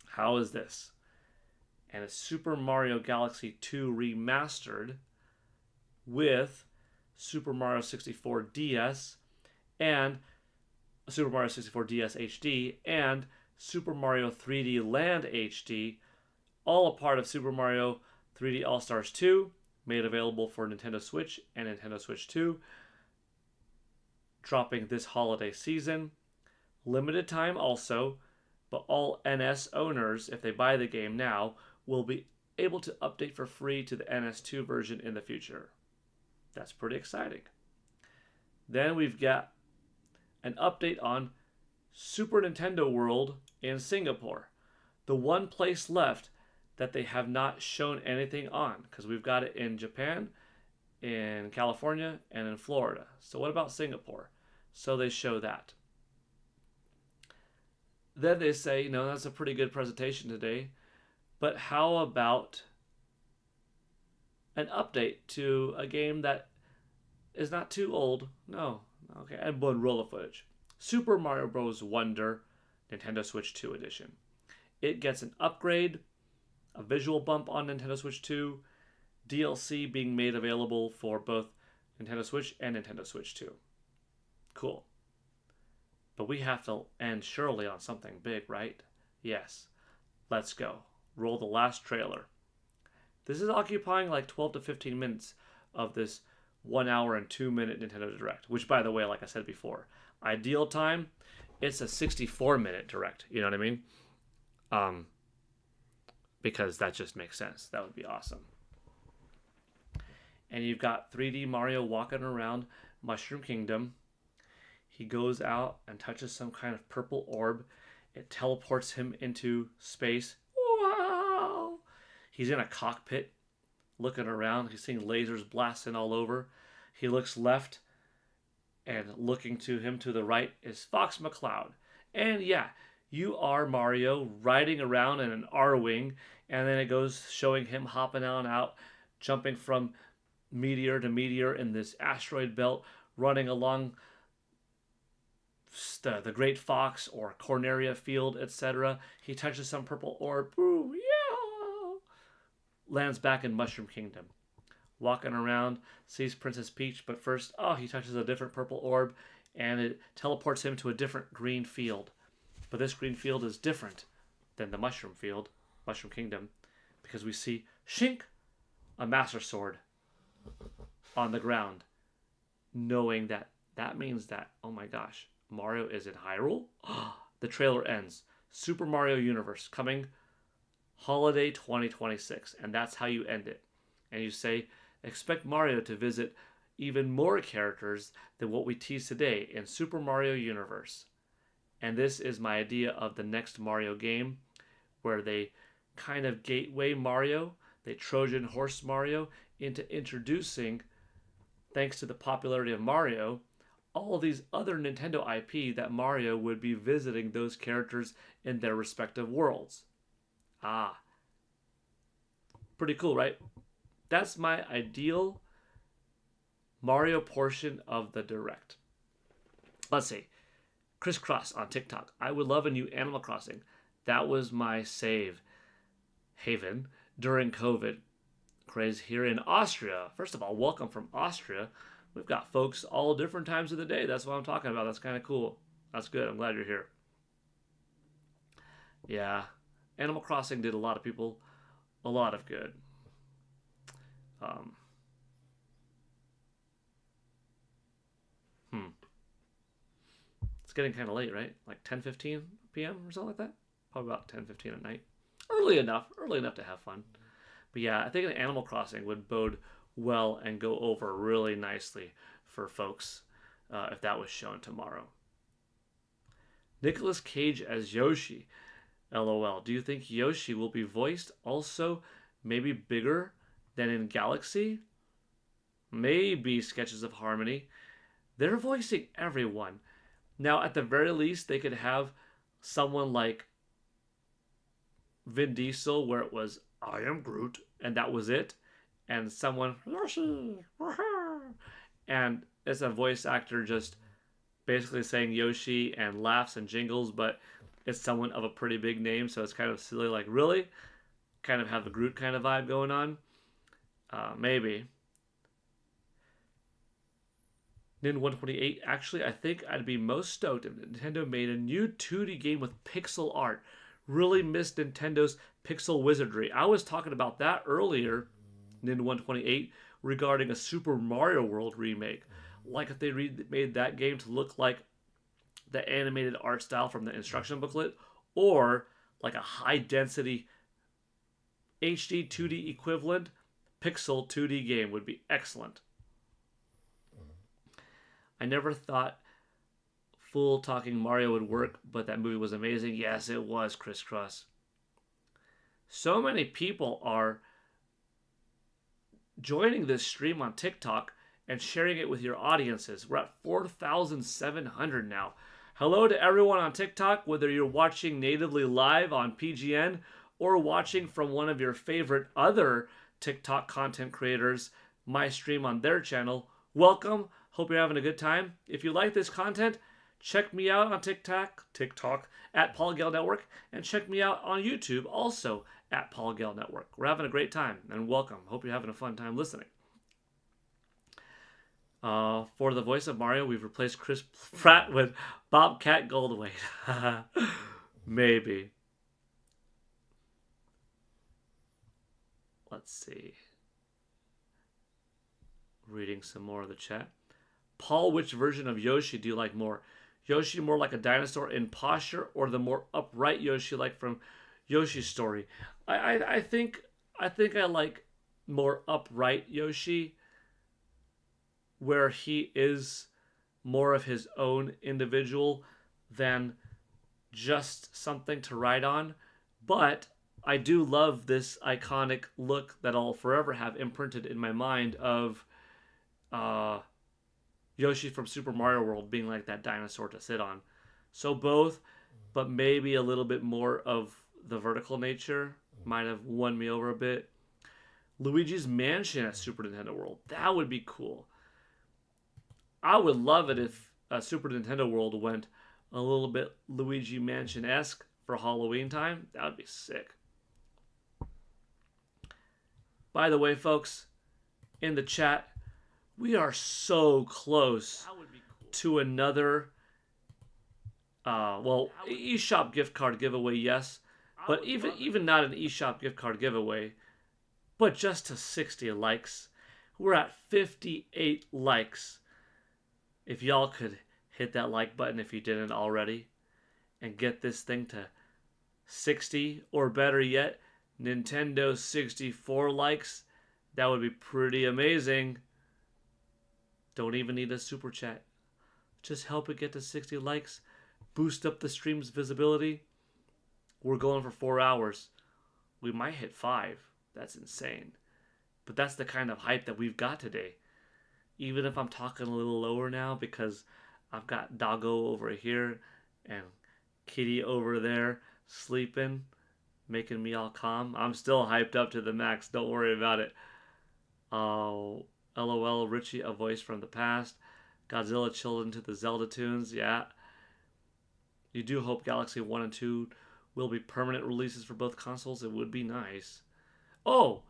How is this? And it's Super Mario Galaxy 2 Remastered with Super Mario 64 DS and Super Mario 64 DS HD and Super Mario 3D Land HD, all a part of Super Mario 3D All-Stars 2, made available for Nintendo Switch and Nintendo Switch 2, dropping this holiday season. Limited time also, but all NS owners, if they buy the game now, will be able to update for free to the NS2 version in the future. That's pretty exciting. Then we've got an update on Super Nintendo World in Singapore, the one place left that they have not shown anything on, because we've got it in Japan, in California, and in Florida. So what about Singapore? So they show that. Then they say, that's a pretty good presentation today, but how about an update to a game that is not too old? No. Okay, and one roll of footage. Super Mario Bros. Wonder, Nintendo Switch 2 edition. It gets an upgrade, a visual bump on Nintendo Switch 2, DLC being made available for both Nintendo Switch and Nintendo Switch 2. Cool. But we have to end surely on something big, right? Yes. Let's go. Roll the last trailer. This is occupying like 12 to 15 minutes of this 1 hour and 2 minute Nintendo Direct, which, by the way, like I said before, ideal time, it's a 64-minute Direct. You know what I mean? Because that just makes sense. That would be awesome. And you've got 3D Mario walking around Mushroom Kingdom. He goes out and touches some kind of purple orb. It teleports him into space. Wow! He's in a cockpit looking around. He's seeing lasers blasting all over. He looks left, and looking to him to the right is Fox McCloud. And yeah, you are Mario riding around in an R-Wing, and then it goes showing him hopping on out, jumping from meteor to meteor in this asteroid belt, running along the Great Fox or Corneria Field, etc. He touches some purple orb. Ooh, yeah! Lands back in Mushroom Kingdom. Walking around, sees Princess Peach, but first, he touches a different purple orb, and it teleports him to a different green field. But this green field is different than the Mushroom Field, Mushroom Kingdom, because we see, shink, a Master Sword on the ground, knowing that means that, oh my gosh, Mario is in Hyrule? The trailer ends. Super Mario Universe coming holiday 2026, and that's how you end it. And you say, expect Mario to visit even more characters than what we tease today in Super Mario Universe. And this is my idea of the next Mario game, where they kind of gateway Mario, they Trojan horse Mario into introducing, thanks to the popularity of Mario, all of these other Nintendo IP that Mario would be visiting those characters in their respective worlds. Pretty cool, right? That's my ideal Mario portion of the Direct. Let's see. Crisscross on TikTok. I would love a new Animal Crossing. That was my save haven during COVID craze here in Austria. First of all, welcome from Austria. We've got folks all different times of the day. That's what I'm talking about. That's kind of cool. That's good. I'm glad you're here. Yeah. Animal Crossing did a lot of people a lot of good. It's getting kind of late, right? Like 10:15 p.m. or something like that? Probably about 10:15 at night. Early enough to have fun. But yeah, I think an Animal Crossing would bode well and go over really nicely for folks if that was shown tomorrow. Nicolas Cage as Yoshi. LOL. Do you think Yoshi will be voiced also maybe bigger than in Galaxy? Maybe Sketches of Harmony. They're voicing everyone. Now, at the very least, they could have someone like Vin Diesel where it was, I am Groot, and that was it. And someone, Yoshi, and it's a voice actor just basically saying Yoshi and laughs and jingles, but it's someone of a pretty big name, so it's kind of silly, like, really? Kind of have the Groot kind of vibe going on? Maybe. Nin128, actually, I think I'd be most stoked if Nintendo made a new 2D game with pixel art. Really missed Nintendo's pixel wizardry. I was talking about that earlier, Nin128, regarding a Super Mario World remake. Like if they made that game to look like the animated art style from the instruction booklet, or like a high-density HD 2D equivalent pixel 2D game would be excellent. I never thought full talking Mario would work, but that movie was amazing. Yes, it was, Crisscross. So many people are joining this stream on TikTok and sharing it with your audiences. We're at 4,700 now. Hello to everyone on TikTok, whether you're watching natively live on PGN or watching from one of your favorite other TikTok content creators, my stream on their channel. Welcome. Hope you're having a good time. If you like this content, check me out on TikTok at Paul Gale Network, and check me out on YouTube also at Paul Gale Network. We're having a great time, and welcome. Hope you're having a fun time listening. For the voice of Mario, we've replaced Chris Pratt with Bobcat Goldthwait. Maybe. Let's see. Reading some more of the chat. Paul, which version of Yoshi do you like more? Yoshi more like a dinosaur in posture, or the more upright Yoshi like from Yoshi's Story? I think I like more upright Yoshi, where he is more of his own individual than just something to ride on. But I do love this iconic look that I'll forever have imprinted in my mind of Yoshi from Super Mario World being like that dinosaur to sit on. So both, but maybe a little bit more of the vertical nature might have won me over a bit. Luigi's Mansion at Super Nintendo World. That would be cool. I would love it if Super Nintendo World went a little bit Luigi Mansion-esque for Halloween time. That would be sick. By the way, folks, in the chat, we are so close to another, eShop gift card giveaway, yes. But even not an eShop gift card giveaway, but just to 60 likes. We're at 58 likes. If y'all could hit that like button if you didn't already, and get this thing to 60, or better yet, Nintendo 64 likes, that would be pretty amazing. Don't even need a super chat. Just help it get to 60 likes. Boost up the stream's visibility. We're going for 4 hours. We might hit 5. That's insane. But that's the kind of hype that we've got today. Even if I'm talking a little lower now because I've got Doggo over here and Kitty over there sleeping, making me all calm. I'm still hyped up to the max. Don't worry about it. Oh, LOL, Richie, a voice from the past. Godzilla chilled into the Zelda tunes. Yeah. You do hope Galaxy 1 and 2 will be permanent releases for both consoles. It would be nice. Oh,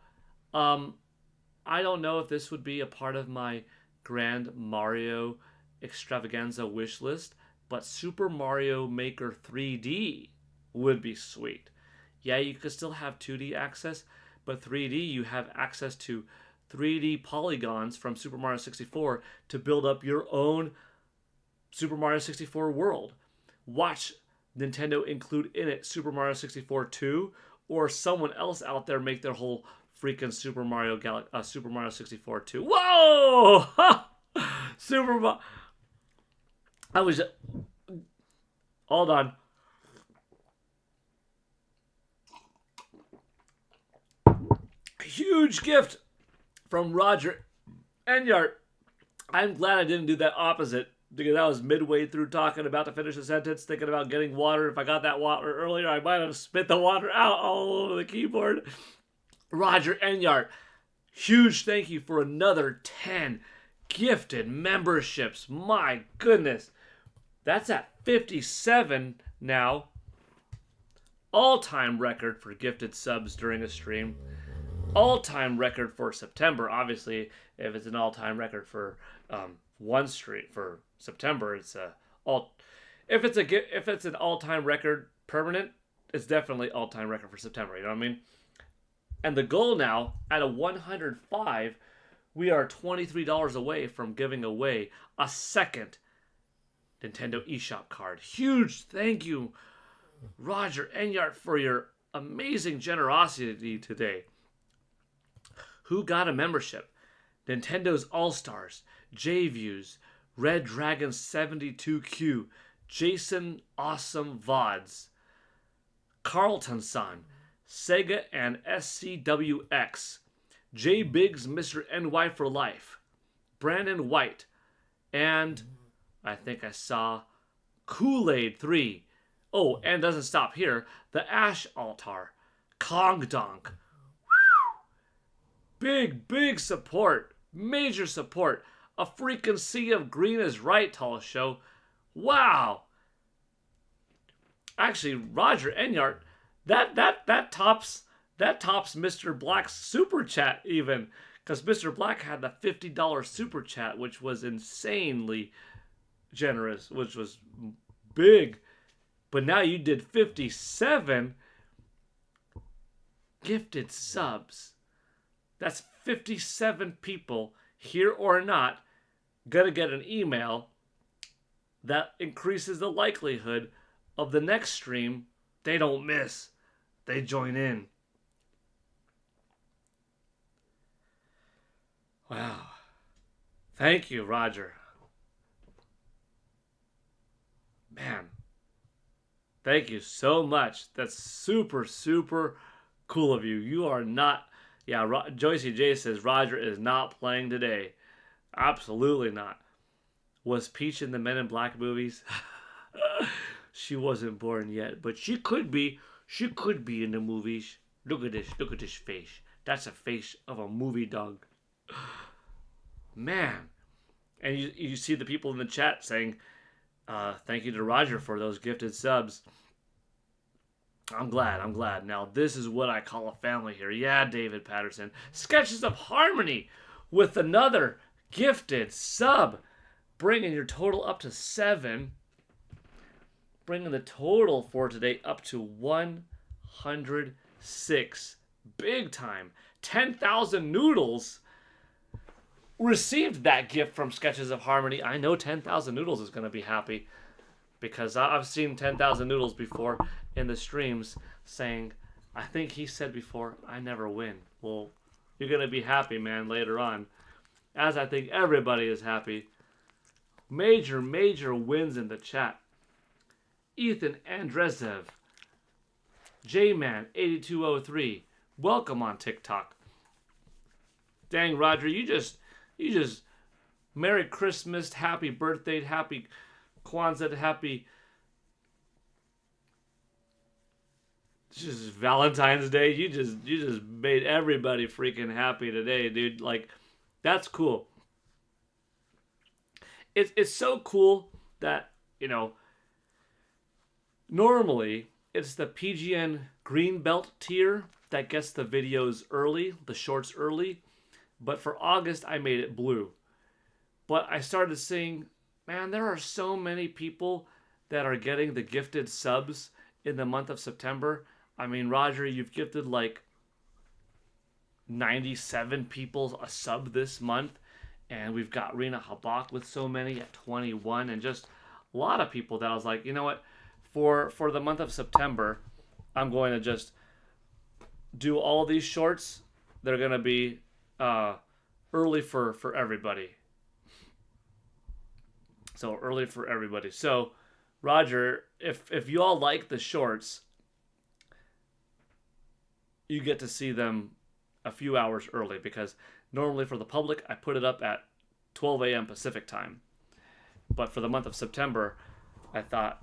I don't know if this would be a part of my Grand Mario Extravaganza wish list, but Super Mario Maker 3D would be sweet. Yeah, you could still have 2D access, but 3D, you have access to 3D polygons from Super Mario 64 to build up your own Super Mario 64 world. Watch Nintendo include in it Super Mario 64 2, or someone else out there make their whole freaking Super Mario 64 2. Whoa! Super Mario. I was. Hold on. Huge gift from Roger Enyart. I'm glad I didn't do that opposite, because I was midway through talking about to finish a sentence, thinking about getting water. If I got that water earlier, I might have spit the water out all over the keyboard. Roger Enyart, huge thank you for another 10 gifted memberships. My goodness. That's at 57 now. All-time record for gifted subs during a stream. All-time record for September. Obviously, if it's an all-time record for one stream for September, it's if it's an all-time record permanent, it's definitely all-time record for September. You know what I mean? And the goal now, at a 105, we are $23 away from giving away a second Nintendo eShop card. Huge thank you, Roger Enyart, for your amazing generosity today. Who got a membership? Nintendo's All-Stars, J-Views, Red Dragon 72Q, Jason Awesome VODs, Carlton-san, Sega and SCWX, J Biggs Mr. NY for Life, Brandon White, and I think I saw Kool-Aid 3. Oh, and doesn't stop here. The Ash Altar, Kong Donk. Big support. Major support. A freaking sea of green is right, Tall Show. Wow. Actually, Roger Enyart, that tops Mr. Black's super chat even, because Mr. Black had the $50 super chat, which was insanely generous, which was big. But now you did 57 gifted subs. That's 57 people, here or not, gonna get an email that increases the likelihood of the next stream they don't miss. They join in. Wow. Thank you, Roger. Man. Thank you so much. That's super cool of you. You are not... Yeah, Joycey J says Roger is not playing today. Absolutely not. Was Peach in the Men in Black movies? She wasn't born yet, but she could be. She could be in the movies. Look at this face. That's a face of a movie dog. Man. And you see the people in the chat saying, thank you to Roger for those gifted subs. I'm glad. Now, this is what I call a family here. Yeah, David Patterson. Sketches of Harmony with another gifted sub. Bringing your total up to 7. Bringing the total for today up to 106. Big time. 10,000 Noodles received that gift from Sketches of Harmony. I know 10,000 Noodles is going to be happy, because I've seen 10,000 Noodles before in the streams saying, I think he said before, I never win. Well, you're going to be happy, man, later on. As I think everybody is happy. Major wins in the chat. Ethan Andrezev. J-Man8203. Welcome on TikTok. Dang, Roger, you just Merry Christmas, Happy Birthday, Happy Kwanzaa, Happy just Valentine's Day. You just made everybody freaking happy today, dude. Like, that's cool. It's so cool that, normally it's the PGN green belt tier that gets the videos early, the shorts early, but for August I made it blue. But I started seeing, man, there are so many people that are getting the gifted subs in the month of September. I mean, Roger, you've gifted like 97 people a sub this month, and we've got Rena Habak with so many at 21, and just a lot of people that I was like, you know what, for the month of September, I'm going to just do all these shorts. They're going to be early for everybody. So early for everybody. So Roger, if you all like the shorts, you get to see them a few hours early, because normally for the public I put it up at 12 a.m. Pacific time. But for the month of September, I thought,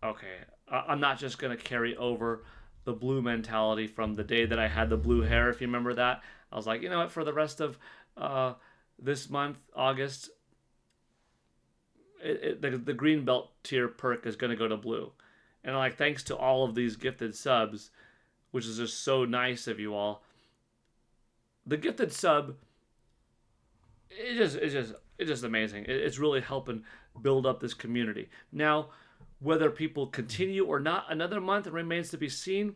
okay, I'm not just going to carry over the blue mentality from the day that I had the blue hair, if you remember that. I was like, you know what, for the rest of this month, August, the green belt tier perk is going to go to blue. And like, thanks to all of these gifted subs, which is just so nice of you all, the gifted sub, it's just amazing. It's really helping build up this community. Now, whether people continue or not another month remains to be seen.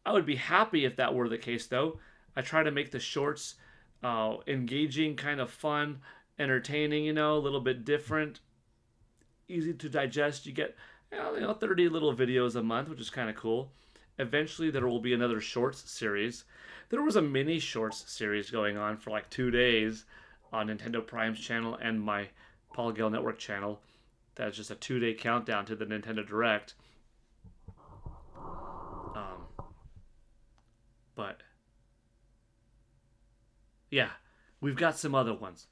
I would be happy if that were the case, though. I try to make the shorts engaging, kind of fun, entertaining, a little bit different, easy to digest. You get 30 little videos a month, which is kind of cool. Eventually, there will be another shorts series. There was a mini shorts series going on for like 2 days on Nintendo Prime's channel and my Paul Gale Network channel. That's just a 2-day countdown to the Nintendo Direct. But yeah, we've got some other ones.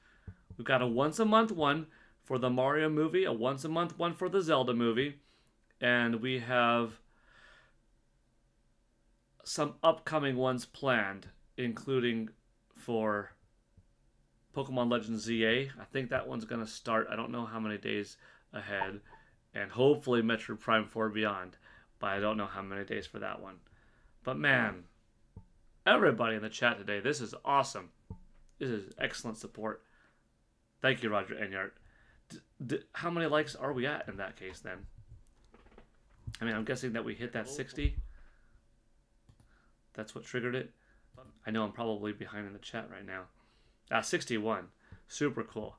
We've got a once a month one for the Mario movie, a once a month one for the Zelda movie, and we have some upcoming ones planned, including for Pokemon Legends ZA. I think that one's going to start, I don't know how many days ahead, and hopefully Metroid Prime 4 Beyond, but I don't know how many days for that one. But man, everybody in the chat today, this is awesome. This is excellent support. Thank you, Roger Enyart. How many likes are we at in that case then? I mean, I'm guessing that we hit that 60. That's what triggered it. I know I'm probably behind in the chat right now. 61. Super cool.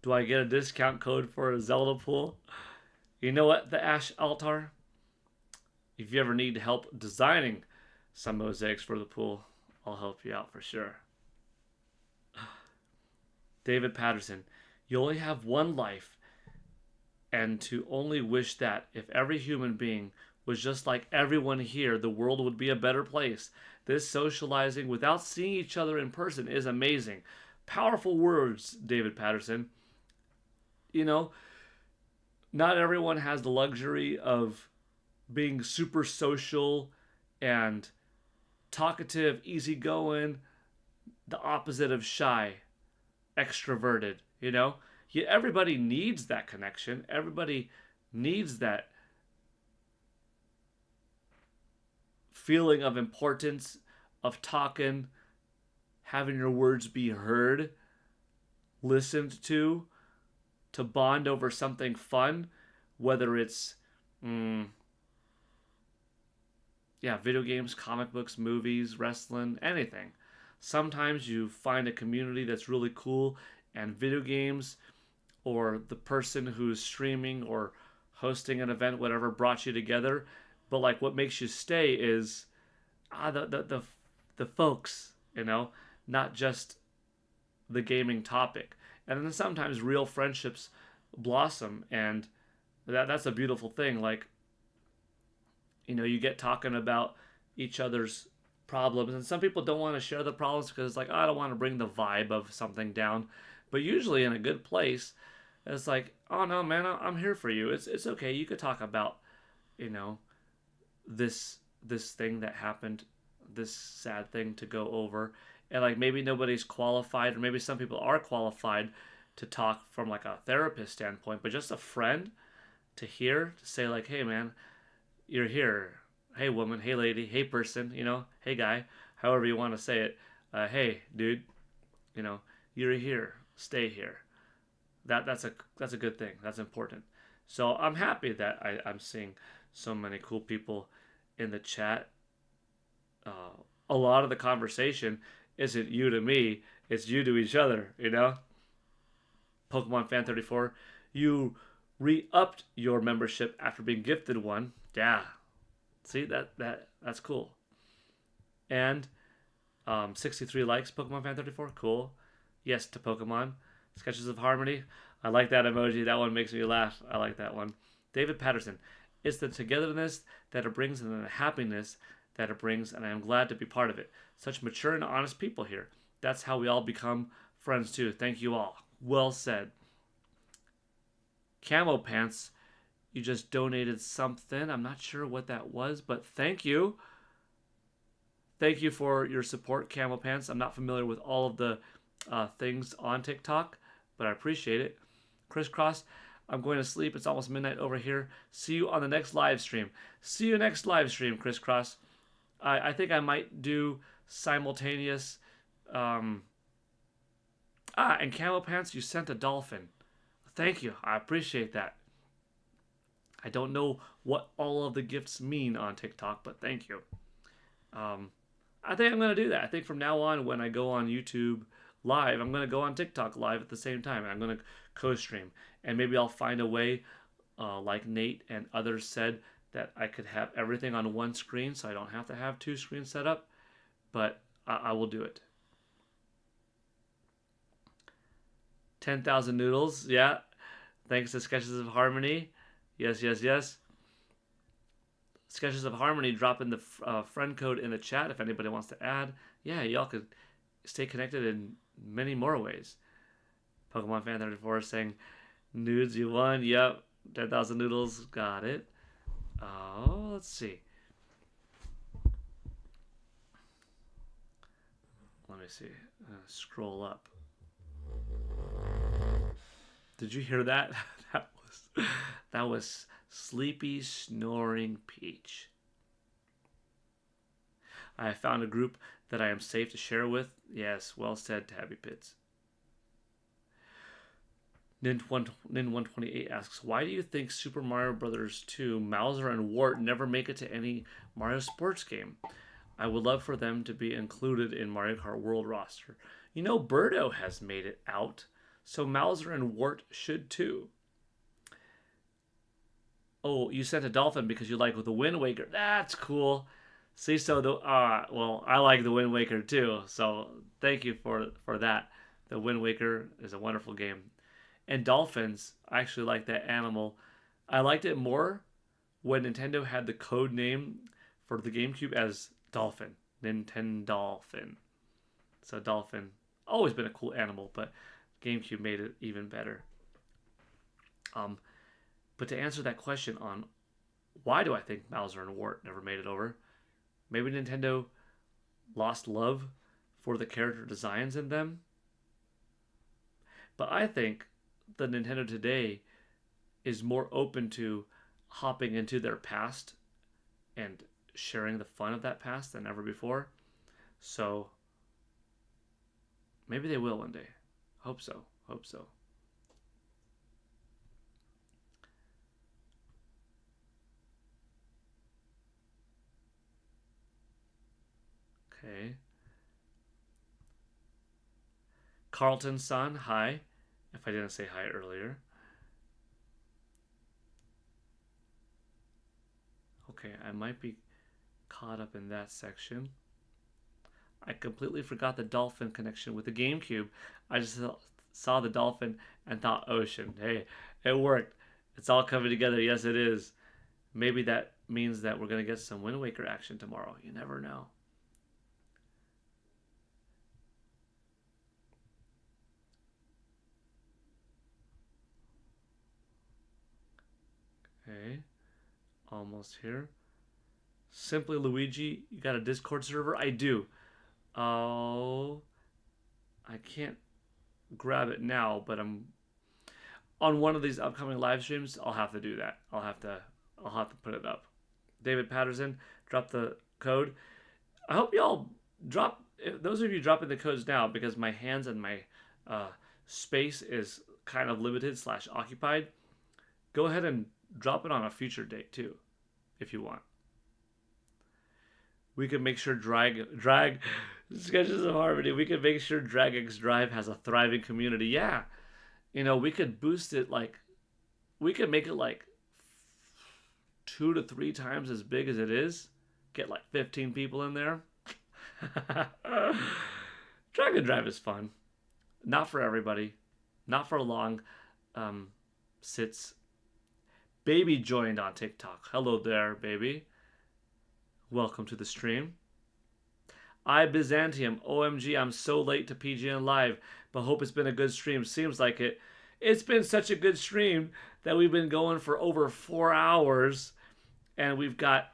Do I get a discount code for a Zelda pool? You know what, the Ash Altar? If you ever need help designing some mosaics for the pool, I'll help you out for sure. David Patterson, you only have one life, and to only wish that if every human being was just like everyone here, the world would be a better place. This socializing without seeing each other in person is amazing. Powerful words, David Patterson. Not everyone has the luxury of being super social and talkative, easygoing, the opposite of shy, extroverted, Everybody needs that connection. Everybody needs that feeling of importance, of talking, having your words be heard, listened to bond over something fun, whether it's video games, comic books, movies, wrestling, anything. Sometimes you find a community that's really cool, and video games or the person who's streaming or hosting an event, whatever, brought you together. But like, what makes you stay is the folks, not just the gaming topic. And then sometimes real friendships blossom, and that's a beautiful thing. Like, you get talking about each other's problems, and some people don't want to share the problems because it's like, I don't want to bring the vibe of something down. But usually in a good place, it's like, oh no, man, I'm here for you. It's okay. You could talk about, this thing that happened, this sad thing to go over, and like, maybe nobody's qualified, or maybe some people are qualified to talk from like a therapist standpoint, but just a friend to say like, hey man, you're here. Hey woman, hey lady, hey person, hey guy, however you want to say it. Hey dude, you're here. Stay here. That's a good thing. That's important. So I'm happy that I'm seeing so many cool people in the chat. A lot of the conversation isn't you to me, it's you to each other, you know? Pokemon Fan 34, you re-upped your membership after being gifted one. Yeah. See, that's cool. And 63 likes, Pokemon Fan 34, cool. Yes to Pokemon. Sketches of Harmony, I like that emoji. That one makes me laugh. I like that one. David Patterson, it's the togetherness that it brings and the happiness that it brings, and I am glad to be part of it. Such mature and honest people here. That's how we all become friends too. Thank you all. Well said. Camo Pants, you just donated something. I'm not sure what that was, but thank you. Thank you for your support, Camo Pants. I'm not familiar with all of the things on TikTok, but I appreciate it. Crisscross, I'm going to sleep. It's almost midnight over here. See you on the next live stream. See you next live stream, Crisscross. I think I might do simultaneous. And Camo Pants, you sent a dolphin. Thank you. I appreciate that. I don't know what all of the gifts mean on TikTok, but thank you. I think I'm going to do that. I think from now on, when I go on YouTube live, I'm going to go on TikTok live at the same time. I'm going to co-stream. And maybe I'll find a way, like Nate and others said, that I could have everything on one screen so I don't have to have two screens set up. But I will do it. 10,000 noodles. Yeah. Thanks to Sketches of Harmony. Yes, yes, yes. Sketches of Harmony, dropping the friend code in the chat if anybody wants to add. Yeah, y'all could stay connected in many more ways. Pokemon Fan 34 saying, nudes you won. Yep. 10,000 noodles. Got it. Oh, let's see. Let me see. Scroll up. Did you hear that? that was Sleepy Snoring Peach. I have found a group that I am safe to share with. Yes, well said, Tabby Pits. Nin128 asks, why do you think Super Mario Bros. 2, Mauser and Wart never make it to any Mario Sports game? I would love for them to be included in Mario Kart World roster. You know, Birdo has made it out, so Mauser and Wart should too. Oh, you sent a dolphin because you like the Wind Waker. That's cool. See, so well, I like the Wind Waker too, so thank you for that. The Wind Waker is a wonderful game. And dolphins, I actually like that animal. I liked it more when Nintendo had the code name for the GameCube as Dolphin. Nintendolphin. So dolphin, always been a cool animal, but GameCube made it even better. But to answer that question on why do I think Mauser and Wart never made it over, maybe Nintendo lost love for the character designs in them. But I think the Nintendo today is more open to hopping into their past and sharing the fun of that past than ever before. So maybe they will one day. Hope so. Hope so. Okay. Carlton-san, hi. If I didn't say hi earlier. Okay, I might be caught up in that section. I completely forgot the dolphin connection with the GameCube. I just saw the dolphin and thought ocean. Hey, it worked. It's all coming together. Yes, it is. Maybe that means that we're going to get some Wind Waker action tomorrow. You never know. Okay, almost here. Simply Luigi, you got a Discord server? I do. Oh, I can't grab it now, but I'm on one of these upcoming live streams. I'll have to do that. I'll have to put it up. David Patterson, drop the code. I hope y'all drop. Those of you dropping the codes now, because my hands and my space is kind of limited / occupied, go ahead and drop it on a future date too, if you want. We could make sure drag sketches of harmony. We could make sure Drag X Drive has a thriving community. Yeah, we could boost it we could make it 2 to 3 times as big as it is. Get 15 people in there. Drag and Drive is fun. Not for everybody. Not for long sits. Baby joined on TikTok. Hello there, baby. Welcome to the stream. Byzantium. OMG, I'm so late to PGN Live, but hope it's been a good stream. Seems like it. It's been such a good stream that we've been going for over 4 hours, and we've got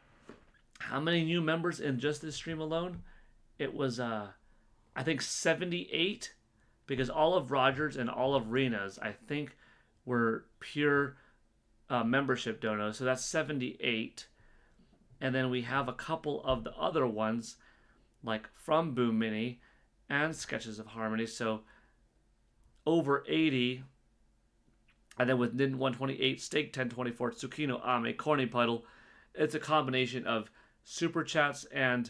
how many new members in just this stream alone? It was, I think 78, because all of Rogers and all of Rena's, I think, were pure membership donos. So that's 78. And then we have a couple of the other ones, like from Boom Mini and Sketches of Harmony. So over 80. And then with Nin 128, Steak 1024, Tsukino Ame, Corny Puddle, it's a combination of super chats and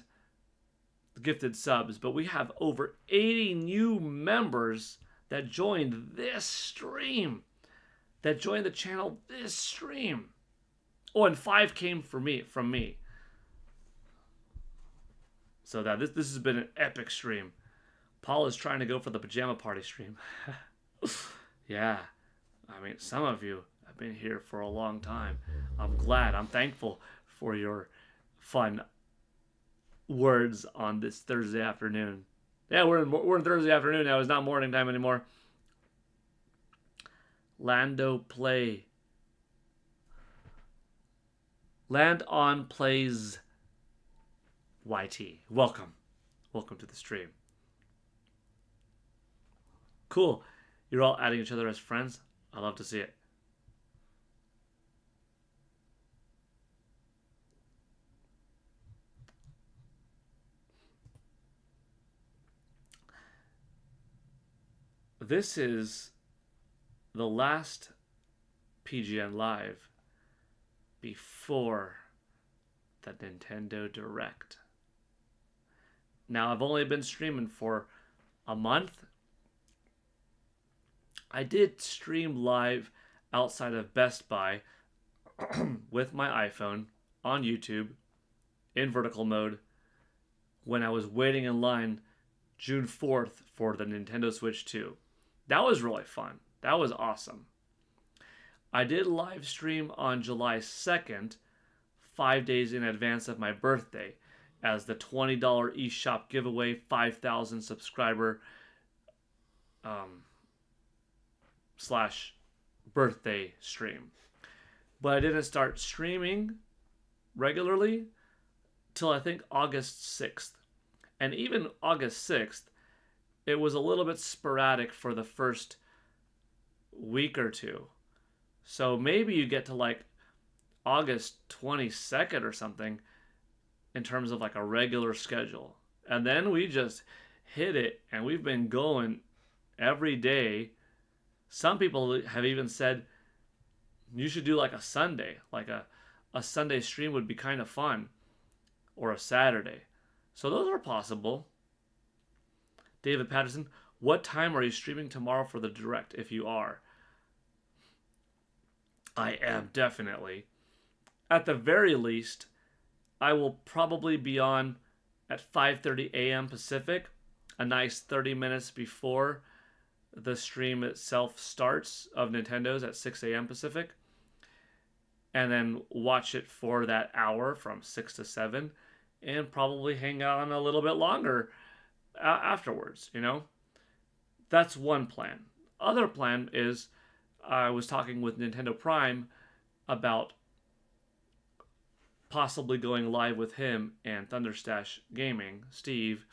gifted subs. But we have over 80 new members that joined this stream, that joined the channel this stream. Oh, and 5 came from me. So that this has been an epic stream. Paul is trying to go for the pajama party stream. Yeah. I mean, some of you have been here for a long time. I'm glad. I'm thankful for your fun words on this Thursday afternoon. Yeah, we're in Thursday afternoon now. It's not morning time anymore. Lando Play. Land on Plays YT. Welcome. Welcome to the stream. Cool. You're all adding each other as friends. I love to see it. This is the last PGN Live before the Nintendo Direct. Now, I've only been streaming for a month. I did stream live outside of Best Buy with my iPhone on YouTube in vertical mode when I was waiting in line June 4th for the Nintendo Switch 2. That was really fun. That was awesome. I did live stream on July 2nd, 5 days in advance of my birthday, as the $20 eShop giveaway 5,000 subscriber / birthday stream. But I didn't start streaming regularly till I think August 6th. And even August 6th, it was a little bit sporadic for the first week or two. So maybe you get to like August 22nd or something in terms of like a regular schedule. And then we just hit it, and we've been going every day. Some people have even said you should do like a Sunday, like a Sunday stream would be kind of fun, or a Saturday. So those are possible. David Patterson, what time are you streaming tomorrow for the Direct, if you are? I am, definitely. At the very least, I will probably be on at 5:30 a.m. Pacific, a nice 30 minutes before the stream itself starts of Nintendo's at 6 a.m. Pacific, and then watch it for that hour from 6 to 7, and probably hang on a little bit longer afterwards, That's one plan. Other plan is I was talking with Nintendo Prime about possibly going live with him and Thunderstash Gaming, Steve,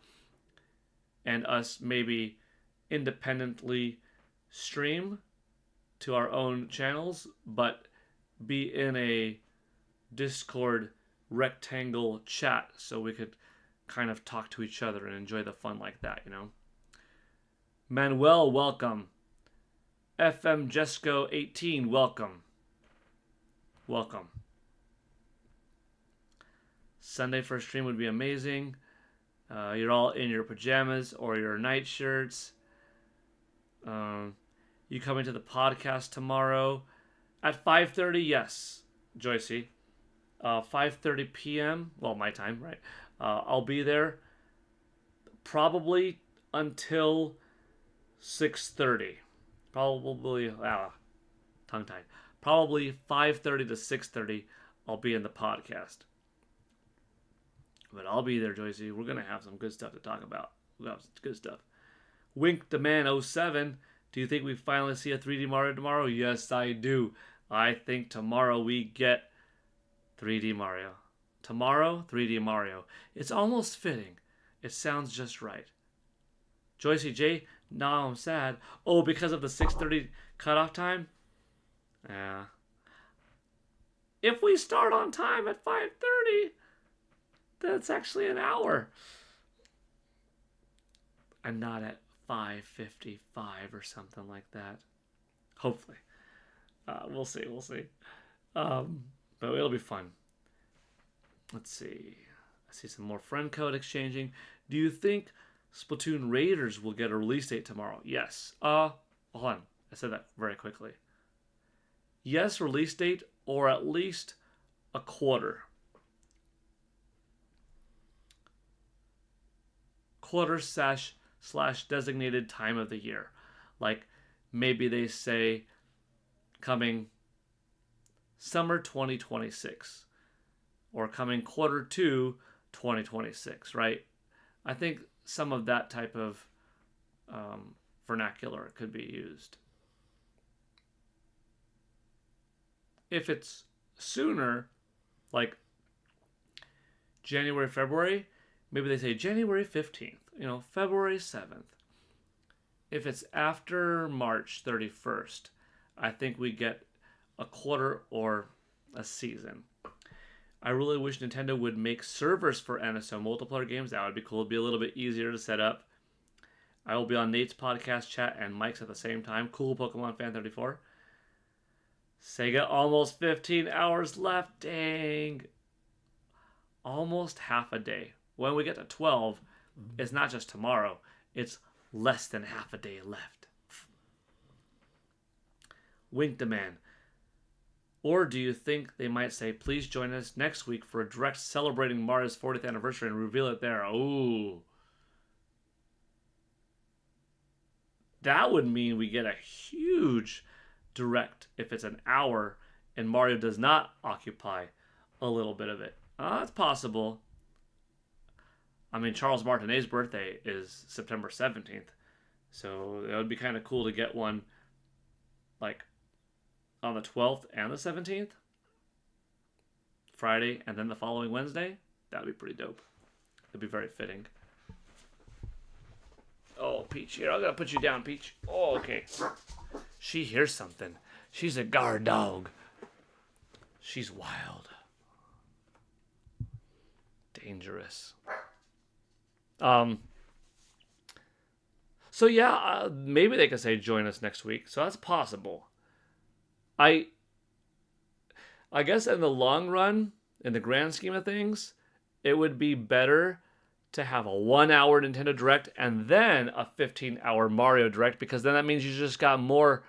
and us maybe independently stream to our own channels, but be in a Discord rectangle chat so we could kind of talk to each other and enjoy the fun like that, Manuel, welcome. FM Jesco 18, welcome. Welcome. Sunday for a stream would be amazing. You're all in your pajamas or your night shirts. You coming to the podcast tomorrow at 5:30? Yes, Joycey. 5:30 p.m. Well, my time, right? I'll be there probably until 6:30. Probably tongue-tied. Probably 5:30 to 6:30. I'll be in the podcast. But I'll be there, Joycey. We're gonna have some good stuff to talk about. We'll have some good stuff. Wink the Man 07. Do you think we finally see a 3D Mario tomorrow? Yes, I do. I think tomorrow we get 3D Mario. Tomorrow, 3D Mario. It's almost fitting. It sounds just right. Joycey J, now I'm sad. Oh, because of the 6:30 cutoff time? Yeah. If we start on time at 5:30, that's actually an hour. And not at 5:55 or something like that. Hopefully. We'll see. But it'll be fun. Let's see. I see some more friend code exchanging. Do you think Splatoon Raiders will get a release date tomorrow? Yes. Hold on. I said that very quickly. Yes, release date or at least a quarter. Quarter slash designated time of the year. Like maybe they say coming summer 2026 or coming quarter 2 2026, right? I think some of that type of vernacular could be used. If it's sooner, like January, February, maybe they say January 15th, February 7th. If it's after March 31st, I think we get a quarter or a season. I really wish Nintendo would make servers for NSO multiplayer games. That would be cool. It'd be a little bit easier to set up. I will be on Nate's podcast chat and Mike's at the same time. Cool Pokemon Fan 34. Sega almost 15 hours left. Dang. Almost half a day. When we get to 12, it's not just tomorrow. It's less than half a day left. Wink demand. Or do you think they might say, please join us next week for a direct celebrating Mario's 40th anniversary and reveal it there? Ooh. That would mean we get a huge direct if it's an hour and Mario does not occupy a little bit of it. That's possible. I mean, Charles Martinet's birthday is September 17th. So it would be kind of cool to get one like on the 12th and the 17th. Friday and then the following Wednesday. That would be pretty dope. It'd be very fitting. Oh, Peach, here. I'm going to put you down, Peach. Oh, okay. She hears something. She's a guard dog. She's wild. Dangerous. So yeah, maybe they could say join us next week. So that's possible. I guess in the long run, in the grand scheme of things, it would be better to have a 1 hour Nintendo Direct and then a 15-hour Mario Direct, because then that means you just got more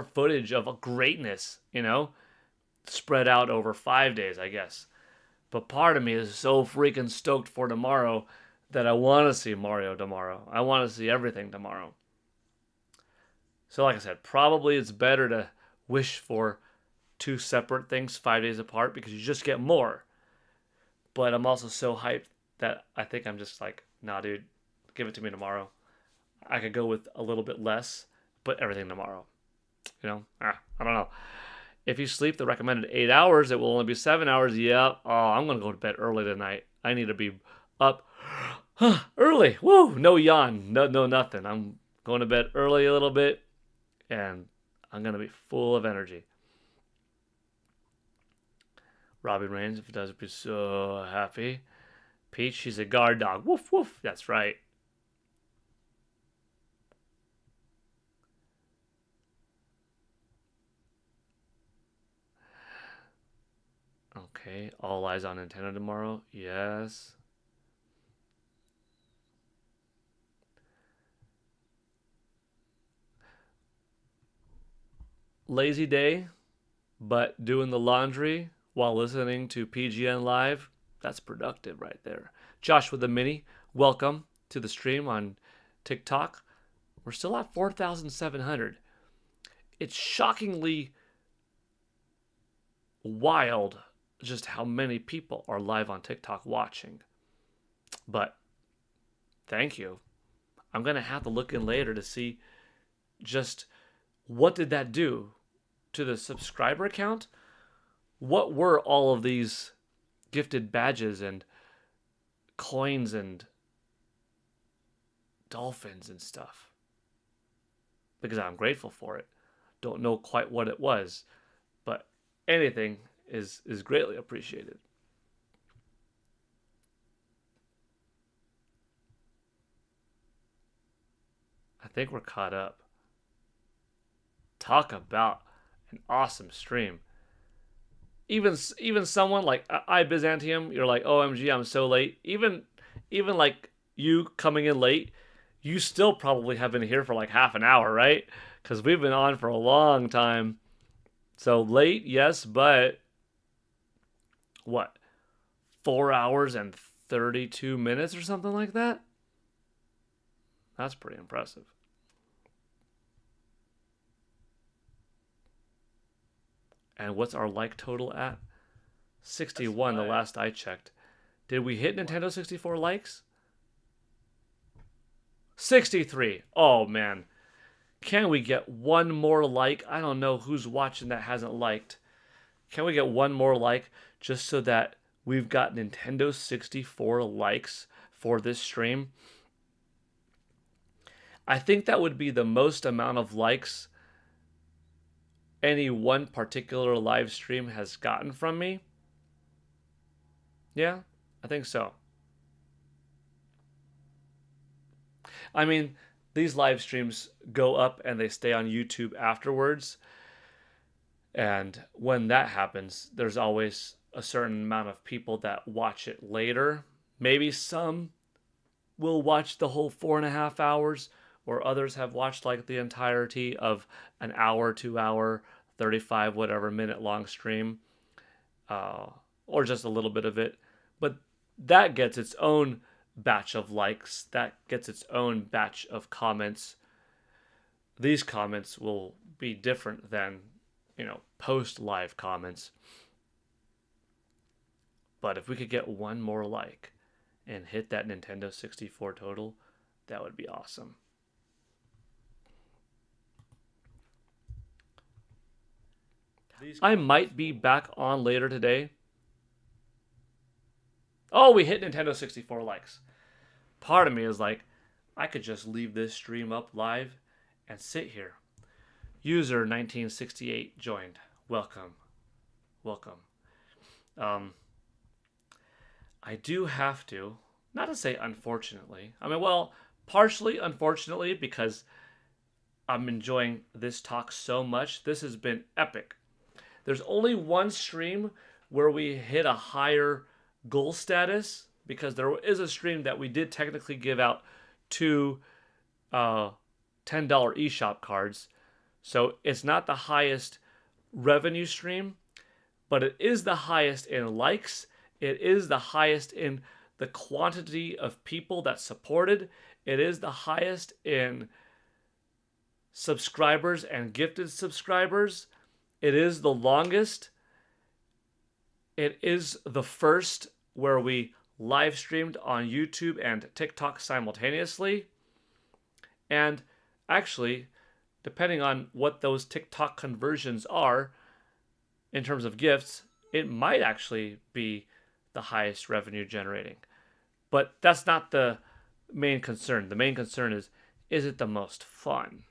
footage of greatness, spread out over 5 days, I guess. But part of me is so freaking stoked for tomorrow that I want to see Mario tomorrow. I want to see everything tomorrow. So like I said, probably it's better to wish for two separate things 5 days apart because you just get more. But I'm also so hyped that I think I'm just like, nah, dude, give it to me tomorrow. I could go with a little bit less, but everything tomorrow. I don't know. If you sleep the recommended 8 hours, it will only be 7 hours. Yeah. Oh, I'm going to go to bed early tonight. I need to be up early. Woo! No yawn. No nothing. I'm going to bed early a little bit, and I'm going to be full of energy. Robin Reigns, if it does, be so happy. Peach, she's a guard dog. Woof, woof. That's right. Okay, all eyes on Nintendo tomorrow. Yes. Lazy day, but doing the laundry while listening to PGN Live, that's productive right there. Josh with the Mini, welcome to the stream on TikTok. We're still at 4,700. It's shockingly wild just how many people are live on TikTok watching. But thank you. I'm going to have to look in later to see just what did that do to the subscriber count? What were all of these gifted badges and coins and dolphins and stuff? Because I'm grateful for it. Don't know quite what it was, but anything is greatly appreciated. I think we're caught up. Talk about an awesome stream. Even someone like I Byzantium, you're like, OMG, I'm so late. Even like you coming in late, you still probably have been here for like half an hour, right? Because we've been on for a long time. So late, yes, but what? 4 hours and 32 minutes or something like that? That's pretty impressive. And what's our like total at? 61 the last I checked. Did we hit Nintendo 64 likes? 63. Oh, man. Can we get one more like? I don't know who's watching that hasn't liked. Can we get one more like just so that we've got Nintendo 64 likes for this stream? I think that would be the most amount of likes any one particular live stream has gotten from me. Yeah, I think so. I mean, these live streams go up and they stay on YouTube afterwards. And when that happens, there's always a certain amount of people that watch it later. Maybe some will watch the whole 4.5 hours, or others have watched like the entirety of an hour, 2 hour, 35, whatever minute long stream, or just a little bit of it. But that gets its own batch of likes, that gets its own batch of comments. These comments will be different than, post live comments. But if we could get one more like and hit that Nintendo 64 total, that would be awesome. I might be back on later today. Oh, we hit Nintendo 64 likes. Part of me is like, I could just leave this stream up live and sit here. User 1968 joined. Welcome. I do have to, not to say unfortunately, partially unfortunately, because I'm enjoying this talk so much. This has been epic. There's only one stream where we hit a higher goal status, because there is a stream that we did technically give out 2 $10 eShop cards. So it's not the highest revenue stream, but it is the highest in likes. It is the highest in the quantity of people that supported. It is the highest in subscribers and gifted subscribers. It is the longest. It is the first where we live streamed on YouTube and TikTok simultaneously. And actually, depending on what those TikTok conversions are in terms of gifts, it might actually be the highest revenue generating. But that's not the main concern. The main concern is it the most fun?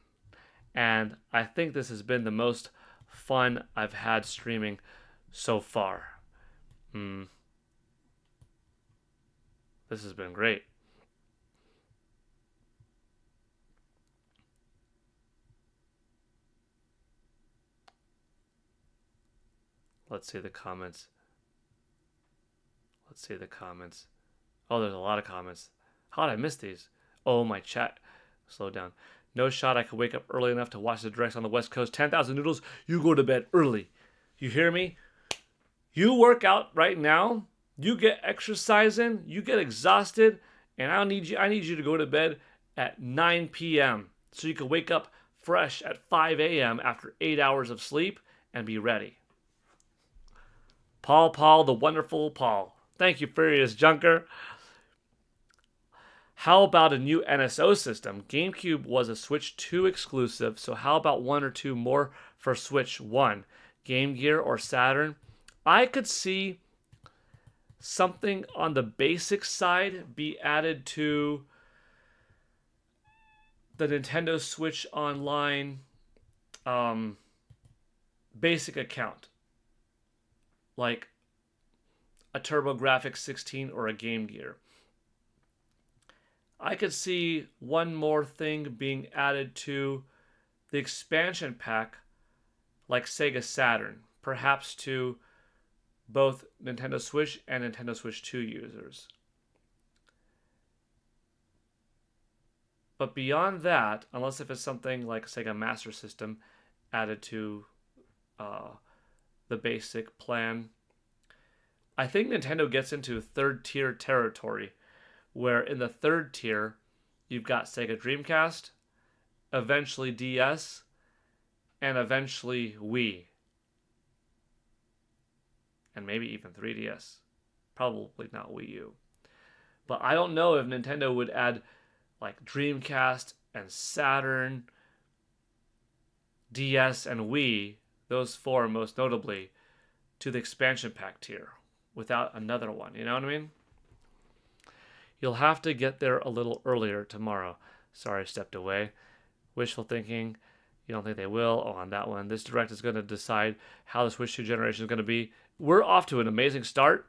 And I think this has been the most fun I've had streaming so far. This has been great. Let's see the comments. Let's see the comments. Oh, there's a lot of comments. How did I miss these? Oh, my chat. Slow down. No shot I could wake up early enough to watch the directs on the West Coast. 10,000 noodles, you go to bed early. You hear me? You work out right now. You get exercise in. You get exhausted. And I need you to go to bed at 9 p.m. so you can wake up fresh at 5 a.m. after 8 hours of sleep and be ready. Paul, the wonderful Paul. Thank you, Furious Junker. How about a new NSO system? GameCube was a Switch 2 exclusive, so how about one or two more for Switch 1? Game Gear or Saturn? I could see something on the basic side be added to the Nintendo Switch Online basic account. Like a TurboGrafx 16 or a Game Gear. I could see one more thing being added to the expansion pack like Sega Saturn, perhaps to both Nintendo Switch and Nintendo Switch 2 users. But beyond that, unless if it's something like Sega Master System added to the basic plan, I think Nintendo gets into third tier territory, where in the third tier, you've got Sega Dreamcast, eventually DS, and eventually Wii. And maybe even 3DS. Probably not Wii U. But I don't know if Nintendo would add like Dreamcast and Saturn, DS and Wii, those four most notably, to the expansion pack tier without another one. You know what I mean? You'll have to get there a little earlier tomorrow. Sorry, I stepped away. Wishful thinking. You don't think they will? Oh, on that one. This direct is going to decide how the Switch 2 generation is going to be. We're off to an amazing start.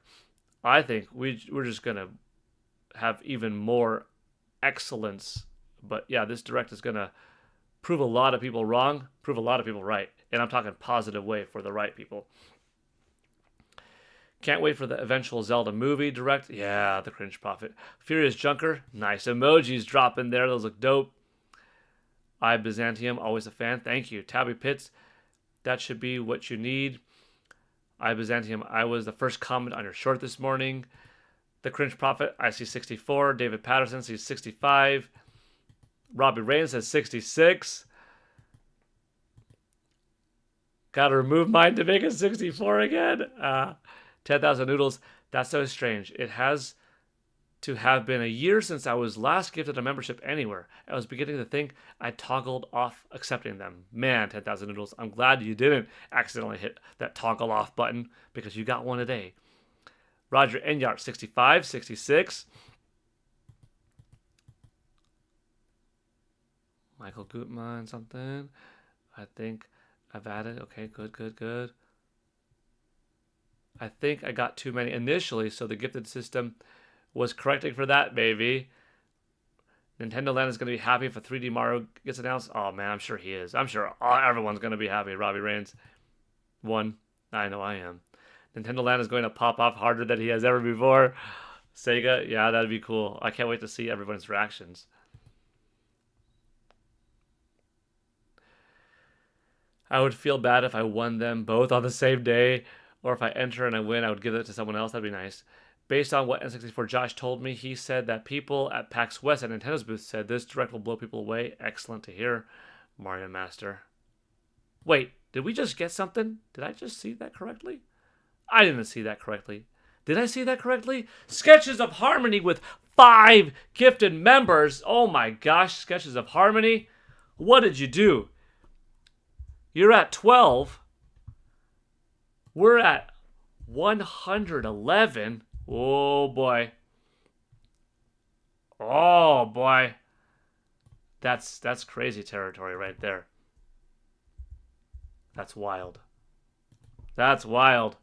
I think we're just going to have even more excellence. But yeah, this direct is going to prove a lot of people wrong, prove a lot of people right. And I'm talking positive way for the right people. Can't wait for the eventual Zelda movie direct. Yeah, the cringe prophet. Furious Junker. Nice emojis dropping there. Those look dope. I Byzantium. Always a fan. Thank you. Tabby Pitts. That should be what you need. I Byzantium. I was the first comment on your short this morning. The cringe prophet. I see 64. David Patterson sees 65. Robbie Rain says 66. Gotta remove mine to make it 64 again. 10,000 noodles. That's so strange. It has to have been a year since I was last gifted a membership anywhere. I was beginning to think I toggled off accepting them. Man, 10,000 noodles. I'm glad you didn't accidentally hit that toggle off button because you got one a day. Roger Enyart, 65, 66. Michael Gutman, something. I think I've added. Okay, good. I think I got too many initially, so the gifted system was correcting for that, maybe. Nintendo Land is going to be happy if a 3D Mario gets announced. Oh, man, I'm sure he is. I'm sure everyone's going to be happy. Robbie Rains. One. I know I am. Nintendo Land is going to pop off harder than he has ever before. Sega, yeah, that'd be cool. I can't wait to see everyone's reactions. I would feel bad if I won them both on the same day. Or if I enter and I win, I would give it to someone else. That'd be nice. Based on what N64 Josh told me, he said that people at PAX West at Nintendo's booth said this direct will blow people away. Excellent to hear. Mario Master. Wait, did we just get something? Did I just see that correctly? I didn't see that correctly. Did I see that correctly? Sketches of Harmony with 5 gifted members. Oh my gosh, Sketches of Harmony. What did you do? You're at 12. We're at 111. Oh boy. Oh boy. That's crazy territory right there. That's wild. That's wild.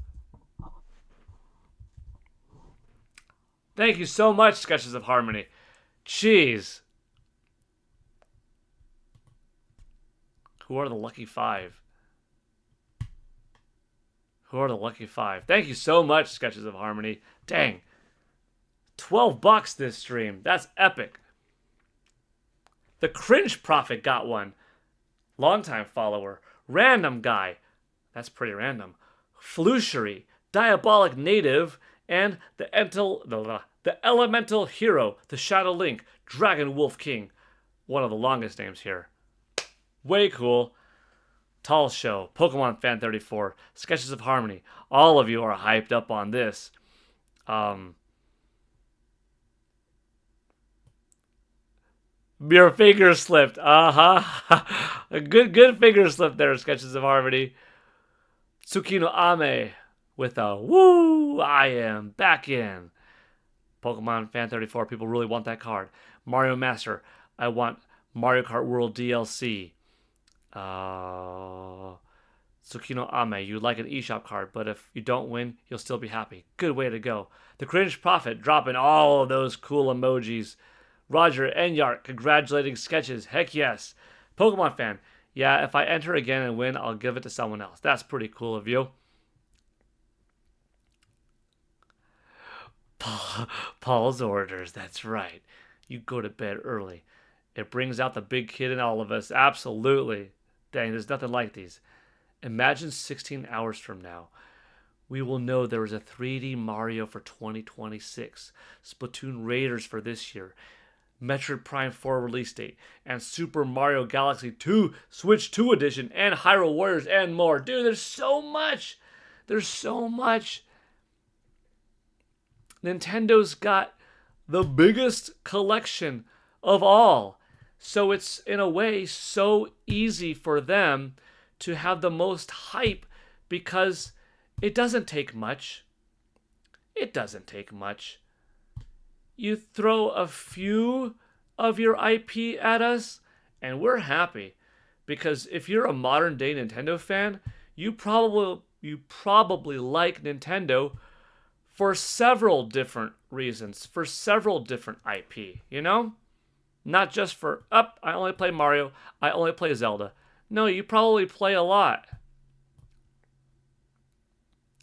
Thank you so much, Sketches of Harmony. Jeez. Who are the lucky 5? Who are the lucky 5? Thank you so much, Sketches of Harmony. Dang, $12 this stream. That's epic. The Cringe Prophet got one. Longtime follower. Random Guy. That's pretty random. Flushery. Diabolic Native. And the Elemental Hero. The Shadow Link. Dragon Wolf King. One of the longest names here. Way cool. Tall Show. Pokemon Fan 34. Sketches of Harmony. All of you are hyped up on this. Your finger slipped. A good finger slip there, Sketches of Harmony. Tsukino Ame with a woo, I am back in. Pokemon Fan 34, people really want that card. Mario Master, I want Mario Kart World DLC. Tsukino Ame, you'd like an eShop card, but if you don't win, you'll still be happy. Good way to go. The Cringe Prophet, dropping all of those cool emojis. Roger Enyart, congratulating Sketches. Heck yes. Pokemon Fan, yeah, if I enter again and win, I'll give it to someone else. That's pretty cool of you. Paul's orders, that's right. You go to bed early. It brings out the big kid in all of us. Absolutely. Dang, there's nothing like these. Imagine 16 hours from now. We will know there was a 3D Mario for 2026, Splatoon Raiders for this year, Metroid Prime 4 release date, and Super Mario Galaxy 2 Switch 2 edition, and Hyrule Warriors, and more. Dude, there's so much. There's so much. Nintendo's got the biggest collection of all. So it's, in a way, so easy for them to have the most hype because it doesn't take much. It doesn't take much. You throw a few of your IP at us, and we're happy. Because if you're a modern day Nintendo fan, you probably like Nintendo for several different reasons, for several different IP, you know? Not just for, I only play Mario, I only play Zelda. No, you probably play a lot.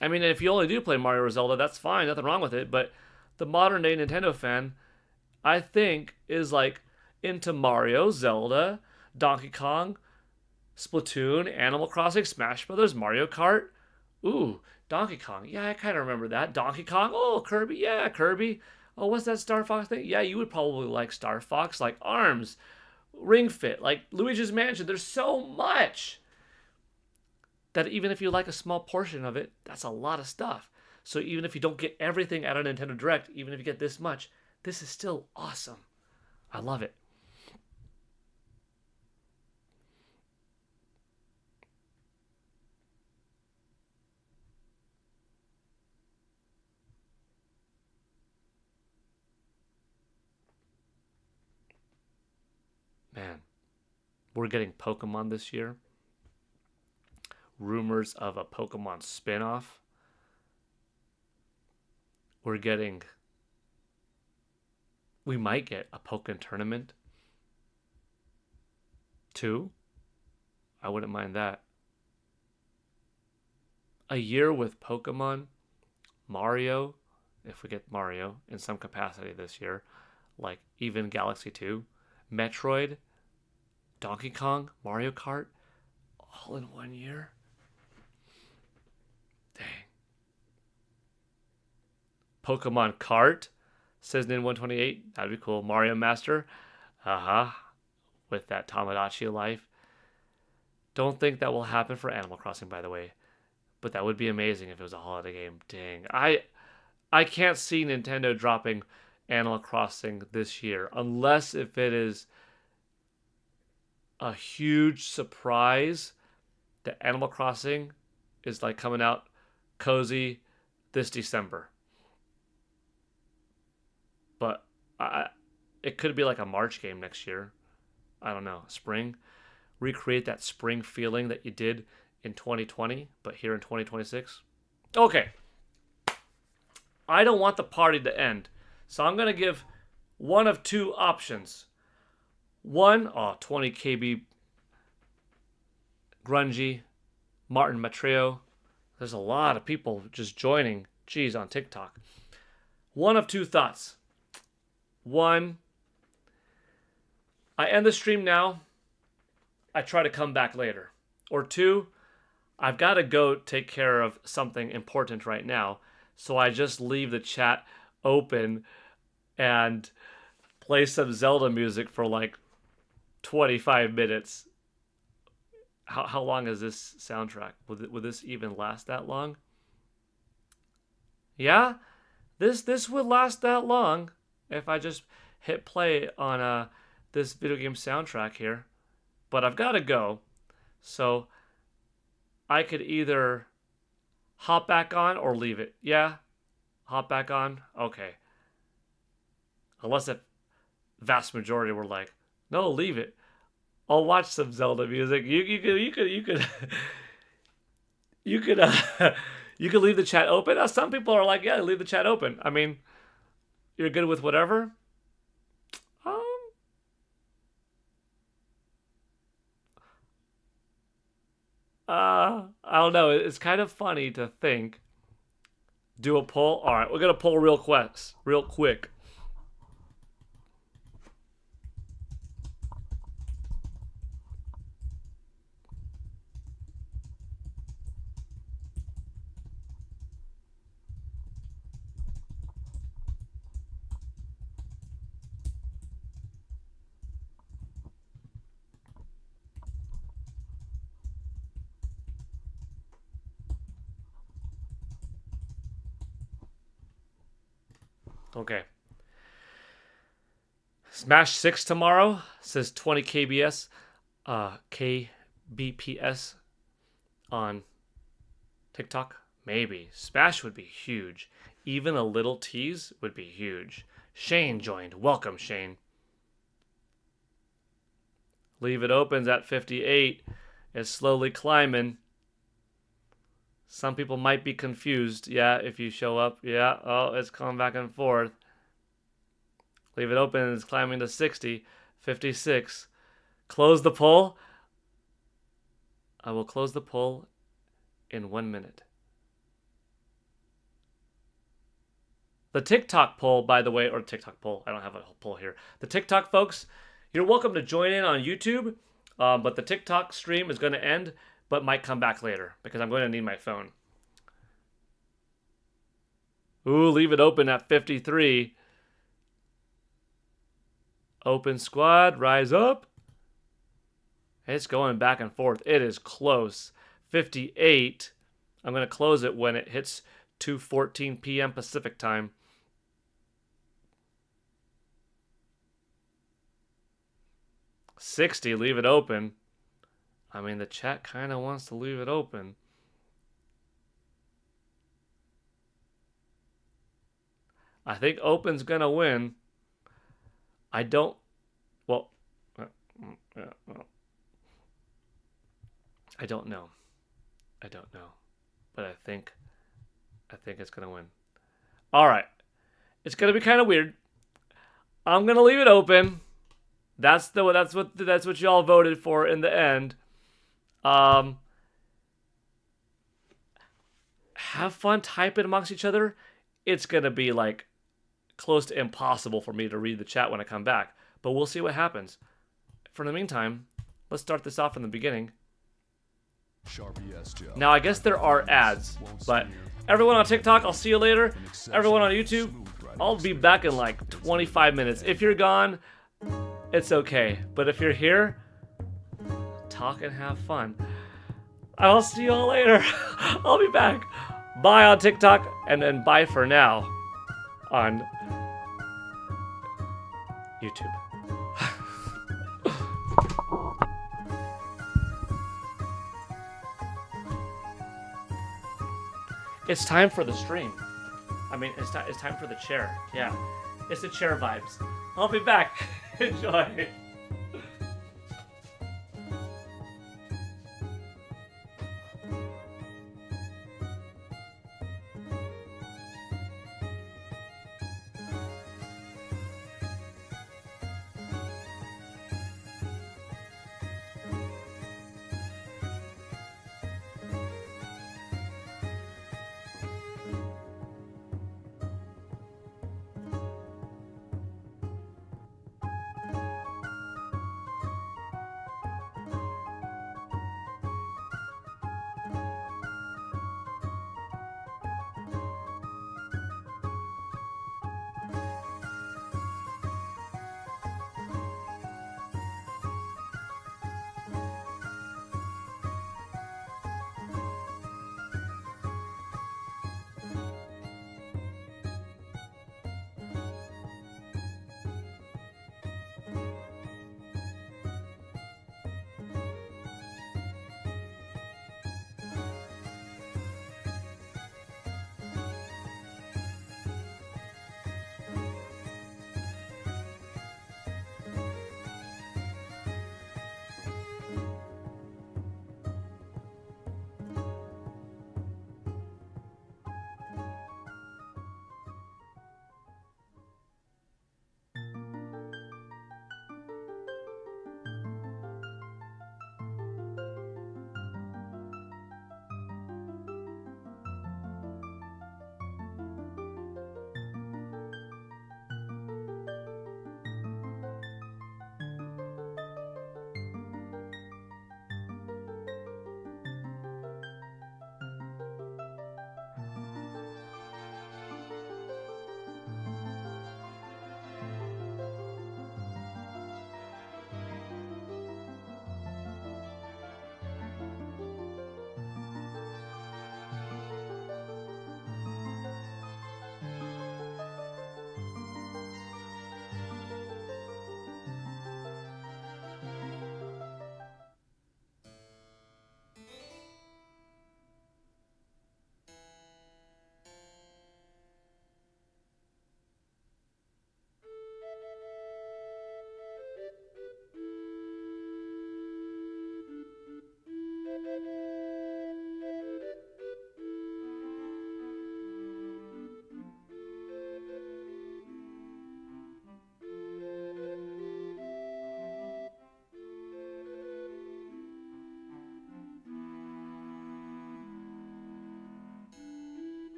I mean, if you only do play Mario or Zelda, that's fine, nothing wrong with it, but the modern day Nintendo fan, I think, is like into Mario, Zelda, Donkey Kong, Splatoon, Animal Crossing, Smash Brothers, Mario Kart. Ooh, Donkey Kong. Yeah, I kind of remember that. Donkey Kong. Oh, Kirby. Yeah, Kirby. Oh, what's that Star Fox thing? Yeah, you would probably like Star Fox, like ARMS, Ring Fit, like Luigi's Mansion. There's so much that even if you like a small portion of it, that's a lot of stuff. So even if you don't get everything out of Nintendo Direct, even if you get this much, this is still awesome. I love it. Man, we're getting Pokemon this year. Rumors of a Pokemon spin-off. We might get a Pokken tournament. 2. I wouldn't mind that. A year with Pokemon, Mario, if we get Mario in some capacity this year, like even Galaxy 2, Metroid, Donkey Kong, Mario Kart, all in 1 year. Dang. Pokemon Kart, says Nin128. That'd be cool. Mario Master. With that Tamagotchi life. Don't think that will happen for Animal Crossing, by the way. But that would be amazing if it was a holiday game. Dang. I can't see Nintendo dropping Animal Crossing this year. Unless if it is a huge surprise that Animal Crossing is like coming out cozy this December. But it could be like a March game next year. I don't know. Spring. Recreate that spring feeling that you did in 2020, but here in 2026. Okay. I don't want the party to end. So I'm going to give one of two options. One, 20 KB Grungy, Martin Matreo. There's a lot of people just joining, on TikTok. One of two thoughts. One, I end the stream now. I try to come back later. Or two, I've got to go take care of something important right now. So I just leave the chat open and play some Zelda music for like 25 minutes. How long is this soundtrack? Would this even last that long? Yeah, this would last that long if I just hit play on this video game soundtrack here. But I've got to go, so I could either hop back on or leave it. Yeah, hop back on. Okay. Unless the vast majority were like, no, leave it. I'll watch some Zelda music. You could you could you could leave the chat open. Some people are like, yeah, leave the chat open. I mean, you're good with whatever. I don't know. It's kind of funny to think. Do a poll. All right, we're gonna poll real quick. Okay. Smash 6 tomorrow, says 20 KBS, KBPS on TikTok. Maybe. Smash would be huge. Even a little tease would be huge. Shane joined. Welcome, Shane. Leave It Opens at 58. It's slowly climbing. Some people might be confused. Yeah, if you show up. Yeah, oh, it's coming back and forth. Leave It Open is climbing to 60. 56. Close the poll. I will close the poll in 1 minute. The TikTok poll, by the way, or TikTok poll. I don't have a poll here. The TikTok folks, you're welcome to join in on YouTube, but the TikTok stream is going to end, but might come back later because I'm going to need my phone. Ooh, Leave It Open at 53. Open squad, rise up. It's going back and forth. It is close. 58. I'm going to close it when it hits 2:14 p.m. Pacific time. $60, Leave It Open. I mean, the chat kind of wants to leave it open. I think Open's going to win. I don't... Well... I don't know. But I think it's going to win. All right. It's going to be kind of weird. I'm going to leave it open. That's what y'all voted for in the end. Have fun typing amongst each other. It's going to be like close to impossible for me to read the chat when I come back, but we'll see what happens. For the meantime, let's start this off from the beginning. Now, I guess there are ads, but everyone on TikTok, I'll see you later. Everyone on YouTube, I'll be back in like 25 minutes. If you're gone, it's okay. But if you're here, talk and have fun. I'll see you all later. I'll be back. Bye on TikTok, and then bye for now on YouTube. It's time for the stream. I mean, it's time for the chair. Yeah, it's the chair vibes. I'll be back. Enjoy.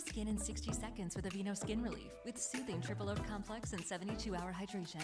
skin in 60 seconds with Aveeno Skin Relief with soothing triple oat complex and 72-hour hydration.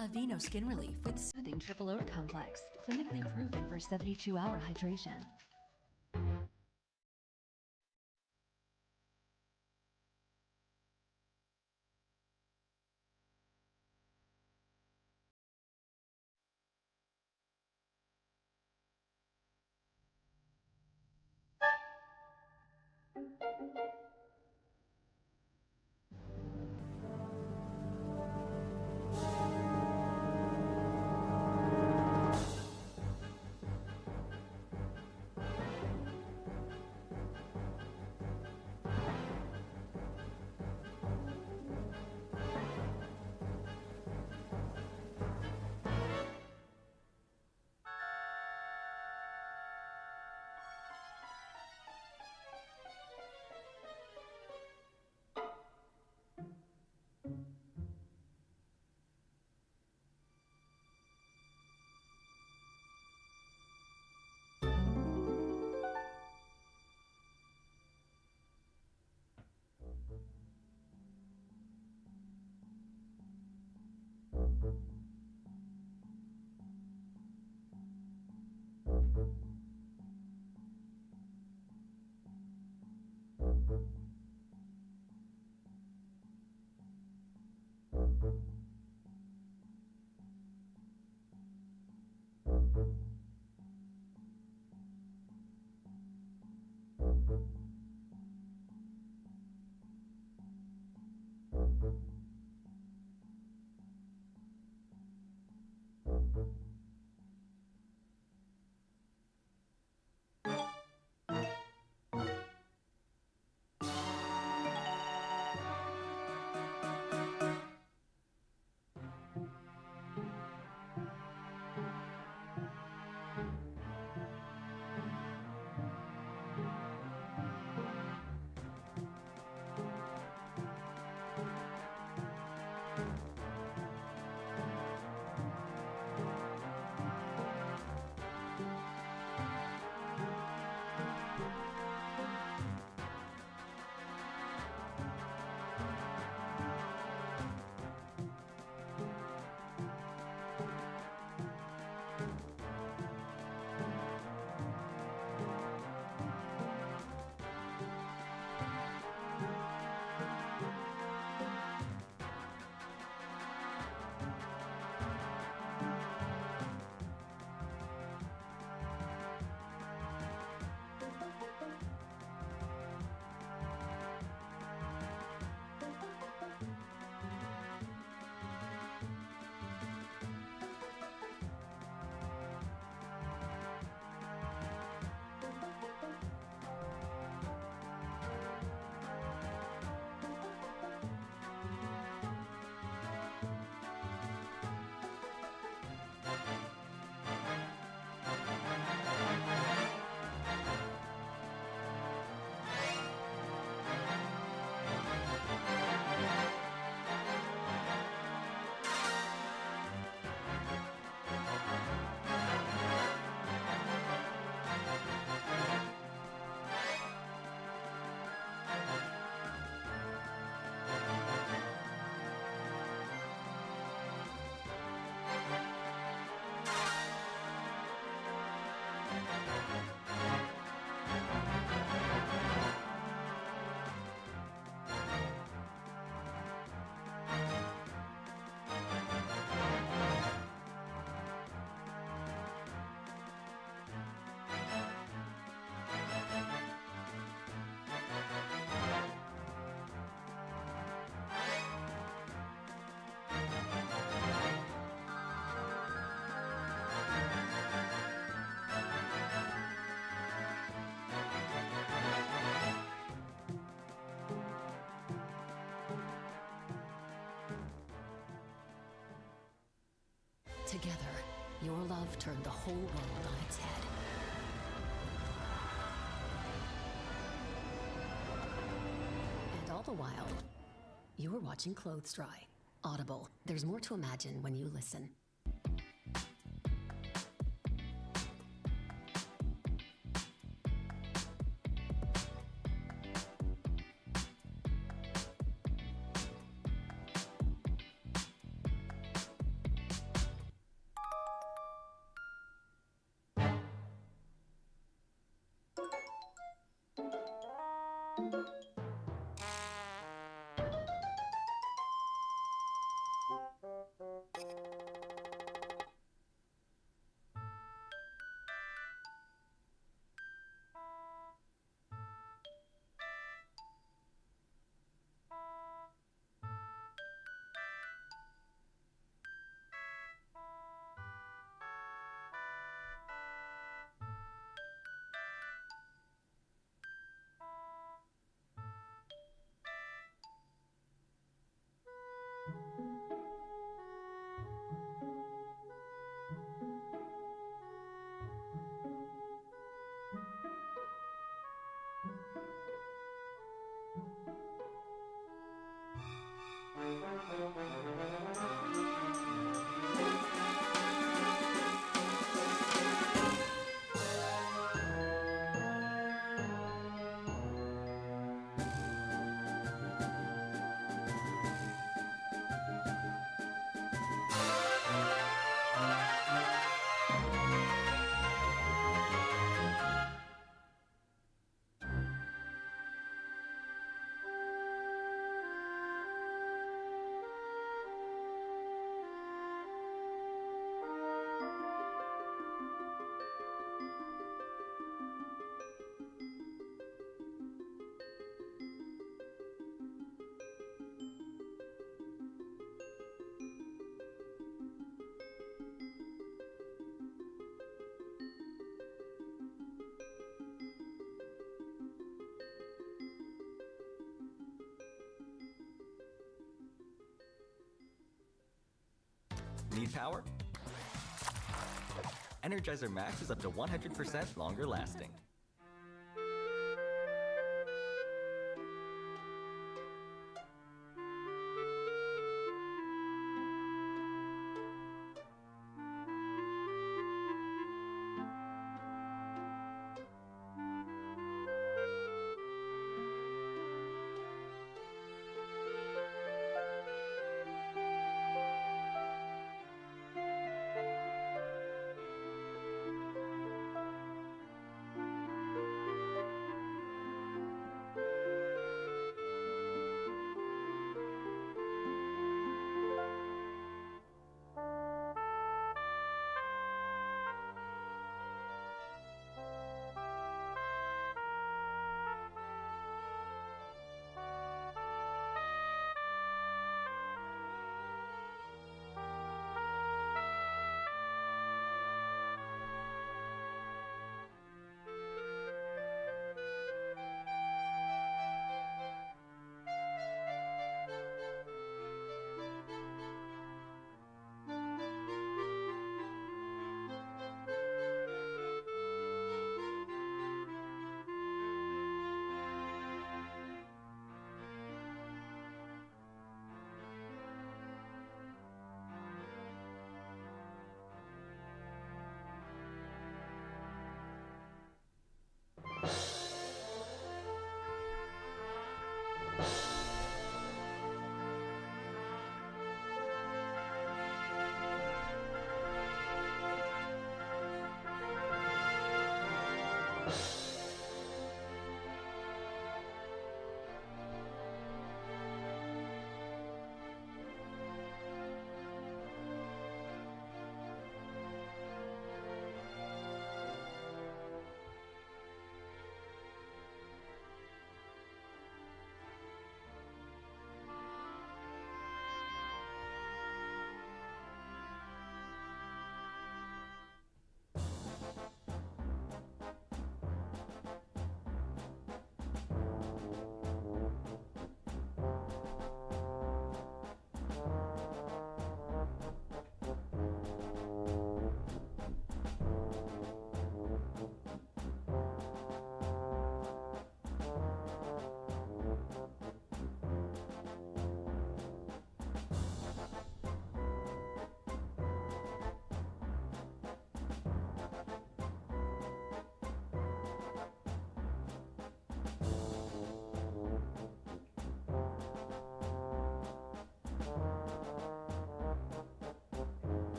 Aveeno Skin Relief with soothing triple oat complex, clinically proven for 72-hour hydration. together, your love turned the whole world on its head. And all the while, you were watching clothes dry. Audible. There's more to imagine when you listen. Need power? Energizer Max is up to 100% longer lasting.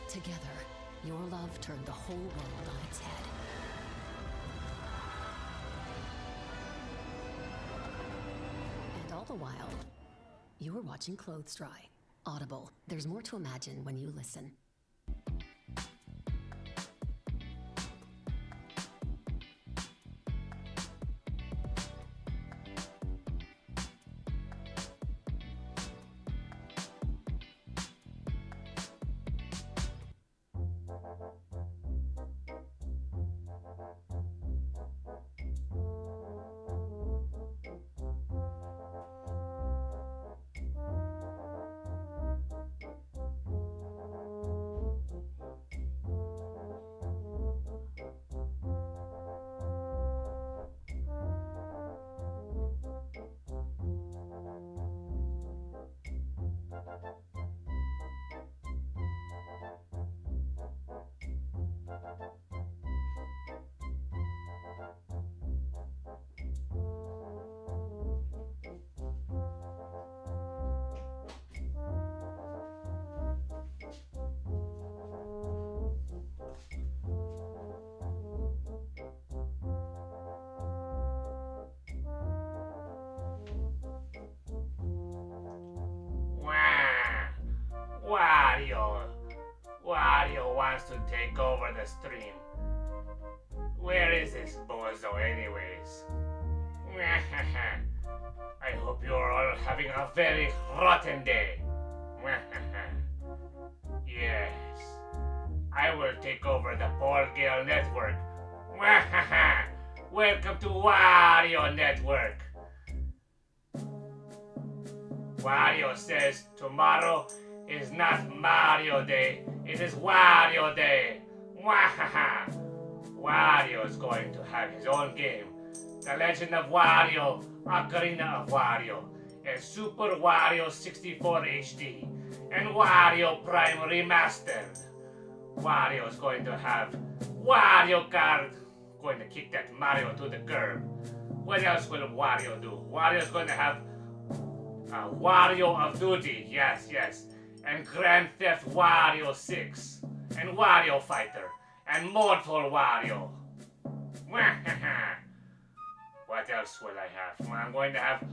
Together, your love turned the whole world on its head. And all the while, you were watching clothes dry. Audible. There's more to imagine when you listen. Wario wants to take over the stream. Where is this bozo anyways? I hope you're all having a very rotten day. Yes, I will take over the poor Gale network. Welcome to Wario Network. Wario says tomorrow is not Mario Day, it is Wario Day. Wario is going to have his own game, The Legend of Wario, Ocarina of Wario, and Super Wario 64 HD, and Wario Prime Remastered. Wario is going to have Wario Kart, going to kick that Mario to the curb. What else will Wario do? Wario is going to have Wario of Duty, yes, and Grand Theft Wario 6, and Wario Fighter, and Mortal Wario. What else will I have? I'm going to have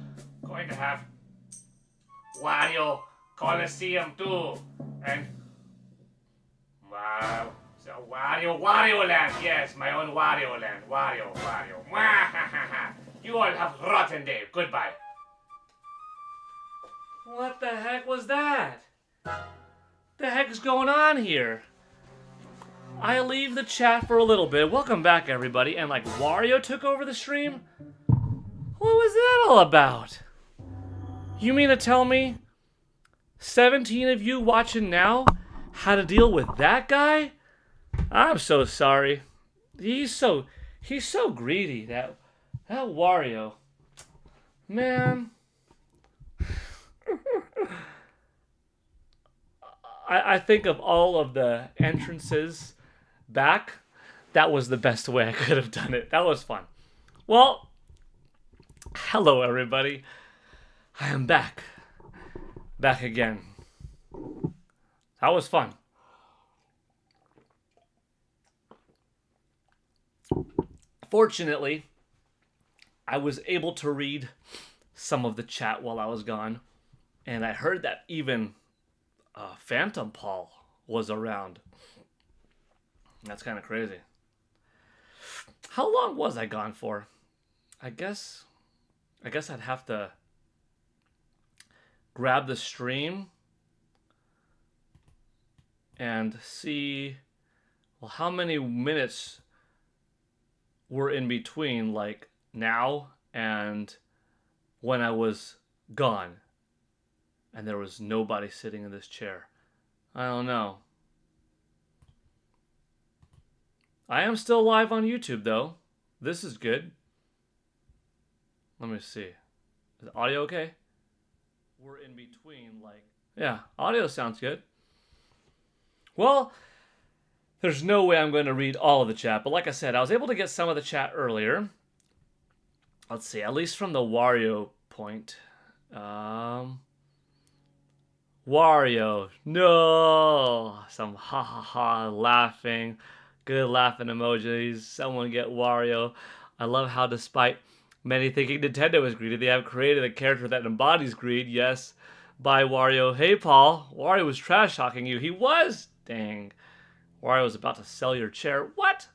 Wario Coliseum 2, and Wario Land, yes, my own Wario Land, Wario. You all have a rotten day. Goodbye. What the heck was that? The heck is going on here? I leave the chat for a little bit. Welcome back, everybody. And like Wario took over the stream? What was that all about? You mean to tell me 17 of you watching now had to deal with that guy? I'm so sorry. He's so greedy, that Wario. Man. I think of all of the entrances back, that was the best way I could have done it. That was fun. Well, hello everybody. I am back. Back again. That was fun. Fortunately, I was able to read some of the chat while I was gone, and I heard that even Phantom Paul was around. That's kind of crazy. How long was I gone for? I guess I'd have to grab the stream and see, well, how many minutes were in between, like now and when I was gone and there was nobody sitting in this chair. I don't know. I am still live on YouTube though. This is good. Let me see. Is audio okay? We're in between, like... Yeah, audio sounds good. Well, there's no way I'm going to read all of the chat, but like I said, I was able to get some of the chat earlier. Let's see, at least from the Wario point. Wario, no! Some ha ha ha laughing. Good laughing emojis. Someone get Wario. I love how despite many thinking Nintendo is greedy, they have created a character that embodies greed. Yes, by Wario. Hey, Paul. Wario was trash talking you. He was? Dang. Wario was about to sell your chair. What?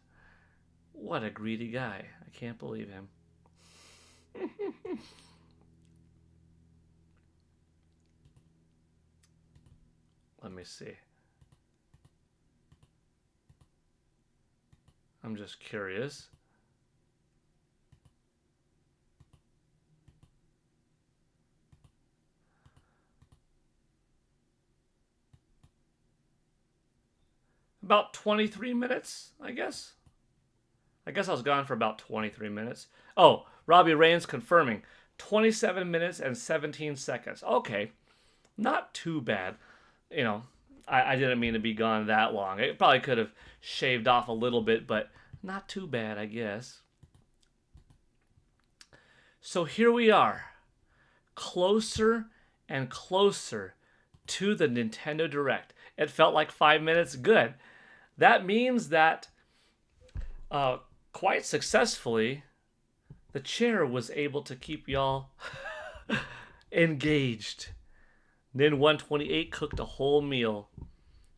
What a greedy guy. I can't believe him. Let me see. I'm just curious. About 23 minutes, I guess. I guess I was gone for about 23 minutes. Oh, Robbie Rains confirming. 27 minutes and 17 seconds. Okay. Not too bad. You know, I didn't mean to be gone that long. It probably could have shaved off a little bit, but not too bad, I guess. So here we are, closer and closer to the Nintendo Direct. It felt like 5 minutes. Good. That means that quite successfully, the chair was able to keep y'all engaged. Nin 128 cooked a whole meal.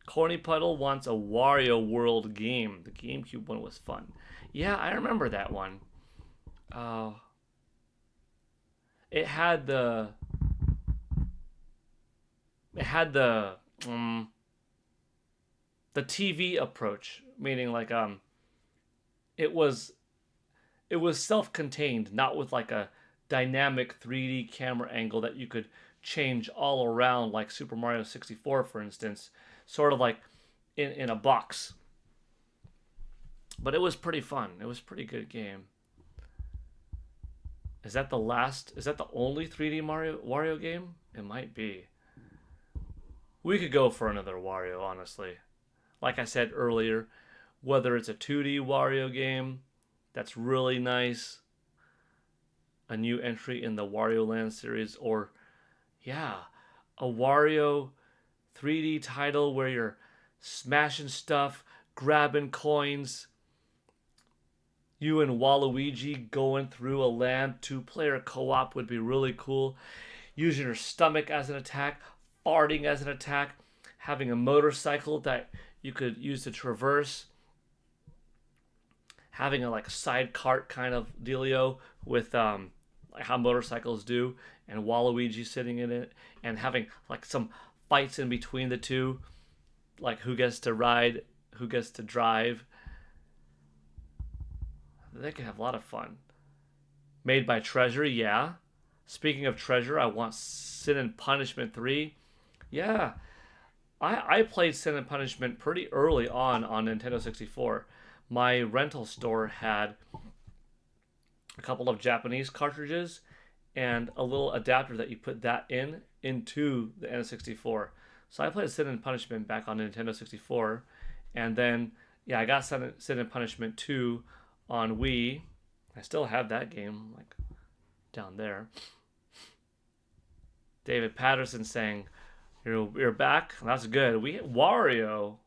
Corny Puddle wants a Wario World game. The GameCube one was fun. Yeah, I remember that one. It had the TV approach, meaning like it was self-contained, not with like a dynamic 3D camera angle that you could change all around like Super Mario 64, for instance, sort of like in a box. But it was pretty fun. It was a pretty good game. Is that the only 3D Wario game? It might be. We could go for another Wario, honestly. Like I said earlier, whether it's a 2D Wario game that's really nice, a new entry in the Wario Land series, or yeah, a Wario 3D title where you're smashing stuff, grabbing coins, you and Waluigi going through a land, 2-player co-op would be really cool. Using your stomach as an attack, farting as an attack, having a motorcycle that you could use to traverse, having a like side cart kind of dealio with like how motorcycles do, and Waluigi sitting in it, and having like some fights in between the two, like who gets to ride, who gets to drive. They could have a lot of fun. Made by Treasure, yeah. Speaking of Treasure, I want Sin and Punishment 3. Yeah. I played Sin and Punishment pretty early on Nintendo 64. My rental store had a couple of Japanese cartridges and a little adapter that you put that into the N64. So I played Sin and Punishment back on Nintendo 64. And then, yeah, I got Sin and Punishment 2 on Wii. I still have that game, like, down there. David Patterson saying, you're back? That's good. Wario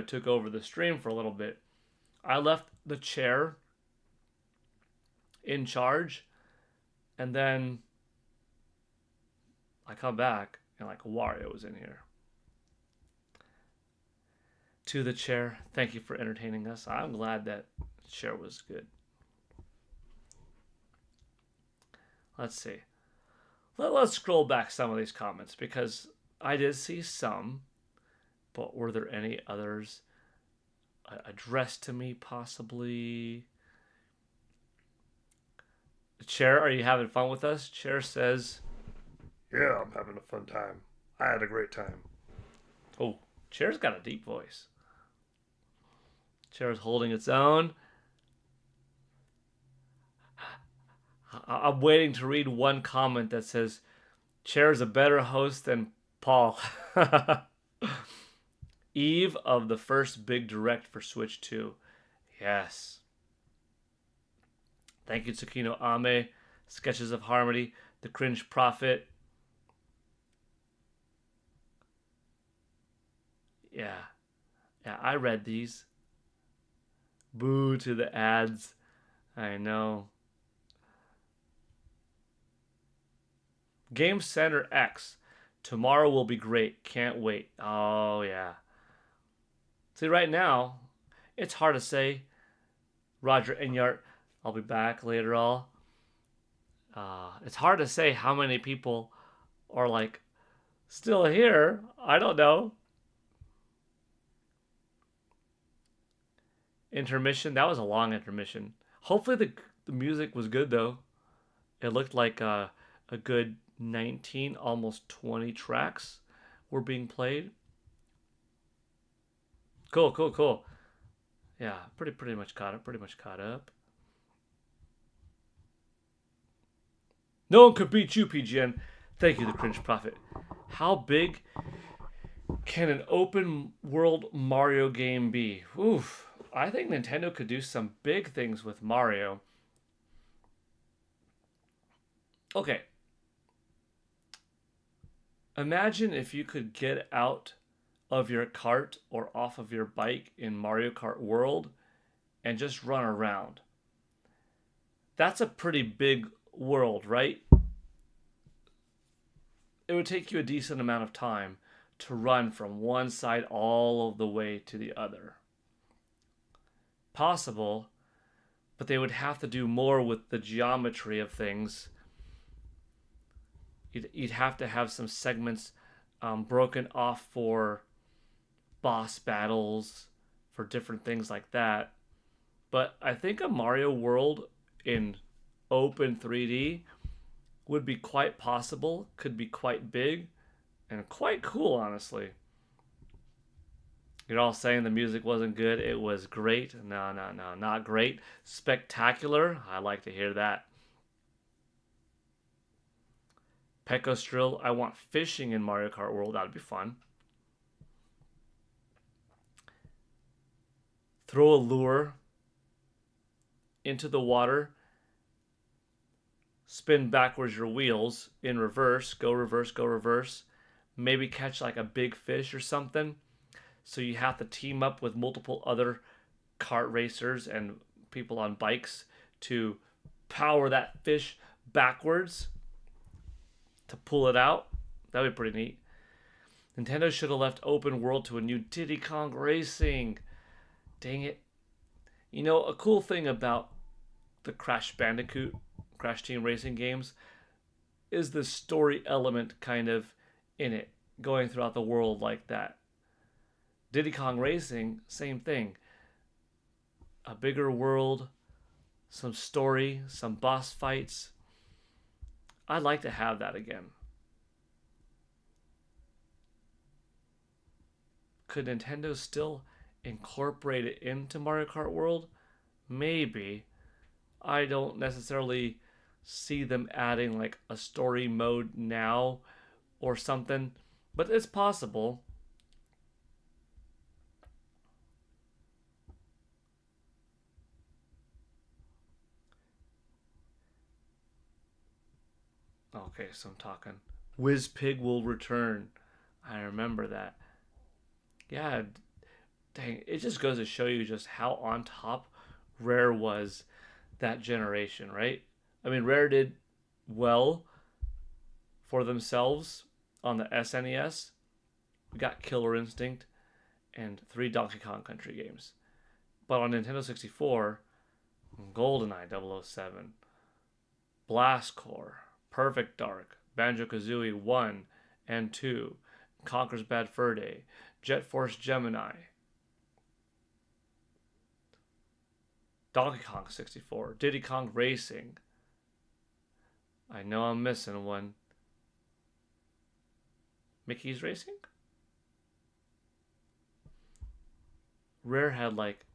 took over the stream for a little bit. I left the chair in charge, and then I come back, and like Wario was in here. To the chair, thank you for entertaining us. I'm glad that chair was good. Let's see. Let's scroll back some of these comments, because I did see some, but were there any others addressed to me possibly? Chair, are you having fun with us? Chair says, Yeah, I'm having a fun time. I had a great time. Oh, Chair's got a deep voice. Chair's holding its own. I'm waiting to read one comment that says, Chair's a better host than Paul. Eve of the first big direct for Switch 2. Yes. Thank you, Tsukino Ame. Sketches of Harmony. The Cringe Prophet. Yeah. Yeah, I read these. Boo to the ads. I know. Game Center X. Tomorrow will be great. Can't wait. Oh, yeah. See, right now, it's hard to say. Roger Enyart, I'll be back later on. It's hard to say how many people are like still here. I don't know. Intermission. That was a long intermission. Hopefully the music was good though. It looked like a good 19, almost 20 tracks were being played. Cool, cool, cool. Yeah, pretty much caught up. Pretty much caught up. No one could beat you, PGN. Thank you, the Cringe Prophet. How big can an open world Mario game be? Oof. I think Nintendo could do some big things with Mario. Okay. Imagine if you could get out of your cart or off of your bike in Mario Kart World and just run around. That's a pretty big world, right? It would take you a decent amount of time to run from one side all of the way to the other. Possible, but they would have to do more with the geometry of things. You'd have to have some segments broken off for boss battles, for different things like that. But I think a Mario world in open 3D would be quite possible, could be quite big, and quite cool, honestly. You're all saying the music wasn't good. It was great. No, not great. Spectacular. I like to hear that. Pecostrill. I want fishing in Mario Kart World. That'd be fun. Throw a lure into the water. Spin backwards your wheels in reverse. Go reverse, go reverse. Maybe catch like a big fish or something. So you have to team up with multiple other kart racers and people on bikes to power that fish backwards to pull it out. That'd be pretty neat. Nintendo should have left open world to a new Diddy Kong Racing. Dang it. You know, a cool thing about the Crash Bandicoot, Crash Team Racing games is the story element kind of in it, going throughout the world like that. Diddy Kong Racing, same thing. A bigger world, some story, some boss fights. I'd like to have that again. Could Nintendo still incorporate it into Mario Kart World? Maybe. I don't necessarily see them adding like a story mode now or something, but it's possible. Okay, so I'm talking. Pig will return. I remember that. Yeah, dang, it just goes to show you just how on top Rare was that generation, right? I mean, Rare did well for themselves on the SNES. We got Killer Instinct and 3 Donkey Kong Country games. But on Nintendo 64, GoldenEye 007, Blast Corps, Perfect Dark, Banjo-Kazooie 1 and 2, Conker's Bad Fur Day, Jet Force Gemini, Donkey Kong 64, Diddy Kong Racing. I know I'm missing one. Mickey's Racing? Rare had like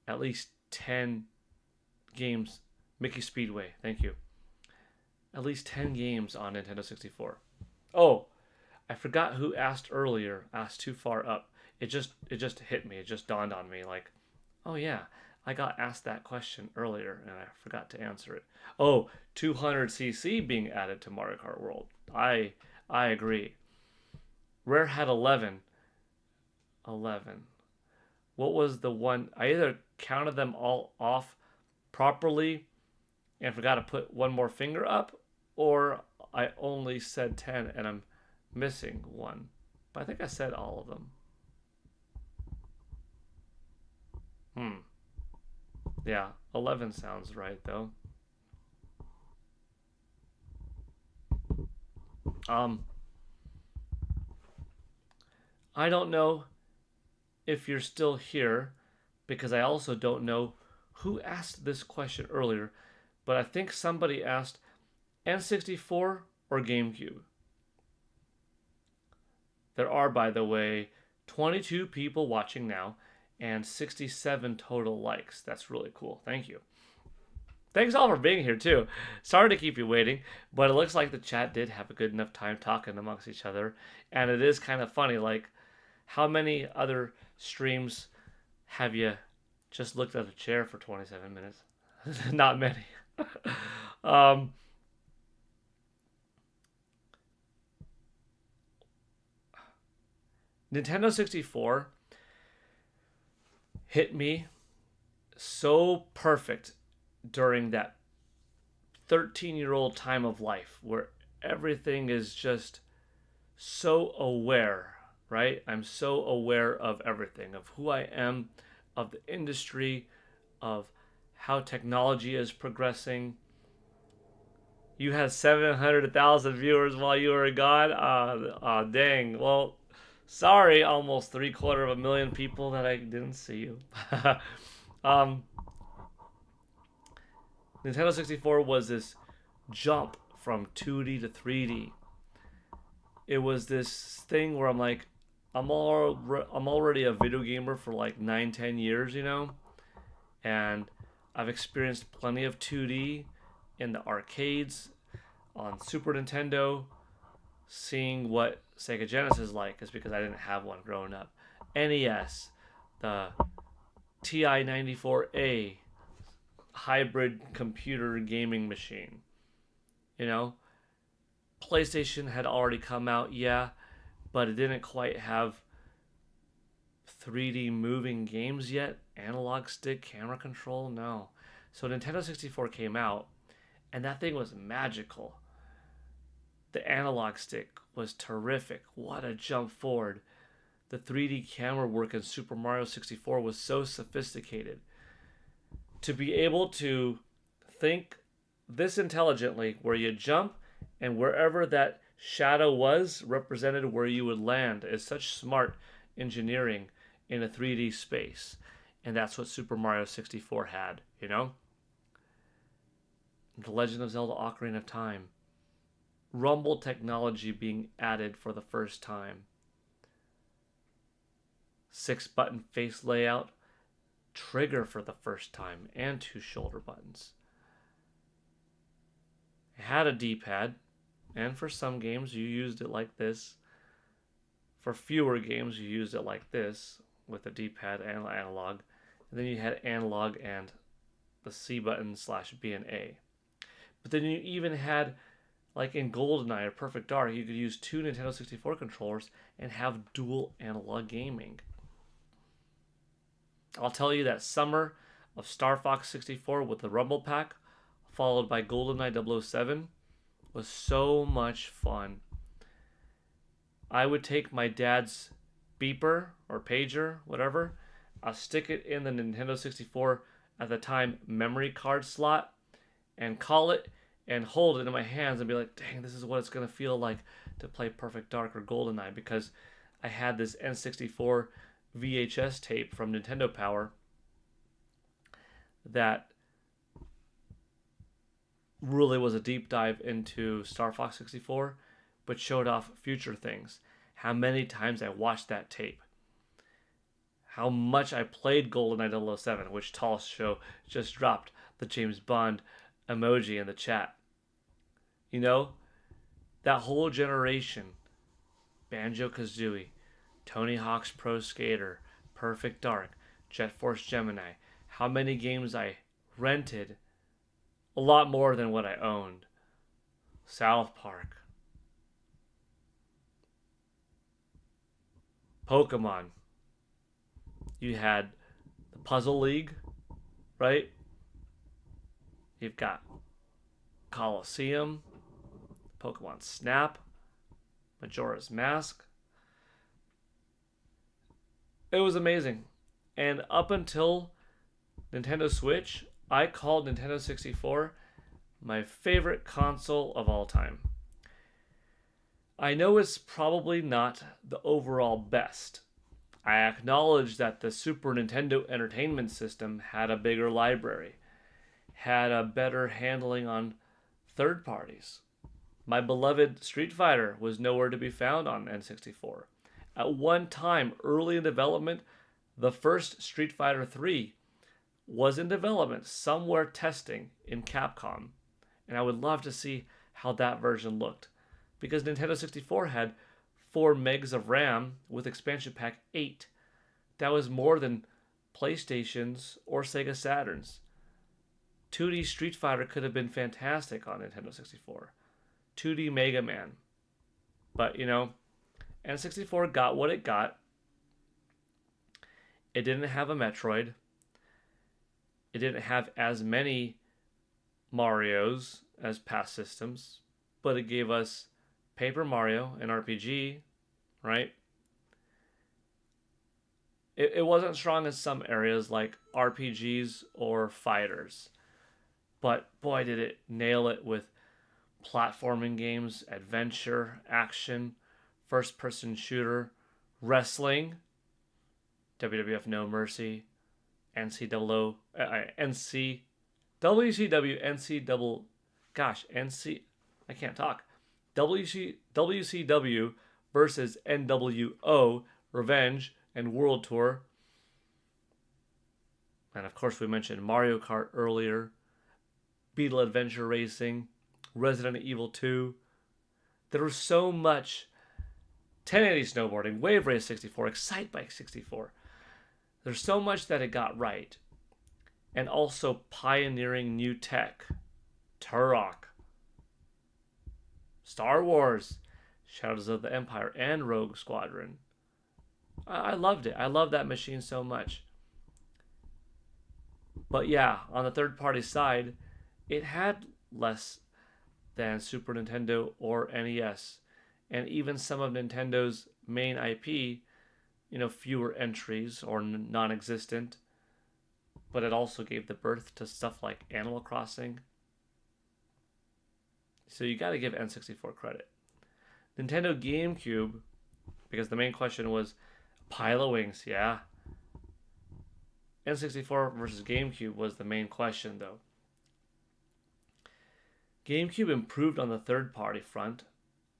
at least 10 games. Mickey Speedway, thank you. At least 10 games on Nintendo 64. Oh, I forgot who asked earlier, asked too far up. It just hit me. It just dawned on me like, oh yeah, I got asked that question earlier and I forgot to answer it. Oh, 200cc being added to Mario Kart World. I agree. Rare had 11. 11. What was the one? I either counted them all off properly and forgot to put one more finger up, or I only said 10 and I'm missing one. But I think I said all of them. Yeah, 11 sounds right though. I don't know if you're still here because I also don't know who asked this question earlier, but I think somebody asked N64 or GameCube. There are, by the way, 22 people watching now and 67 total likes. That's really cool. Thank you. Thanks all for being here too. Sorry to keep you waiting, but it looks like the chat did have a good enough time talking amongst each other, and it is kind of funny. Like, how many other streams have you just looked at a chair for 27 minutes? Not many. Nintendo 64 hit me so perfect during that 13-year-old time of life where everything is just so aware, right? I'm so aware of everything, of who I am, of the industry, of how technology is progressing. You had 700,000 viewers while you were gone? Dang. Well, sorry, almost 750,000 people that I didn't see you. Nintendo 64 was this jump from 2D to 3D. It was this thing where I'm like, I'm already a video gamer for like 9-10 years, you know? And I've experienced plenty of 2D in the arcades, on Super Nintendo. Seeing what Sega Genesis is like is because I didn't have one growing up. NES, the TI-94A, hybrid computer gaming machine. You know, PlayStation had already come out, yeah, but it didn't quite have 3D moving games yet. Analog stick, camera control, no. So Nintendo 64 came out, and that thing was magical. The analog stick was terrific. What a jump forward. The 3D camera work in Super Mario 64 was so sophisticated. To be able to think this intelligently, where you jump and wherever that shadow was represented where you would land, is such smart engineering in a 3D space. And that's what Super Mario 64 had, you know? The Legend of Zelda Ocarina of Time. Rumble technology being added for the first time. 6-button face layout. Trigger for the first time, and 2 shoulder buttons. It had a D-pad, and for some games you used it like this. For fewer games you used it like this, with a D-pad and analog. And then you had analog and the C button / B and A. But then you even had, like in GoldenEye or Perfect Dark, you could use 2 Nintendo 64 controllers and have dual analog gaming. I'll tell you that summer of Star Fox 64 with the Rumble Pack, followed by GoldenEye 007, was so much fun. I would take my dad's beeper or pager, whatever, I'll stick it in the Nintendo 64, at the time, memory card slot, and call it and hold it in my hands and be like, dang, this is what it's going to feel like to play Perfect Dark or GoldenEye, because I had this N64 VHS tape from Nintendo Power that really was a deep dive into Star Fox 64, but showed off future things. How many times I watched that tape. How much I played GoldenEye 007, which Tall Show just dropped the James Bond emoji in the chat. You know, that whole generation, Banjo-Kazooie, Tony Hawk's Pro Skater, Perfect Dark, Jet Force Gemini, how many games I rented, a lot more than what I owned. South Park, Pokemon, You had the Puzzle League, right? You've got Coliseum, Pokemon Snap, Majora's Mask. It was amazing. And up until Nintendo Switch, I called Nintendo 64 my favorite console of all time. I know it's probably not the overall best. I acknowledge that the Super Nintendo Entertainment System had a bigger library, had a better handling on third parties. My beloved Street Fighter was nowhere to be found on N64. At one time, early in development, the first Street Fighter 3 was in development, somewhere testing in Capcom. And I would love to see how that version looked. Because Nintendo 64 had 4 megs of RAM with expansion pack 8. That was more than PlayStation's or Sega Saturn's. 2D Street Fighter could have been fantastic on Nintendo 64. 2D Mega Man. But, N64 got what it got. It didn't have a Metroid. It didn't have as many Marios as past systems, but it gave us Paper Mario, an RPG, right? It wasn't strong in some areas like RPGs or fighters, but boy did it nail it with platforming games, adventure, action, first-person shooter, wrestling, WWF No Mercy, WCW, I can't talk. WCW versus NWO, Revenge, and World Tour. And of course, we mentioned Mario Kart earlier, Beetle Adventure Racing, Resident Evil 2. There was so much 1080 snowboarding, Wave Race 64, Excite Bike 64. There's so much that it got right. And also pioneering new tech. Turok, Star Wars, Shadows of the Empire, and Rogue Squadron. I loved it. I love that machine so much. But yeah, on the third-party side, it had less than Super Nintendo or NES. And even some of Nintendo's main IP, fewer entries or non-existent. But it also gave the birth to stuff like Animal Crossing. So you got to give N64 credit. Nintendo GameCube, because the main question was pile of wings, yeah. N64 versus GameCube was the main question, though. GameCube improved on the third-party front.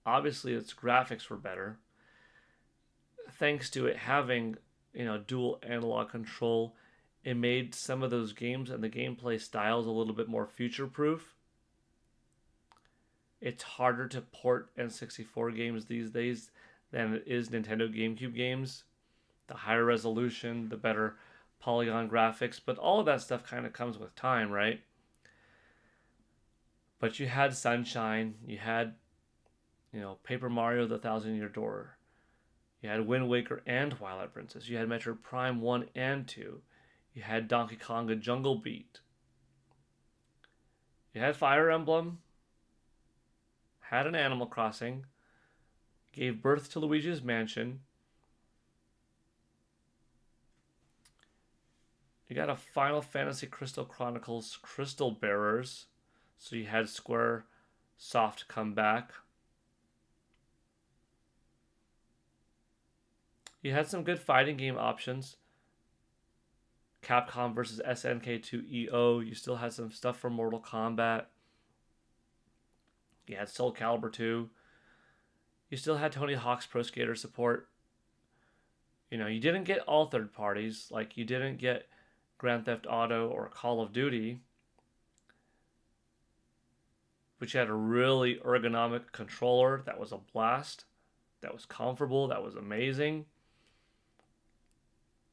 Obviously, its graphics were better. Thanks to it having, dual analog control, it made some of those games and the gameplay styles a little bit more future-proof. It's harder to port N64 games these days than it is Nintendo GameCube games. The higher resolution, the better polygon graphics, but all of that stuff kind of comes with time, right? But you had Sunshine, you had, Paper Mario: The Thousand Year Door, you had Wind Waker and Twilight Princess, you had Metroid Prime 1 and 2, you had Donkey Konga Jungle Beat, you had Fire Emblem, had an Animal Crossing, gave birth to Luigi's Mansion. You got a Final Fantasy Crystal Chronicles Crystal Bearers. So you had Square Soft come back. You had some good fighting game options. Capcom versus SNK2 EO. You still had some stuff from Mortal Kombat. You had Soul Calibur 2. You still had Tony Hawk's Pro Skater support. You didn't get all third parties. Like, you didn't get Grand Theft Auto or Call of Duty. But you had a really ergonomic controller that was a blast. That was comfortable. That was amazing.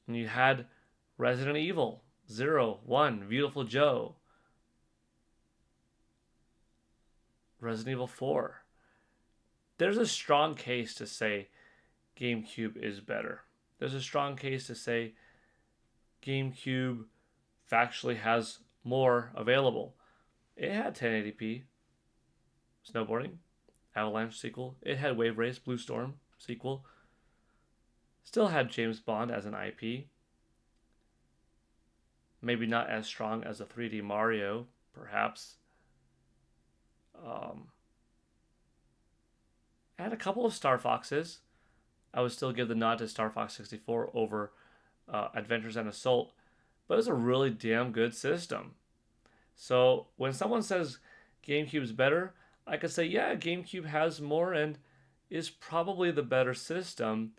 And you had Resident Evil 0, 1, Beautiful Joe. Resident Evil 4. There's a strong case to say GameCube is better. There's a strong case to say GameCube factually has more available. It had 1080p snowboarding, Avalanche sequel. It had Wave Race, Blue Storm sequel. Still had James Bond as an IP. Maybe not as strong as a 3D Mario, perhaps. Had a couple of Star Foxes. I would still give the nod to Star Fox 64 over Adventures and Assault, but it was a really damn good system. So when someone says GameCube's better, I could say, yeah, GameCube has more and is probably the better system,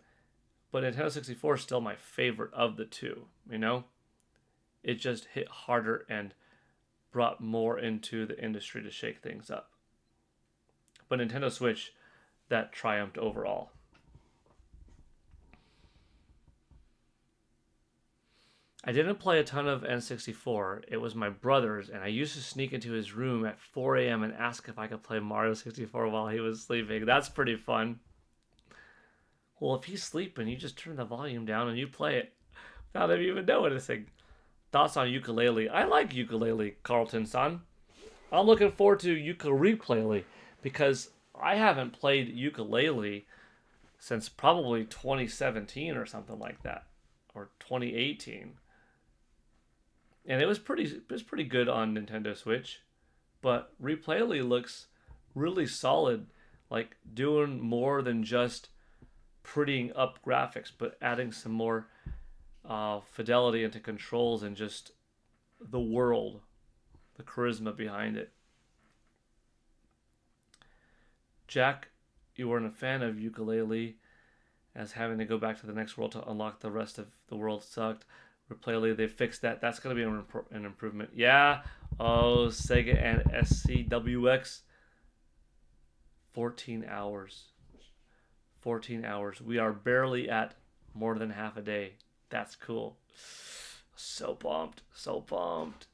but Nintendo 64 is still my favorite of the two, you know? It just hit harder and brought more into the industry to shake things up. But Nintendo Switch, that triumphed overall. I didn't play a ton of N64. It was my brother's, and I used to sneak into his room at 4 a.m. and ask if I could play Mario 64 while he was sleeping. That's pretty fun. Well, if he's sleeping, you just turn the volume down and you play it without him even noticing. Thoughts on ukulele? I like ukulele, Carlton-san. I'm looking forward to ukulele because I haven't played ukulele since probably 2017 or something like that, or 2018. And it was pretty good on Nintendo Switch, but Replayly looks really solid, like doing more than just prettying up graphics, but adding some more fidelity into controls and just the world, the charisma behind it. Jack, you weren't a fan of ukulele, as having to go back to the next world to unlock the rest of the world sucked. Replayly, they fixed that. That's going to be an improvement. Yeah. Oh, Sega and SCWX. 14 hours. 14 hours. We are barely at more than half a day. That's cool. So pumped. So pumped.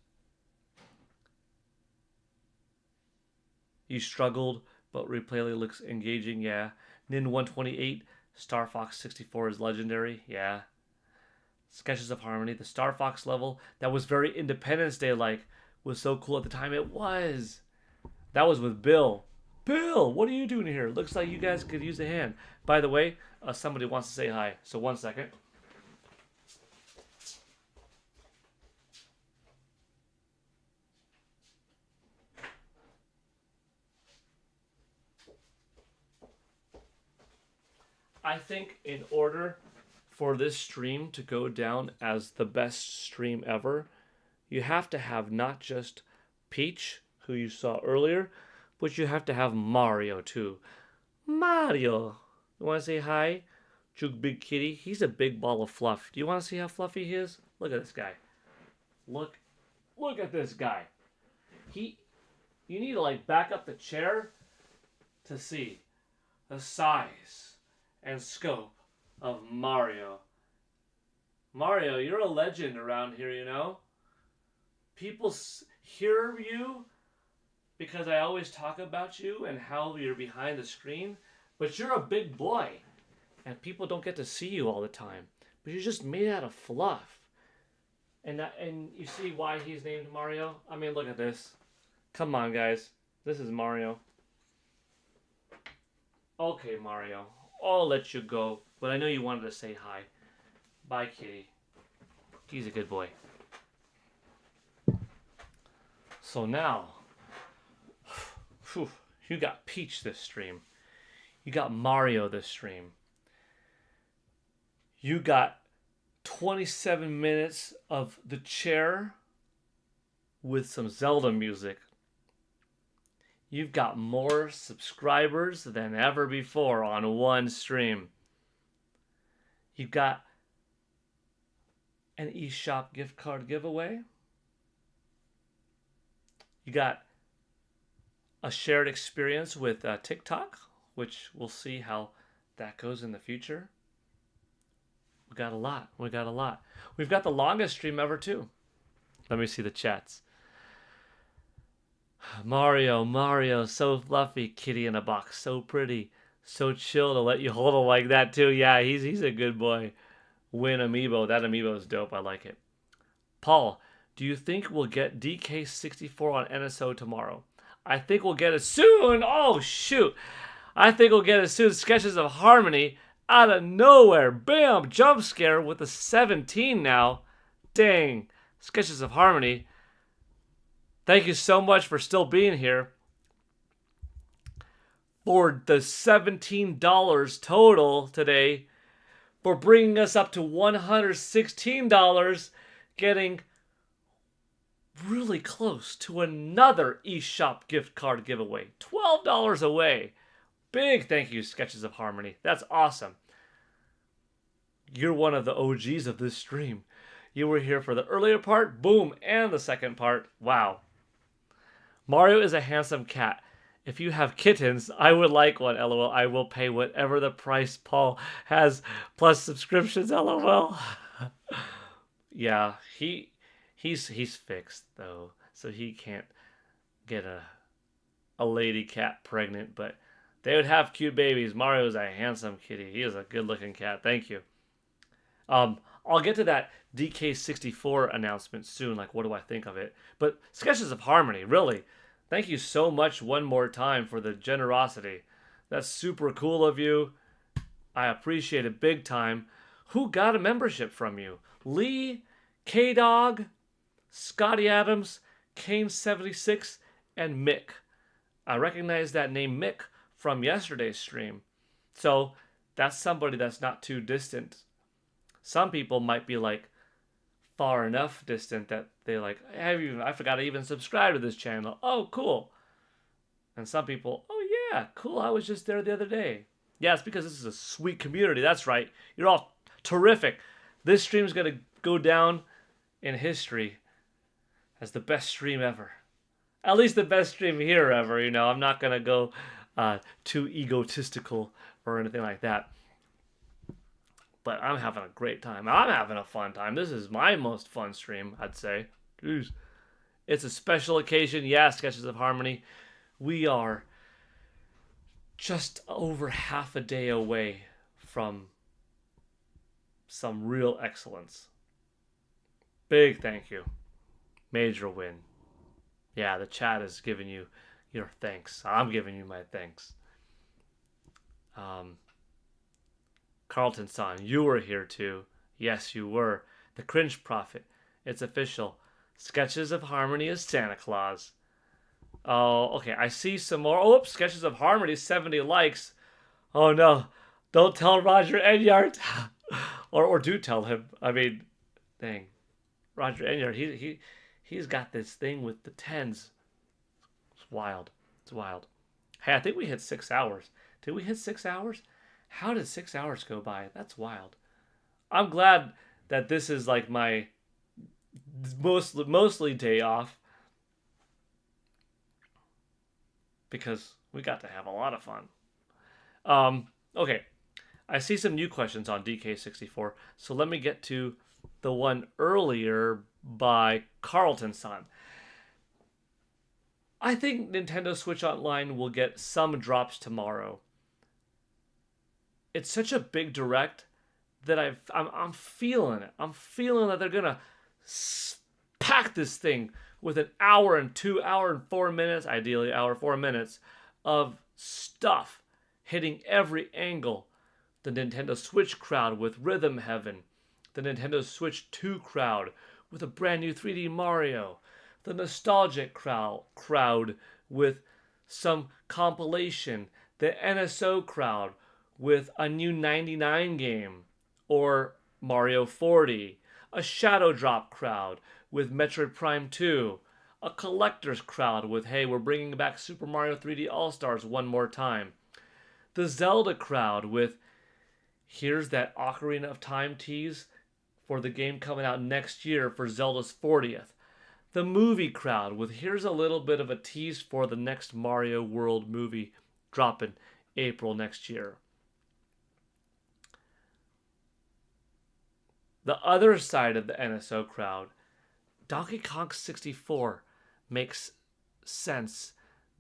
You struggled, but Replayly looks engaging. Yeah. Nin 128. Star Fox 64 is legendary. Yeah. Sketches of Harmony, the Star Fox level that was very Independence Day like, was so cool at the time. It was. That was with Bill. Bill, what are you doing here? Looks like you guys could use a hand. By the way, somebody wants to say hi. So 1 second. I think in order for this stream to go down as the best stream ever, you have to have not just Peach, who you saw earlier, but you have to have Mario too. Mario! You want to say hi? Juke Big Kitty. He's a big ball of fluff. Do you want to see how fluffy he is? Look at this guy. Look at this guy. You need to like back up the chair to see the size and scope of Mario. Mario, you're a legend around here, you know? People hear you because I always talk about you and how you're behind the screen, but you're a big boy, and people don't get to see you all the time. But you're just made out of fluff. And you see why he's named Mario? I mean, look at this. Come on, guys. This is Mario. Okay, Mario. I'll let you go. But I know you wanted to say hi. Bye, kitty. He's a good boy. So now, you got Peach this stream. You got Mario this stream. You got 27 minutes of the chair with some Zelda music. You've got more subscribers than ever before on one stream. You've got an eShop gift card giveaway. You got a shared experience with TikTok, which we'll see how that goes in the future. We got a lot. We've got the longest stream ever, too. Let me see the chats. Mario, so fluffy, kitty in a box, so pretty, so chill to let you hold him like that too. Yeah, he's a good boy. Win amiibo, that amiibo is dope. I like it. Paul, do you think we'll get DK64 on NSO tomorrow? I think we'll get it soon. Oh, shoot. I think we'll get it soon. Sketches of Harmony out of nowhere. Bam! Jump scare with the 17 now. Dang. Sketches of Harmony. Thank you so much for still being here. For the $17 total today. For bringing us up to $116. Getting really close to another eShop gift card giveaway. $12 away. Big thank you, Sketches of Harmony. That's awesome. You're one of the OGs of this stream. You were here for the earlier part, boom, and the second part. Wow. Mario is a handsome cat. If you have kittens, I would like one, LOL. I will pay whatever the price Paul has plus subscriptions, LOL. Yeah, he's fixed though, so he can't get a lady cat pregnant, but they would have cute babies. Mario's a handsome kitty. He is a good-looking cat. Thank you. I'll get to that DK64 announcement soon, like what do I think of it. But Sketches of Harmony, really, thank you so much one more time for the generosity. That's super cool of you. I appreciate it big time. Who got a membership from you? Lee, K-Dog, Scotty Adams, Kane76, and Mick. I recognize that name Mick from yesterday's stream. So that's somebody that's not too distant. Some people might be like far enough distant that they like, I forgot to even subscribe to this channel. Oh, cool. And some people, oh yeah, cool. I was just there the other day. Yeah, it's because this is a sweet community. That's right. You're all terrific. This stream is going to go down in history as the best stream ever. At least the best stream here ever. You know, I'm not going to go too egotistical or anything like that. But I'm having a great time. I'm having a fun time. This is my most fun stream, I'd say. Jeez. It's a special occasion. Yeah, Sketches of Harmony. We are just over half a day away from some real excellence. Big thank you. Major win. Yeah, the chat is giving you your thanks. I'm giving you my thanks. Carlton-san, you were here too. Yes, you were. The Cringe Prophet. It's official. Sketches of Harmony is Santa Claus. Oh, okay. I see some more. Oh, oops. Sketches of Harmony, 70 likes. Oh, no. Don't tell Roger Enyart. or do tell him. I mean, dang. Roger Enyart, he's got this thing with the tens. It's wild. It's wild. Hey, I think we hit 6 hours. Did we hit 6 hours? How did 6 hours go by? That's wild. I'm glad that this is like my mostly day off. Because we got to have a lot of fun. Okay. I see some new questions on DK64. So let me get to the one earlier by Carlton-san. I think Nintendo Switch Online will get some drops tomorrow. It's such a big direct that I'm feeling it. I'm feeling that they're gonna pack this thing with an hour and 2 hour and 4 minutes, ideally hour 4 minutes of stuff hitting every angle. The Nintendo Switch crowd with Rhythm Heaven, the Nintendo Switch 2 crowd with a brand new 3D Mario, the nostalgic crowd with some compilation, the NSO crowd with a new 99 game, or Mario 40, a Shadow Drop crowd with Metroid Prime 2, a collector's crowd with, hey, we're bringing back Super Mario 3D All-Stars one more time, the Zelda crowd with, here's that Ocarina of Time tease for the game coming out next year for Zelda's 40th, the movie crowd with, here's a little bit of a tease for the next Mario World movie dropping April next year. The other side of the NSO crowd, Donkey Kong 64 makes sense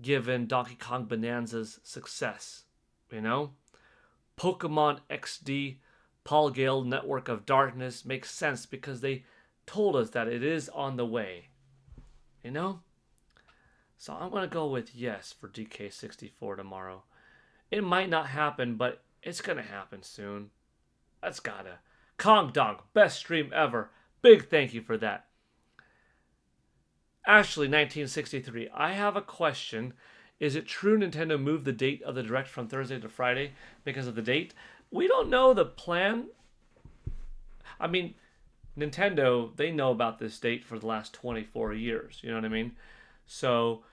given Donkey Kong Bonanza's success, you know? Pokemon XD, Paul Gale Network of Darkness makes sense because they told us that it is on the way. You know? So I'm going to go with yes for DK64 tomorrow. It might not happen, but it's going to happen soon. That's gotta. Kong Dong, best stream ever. Big thank you for that. Ashley, 1963. I have a question. Is it true Nintendo moved the date of the Direct from Thursday to Friday because of the date? We don't know the plan. I mean, Nintendo, they know about this date for the last 24 years. You know what I mean? So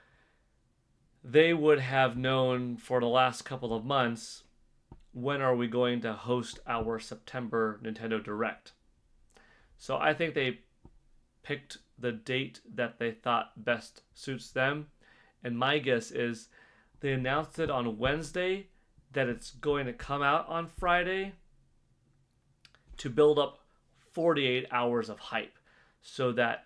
they would have known for the last couple of months, when are we going to host our September Nintendo Direct? So I think they picked the date that they thought best suits them. And my guess is they announced it on Wednesday that it's going to come out on Friday to build up 48 hours of hype so that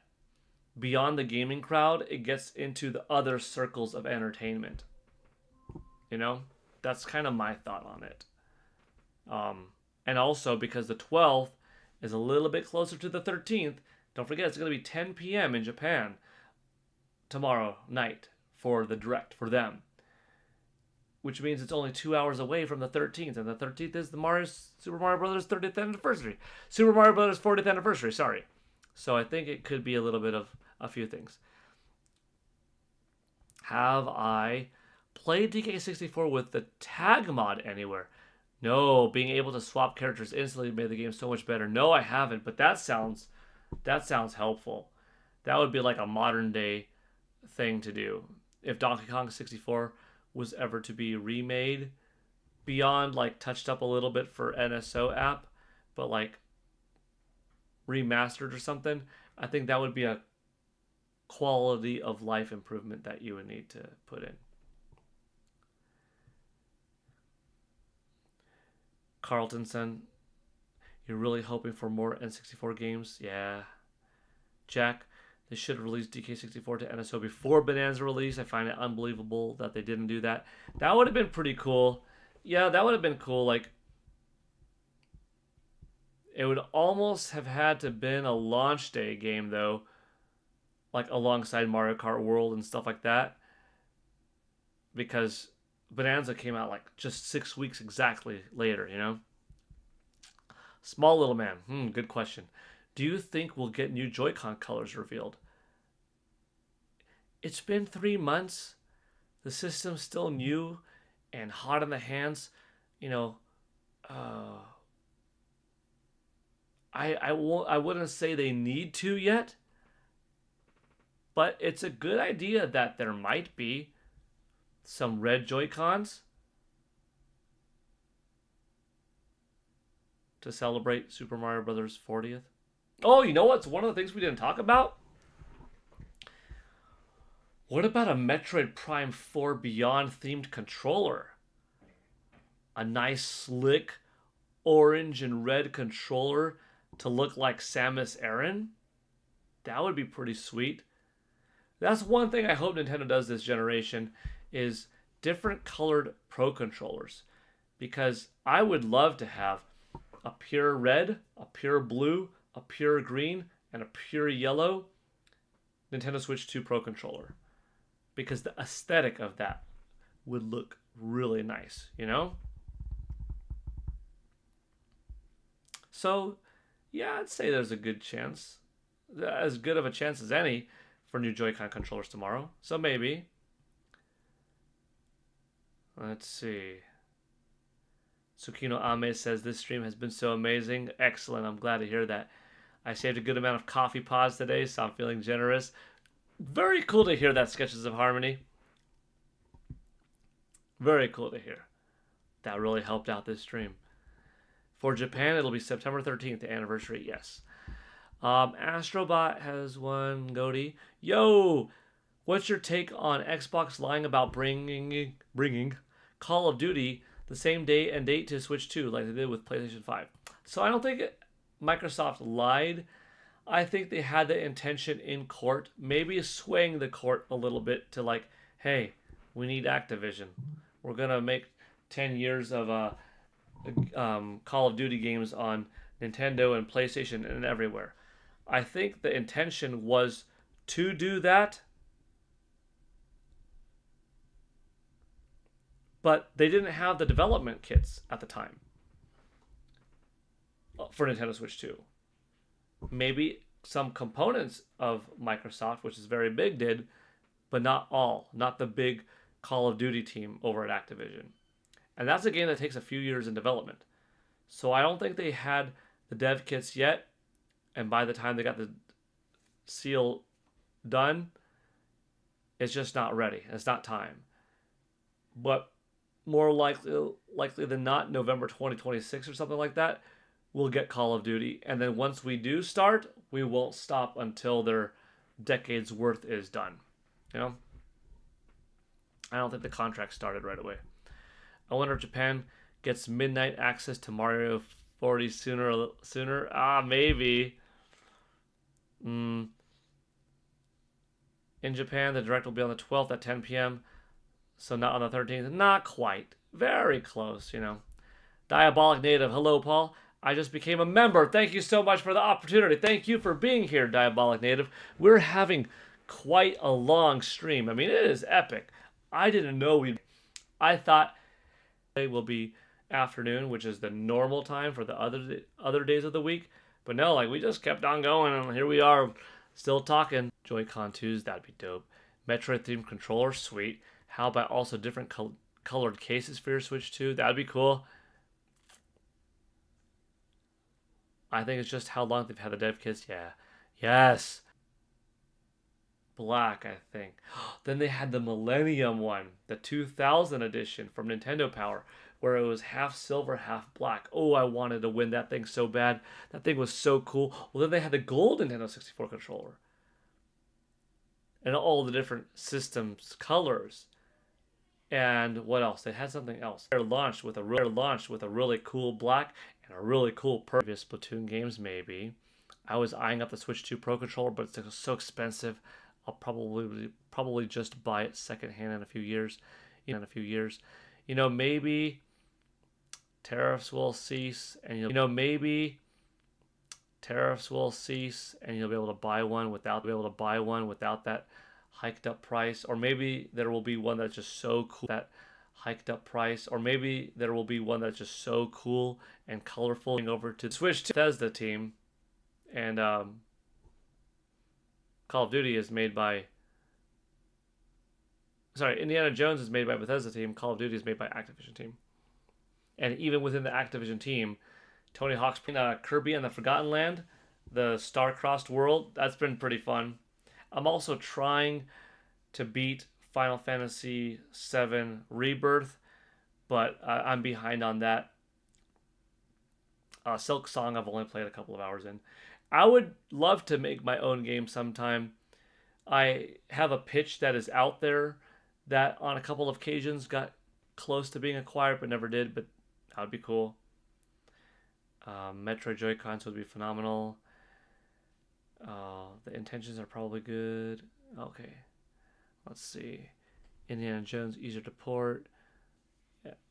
beyond the gaming crowd, it gets into the other circles of entertainment. You know, that's kind of my thought on it. And also because the 12th is a little bit closer to the 13th, don't forget it's going to be 10 p.m. in Japan tomorrow night for the Direct for them. Which means it's only 2 hours away from the 13th. And the 13th is the Super Mario Brothers 30th anniversary. Super Mario Brothers 40th anniversary, sorry. So I think it could be a little bit of a few things. Have I played DK64 with the tag mod anywhere? No, being able to swap characters instantly made the game so much better. No, I haven't, but that sounds helpful. That would be like a modern day thing to do. If Donkey Kong 64 was ever to be remade, beyond like touched up a little bit for NSO app, but like remastered or something, I think that would be a quality of life improvement that you would need to put in. Carltonson, you're really hoping for more N64 games? Yeah. Jack, they should have released DK64 to NSO before Bonanza release. I find it unbelievable that they didn't do that. That would have been pretty cool. Yeah, that would have been cool. Like, it would almost have had to been a launch day game, though. Like, alongside Mario Kart World and stuff like that. Because Bonanza came out, like, just 6 weeks exactly later, you know? Small Little Man. Good question. Do you think we'll get new Joy-Con colors revealed? It's been 3 months. The system's still new and hot in the hands. You know, I wouldn't say they need to yet, but it's a good idea that there might be some red Joy-Cons to celebrate Super Mario Brothers 40th. Oh, you know what's one of the things we didn't talk about? What about a Metroid Prime 4 Beyond themed controller? A nice slick orange and red controller to look like Samus Aran? That would be pretty sweet. That's one thing I hope Nintendo does this generation is different colored Pro controllers. Because I would love to have a pure red, a pure blue, a pure green, and a pure yellow Nintendo Switch 2 Pro controller. Because the aesthetic of that would look really nice, you know? So, yeah, I'd say there's a good chance. As good of a chance as any for new Joy-Con controllers tomorrow. So maybe. Let's see. Tsukino Ame says, this stream has been so amazing. Excellent. I'm glad to hear that. I saved a good amount of coffee pods today, so I'm feeling generous. Very cool to hear that, Sketches of Harmony. Very cool to hear. That really helped out this stream. For Japan, it'll be September 13th, the anniversary, yes. Astrobot has one goatee. Yo! What's your take on Xbox lying about bringing Call of Duty the same day and date to Switch 2 like they did with PlayStation 5? So I don't think Microsoft lied. I think they had the intention in court, maybe swaying the court a little bit to like, hey, we need Activision. We're going to make 10 years of Call of Duty games on Nintendo and PlayStation and everywhere. I think the intention was to do that, but they didn't have the development kits at the time for Nintendo Switch 2. Maybe some components of Microsoft, which is very big, did, but not all. Not the big Call of Duty team over at Activision. And that's a game that takes a few years in development. So I don't think they had the dev kits yet. And by the time they got the seal done, it's just not ready. It's not time. But more likely than not, November 2026 or something like that, we'll get Call of Duty. And then once we do start, we won't stop until their decade's worth is done. You know? I don't think the contract started right away. I wonder if Japan gets midnight access to Mario 40 sooner. Maybe. In Japan, the direct will be on the 12th at 10 p.m. So not on the 13th. Not quite. Very close, you know. Diabolic Native. Hello, Paul. I just became a member. Thank you so much for the opportunity. Thank you for being here, Diabolic Native. We're having quite a long stream. I mean, it is epic. I didn't know I thought it will be afternoon, which is the normal time for the other days of the week. But no, like, we just kept on going, and here we are, still talking. Joy-Con 2s, that'd be dope. Metroid-themed controller, sweet. How about also different colored cases for your Switch 2? That'd be cool. I think it's just how long they've had the dev kits. Yeah. Yes. Black, I think. Then they had the Millennium one, the 2000 edition from Nintendo Power, where it was half silver, half black. Oh, I wanted to win that thing so bad. That thing was so cool. Well, then they had the gold Nintendo 64 controller. And all the different systems, colors. And what else? They had something else. They're launched with a really cool black and a really cool previous Splatoon games, maybe. I was eyeing up the Switch 2 Pro controller, but it's so expensive. I'll probably just buy it secondhand in a few years. You know, maybe tariffs will cease, and you'll be able to buy one without that hiked up price, or maybe there will be one that's just so cool and colorful. Over to the Switch 2 Bethesda team, and Call of Duty is made by Indiana Jones is made by Bethesda team. Call of Duty is made by Activision team. And even within the Activision team, Tony Hawk's Kirby and the Forgotten Land, the star-crossed world, that's been pretty fun. I'm also trying to beat Final Fantasy VII Rebirth, but I'm behind on that. Silk Song I've only played a couple of hours in. I would love to make my own game sometime. I have a pitch that is out there that on a couple of occasions got close to being acquired but never did, but that would be cool. Metroid Joy-Cons would be phenomenal. The intentions are probably good. Okay. Let's see. Indiana Jones, easier to port.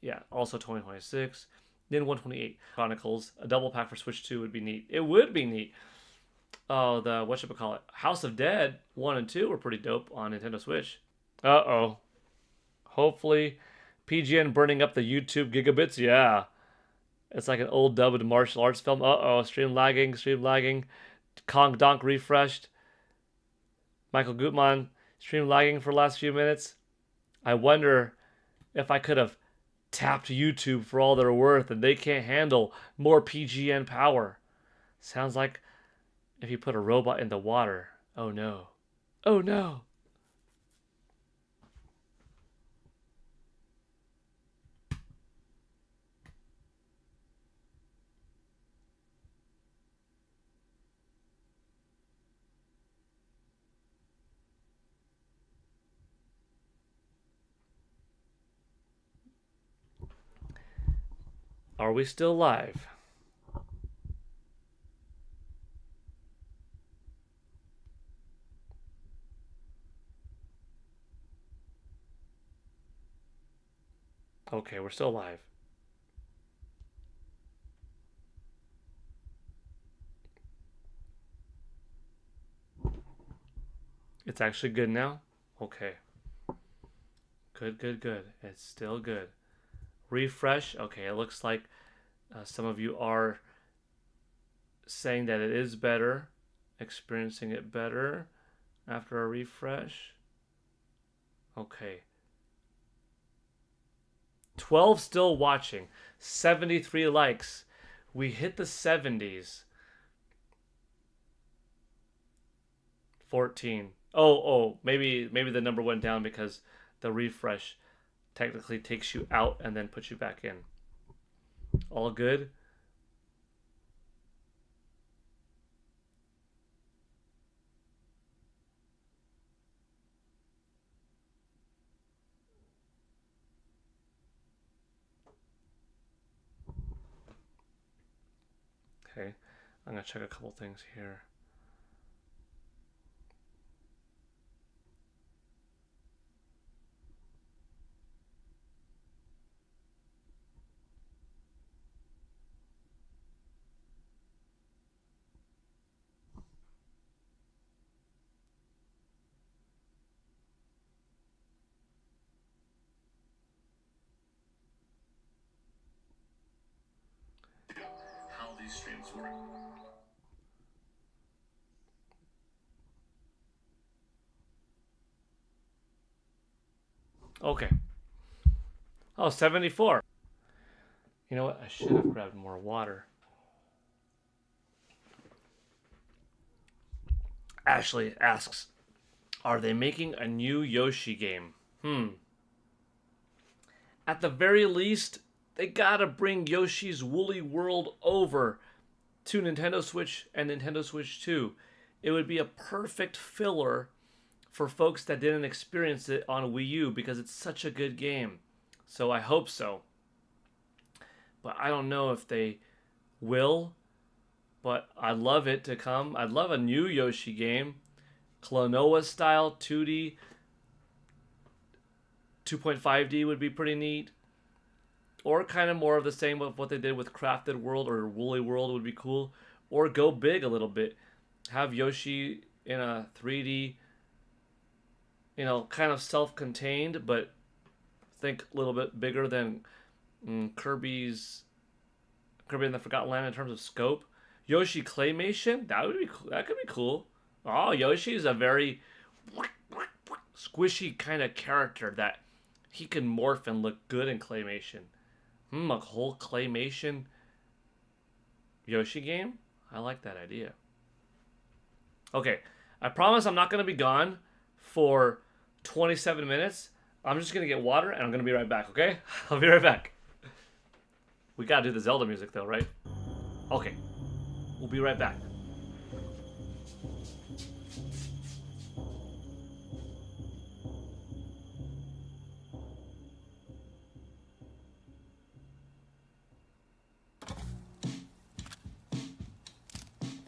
Yeah, also 2026. Then 128. Chronicles, a double pack for Switch 2 would be neat. It would be neat. Oh, House of Dead 1 and 2 were pretty dope on Nintendo Switch. Uh-oh. Hopefully, PGN burning up the YouTube gigabits. Yeah. It's like an old dubbed martial arts film. Uh-oh. Stream lagging. Kong Donk refreshed. Michael Gutmann, stream lagging for the last few minutes. I wonder if I could have tapped YouTube for all they're worth and they can't handle more PGN power. Sounds like if you put a robot in the water. Oh no. Oh no. Are we still live? Okay, we're still live. It's actually good now? Okay. Good. It's still good. Refresh. Okay, it looks like some of you are saying that it is better, experiencing it better after a refresh. Okay. 12 still watching. 73 likes. We hit the 70s. 14. Oh, maybe the number went down because the refresh technically takes you out and then puts you back in. All good? Okay, I'm gonna check a couple things here. How these streams work. Okay. Oh, 74. You know what? I should have grabbed more water. Ashley asks, are they making a new Yoshi game? At the very least, they gotta bring Yoshi's Woolly World over to Nintendo Switch and Nintendo Switch 2. It would be a perfect filler for folks that didn't experience it on Wii U because it's such a good game. So I hope so. But I don't know if they will. But I'd love it to come. I'd love a new Yoshi game. Klonoa style 2D. 2.5D would be pretty neat. Or kind of more of the same of what they did with Crafted World or Woolly World would be cool. Or go big a little bit. Have Yoshi in a 3D, kind of self-contained, but think a little bit bigger than Kirby and the Forgotten Land in terms of scope. Yoshi claymation, that would be cool. That could be cool. Oh, Yoshi is a very squishy kind of character that he can morph and look good in claymation. A whole claymation Yoshi game? I like that idea. Okay, I promise I'm not going to be gone for 27 minutes. I'm just going to get water and I'm going to be right back, okay? I'll be right back. We got to do the Zelda music though, right? Okay. We'll be right back.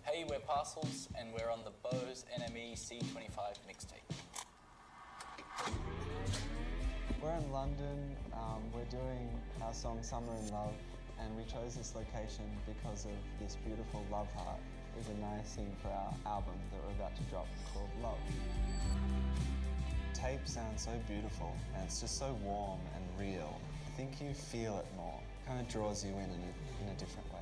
Hey, we're Parcels, and we're on the Bose NME C25 mixtape. We're in London. We're doing our song Summer in Love, and we chose this location because of this beautiful love heart. Is a nice thing for our album that we're about to drop called Love. Tape sounds so beautiful, and it's just so warm and real. I think you feel it more. It kind of draws you in a different way.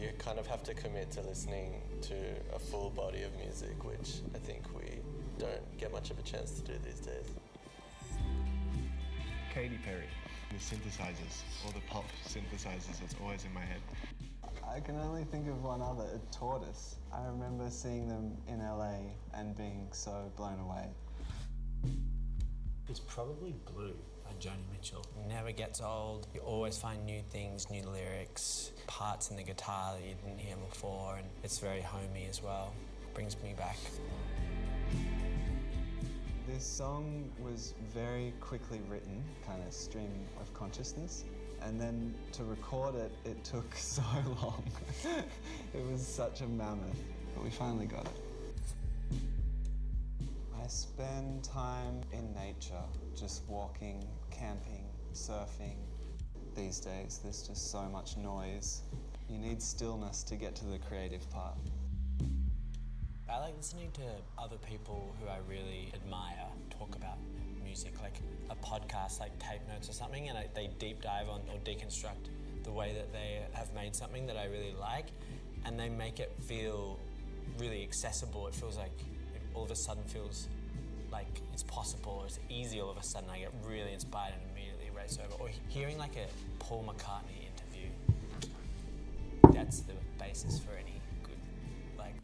You kind of have to commit to listening to a full body of music, which I think we don't get much of a chance to do these days. Katy Perry. The synthesizers, all the pop synthesizers, that's always in my head. I can only think of one other, Tortoise. I remember seeing them in LA and being so blown away. It's probably Blue by Joni Mitchell. Never gets old. You always find new things, new lyrics, parts in the guitar that you didn't hear before, and it's very homey as well. Brings me back. This song was very quickly written, kind of stream of consciousness, and then to record it, it took so long. It was such a mammoth, but we finally got it. I spend time in nature, just walking, camping, surfing. These days, there's just so much noise. You need stillness to get to the creative part. I like listening to other people who I really admire talk about music, like a podcast like Tape Notes or something, and they deep dive on or deconstruct the way that they have made something that I really like, and they make it feel really accessible. It feels like it all of a sudden feels like it's possible, or it's easy all of a sudden. I get really inspired and immediately race over. Or hearing like a Paul McCartney interview, that's the basis for any good, like...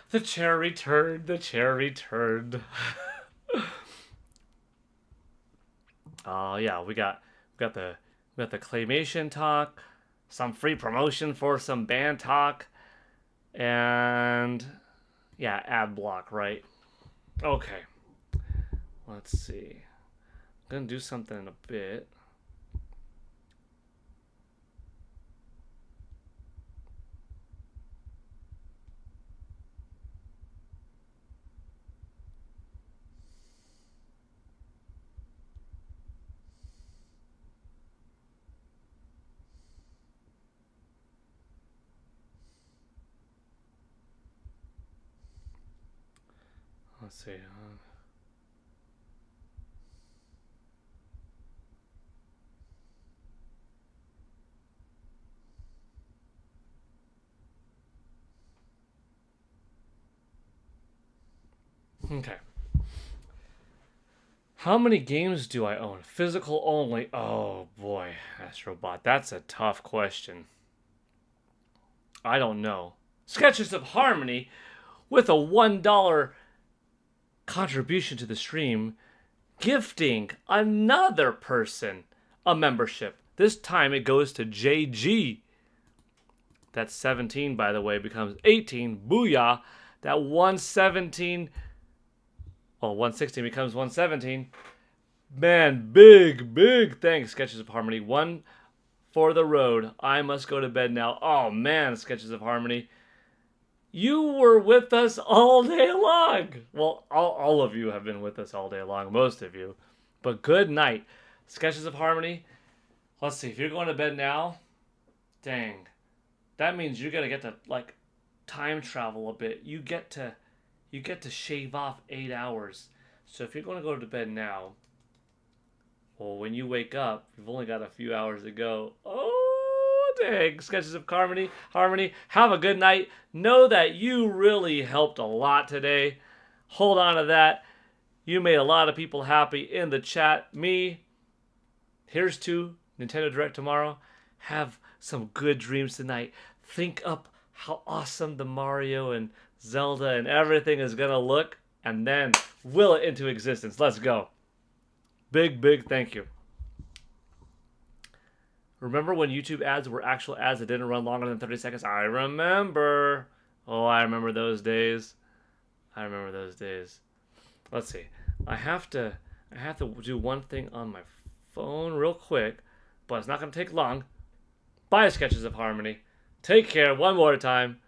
The chair returned, the chair returned. Oh yeah, we got the claymation talk, some free promotion for some band talk, and yeah, ad block, right? Okay. Let's see. I'm gonna do something in a bit. Let's see. Okay. How many games do I own? Physical only. Oh boy, Astrobot, that's a tough question. I don't know. Sketches of Harmony with a $1 contribution to the stream, gifting another person a membership. This time it goes to JG. That 17, by the way, becomes 18. Booyah. That 117, well, 116 becomes 117. Man, big thanks, Sketches of Harmony. One for the road. I must go to bed now. Oh man, Sketches of Harmony. You were with us all day long. Well, all of you have been with us all day long, most of you. But good night. Sketches of Harmony. Let's see, if you're going to bed now, dang. That means you're going to get to, like, time travel a bit. You get to shave off 8 hours. So if you're going to go to bed now, well, when you wake up, you've only got a few hours to go. Oh, dang. Sketches of Harmony. Have a good night. Know that you really helped a lot today. Hold on to that. You made a lot of people happy in the chat. Me, here's to Nintendo Direct tomorrow. Have some good dreams tonight. Think up how awesome the Mario and Zelda and everything is going to look, and then will it into existence. Let's go. Big thank you. Remember when YouTube ads were actual ads that didn't run longer than 30 seconds? I remember. Oh, I remember those days. Let's see. I have to do one thing on my phone real quick, but it's not going to take long. Bye, Sketches of Harmony. Take care one more time.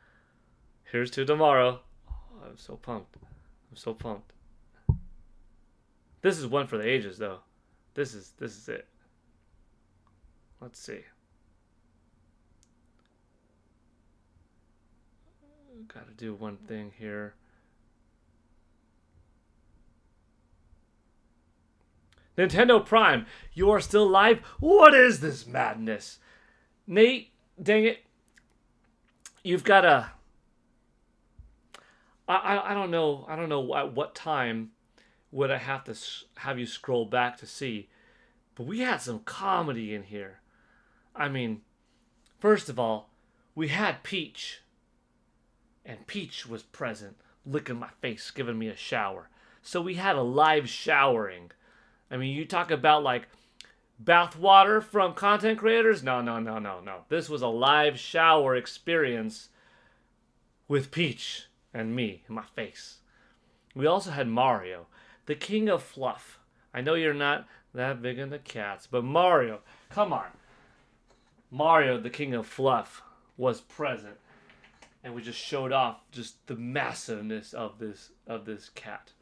Here's to tomorrow. Oh, I'm so pumped. This is one for the ages, though. This is it. Let's see. Gotta do one thing here. Nintendo Prime, you are still live? What is this madness? Nate, dang it. You've got to... I don't know at what time would I have to have you scroll back to see. But we had some comedy in here. I mean, first of all, we had Peach. And Peach was present, licking my face, giving me a shower. So we had a live showering. I mean, you talk about like bathwater from content creators? No. This was a live shower experience with Peach and me in my face. We also had Mario, the king of fluff. I know you're not that big into cats, but Mario, come on. Mario, the king of fluff, was present. And we just showed off just the massiveness of this cat.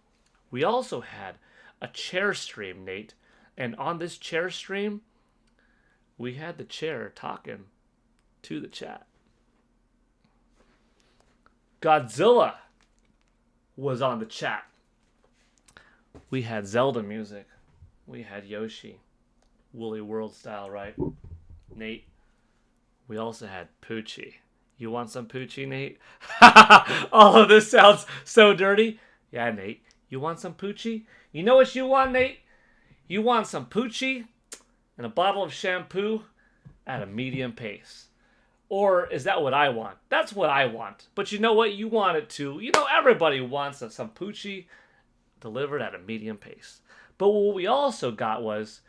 We also had a chair stream, Nate. And on this chair stream, we had the chair talking to the chat. Godzilla was on the chat. We had Zelda music. We had Yoshi. Woolly World style, right? Nate. We also had Poochie. You want some Poochie, Nate? All of this sounds so dirty. Yeah, Nate. You want some Poochie? You know what you want, Nate? You want some Poochie and a bottle of shampoo at a medium pace. Or is that what I want? That's what I want. But you know what? You want it too. You know, everybody wants some Poochie delivered at a medium pace. But what we also got was,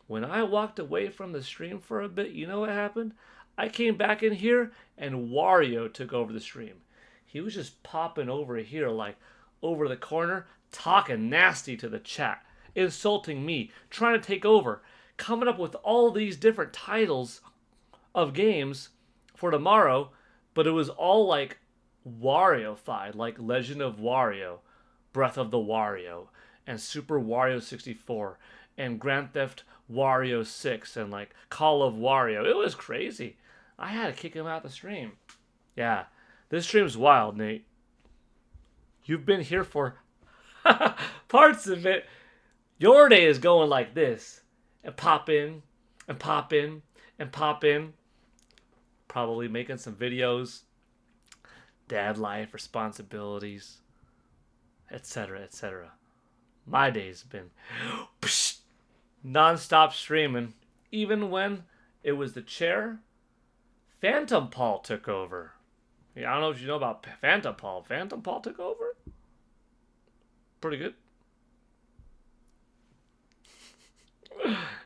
when I walked away from the stream for a bit, you know what happened? I came back in here and Wario took over the stream. He was just popping over here, like over the corner, talking nasty to the chat, insulting me, trying to take over, coming up with all these different titles of games for tomorrow, but it was all like Wario-fied, like Legend of Wario, Breath of the Wario, and Super Wario 64, and Grand Theft Wario 6, and like Call of Wario. It was crazy. I had to kick him out the stream. Yeah, this stream's wild, Nate. You've been here for parts of it. Your day is going like this. And pop in, and pop in, and pop in. Probably making some videos. Dad life, responsibilities, etc., etc. My day's been non-stop streaming. Even when it was the chair, Phantom Paul took over. Yeah, I don't know if you know about Phantom Paul. Phantom Paul took over? Pretty good.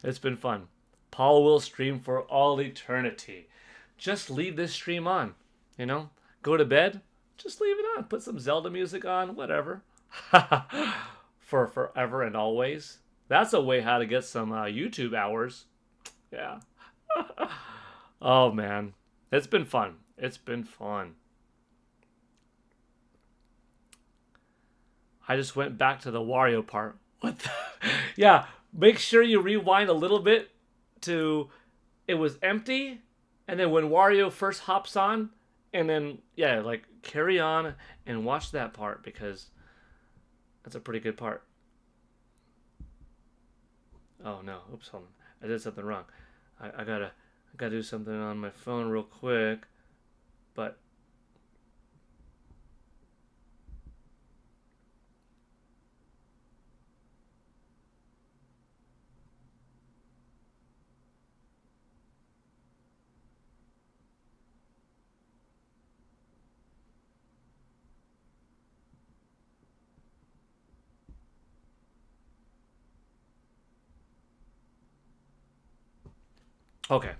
It's been fun. Paul will stream for all eternity. Just leave this stream on. You know? Go to bed. Just leave it on. Put some Zelda music on. Whatever. For forever and always. That's a way how to get some YouTube hours. Yeah. Oh, man. It's been fun. It's been fun. I just went back to the Wario part. What the? Yeah. Make sure you rewind a little bit to it was empty. And then when Wario first hops on. And then, yeah, like carry on and watch that part because that's a pretty good part. Oh, no. Oops, hold on. I did something wrong. I gotta do something on my phone real quick. But okay.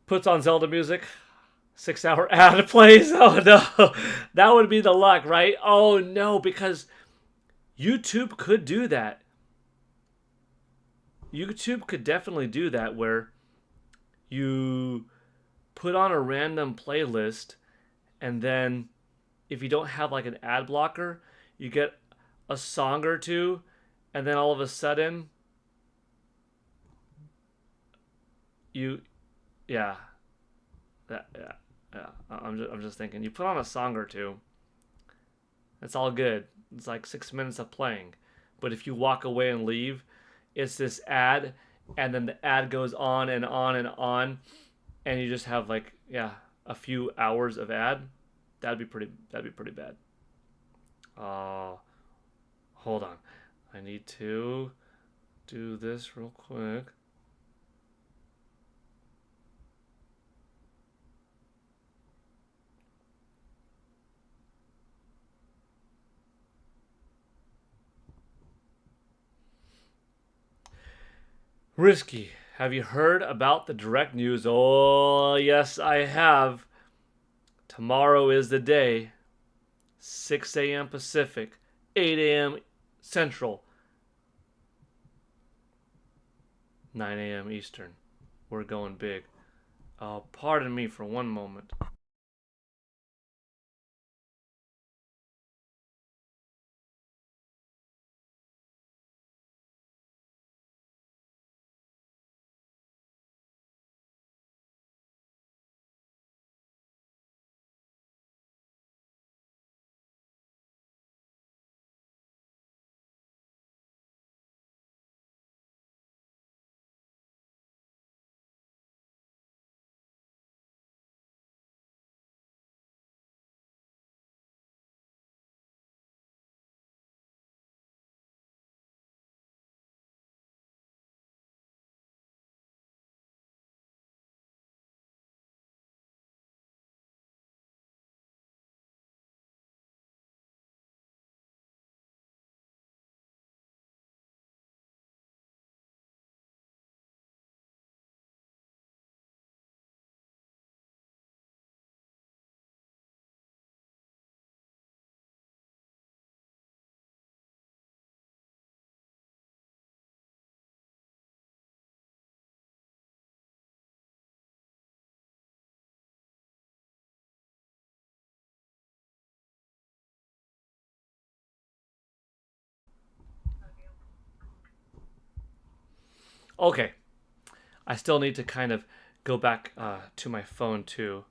Puts on Zelda music. 6-hour ad plays. Oh no. That would be the luck, right? Oh no, because YouTube could do that. YouTube could definitely do that where you put on a random playlist and then if you don't have like an ad blocker, you get a song or two and then all of a sudden yeah. I'm just thinking. You put on a song or two. It's all good. It's like 6 minutes of playing. But if you walk away and leave, it's this ad, and then the ad goes on and on and on, and you just have like a few hours of ad. That'd be pretty bad. Hold on. I need to do this real quick. Risky, have you heard about the direct news? Oh, yes, I have. Tomorrow is the day. 6 a.m. Pacific, 8 a.m. Central, 9 a.m. Eastern. We're going big. Pardon me for one moment. Okay. I still need to kind of go back to my phone too.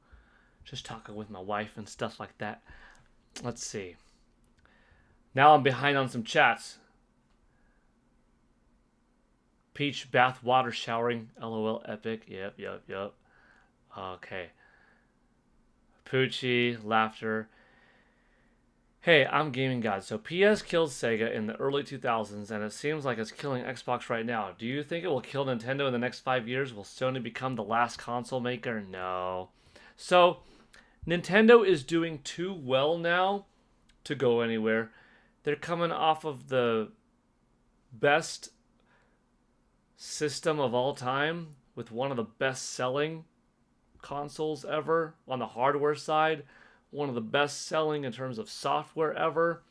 Just talking with my wife and stuff like that. Let's see. Now I'm behind on some chats. Peach bath water showering. LOL epic. Yep. Okay. Poochie, laughter. Hey, I'm Gaming God. So PS killed Sega in the early 2000s, and it seems like it's killing Xbox right now. Do you think it will kill Nintendo in the next 5 years? Will Sony become the last console maker? No. So, Nintendo is doing too well now to go anywhere. They're coming off of the best system of all time with one of the best-selling consoles ever on the hardware side. One of the best selling in terms of software ever.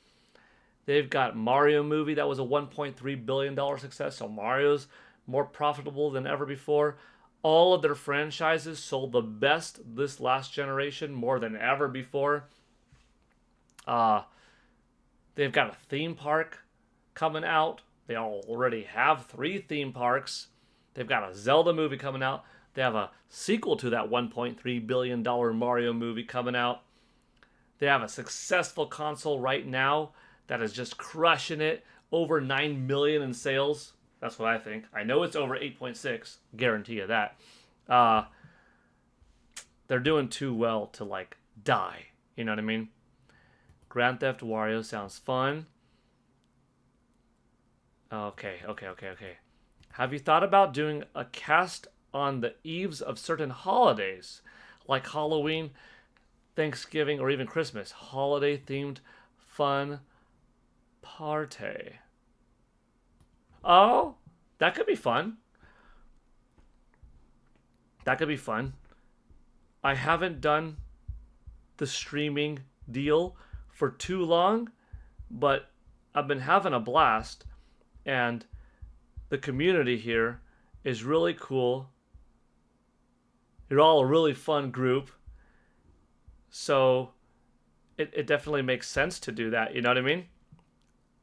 They've got Mario movie that was a $1.3 billion success, so Mario's more profitable than ever before. All of their franchises sold the best this last generation, more than ever before. They've got a theme park coming out. They already have 3 theme parks. They've got a Zelda movie coming out. They have a sequel to that $1.3 billion Mario movie coming out. They have a successful console right now that is just crushing it. Over 9 million in sales. That's what I think. I know it's over 8.6. Guarantee you that. They're doing too well to, like, die. You know what I mean? Grand Theft Wario sounds fun. Okay. Have you thought about doing a cast on the eves of certain holidays? Like Halloween, Thanksgiving, or even Christmas. Holiday-themed fun party. Oh, that could be fun. I haven't done the streaming deal for too long, but I've been having a blast, and the community here is really cool. You're all a really fun group. So it definitely makes sense to do that, you know what I mean?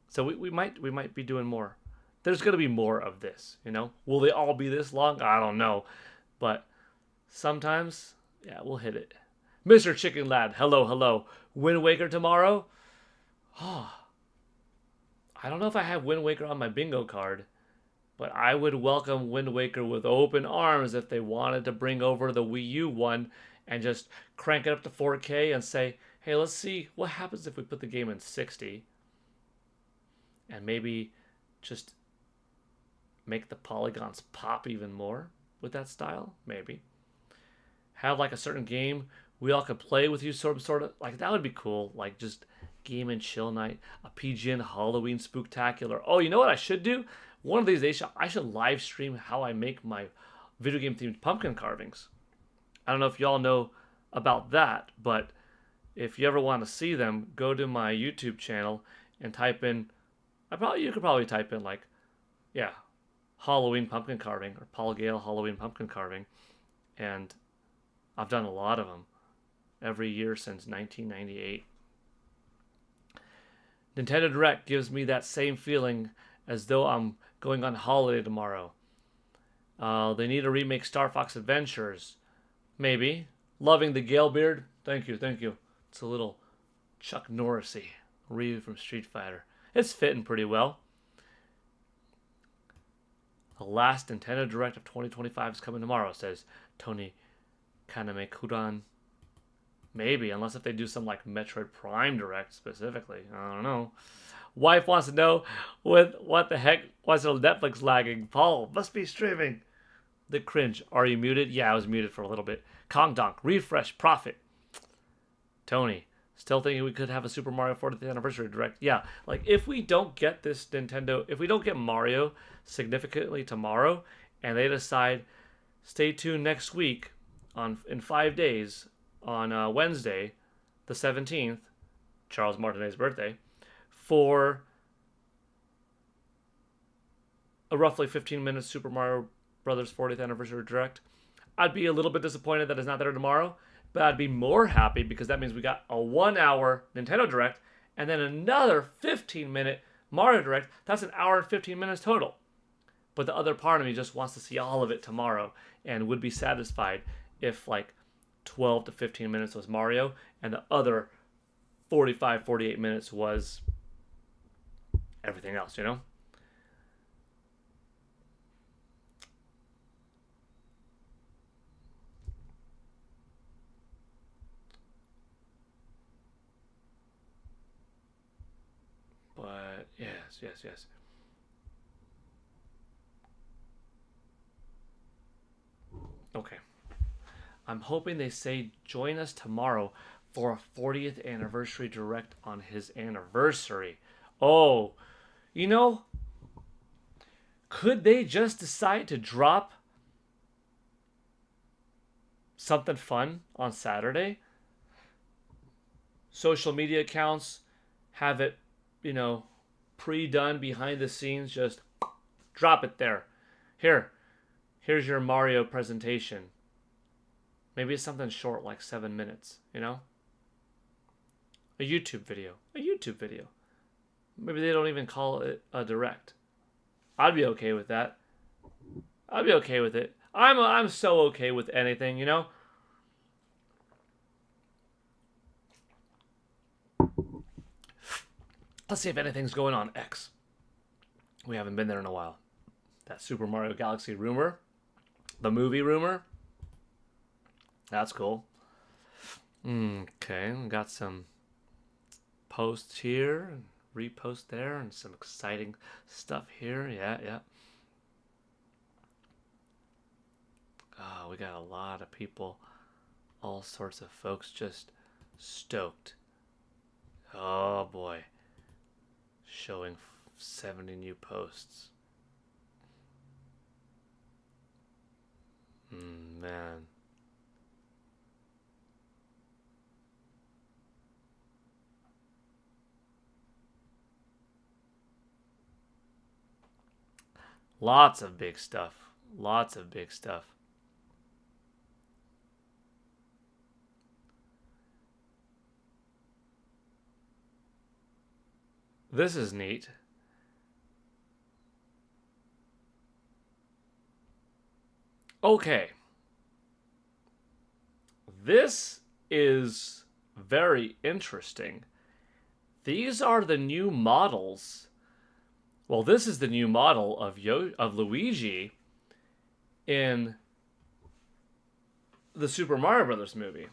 So we might be doing more. There's going to be more of this, you know? Will they all be this long? I don't know. But sometimes, yeah, we'll hit it. Mr. Chicken Lad, hello. Wind Waker tomorrow? Oh, I don't know if I have Wind Waker on my bingo card, but I would welcome Wind Waker with open arms if they wanted to bring over the Wii U one and just crank it up to 4K and say, hey, let's see what happens if we put the game in 60. And maybe just make the polygons pop even more with that style. Maybe. Have like a certain game we all could play with you, sort of. Like, that would be cool. Like, just game and chill night. A PGN Halloween Spooktacular. Oh, you know what I should do? One of these days, I should live stream how I make my video game themed pumpkin carvings. I don't know if y'all know about that, but if you ever want to see them, go to my YouTube channel and type in, you could probably type in like, yeah, Halloween pumpkin carving or Paul Gale Halloween pumpkin carving. And I've done a lot of them every year since 1998. Nintendo Direct gives me that same feeling as though I'm going on holiday tomorrow. They need to remake Star Fox Adventures. Maybe. Loving the Gale beard. Thank you. It's a little Chuck Norris-y. Ryu from Street Fighter. It's fitting pretty well. The last Nintendo Direct of 2025 is coming tomorrow, says Tony Kaname Kudan. Maybe, unless if they do some like Metroid Prime Direct specifically. I don't know. Wife wants to know what the heck was Netflix lagging. Paul must be streaming. The cringe. Are you muted? Yeah, I was muted for a little bit. Kong Donk. Refresh. Profit. Tony. Still thinking we could have a Super Mario 40th Anniversary Direct. Yeah, like if we don't get this Nintendo, if we don't get Mario significantly tomorrow, and they decide, stay tuned next week in 5 days on Wednesday, the 17th, Charles Martinet's birthday, for a roughly 15-minute Super Mario Brothers 40th Anniversary Direct, I'd be a little bit disappointed that it's not there tomorrow. But I'd be more happy because that means we got a 1-hour Nintendo Direct and then another 15-minute Mario Direct. That's an hour and 15 minutes total. But the other part of me just wants to see all of it tomorrow and would be satisfied if like 12 to 15 minutes was Mario and the other 45, 48 minutes was everything else, you know? But yes. Okay. I'm hoping they say join us tomorrow for a 40th anniversary direct on his anniversary. Oh, you know, could they just decide to drop something fun on Saturday? Social media accounts have it, you know, pre-done behind the scenes. Just drop it there. Here's your Mario presentation. Maybe it's something short, like 7 minutes, you know? A YouTube video. Maybe they don't even call it a direct. I'd be okay with that. I'd be okay with it. I'm so okay with anything, you know? Let's see if anything's going on X. We haven't been there in a while. That Super Mario Galaxy rumor. The movie rumor. That's cool. Okay, we got some posts here, and repost there, and some exciting stuff here. Yeah. Oh, we got a lot of people, all sorts of folks just stoked. Oh boy. Showing 70 new posts. Man. Lots of big stuff. This is neat. Okay. This is very interesting. These are the new models. Well, this is the new model of Luigi in the Super Mario Brothers movie.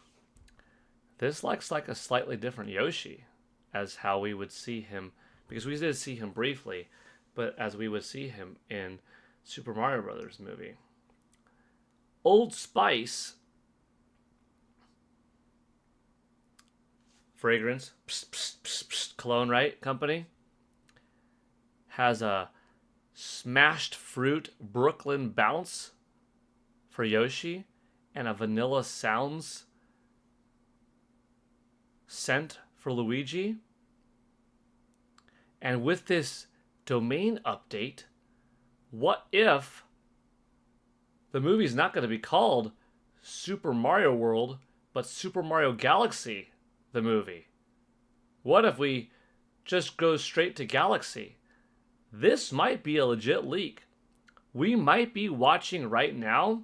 This looks like a slightly different Yoshi as how we would see him, because we did see him briefly, but as we would see him in Super Mario Brothers movie. Old Spice fragrance, cologne, right? Company has a smashed fruit Brooklyn bounce for Yoshi and a vanilla sounds scent for Luigi. And with this domain update, what if the movie's not going to be called Super Mario World, but Super Mario Galaxy, the movie? What if we just go straight to Galaxy? This might be a legit leak. We might be watching right now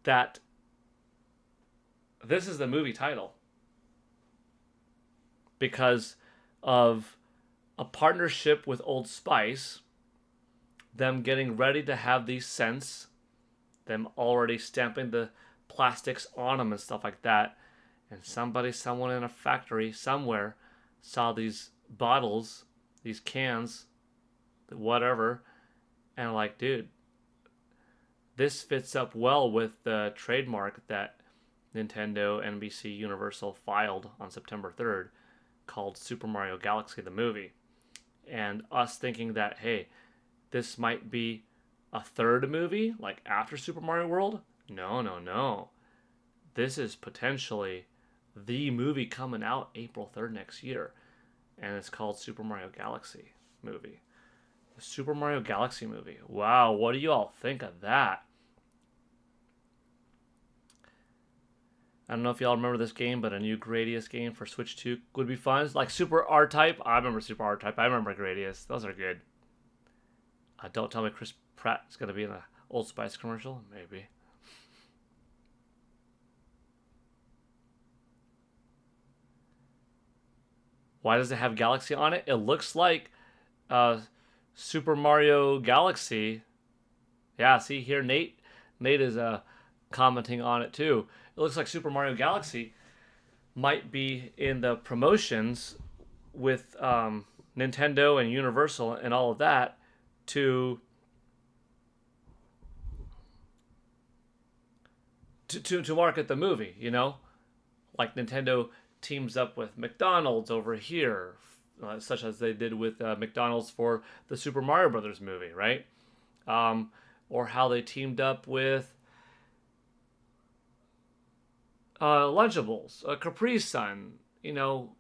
that this is the movie title because of a partnership with Old Spice, them getting ready to have these scents, them already stamping the plastics on them and stuff like that, and someone in a factory somewhere saw these bottles, these cans, whatever, and like, dude, this fits up well with the trademark that Nintendo, NBC, Universal filed on September 3rd called Super Mario Galaxy the movie. And us thinking that, hey, this might be a third movie, like after Super Mario World? No. This is potentially the movie coming out April 3rd next year. And it's called Super Mario Galaxy movie. The Super Mario Galaxy movie. Wow, what do you all think of that? I don't know if y'all remember this game, but a new Gradius game for Switch 2 would be fun. It's like Super R-Type. I remember Super R-Type. I remember Gradius. Those are good. Don't tell me Chris Pratt is going to be in an Old Spice commercial. Maybe. Why does it have Galaxy on it? It looks like Super Mario Galaxy. Yeah, see here, Nate is commenting on it too. It looks like Super Mario Galaxy might be in the promotions with Nintendo and Universal and all of that to market the movie, you know? Like Nintendo teams up with McDonald's over here, such as they did with McDonald's for the Super Mario Brothers movie, right? Or how they teamed up with Lunchables, Capri Sun, you know,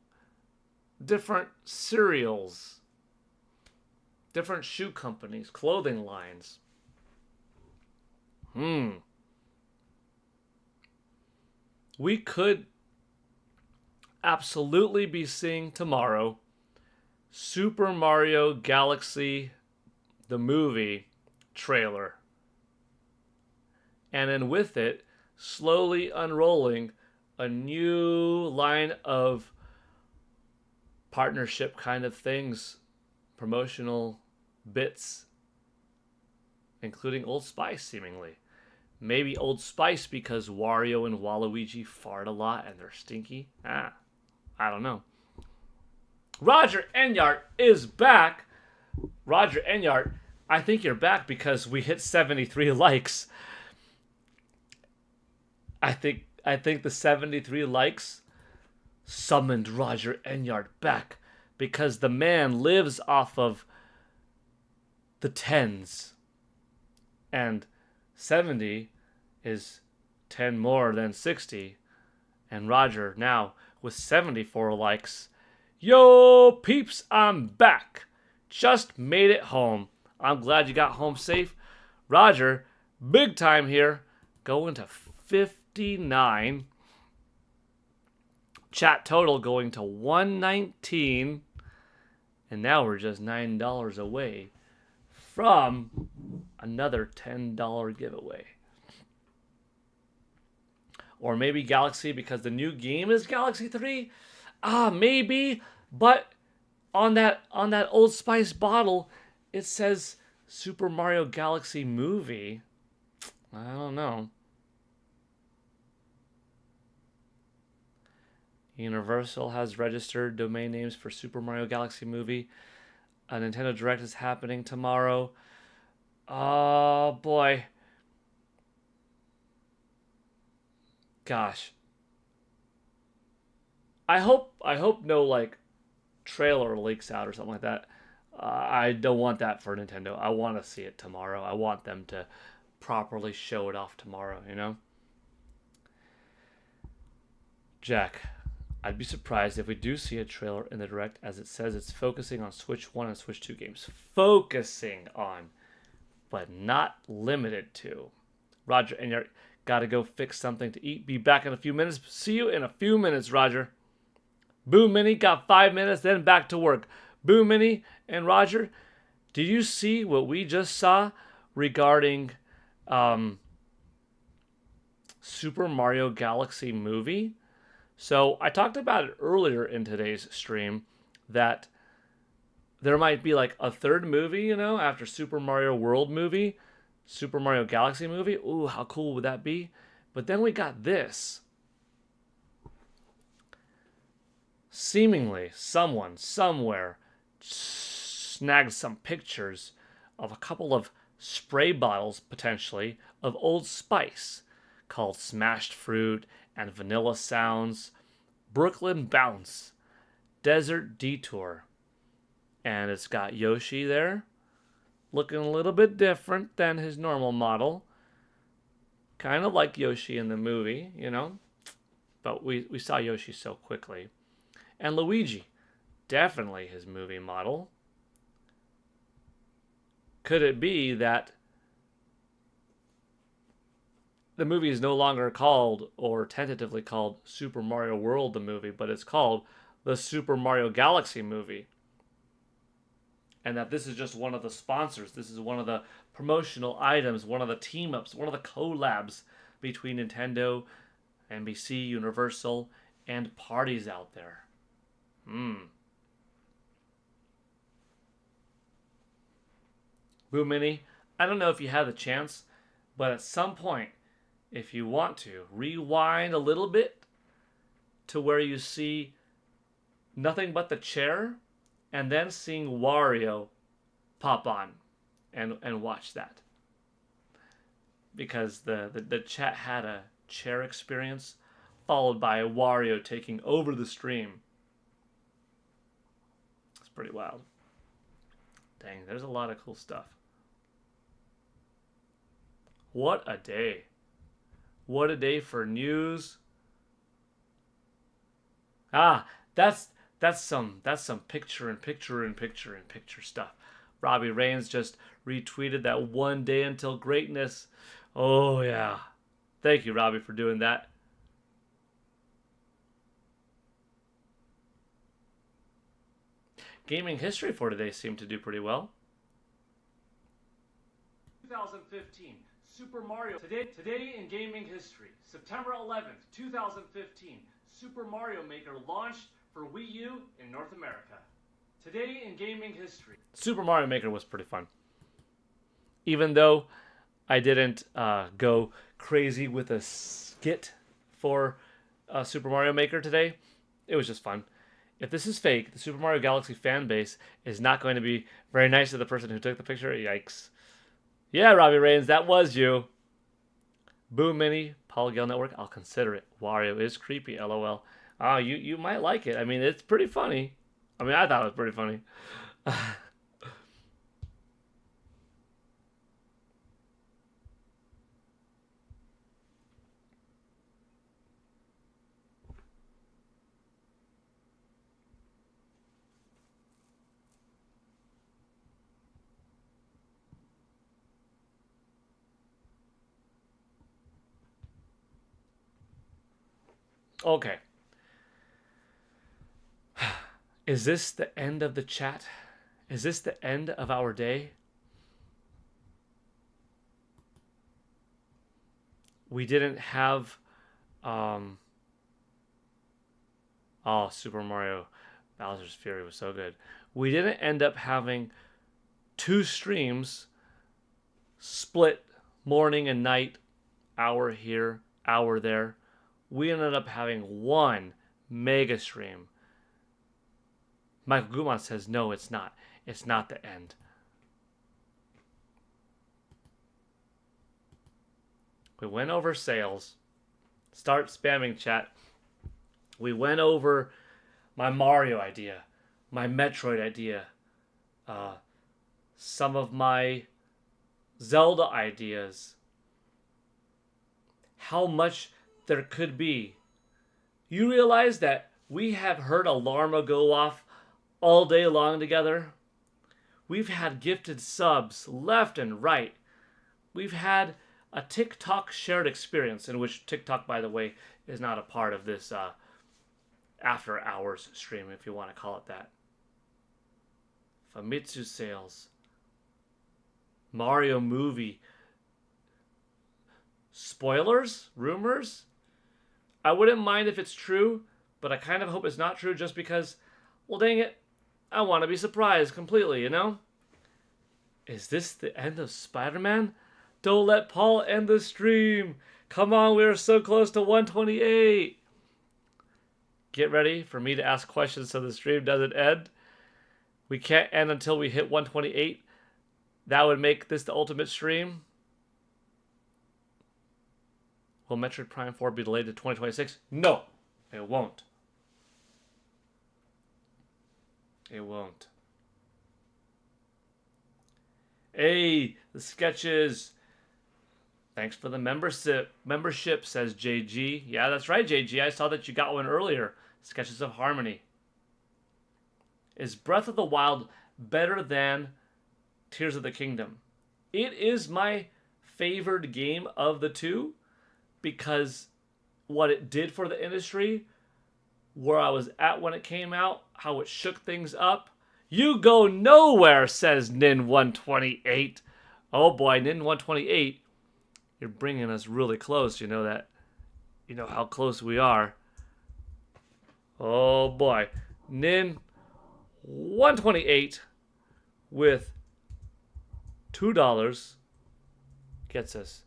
different cereals, different shoe companies, clothing lines. We could absolutely be seeing tomorrow Super Mario Galaxy, the movie trailer. And then with it, slowly unrolling a new line of partnership kind of things, promotional bits, including Old Spice, seemingly. Maybe Old Spice because Wario and Waluigi fart a lot and they're stinky. I don't know. Roger Enyart is back. Roger Enyart, I think you're back because we hit 73 likes. I think the 73 likes summoned Roger Enyart back because the man lives off of the tens. And 70 is 10 more than 60. And Roger now with 74 likes. Yo, peeps, I'm back. Just made it home. I'm glad you got home safe. Roger, big time here. Going to 59. Chat total going to 119. And now we're just $9 away from another $10 giveaway. Or maybe Galaxy because the new game is Galaxy 3? Maybe. But on that Old Spice bottle, it says Super Mario Galaxy movie. I don't know. Universal has registered domain names for Super Mario Galaxy movie. A Nintendo Direct is happening tomorrow. Oh boy. Gosh. I hope no like trailer leaks out or something like that. I don't want that for Nintendo. I want to see it tomorrow. I want them to properly show it off tomorrow, you know? Jack, I'd be surprised if we do see a trailer in the Direct, as it says it's focusing on Switch 1 and Switch 2 games. Focusing on, but not limited to. Roger, and you gotta go fix something to eat. Be back in a few minutes. See you in a few minutes, Roger. Boo Mini, got 5 minutes, then back to work. Boo Mini and Roger, did you see what we just saw regarding Super Mario Galaxy movie? So I talked about it earlier in today's stream that there might be like a third movie, you know, after Super Mario World movie, Super Mario Galaxy movie. Ooh, how cool would that be? But then we got this. Seemingly, someone, somewhere, snagged some pictures of a couple of spray bottles, potentially, of Old Spice, called Smashed Fruit and Vanilla Sounds, Brooklyn Bounce, Desert Detour. And it's got Yoshi there, looking a little bit different than his normal model. Kind of like Yoshi in the movie, you know? But we saw Yoshi so quickly. And Luigi, definitely his movie model. Could it be that the movie is no longer called, or tentatively called, Super Mario World the movie, but it's called the Super Mario Galaxy movie? and that this is just one of the sponsors. This is one of the promotional items, one of the team-ups, one of the collabs between Nintendo, NBC, Universal, and parties out there. Boo Mini, I don't know if you had the chance, but at some point, if you want to, rewind a little bit to where you see nothing but the chair, and then seeing Wario pop on and watch that. Because the chat had a chair experience, followed by Wario taking over the stream. It's pretty wild. Dang, there's a lot of cool stuff. What a day. What a day for news. That's some picture stuff. Robbie Rains just retweeted that one day until greatness. Oh yeah. Thank you, Robbie, for doing that. Gaming history for today seemed to do pretty well. 2015, Super Mario. Today in gaming history, September 11th, 2015, Super Mario Maker launched for Wii U in North America. Today in gaming history. Super Mario Maker was pretty fun. Even though I didn't go crazy with a skit for Super Mario Maker today, it was just fun. If this is fake, the Super Mario Galaxy fan base is not going to be very nice to the person who took the picture. Yikes. Yeah, Robbie Rains, that was you. Boo Mini, Polygon Network, I'll consider it. Wario is creepy, LOL. Oh, you might like it. I mean, it's pretty funny. I mean, I thought it was pretty funny. Okay. Is this the end of the chat? Is this the end of our day? We didn't have Super Mario Bowser's Fury was so good. We didn't end up having 2 streams split morning and night, hour here, hour there. We ended up having 1 mega stream. Michael Gutmann says, no, it's not. It's not the end. We went over sales. Start spamming chat. We went over my Mario idea, my Metroid idea, some of my Zelda ideas, how much there could be. You realize that we have heard a llama go off all day long together? We've had gifted subs left and right. We've had a TikTok shared experience, in which TikTok, by the way, is not a part of this after hours stream, if you want to call it that. Famitsu sales. Mario movie. Spoilers? Rumors? I wouldn't mind if it's true, but I kind of hope it's not true just because, well, dang it, I want to be surprised completely, you know? Is this the end of Spider-Man? Don't let Paul end the stream. Come on, we are so close to 128. Get ready for me to ask questions so the stream doesn't end. We can't end until we hit 128. That would make this the ultimate stream. Will Metroid Prime 4 be delayed to 2026? No, it won't. It won't. Hey, the sketches. Thanks for the membership, says JG. Yeah, that's right, JG. I saw that you got one earlier. Sketches of Harmony. Is Breath of the Wild better than Tears of the Kingdom? It is my favored game of the two because what it did for the industry, where I was at when it came out, how it shook things up. You go nowhere, says Nin128. Oh boy, Nin128, you're bringing us really close. You know that? You know how close we are. Oh boy. Nin128 with $2 gets us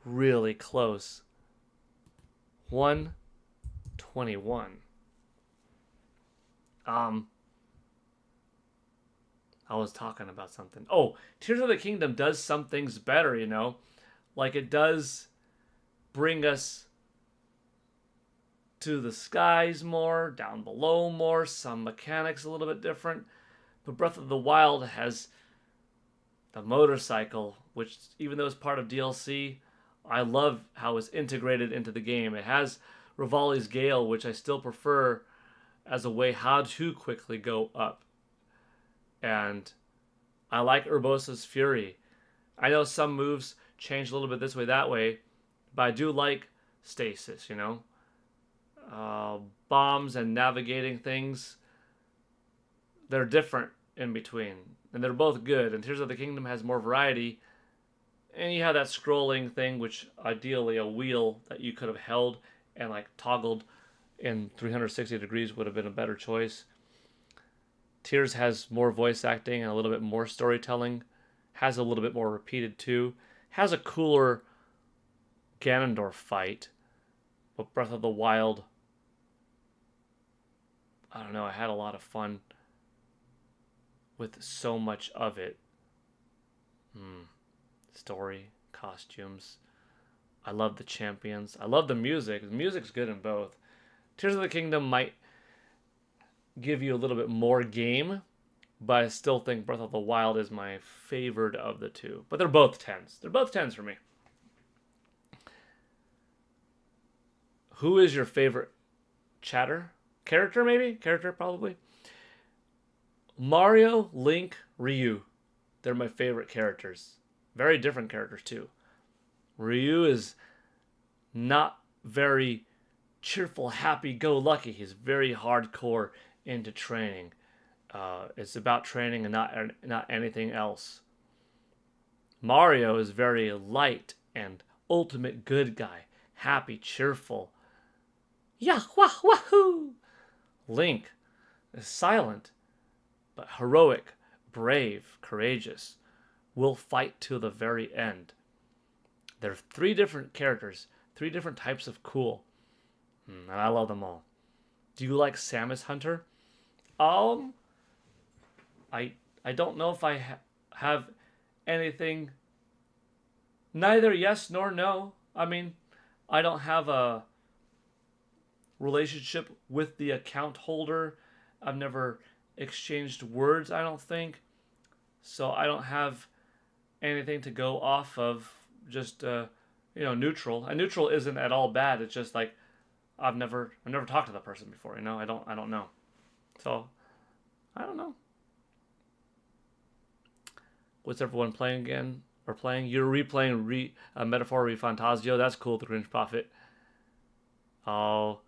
really close. 121. I was talking about something. Oh, Tears of the Kingdom does some things better, you know? Like it does bring us to the skies more, down below more, some mechanics a little bit different. But Breath of the Wild has the motorcycle, which even though it's part of DLC, I love how it's integrated into the game. It has Rivali's Gale, which I still prefer as a way how to quickly go up. And I like Urbosa's Fury. I know some moves change a little bit this way, that way, but I do like stasis, you know? Bombs and navigating things, they're different in between. And they're both good. And Tears of the Kingdom has more variety. And you have that scrolling thing, which ideally a wheel that you could have held and like toggled in 360 degrees would have been a better choice. Tears has more voice acting and a little bit more storytelling. Has a little bit more repeated too. Has a cooler Ganondorf fight. But Breath of the Wild, I don't know, I had a lot of fun with so much of it. Story, costumes. I love the champions. I love the music. The music's good in both. Tears of the Kingdom might give you a little bit more game, but I still think Breath of the Wild is my favorite of the two. But they're both 10s. They're both 10s for me. Who is your favorite character, maybe? Character, probably. Mario, Link, Ryu. They're my favorite characters. Very different characters, too. Ryu is not very cheerful, happy-go-lucky. He's very hardcore into training. It's about training and not anything else. Mario is very light and ultimate good guy. Happy, cheerful. Yah, wah, wahoo! Link is silent, but heroic, brave, courageous. Will fight to the very end. There are 3 different characters, 3 different types of cool. And I love them all. Do you like Samus Hunter? I don't know if I have anything. Neither yes nor no. I mean, I don't have a relationship with the account holder. I've never exchanged words, I don't think. So I don't have anything to go off of. Just neutral. And neutral isn't at all bad. It's just like I've never talked to the person before, you know? I don't know. So I don't know. What's everyone playing again? Or playing? You're replaying Metaphor Refantasio. That's cool, the Grinch Prophet. Oh.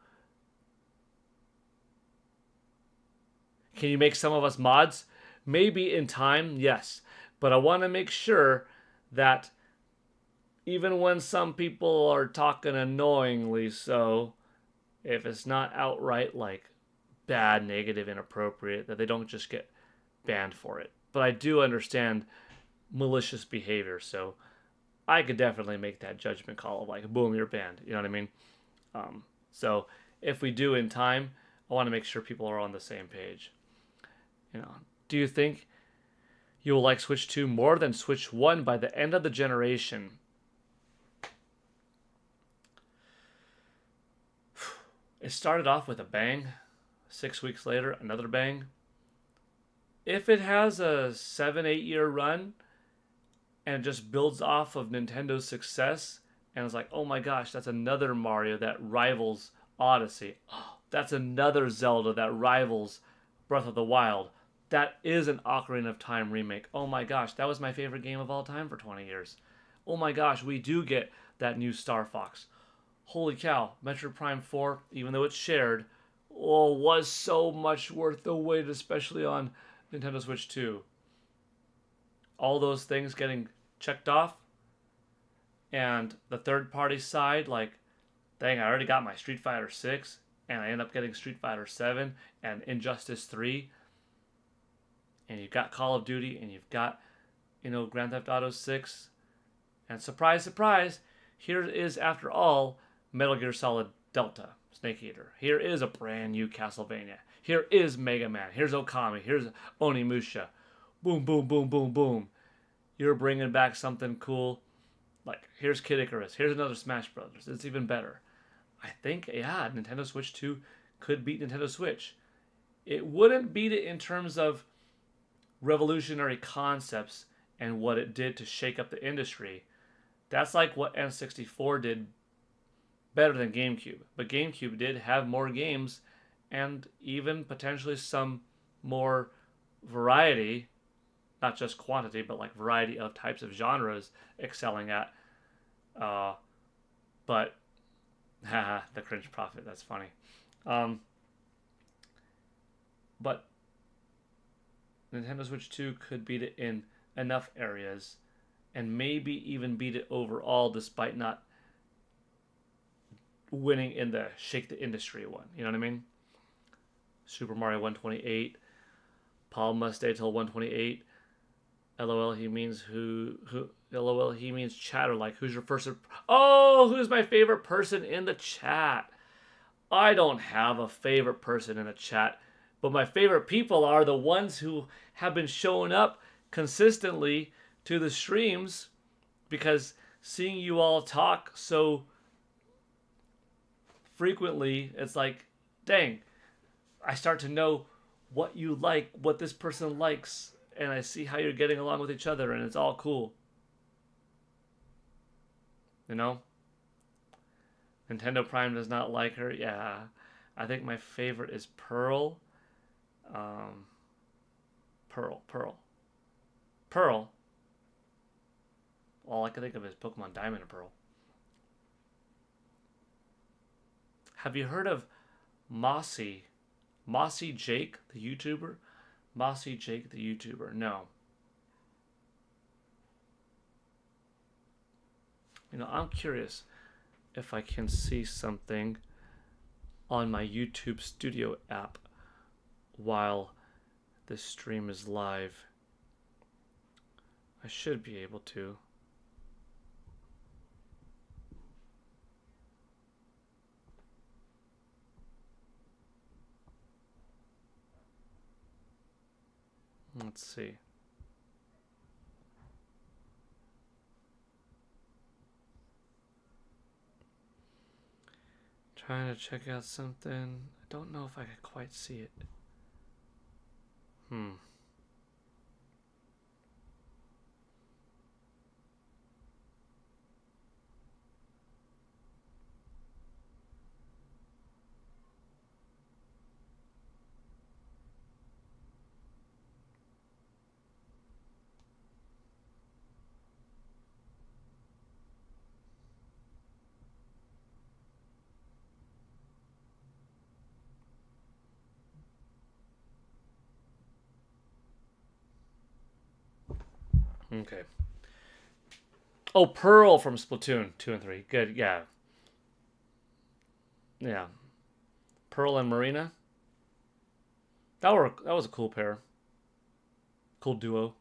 Can you make some of us mods? Maybe in time, yes. But I want to make sure that even when some people are talking annoyingly so, if it's not outright like bad, negative, inappropriate, that they don't just get banned for it. But I do understand malicious behavior, so I could definitely make that judgment call of like, boom, you're banned. You know what I mean? So if we do in time, I want to make sure people are on the same page. You know, do you think you will like Switch 2 more than Switch 1 by the end of the generation? It started off with a bang. 6 weeks later, another bang. If it has a 7-8 year run and it just builds off of Nintendo's success and it's like, oh my gosh, that's another Mario that rivals Odyssey. That's another Zelda that rivals Breath of the Wild. That is an Ocarina of Time remake. Oh my gosh, that was my favorite game of all time for 20 years. Oh my gosh, we do get that new Star Fox. Holy cow, Metroid Prime 4, even though it's shared, was so much worth the wait, especially on Nintendo Switch 2. All those things getting checked off. And the third party side, like, dang, I already got my Street Fighter 6, and I end up getting Street Fighter 7 and Injustice 3. And you've got Call of Duty, and you've got, Grand Theft Auto 6. And surprise, surprise, here is, after all, Metal Gear Solid Delta, Snake Eater. Here is a brand new Castlevania. Here is Mega Man. Here's Okami. Here's Onimusha. Boom, boom, boom, boom, boom. You're bringing back something cool. Like, here's Kid Icarus. Here's another Smash Brothers. It's even better. I think, yeah, Nintendo Switch 2 could beat Nintendo Switch. It wouldn't beat it in terms of revolutionary concepts and what it did to shake up the industry. That's like what N64 did better than GameCube. But GameCube did have more games and even potentially some more variety, not just quantity, but like variety of types of genres excelling at. But, haha, the cringe prophet, that's funny. But Nintendo Switch 2 could beat it in enough areas and maybe even beat it overall despite not winning in the shake the industry one. You know what I mean? Super Mario 128. Paul must stay till 128. LOL, he means LOL, he means chatter. Like, who's your first... who's my favorite person in the chat? I don't have a favorite person in the chat. But my favorite people are the ones who have been showing up consistently to the streams, because seeing you all talk so frequently, it's like, dang, I start to know what you like, what this person likes, and I see how you're getting along with each other, and it's all cool. You know? Nintendo Prime does not like her. Yeah. I think my favorite is Pearl. Pearl. All I can think of is Pokemon Diamond and Pearl. Have you heard of Mossy Jake, the YouTuber? Mossy Jake, the YouTuber. No. I'm curious if I can see something on my YouTube Studio app while this stream is live. I should be able to. Let's see. Trying to check out something. I don't know if I could quite see it. Okay. Oh, Pearl from Splatoon 2 and 3. Good, yeah. Yeah. Pearl and Marina. That was a cool pair. Cool duo.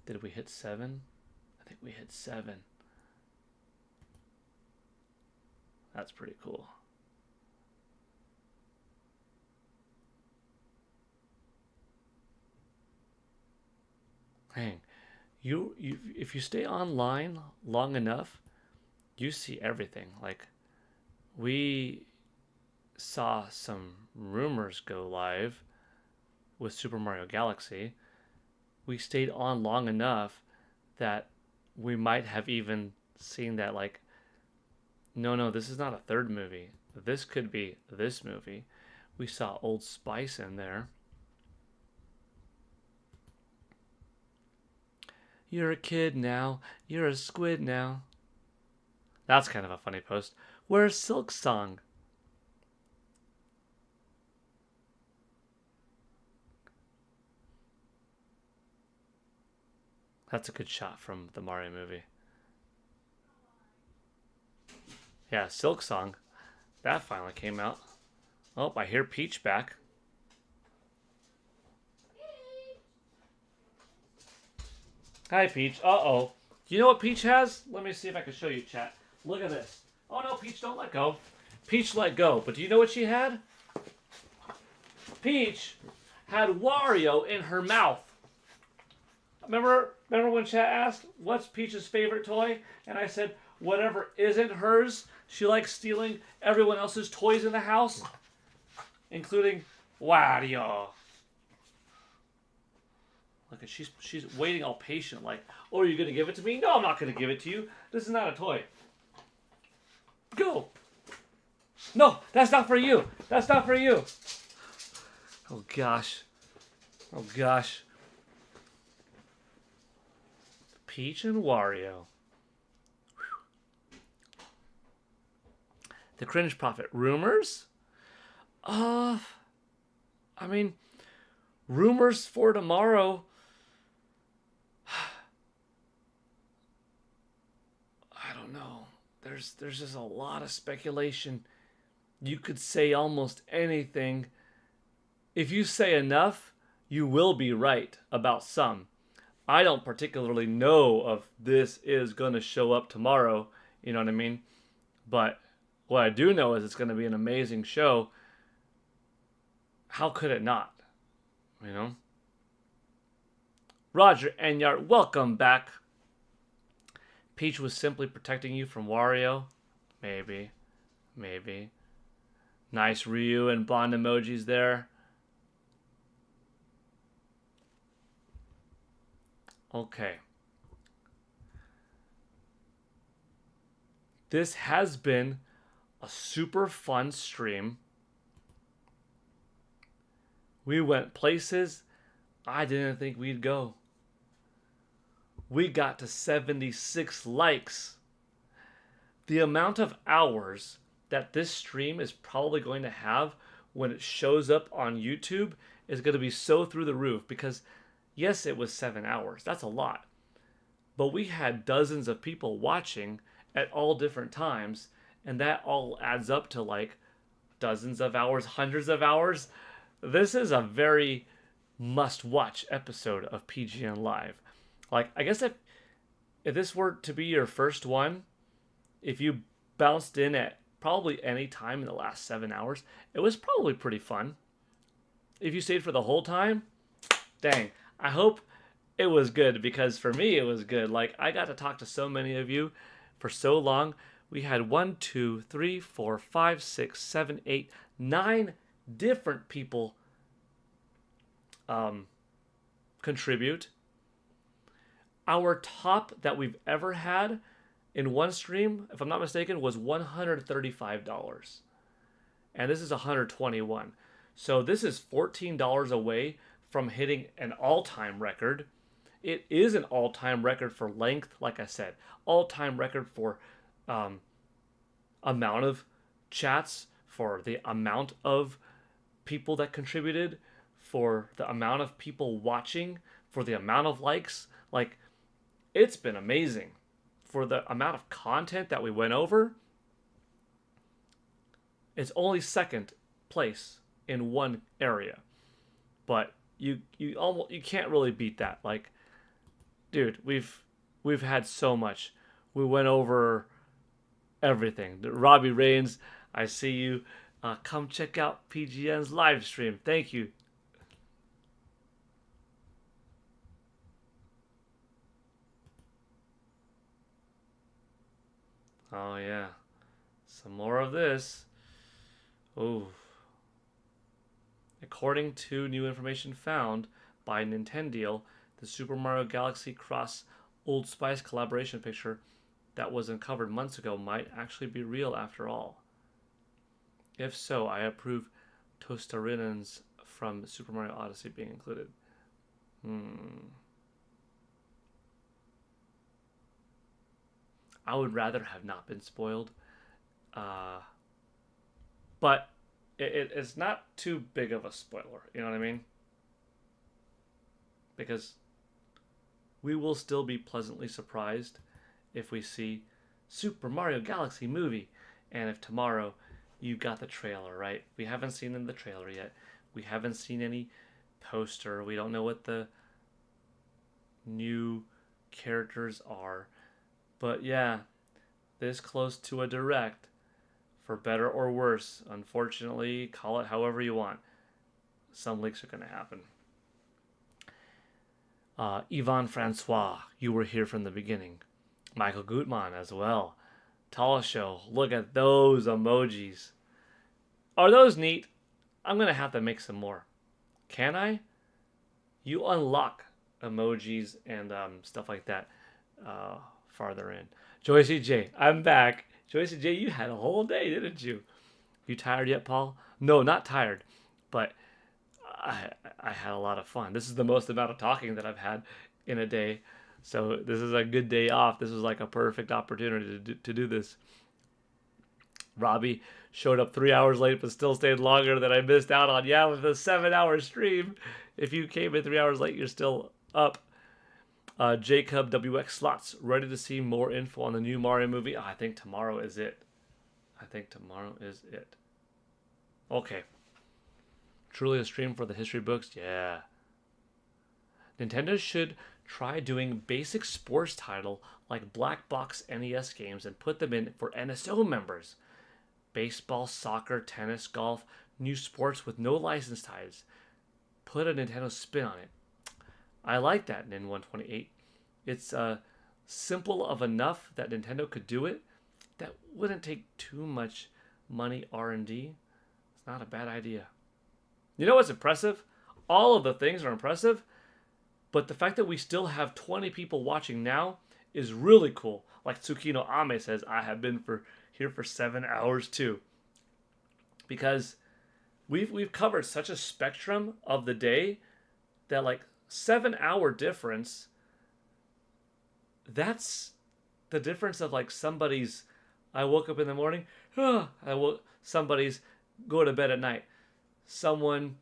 Did we hit 7? I think we hit 7. That's pretty cool. Dang, you if you stay online long enough, you see everything. Like, we saw some rumors go live with Super Mario Galaxy. We stayed on long enough that we might have even seen that, like, no, this is not a third movie. This could be this movie. We saw Old Spice in there. You're a kid now. You're a squid now. That's kind of a funny post. Where's Silk Song? That's a good shot from the Mario movie. Yeah, Silk Song. That finally came out. Oh, I hear Peach back. Hi, Peach. Uh-oh. You know what Peach has? Let me see if I can show you, chat. Look at this. Oh, no, Peach, don't let go. Peach let go. But do you know what she had? Peach had Wario in her mouth. Remember when chat asked, what's Peach's favorite toy? And I said, whatever isn't hers. She likes stealing everyone else's toys in the house, including Wario. Look, she's waiting all patient, like, oh, are you going to give it to me? No, I'm not going to give it to you. This is not a toy. Go. No, that's not for you. That's not for you. Oh, gosh. Oh, gosh. Peach and Wario. The Cringe Prophet. Rumors? I mean, rumors for tomorrow. I don't know. There's just a lot of speculation. You could say almost anything. If you say enough, you will be right about some. I don't particularly know if this is going to show up tomorrow. You know what I mean? But what I do know is it's going to be an amazing show. How could it not? You know? Roger Enyart, welcome back. Peach was simply protecting you from Wario. Maybe. Maybe. Nice Ryu and Bond emojis there. Okay. This has been a super fun stream. We went places I didn't think we'd go. We got to 76 likes. The amount of hours that this stream is probably going to have when it shows up on YouTube is going to be so through the roof because, yes, it was 7 hours. That's a lot. But we had dozens of people watching at all different times, and that all adds up to like dozens of hours, hundreds of hours. This is a very must-watch episode of PGN Live. Like, I guess if this were to be your first one, if you bounced in at probably any time in the last 7 hours, it was probably pretty fun. If you stayed for the whole time, dang, I hope it was good, because for me it was good. Like, I got to talk to so many of you for so long. We had 1, 2, 3, 4, 5, 6, 7, 8, 9 different people contribute. Our top that we've ever had in one stream, if I'm not mistaken, was $135. And this is $121. So this is $14 away from hitting an all-time record. It is an all-time record for length, like I said. All-time record for amount of chats, for the amount of people that contributed, for the amount of people watching, for the amount of likes. Like, it's been amazing. For the amount of content that we went over, it's only second place in one area. But you can't really beat that. Like, dude, we've had so much. We went over everything. Robbie Rains, I see you. Come check out PGN's live stream. Thank you. Oh yeah, some more of this. Oh. According to new information found by Nintendo, the Super Mario Galaxy Cross Old Spice collaboration picture that was uncovered months ago might actually be real after all. If so, I approve Tostarinans from Super Mario Odyssey being included. I would rather have not been spoiled. But it's not too big of a spoiler. You know what I mean? Because we will still be pleasantly surprised if we see Super Mario Galaxy movie. And if tomorrow you got the trailer, right? We haven't seen the trailer yet. We haven't seen any poster. We don't know what the new characters are. But yeah, this close to a direct, for better or worse. Unfortunately, call it however you want. Some leaks are going to happen. Yvonne Francois, you were here from the beginning. Michael Gutmann as well. Show, look at those emojis. Are those neat? I'm going to have to make some more. Can I? You unlock emojis and stuff like that farther in. Joycey J, I'm back. Joycey J, you had a whole day, didn't you? You tired yet, Paul? No, not tired, but I had a lot of fun. This is the most amount of talking that I've had in a day. So this is a good day off. This was like a perfect opportunity to do this. Robbie showed up 3 hours late, but still stayed longer than I missed out on. Yeah, with a 7-hour stream. If you came in 3 hours late, you're still up. Jacob WX Slots, ready to see more info on the new Mario movie? I think tomorrow is it. Okay. Truly a stream for the history books? Yeah. Nintendo should try doing basic sports title like black box NES games and put them in for NSO members. Baseball, soccer, tennis, golf, new sports with no license ties. Put a Nintendo spin on it. I like that, Nin128. It's simple of enough that Nintendo could do it. That wouldn't take too much money R&D. It's not a bad idea. You know what's impressive? All of the things are impressive, but the fact that we still have 20 people watching now is really cool. Like Tsukino Ame says, I have been here for 7 hours too. Because we've covered such a spectrum of the day that like 7-hour difference, that's the difference of like somebody's, I woke up in the morning, somebody's go to bed at night. Someone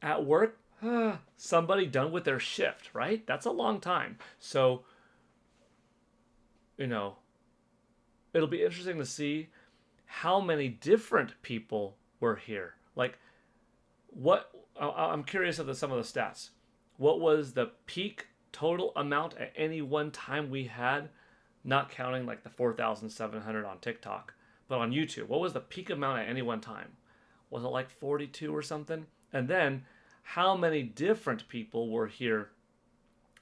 at work, somebody done with their shift, right? That's a long time. So, it'll be interesting to see how many different people were here. Like, I'm curious of some of the stats. What was the peak total amount at any one time we had, not counting like the 4,700 on TikTok, but on YouTube? What was the peak amount at any one time? Was it like 42 or something? And then, how many different people were here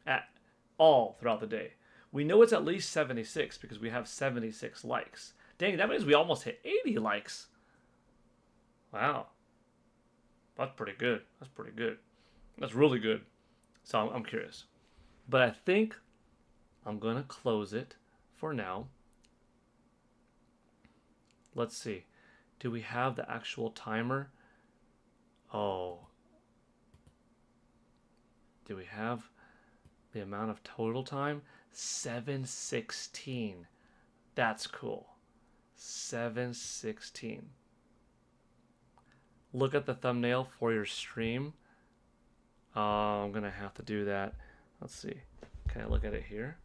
at all throughout the day? We know it's at least 76 because we have 76 likes. Dang, that means we almost hit 80 likes. Wow. That's pretty good. That's really good. So I'm curious. But I think I'm going to close it for now. Let's see. Do we have the actual timer? Oh. Do we have the amount of total time? 7:16. That's cool. 7:16. Look at the thumbnail for your stream. I'm going to have to do that. Let's see. Can I look at it here?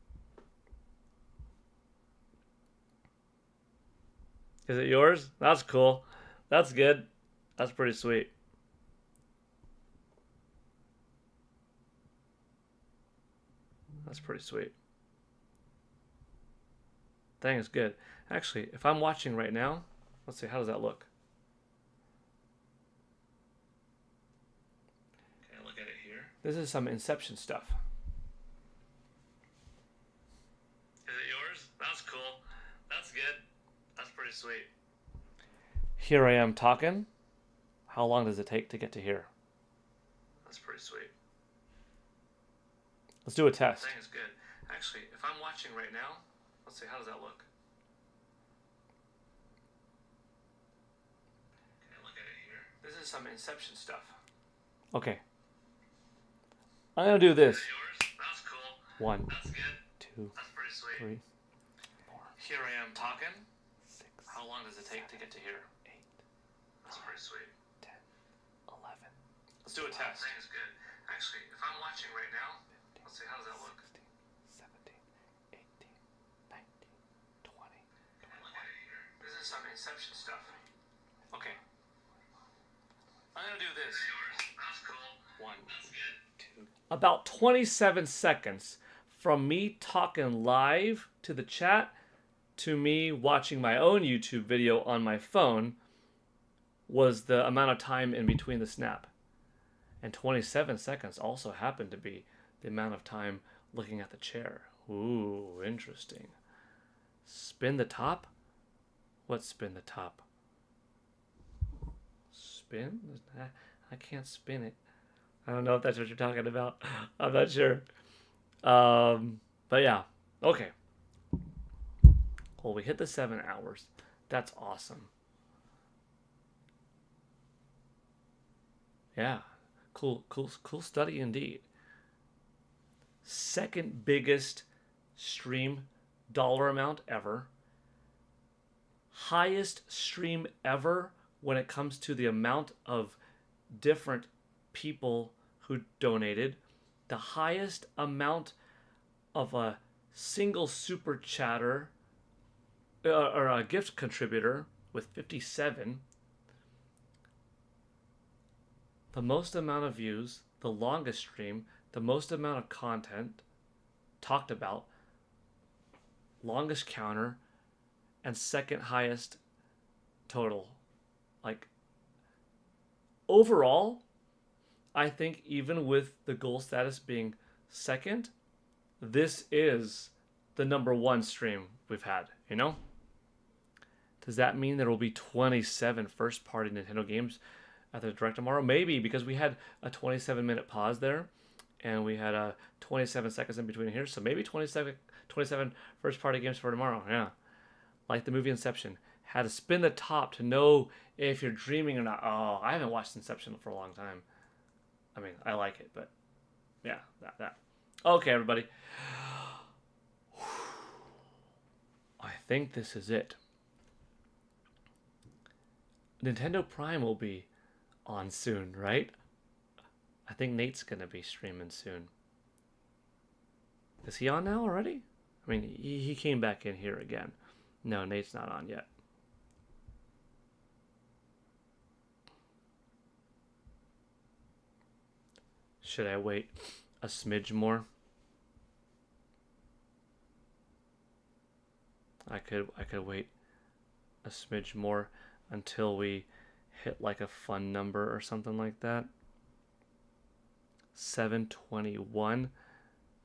Is it yours? That's cool. That's good. That's pretty sweet. That's pretty sweet. Dang, it's good. Actually, if I'm watching right now, let's see, how does that look? Can I look at it here? This is some Inception stuff. Is it yours? That's cool. That's good. That's pretty sweet. Here I am talking. How long does it take to get to here? That's pretty sweet. Let's do a test. Dang, it's good. Actually, if I'm watching right now, let's see, how does that look? Can I look at it here? This is some Inception stuff. Okay. I'm going to do this. Is it yours? That's cool. 1. That's good. 2. That's pretty sweet. 3. 4. Here I am talking. 6. How long does it take to get to here? 8. That's pretty sweet. 10. 11. Let's do a test. Dang, it's good. Actually, if I'm watching right now, let's see, how does that look? 16. Inception stuff. Okay. I'm gonna do this. One, two. About 27 seconds from me talking live to the chat to me watching my own YouTube video on my phone was the amount of time in between the snap. And 27 seconds also happened to be the amount of time looking at the chair. Ooh, interesting. Spin the top? What's spin the top? Spin? I can't spin it. I don't know if that's what you're talking about. I'm not sure. But yeah. Okay. Well, we hit the 7 hours. That's awesome. Yeah. Cool study indeed. Second biggest stream dollar amount ever. Highest stream ever when it comes to the amount of different people who donated. The highest amount of a single super chatter or a gift contributor with 57. The most amount of views, the longest stream, the most amount of content talked about, longest counter, and second highest total. Like, overall, I think even with the goal status being second, this is the #1 stream we've had, you know? Does that mean there will be 27 first-party Nintendo games at the Direct tomorrow? Maybe, because we had a 27-minute pause there, and we had 27 seconds in between here, so maybe 27 first-party games for tomorrow, yeah. Like the movie Inception. Had to spin the top to know if you're dreaming or not. Oh, I haven't watched Inception for a long time. I mean, I like it, but yeah, that. Okay, everybody. I think this is it. Nintendo Prime will be on soon, right? I think Nate's gonna be streaming soon. Is he on now already? I mean, he came back in here again. No, Nate's not on yet. Should I wait a smidge more? I could wait a smidge more until we hit like a fun number or something like that. 721.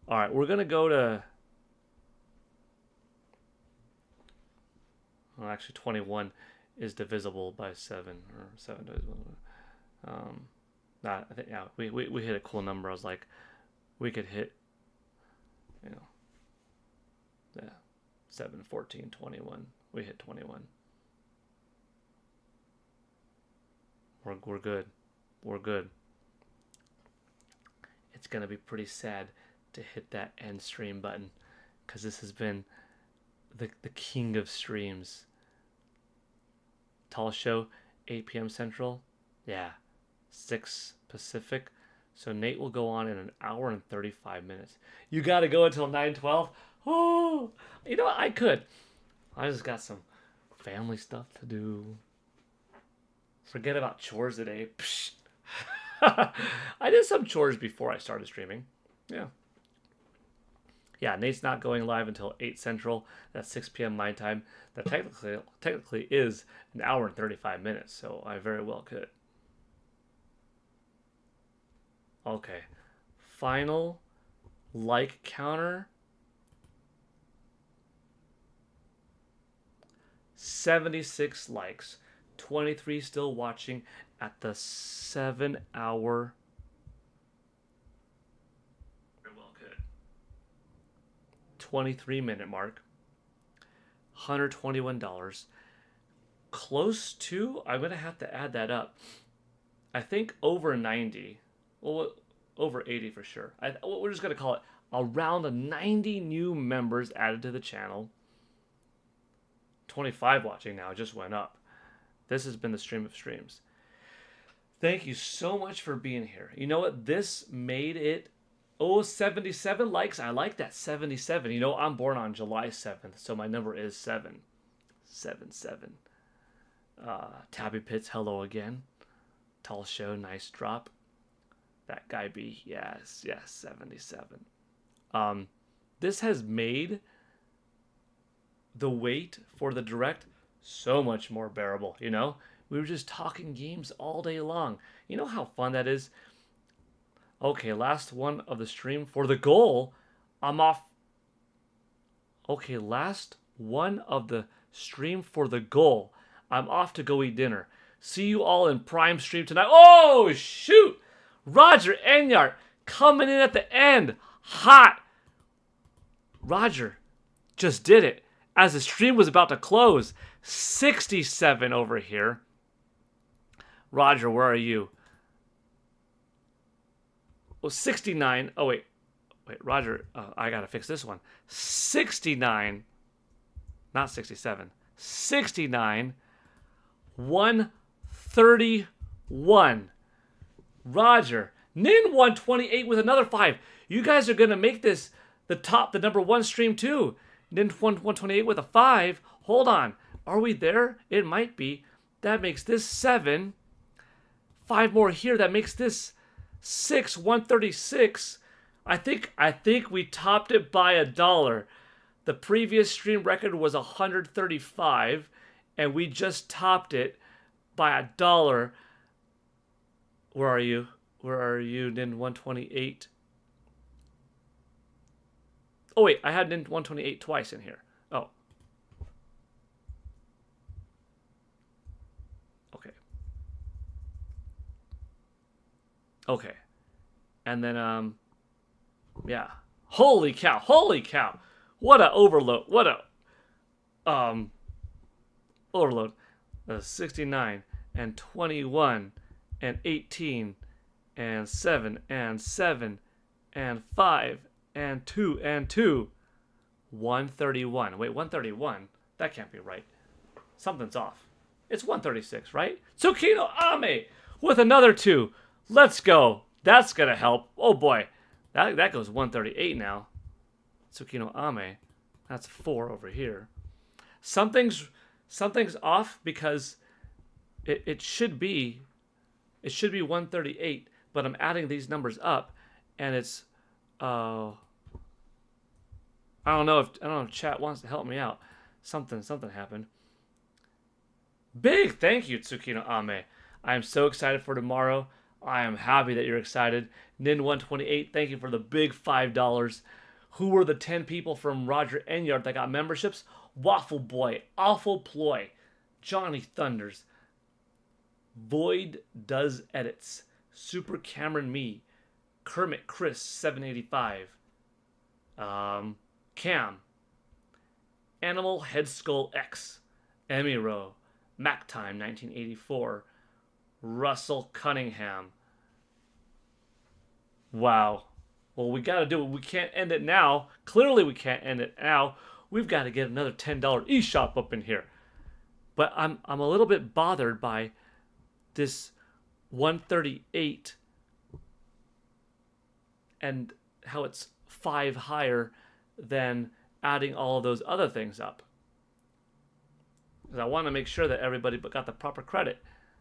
All right, we're gonna go to. Well, actually, 21 is divisible by 7, or 7 divisible. I think, yeah, we hit a cool number. I was like, we could hit, you know, yeah, 7, 14, 21. We hit 21. We're good. We're good. It's gonna be pretty sad to hit that end stream button, because this has been the king of streams. Tall show, 8 p.m. Central. Yeah, 6 Pacific. So Nate will go on in 1 hour and 35 minutes. You got to go until 9:12? Oh, you know what? I could. I just got some family stuff to do. Forget about chores today. I did some chores before I started streaming. Yeah. Yeah, Nate's not going live until 8 Central. That's 6 p.m. my time. That technically is 1 hour and 35 minutes, so I very well could. Okay. Final like counter. 76 likes. 23 still watching at the 7 hour. Very well could. 23-minute mark. $121. Close to, I'm going to have to add that up. I think over 90. Well, over 80 for sure. We're just going to call it around 90 new members added to the channel. 25 watching now, just went up. This has been the stream of streams. Thank you so much for being here. You know what? This made it, 77 likes. I like that, 77. You know, I'm born on July 7th, so my number is 7. 7. Tabby Pits, hello again. Tall Show, nice drop. That guy B, yes, 77. This has made the wait for the direct so much more bearable, you know? We were just talking games all day long. You know how fun that is? Okay, last one of the stream for the goal. I'm off. Okay, last one of the stream for the goal. I'm off to go eat dinner. See you all in Prime stream tonight. Oh, shoot! Roger Enyart coming in at the end. Hot. Roger just did it as the stream was about to close. 67 over here. Roger, where are you? Well, 69. Oh, wait, Roger, I gotta fix this one. 69, not 67. 69, 131. Roger, Nin 128 with another 5. You guys are gonna make this the number 1 stream too. Nin 128 with a 5. Hold on, are we there? It might be. That makes this 7. 5 more here. That makes this 6. 136. I think we topped it by $1. The previous stream record was 135, and we just topped it by $1. Where are you? Where are you, Nin 128? Oh wait, I had Nin 128 twice in here. Oh. Okay. Okay. And then yeah. Holy cow. Holy cow. What a overload. What a overload. 69 and 21 and 18 and 7 and 7 and 5 and 2 and 2. 131. Wait, 131? That can't be right. Something's off. It's 136, right? Tsukino Ame with another 2. Let's go. That's going to help. Oh boy. That goes 138 now. Tsukino Ame. That's 4 over here. Something's off because it should be 138, but I'm adding these numbers up and it's I don't know if chat wants to help me out. Something happened. Big thank you, Tsukino Ame. I am so excited for tomorrow. I am happy that you're excited. Nin128, thank you for the big $5. Who were the 10 people from Roger Enyart that got memberships? Waffle Boy, Awful Ploy, Johnny Thunders, Void Does Edits, Super Cameron Me, Kermit Chris 785, Cam, Animal Head Skull X, Emiro, MacTime 1984, Russell Cunningham. Wow. Well, we got to do it. We can't end it now. Clearly, we can't end it now. We've got to get another $10 eShop up in here. But I'm a little bit bothered by this 138 and how it's 5 higher than adding all of those other things up. Because I want to make sure that everybody got the proper credit.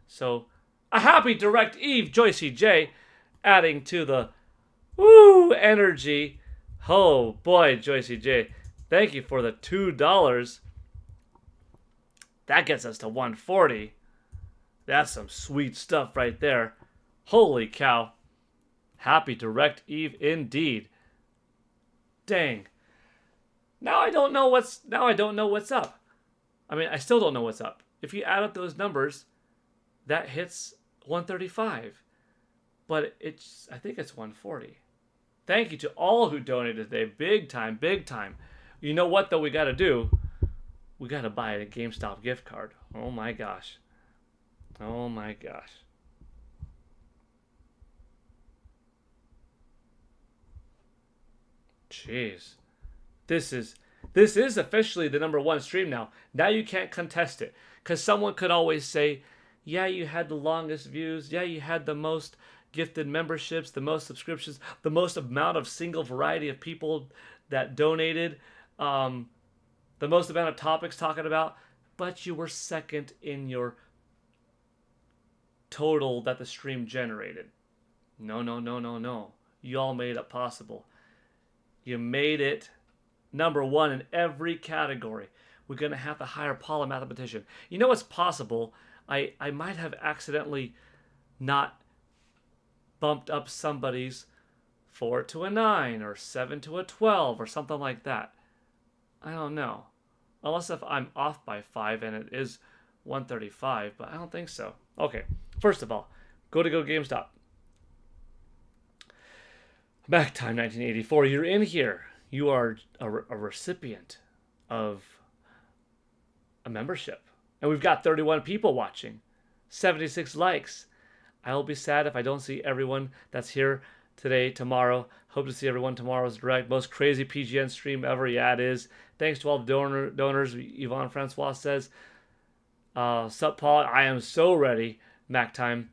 So, a happy Direct Eve, Joycey J, adding to the energy. Oh boy, Joycey J, thank you for the $2. That gets us to 140. That's some sweet stuff right there. Holy cow. Happy Direct Eve indeed. Dang. Now I don't know what's up. I mean, I still don't know what's up. If you add up those numbers, that hits 135. But I think it's 140. Thank you to all who donated today. Big time, big time. You know what, though, we got to do? We got to buy a GameStop gift card. Oh, my gosh. Oh, my gosh. Jeez. This is officially the number 1 stream now. Now you can't contest it. Because someone could always say, yeah, you had the longest views. Yeah, you had the most gifted memberships, the most subscriptions, the most amount of single variety of people that donated, the most amount of topics talking about, but you were second in your total that the stream generated. No, no, no, no, no. You all made it possible. You made it number one in every category. We're going to have to hire Paul, a mathematician. You know what's possible? I might have accidentally not bumped up somebody's 4 to a 9 or 7 to a 12 or something like that. I don't know. Unless if I'm off by 5 and it is 135, but I don't think so. Okay, first of all, go to GoGameStop. Back time 1984, you're in here. You are a recipient of a membership. And we've got 31 people watching, 76 likes. I'll be sad if I don't see everyone that's here today, tomorrow. Hope to see everyone tomorrow's direct. Most crazy PGN stream ever. Yeah, it is. Thanks to all the donors. Yvonne Francois says, sup, Paul? I am so ready. Mac time.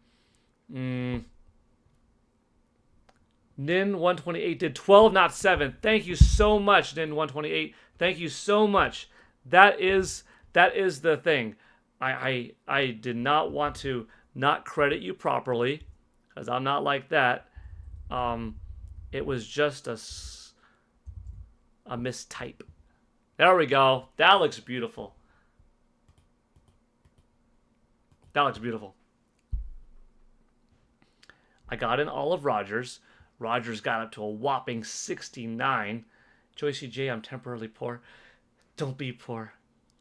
Nin128 did 12, not 7. Thank you so much, Nin128. Thank you so much. That is the thing. I did not want to not credit you properly, because I'm not like that. It was just a mistype. There we go. That looks beautiful. That looks beautiful. I got in all of Rogers. Rogers got up to a whopping 69. Joycey J, I'm temporarily poor. Don't be poor.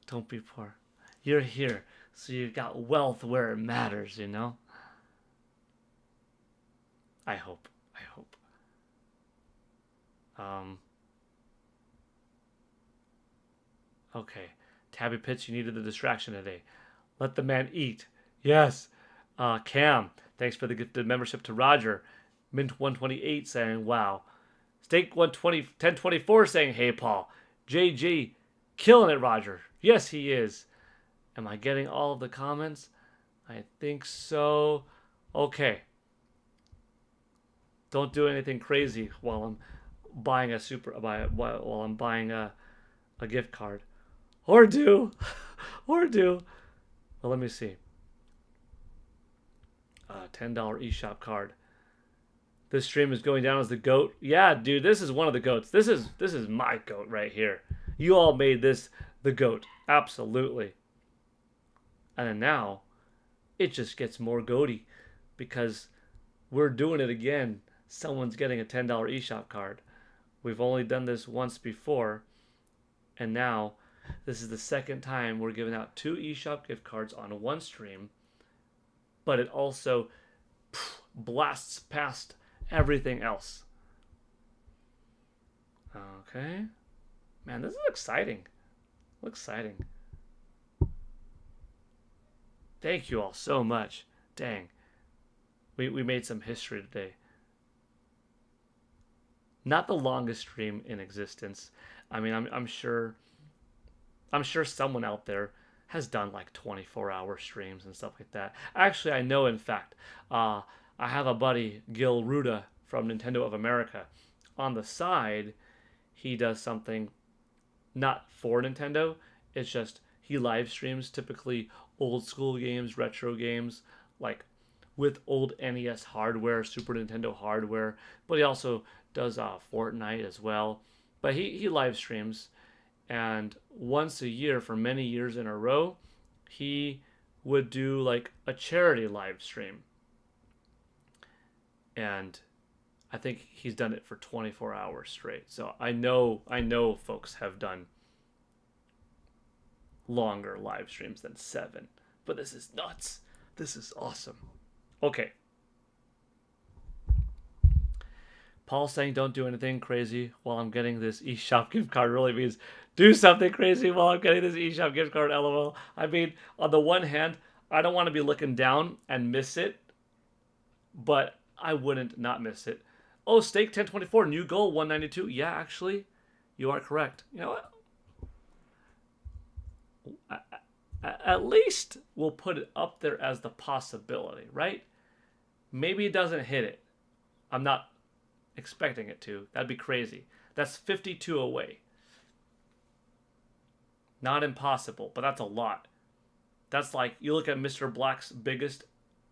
Don't be poor. You're here, so you got wealth where it matters, you know? I hope. I hope. Okay. Tabby Pitts, you needed the distraction today. Let the man eat. Yes. Cam, thanks for the gifted membership to Roger. Mint128 saying, wow. Steak 1024 saying, hey, Paul. JG, killing it, Roger. Yes, he is. Am I getting all of the comments? I think so. Okay. Don't do anything crazy while I'm buying while I'm buying a gift card. Or do. Or do. Well, let me see. $10 eShop card. This stream is going down as the GOAT. Yeah, dude, this is one of the GOATs. This is my GOAT right here. You all made this the GOAT. Absolutely. And then now, it just gets more GOATy because we're doing it again. Someone's getting a $10 eShop card. We've only done this once before, and now this is the second time we're giving out 2 eShop gift cards on one stream, but it also blasts past everything else. Okay. Man, this is exciting. Exciting. Thank you all so much. Dang. We made some history today. Not the longest stream in existence. I mean, I'm sure someone out there has done like 24-hour streams and stuff like that. Actually, I know, in fact, I have a buddy, Gale from Nintendo of America. On the side, he does something not for Nintendo. It's just he live streams typically old school games, retro games, like with old NES hardware, Super Nintendo hardware. But he also does Fortnite as well. But he live streams, and once a year for many years in a row, he would do like a charity live stream. And I think he's done it for 24 hours straight. So I know folks have done longer live streams than 7. But this is nuts. This is awesome. Okay. Paul saying don't do anything crazy while I'm getting this eShop gift card really means do something crazy while I'm getting this eShop gift card, LOL. I mean, on the one hand, I don't want to be looking down and miss it, but I wouldn't not miss it. Oh, Steak 1024, new goal 192. Yeah, actually, you are correct. You know what? At least we'll put it up there as the possibility, right? Maybe it doesn't hit it. I'm not expecting it to. That'd be crazy. That's 52 away. Not impossible, but that's a lot. That's like, you look at Mr. Black's biggest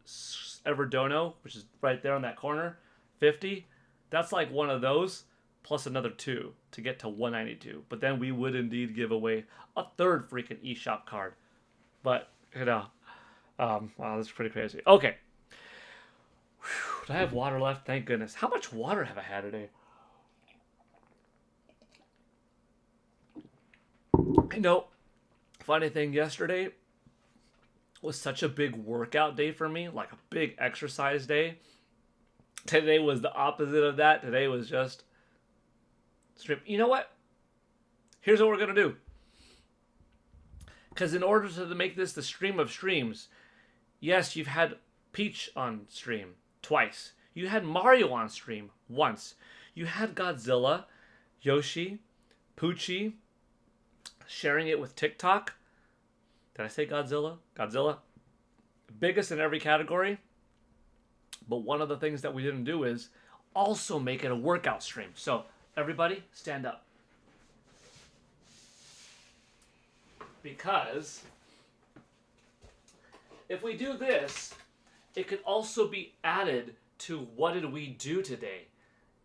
Everdono, which is right there on that corner, 50. That's like one of those plus another 2 to get to 192. But then we would indeed give away a third freaking eShop card. But, you know, wow, that's pretty crazy. Okay. Whew, do I have water left? Thank goodness. How much water have I had today? You know, funny thing, yesterday was such a big workout day for me, like a big exercise day. Today was the opposite of that. Today was just strip. You know what? Here's what we're going to do. Because in order to make this the stream of streams, yes, you've had Peach on stream twice. You had Mario on stream once. You had Godzilla, Yoshi, Poochie, sharing it with TikTok. Did I say Godzilla? Godzilla. Biggest in every category. But one of the things that we didn't do is also make it a workout stream. So, everybody, stand up. Because if we do this, it could also be added to what did we do today.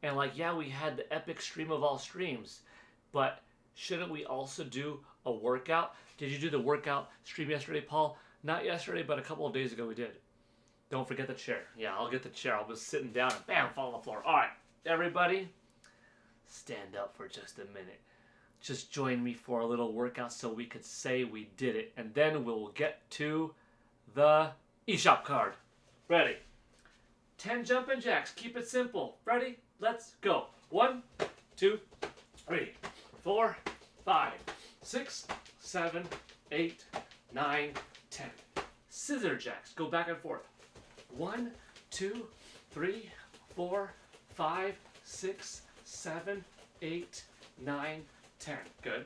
And like, yeah, we had the epic stream of all streams, but shouldn't we also do a workout? Did you do the workout stream yesterday, Paul? Not yesterday, but a couple of days ago we did. Don't forget the chair. Yeah, I'll get the chair. I'll be sitting down and bam, fall on the floor. All right, everybody, stand up for just a minute. Just join me for a little workout so we could say we did it. And then we'll get to the eShop card. Ready? 10 jumping jacks. Keep it simple. Ready? Let's go. 1, 2, 3, 4, 5, 6, 7, 8, 9, 10. Scissor jacks. Go back and forth. 1, 2, 3, 4, 5, 6, 7, 8, 9, 10. Good.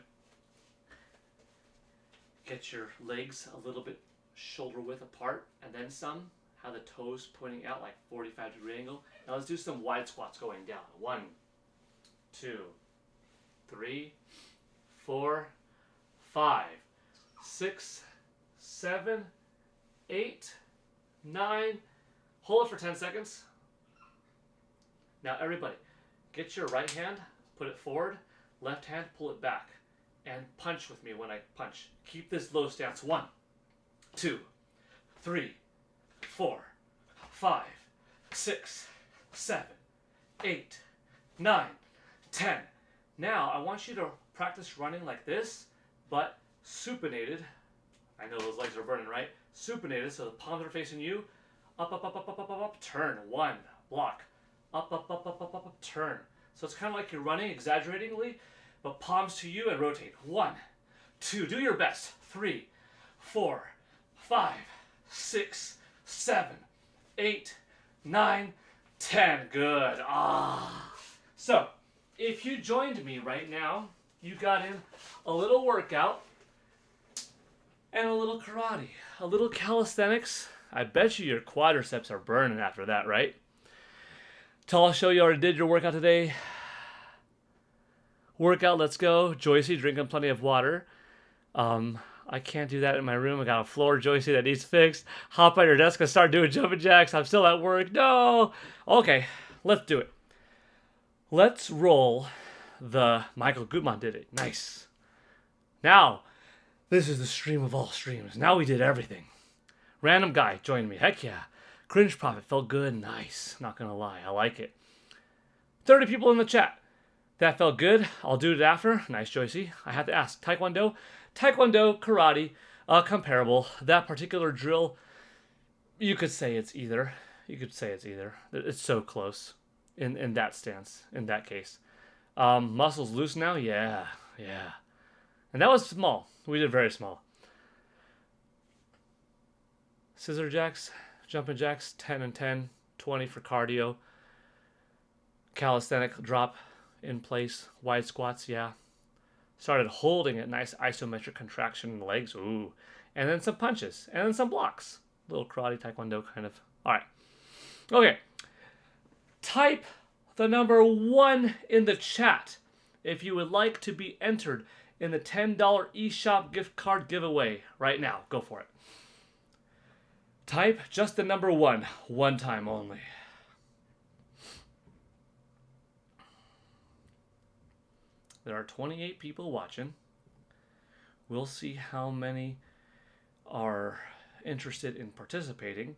Get your legs a little bit shoulder width apart and then some. Have the toes pointing out like 45-degree angle. Now let's do some wide squats going down. 1, 2, 3, 4, 5, 6, 7, 8, 9. Hold it for 10 seconds. Now everybody, get your right hand, put it forward, left hand, pull it back, and punch with me when I punch. Keep this low stance. 1, 2, 3, 4, 5, 6, 7, 8, 9, 10. Now I want you to practice running like this, but supinated. I know those legs are burning, right? Supinated, so the palms are facing you. Up, up, up, up, up, up, up, up, turn. 1, block. Up, up, up, up, up, up, up, turn. So it's kind of like you're running exaggeratingly, but palms to you and rotate. 1, 2, do your best. 3, 4, 5, 6, 7, 8, 9, 10. Good. So, if you joined me right now, you got in a little workout and a little karate, a little calisthenics. I bet you your quadriceps are burning after that, right? Tall show you already did your workout today. Workout, let's go. Joycey, drinking plenty of water. I can't do that in my room. I got a floor, Joycey, that needs fixed. Hop on your desk and start doing jumping jacks. I'm still at work. No. Okay, let's do it. Let's roll the Michael Gutmann did it. Nice. Now, this is the stream of all streams. Now we did everything. Random guy joined me. Heck yeah. Cringe Prophet felt good. Nice. Not gonna lie. I like it. 30 people in the chat. That felt good. I'll do it after. Nice, Joycey. I have to ask. Taekwondo? Taekwondo, karate, comparable. That particular drill, you could say it's either. You could say it's either. It's so close in that stance, in that case. Muscles loose now? Yeah. And that was small. We did very small. Scissor jacks, jumping jacks, 10 and 10, 20 for cardio. Calisthenic drop in place, wide squats, yeah. Started holding it, nice isometric contraction in the legs, ooh. And then some punches, and then some blocks. Little karate, taekwondo kind of. All right. Okay. Type the number 1 in the chat if you would like to be entered in the $10 eShop gift card giveaway right now. Go for it. Type just the number 1, one time only. There are 28 people watching. We'll see how many are interested in participating.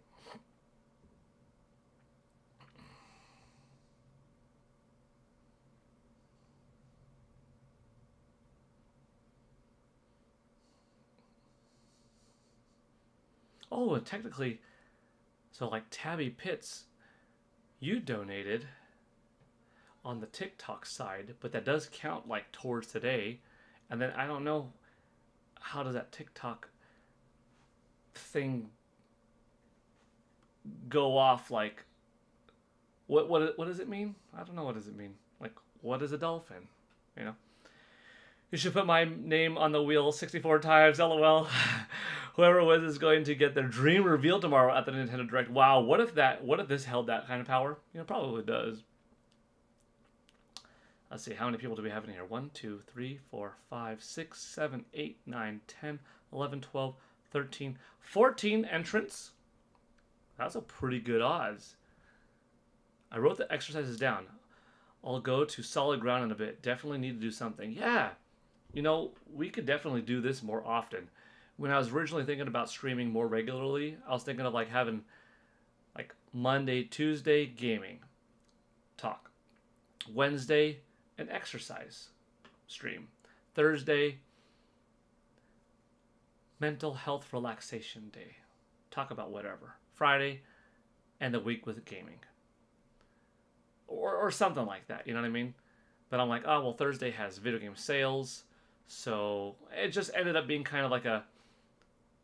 Oh, and technically, so like Tabby Pitts, you donated on the TikTok side, but that does count like towards today. And then I don't know, how does that TikTok thing go off? Like, what does it mean? I don't know. What does it mean? Like, what is a dolphin? You know? You should put my name on the wheel 64 times, lol. Whoever wins is going to get their dream revealed tomorrow at the Nintendo Direct. Wow, what if this held that kind of power? You know, probably does. Let's see, how many people do we have in here? 1, 2, 3, 4, 5, 6, 7, 8, 9, 10, 11, 12, 13, 14 entrants. That's a pretty good odds. I wrote the exercises down. I'll go to solid ground in a bit. Definitely need to do something. Yeah, you know, we could definitely do this more often. When I was originally thinking about streaming more regularly, I was thinking of like having like Monday, Tuesday, gaming talk. Wednesday, an exercise stream. Thursday, mental health relaxation day. Talk about whatever. Friday, and the week with gaming. Or something like that, you know what I mean? But I'm like, oh, well, Thursday has video game sales. So it just ended up being kind of like a,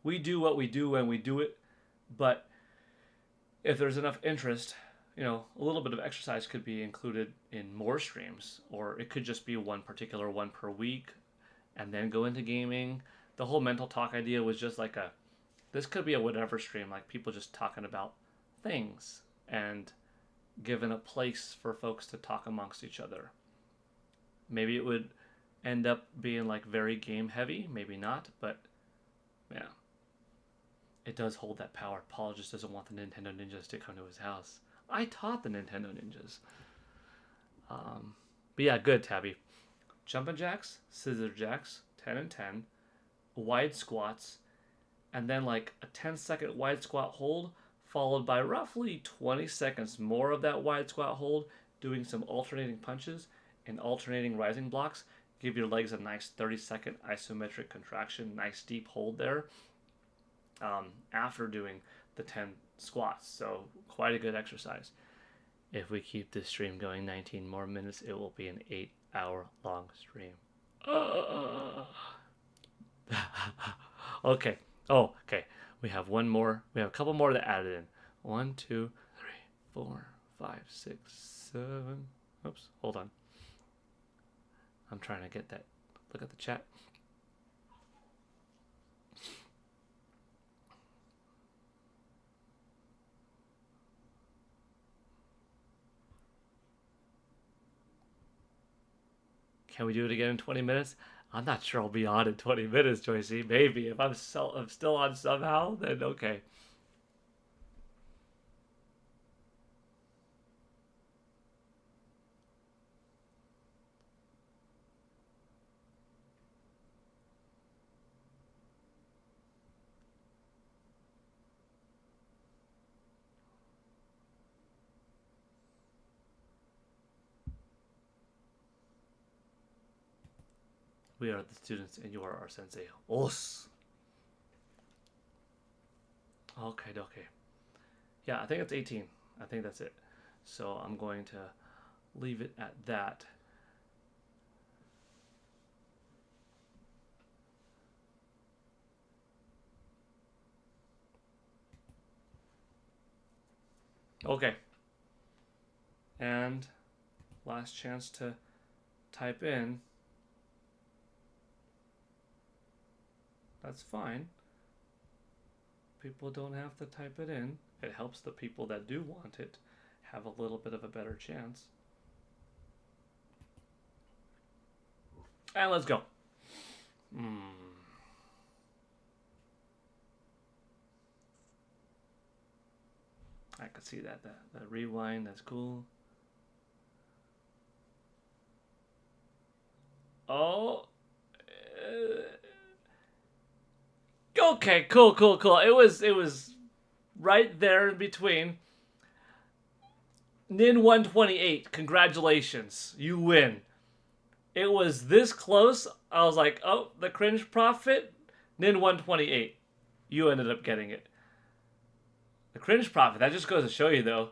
we do what we do when we do it. But if there's enough interest, you know, a little bit of exercise could be included in more streams, or it could just be one particular one per week and then go into gaming. The whole mental talk idea was just like this could be a whatever stream, like people just talking about things and given a place for folks to talk amongst each other. Maybe it would end up being like very game heavy, maybe not, but yeah. It does hold that power. Paul just doesn't want the Nintendo Ninjas to come to his house. I taught the Nintendo Ninjas. But yeah, good, Tabby. Jumping jacks, scissor jacks, 10 and 10, wide squats, and then like a 10-second wide squat hold, followed by roughly 20 seconds more of that wide squat hold, doing some alternating punches and alternating rising blocks. Give your legs a nice 30-second isometric contraction, nice deep hold there after doing the 10 squats. So quite a good exercise. If we keep this stream going 19 more minutes, it will be an 8-hour long stream. Okay. Oh, okay. We have one more. We have a couple more that added in. 1, 2, 3, 4, 5, 6, 7. Oops, hold on. I'm trying to get that. Look at the chat. Can we do it again in 20 minutes? I'm not sure I'll be on in 20 minutes, Joycey. Maybe. If I'm still on somehow, then okay. We are the students and you are our sensei. Os. Okay. Yeah, I think it's 18. I think that's it. So I'm going to leave it at that. Okay. And last chance to type in. That's fine. People don't have to type it in. It helps the people that do want it have a little bit of a better chance. And let's go. I could see that. That rewind, that's cool. Oh. Okay, cool. It was right there in between. Nin 128, congratulations. You win. It was this close. I was like, oh, the cringe prophet, Nin 128. You ended up getting it. The cringe prophet, that just goes to show you, though,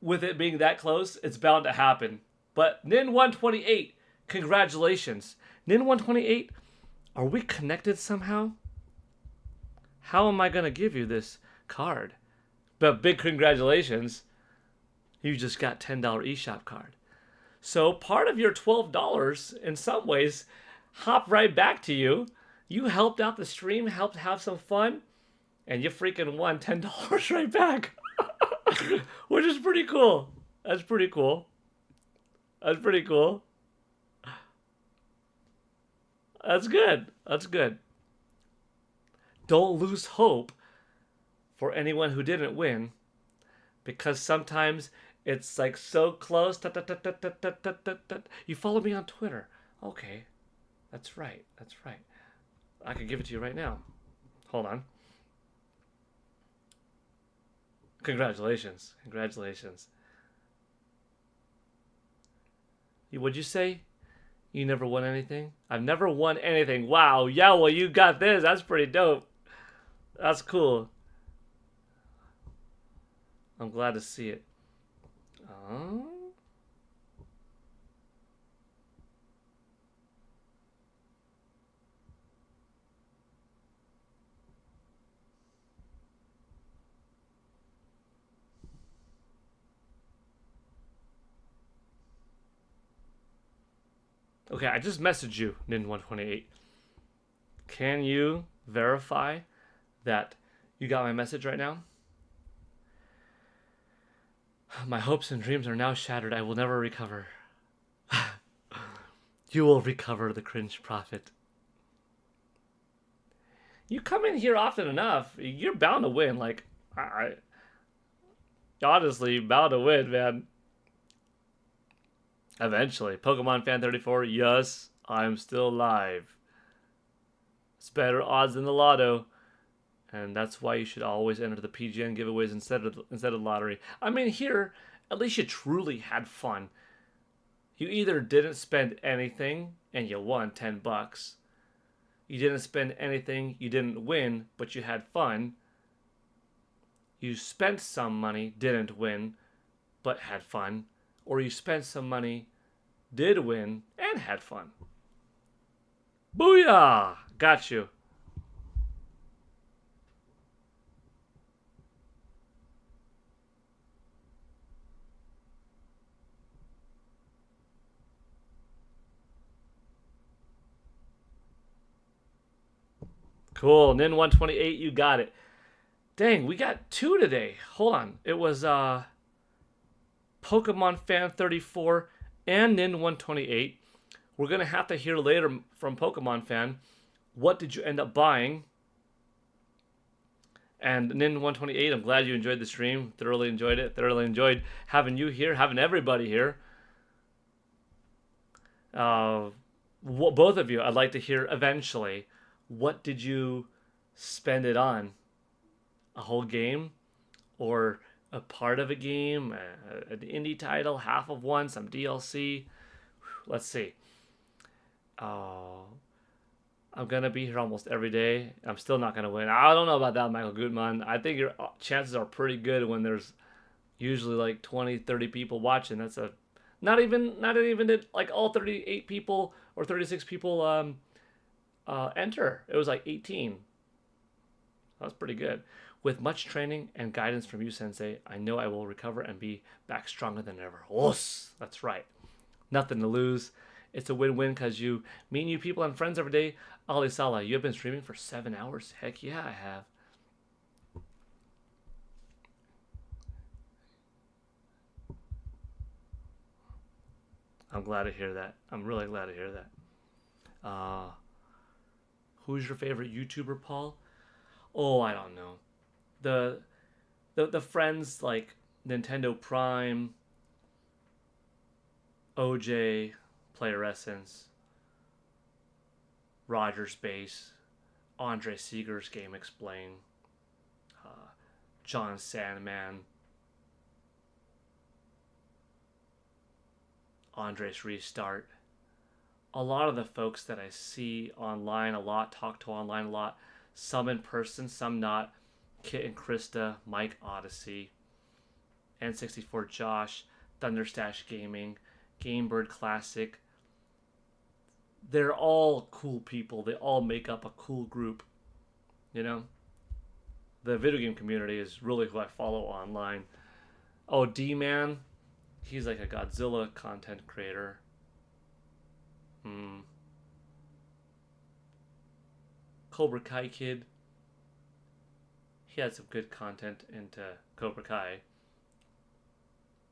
with it being that close, it's bound to happen. But Nin 128, congratulations. Nin 128, are we connected somehow? How am I going to give you this card? But big congratulations. You just got $10 eShop card. So part of your $12, in some ways, hop right back to you. You helped out the stream, helped have some fun, and you freaking won $10 right back. Which is pretty cool. That's pretty cool. That's pretty cool. That's good. That's good. Don't lose hope for anyone who didn't win, because sometimes it's like so close. You follow me on Twitter. Okay. That's right. That's right. I can give it to you right now. Hold on. Congratulations. Congratulations. What'd you say? You never won anything? I've never won anything. Wow. Yeah, well, you got this. That's pretty dope. That's cool. I'm glad to see it. Okay, I just messaged you, Nin128. Can you verify that you got my message right now? My hopes and dreams are now shattered. I will never recover. You will recover, the cringe prophet. You come in here often enough, you're bound to win. Like, I honestly, bound to win, man. Eventually. Pokemon Fan 34, yes, I'm still alive. It's better odds than the lotto. And that's why you should always enter the PGN giveaways instead of lottery. I mean, here, at least you truly had fun. You either didn't spend anything and you won $10. You didn't spend anything, you didn't win, but you had fun. You spent some money, didn't win, but had fun. Or you spent some money, did win, and had fun. Booyah! Got you. Cool. Nin128, you got it. Dang, we got 2 today. Hold on. It was Pokemon Fan 34 and Nin128. We're going to have to hear later from Pokemon Fan. What did you end up buying? And Nin128, I'm glad you enjoyed the stream. Thoroughly enjoyed it. Thoroughly enjoyed having you here, having everybody here. Both of you, I'd like to hear eventually. What did you spend it on? A whole game? Or a part of a game? An indie title? Half of one? Some DLC? Let's see. I'm going to be here almost every day. I'm still not going to win. I don't know about that, Michael Gutman. I think your chances are pretty good when there's usually like 20, 30 people watching. That's a not even like all 38 people or 36 people enter. It was like 18. That was pretty good. With much training and guidance from you, Sensei, I know I will recover and be back stronger than ever. Os, that's right. Nothing to lose. It's a win-win because you meet new people and friends every day. Ali Salah, you have been streaming for 7 hours. Heck yeah, I have. I'm glad to hear that. I'm really glad to hear that. Who's your favorite YouTuber, Paul? Oh, I don't know. the friends like Nintendo Prime, OJ, Player Essence, Roger's Base, Andre Seeger's Game Explain, John Sandman, Andres Restart. A lot of the folks that I see online a lot, talk to online a lot, some in person, some not. Kit and Krista, Mike Odyssey, N64 Josh, Thunderstash Gaming, Gamebird Classic. They're all cool people. They all make up a cool group. You know? The video game community is really who I follow online. Oh, D-Man. He's like a Godzilla content creator. Cobra Kai Kid. He had some good content into Cobra Kai.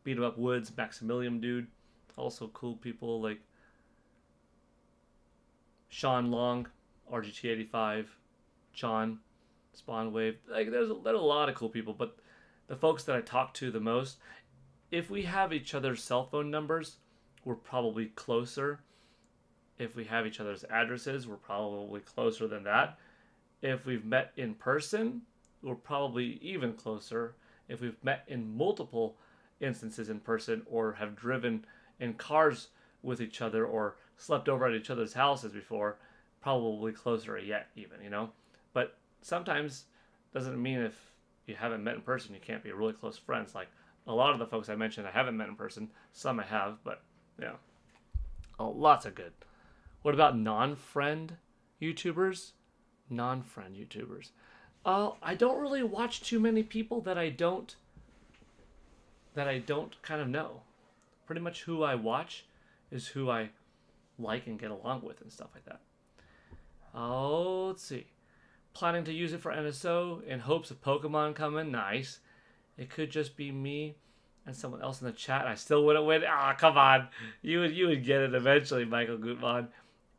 Beat 'em Up Woods, Maximilian Dude. Also cool people like Sean Long, RGT85, John, Spawn Wave. Like there's a lot of cool people, but the folks that I talk to the most, if we have each other's cell phone numbers, we're probably closer. If we have each other's addresses, we're probably closer than that. If we've met in person, we're probably even closer. If we've met in multiple instances in person or have driven in cars with each other or slept over at each other's houses before, probably closer yet even, you know? But sometimes doesn't mean if you haven't met in person, you can't be really close friends. Like a lot of the folks I mentioned, I haven't met in person. Some I have, but yeah. Oh, lots of good. What about non-friend YouTubers? Non-friend YouTubers. I don't really watch too many people that I don't kind of know. Pretty much who I watch is who I like and get along with and stuff like that. Oh, let's see. Planning to use it for NSO in hopes of Pokemon coming. Nice. It could just be me and someone else in the chat. I still wouldn't win. Ah, come on. You would get it eventually, Michael Gutmann.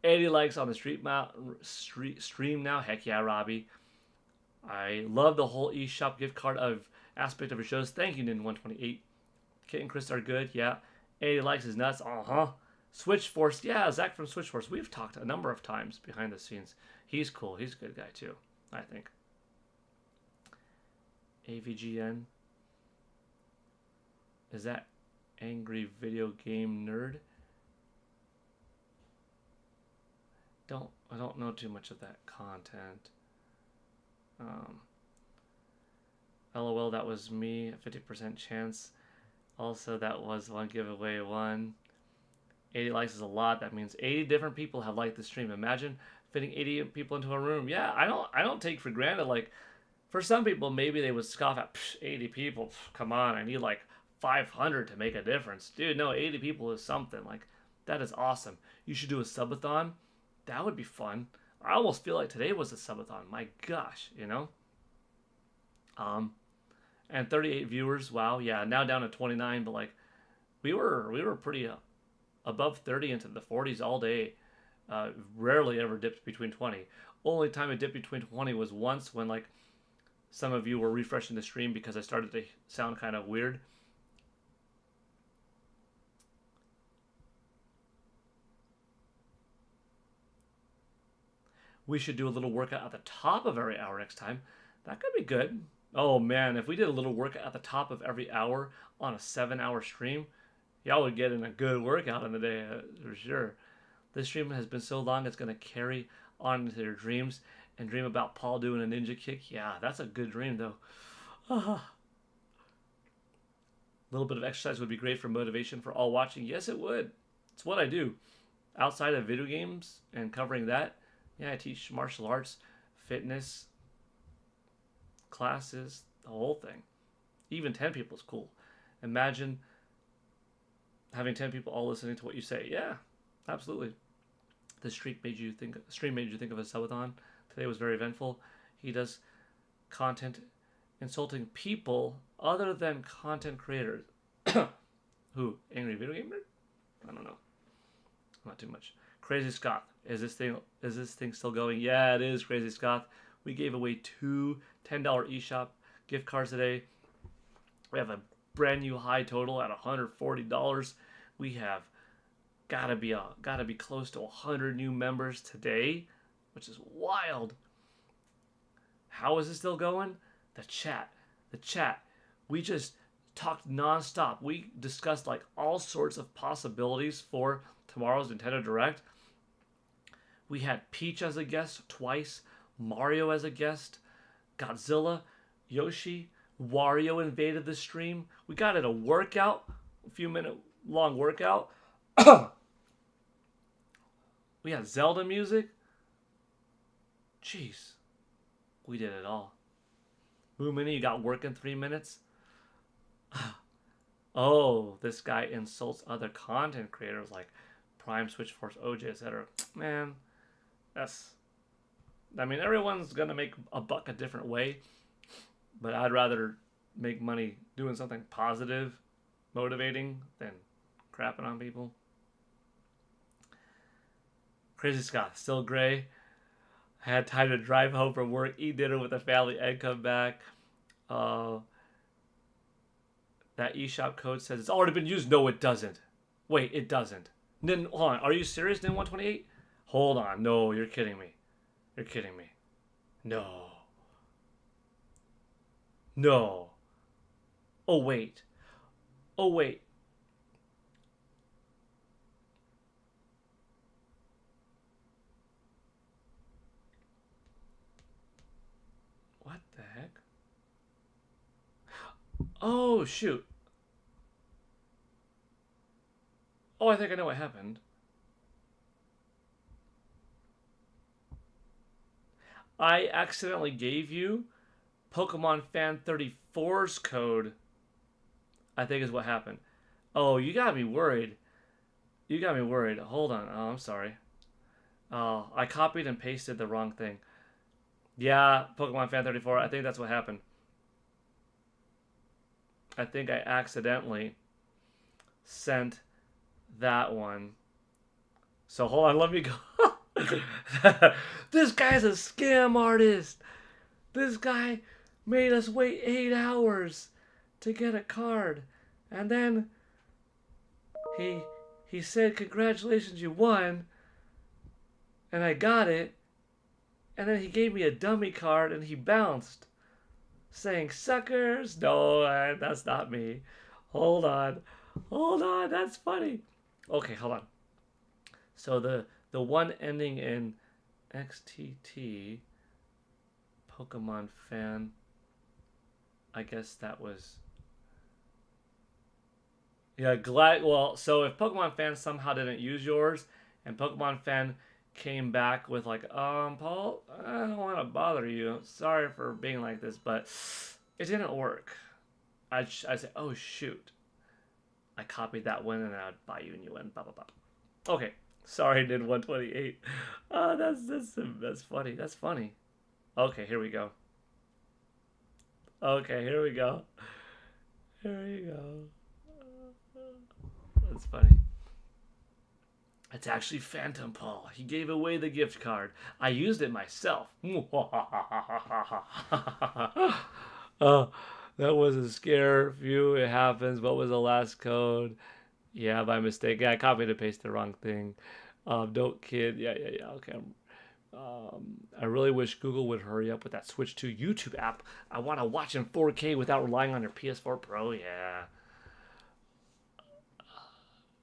80 likes on the stream now. Heck yeah, Robbie. I love the whole eShop gift card aspect of your shows. Thank you, Nin128. Kit and Chris are good. Yeah. 80 likes is nuts. Switch Force. Yeah, Zach from Switch Force. We've talked a number of times behind the scenes. He's cool. He's a good guy too, I think. AVGN. Is that Angry Video Game Nerd? I don't know too much of that content. LOL, that was me. A 50% chance. Also, that was one giveaway one. 80 likes is a lot. That means 80 different people have liked the stream. Imagine fitting 80 people into a room. Yeah, I don't take for granted. Like, for some people, maybe they would scoff at 80 people. Come on, I need like 500 to make a difference. Dude, no, 80 people is something. Like, that is awesome. You should do a subathon. That would be fun. I almost feel like today was a subathon. My gosh, you know? And 38 viewers. Wow, yeah, now down to 29, but like we were pretty above 30 into the 40s all day. Rarely ever dipped between 20. Only time I dipped between 20 was once when like some of you were refreshing the stream because I started to sound kind of weird. We should do a little workout at the top of every hour next time. That could be good. Oh man, if we did a little workout at the top of every hour on a 7-hour stream, y'all would get in a good workout in the day, for sure. This stream has been so long, it's going to carry on into your dreams and dream about Paul doing a ninja kick. Yeah, that's a good dream, though. A little bit of exercise would be great for motivation for all watching. Yes, it would. It's what I do. Outside of video games and covering that, yeah, I teach martial arts, fitness, classes, the whole thing. Even 10 people is cool. Imagine having 10 people all listening to what you say. Yeah, absolutely. The stream made you think of a subathon. Today was very eventful. He does content insulting people other than content creators. Who? Angry Video Gamer? I don't know. Not too much. Crazy Scott. Is this thing still going? Yeah, it is, Crazy Scott. We gave away 2 $10 eShop gift cards today. We have a brand new high total at $140. We have gotta be close to 100 new members today, which is wild. How is it still going? The chat. We just talked nonstop. We discussed like all sorts of possibilities for tomorrow's Nintendo Direct. We had Peach as a guest twice, Mario as a guest, Godzilla, Yoshi, Wario invaded the stream. We got in a workout, a few minute long workout. We had Zelda music. Jeez. We did it all. Moo Mini, you got work in 3 minutes? Oh, this guy insults other content creators like Prime, Switch Force, OJ, etc. Man, everyone's going to make a buck a different way, but I'd rather make money doing something positive, motivating, than crapping on people. Crazy Scott, still gray. I had time to drive home from work, eat dinner with the family, and come back. That eShop code says it's already been used. No, it doesn't. Wait, it doesn't. Hold on. Are you serious, Nin128? Hold on. No, you're kidding me. You're kidding me. No. No. Oh, wait. Oh, wait. What the heck? Oh, shoot. Oh, I think I know what happened. I accidentally gave you Pokemon Fan 34's code. I think is what happened. Oh, you got me worried. You got me worried. Hold on. Oh, I'm sorry. Oh, I copied and pasted the wrong thing. Yeah, Pokemon Fan 34. I think that's what happened. I think I accidentally sent that one. So hold on, let me go. This guy's a scam artist. This guy made us wait 8 hours to get a card. And then he said, congratulations, you won. And I got it. And then he gave me a dummy card and he bounced, saying, suckers. No, that's not me. Hold on. Hold on. That's funny. Okay, hold on. So the one ending in XTT, Pokemon Fan, I guess that was... Yeah, well, so if Pokemon Fan somehow didn't use yours, and Pokemon Fan came back with like, Paul, I don't want to bother you. Sorry for being like this, but it didn't work. I'd say, oh, shoot. I copied that one, and then I'd buy you a new one. Blah, blah, blah. Okay. Sorry, did 128. That's funny. That's funny. Okay, here we go. Okay, here we go. Here we go. That's funny. It's actually Phantom Paul. He gave away the gift card. I used it myself. That was a scare. Phew, it happens. What was the last code? Yeah, by mistake. Yeah, I copied and pasted the wrong thing. Don't kid. Yeah. Okay. I really wish Google would hurry up with that Switch to YouTube app. I want to watch in 4K without relying on your PS4 Pro. Yeah.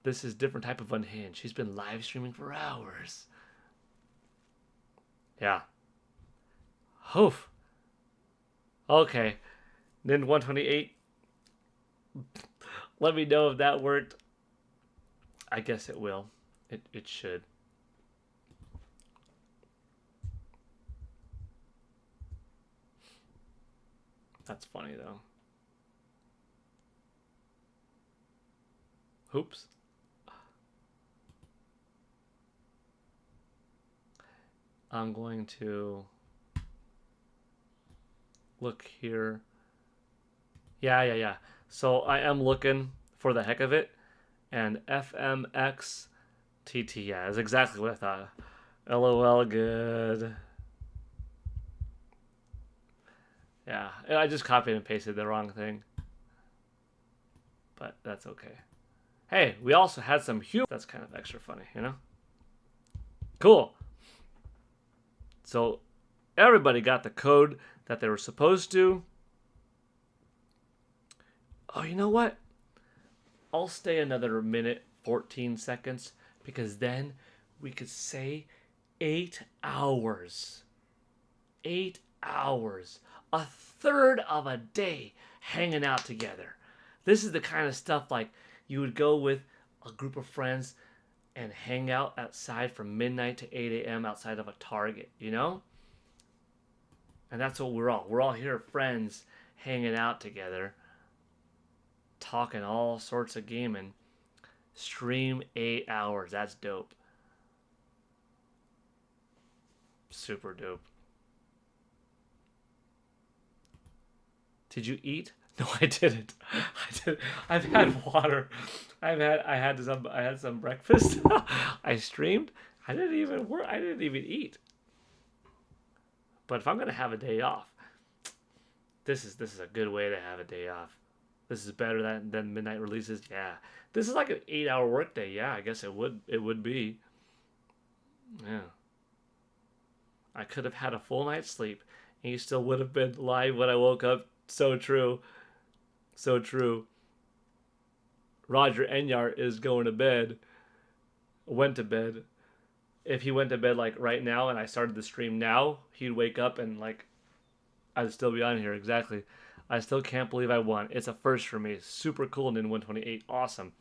This is different type of unhinged. He's been live streaming for hours. Yeah. Hoof. Okay. Then 128. Let me know if that worked. I guess it will. It should. That's funny though. Oops. I'm going to look here. Yeah. So I am looking for the heck of it. And FMXTT, yeah, is exactly what I thought. LOL, good. Yeah, I just copied and pasted the wrong thing. but that's okay. Hey, we also had some humor. That's kind of extra funny, you know? Cool. So everybody got the code that they were supposed to. Oh, you know what? I'll stay another minute, 14 seconds, because then we could say 8 hours. 8 hours. A third of a day hanging out together. This is the kind of stuff like you would go with a group of friends and hang out outside from midnight to 8 a.m. outside of a Target, you know? And that's what we're all. We're all here, friends, hanging out together, talking all sorts of gaming. Stream 8 hours. That's dope. Super dope. Did you eat? No, I didn't. I've had water. I had some breakfast. I streamed. I didn't even work. I didn't even eat. But if I'm gonna have a day off, this is a good way to have a day off. This is better than midnight releases. Yeah, this is like an 8-hour workday. Yeah, I guess it would be. Yeah. I could have had a full night's sleep, and you still would have been live when I woke up. So true. So true. Roger Enyart is going to bed. Went to bed. If he went to bed like right now and I started the stream now, he'd wake up and like I'd still be on here. Exactly. I still can't believe I won. It's a first for me. Super cool, Nin 128. Awesome.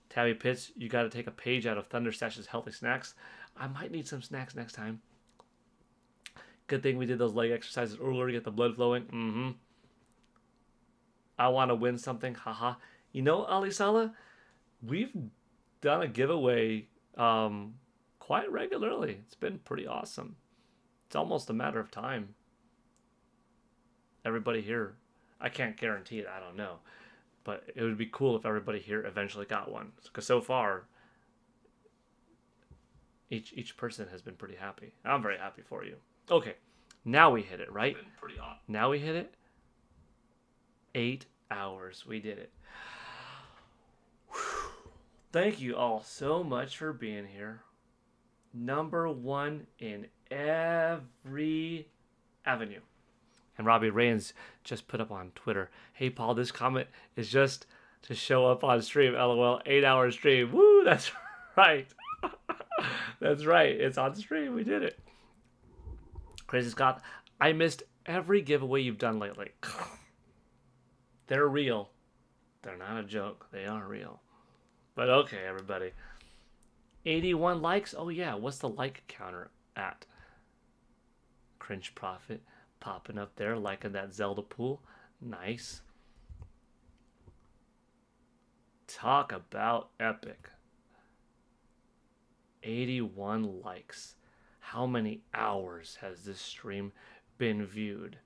Tabby Pitts, you got to take a page out of Thunder Stash's healthy snacks. I might need some snacks next time. Good thing we did those leg exercises earlier to get the blood flowing. Mm-hmm. I want to win something. Haha. You know, Ali Salah, we've done a giveaway quite regularly. It's been pretty awesome. It's almost a matter of time. Everybody here, I can't guarantee it. I don't know. But it would be cool if everybody here eventually got one. Because so far, each person has been pretty happy. I'm very happy for you. Okay, now we hit it, right? Been pretty awesome. Now we hit it. 8 hours. We did it. Thank you all so much for being here. Number one in every avenue. And Robbie Rains just put up on Twitter, hey Paul, this comment is just to show up on stream. LOL, 8-hour stream. Woo, that's right. That's right. It's on stream. We did it. Crazy Scott, I missed every giveaway you've done lately. They're real. They're not a joke. They are real. But okay, everybody. 81 likes? Oh yeah, what's the like counter at? Cringe Prophet popping up there, liking that Zelda pool. Nice. Talk about epic. 81 likes. How many hours has this stream been viewed?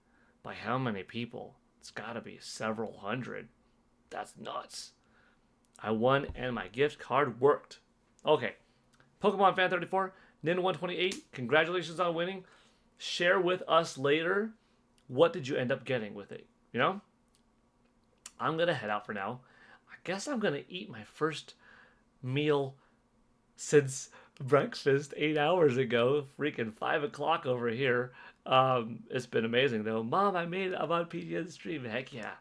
By how many people? It's gotta be several hundred. That's nuts. I won and my gift card worked. Okay. Pokemon Fan 34, Nin 128, congratulations on winning. Share with us later what did you end up getting with it, you know? I'm going to head out for now. I guess I'm going to eat my first meal since breakfast 8 hours ago. Freaking 5 o'clock over here. It's been amazing though. Mom, I'm on PGN stream. Heck yeah.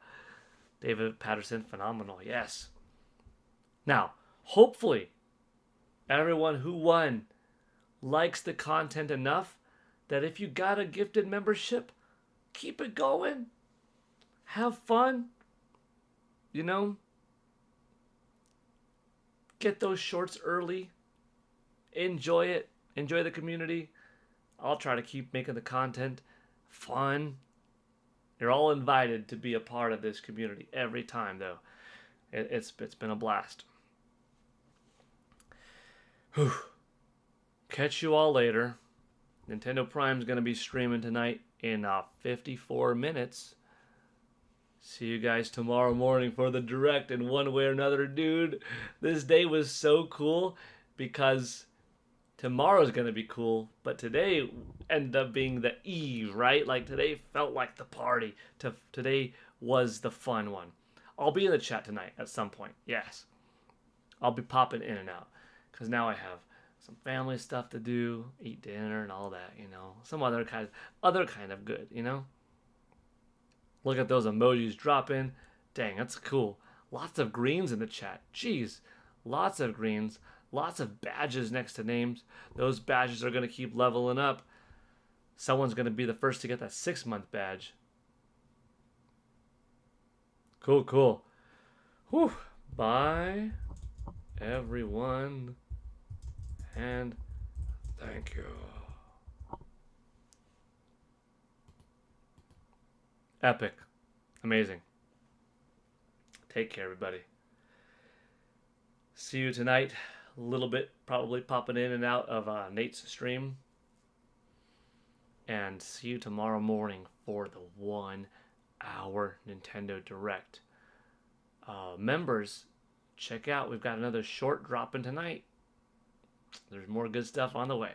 David Patterson, phenomenal. Yes. Now, hopefully, everyone who won likes the content enough that if you got a gifted membership, keep it going. Have fun. You know? Get those shorts early. Enjoy it. Enjoy the community. I'll try to keep making the content fun. You're all invited to be a part of this community every time, though. It's been a blast. Whew. Catch you all later. Nintendo Prime's going to be streaming tonight in 54 minutes. See you guys tomorrow morning for the direct in one way or another. Dude, this day was so cool because tomorrow's going to be cool, but today ended up being the eve, right? Like today felt like the party. Today was the fun one. I'll be in the chat tonight at some point. Yes. I'll be popping in and out. Because now I have some family stuff to do, eat dinner and all that, you know. Some other kind of good, you know. Look at those emojis dropping. Dang, that's cool. Lots of greens in the chat. Jeez. Lots of greens. Lots of badges next to names. Those badges are going to keep leveling up. Someone's going to be the first to get that 6-month badge. Cool, cool. Whew. Bye, everyone. And thank you. Epic. Amazing. Take care, everybody. See you tonight. A little bit probably popping in and out of Nate's stream. And see you tomorrow morning for the 1-hour Nintendo Direct. Members, check out. We've got another short dropping tonight. There's more good stuff on the way.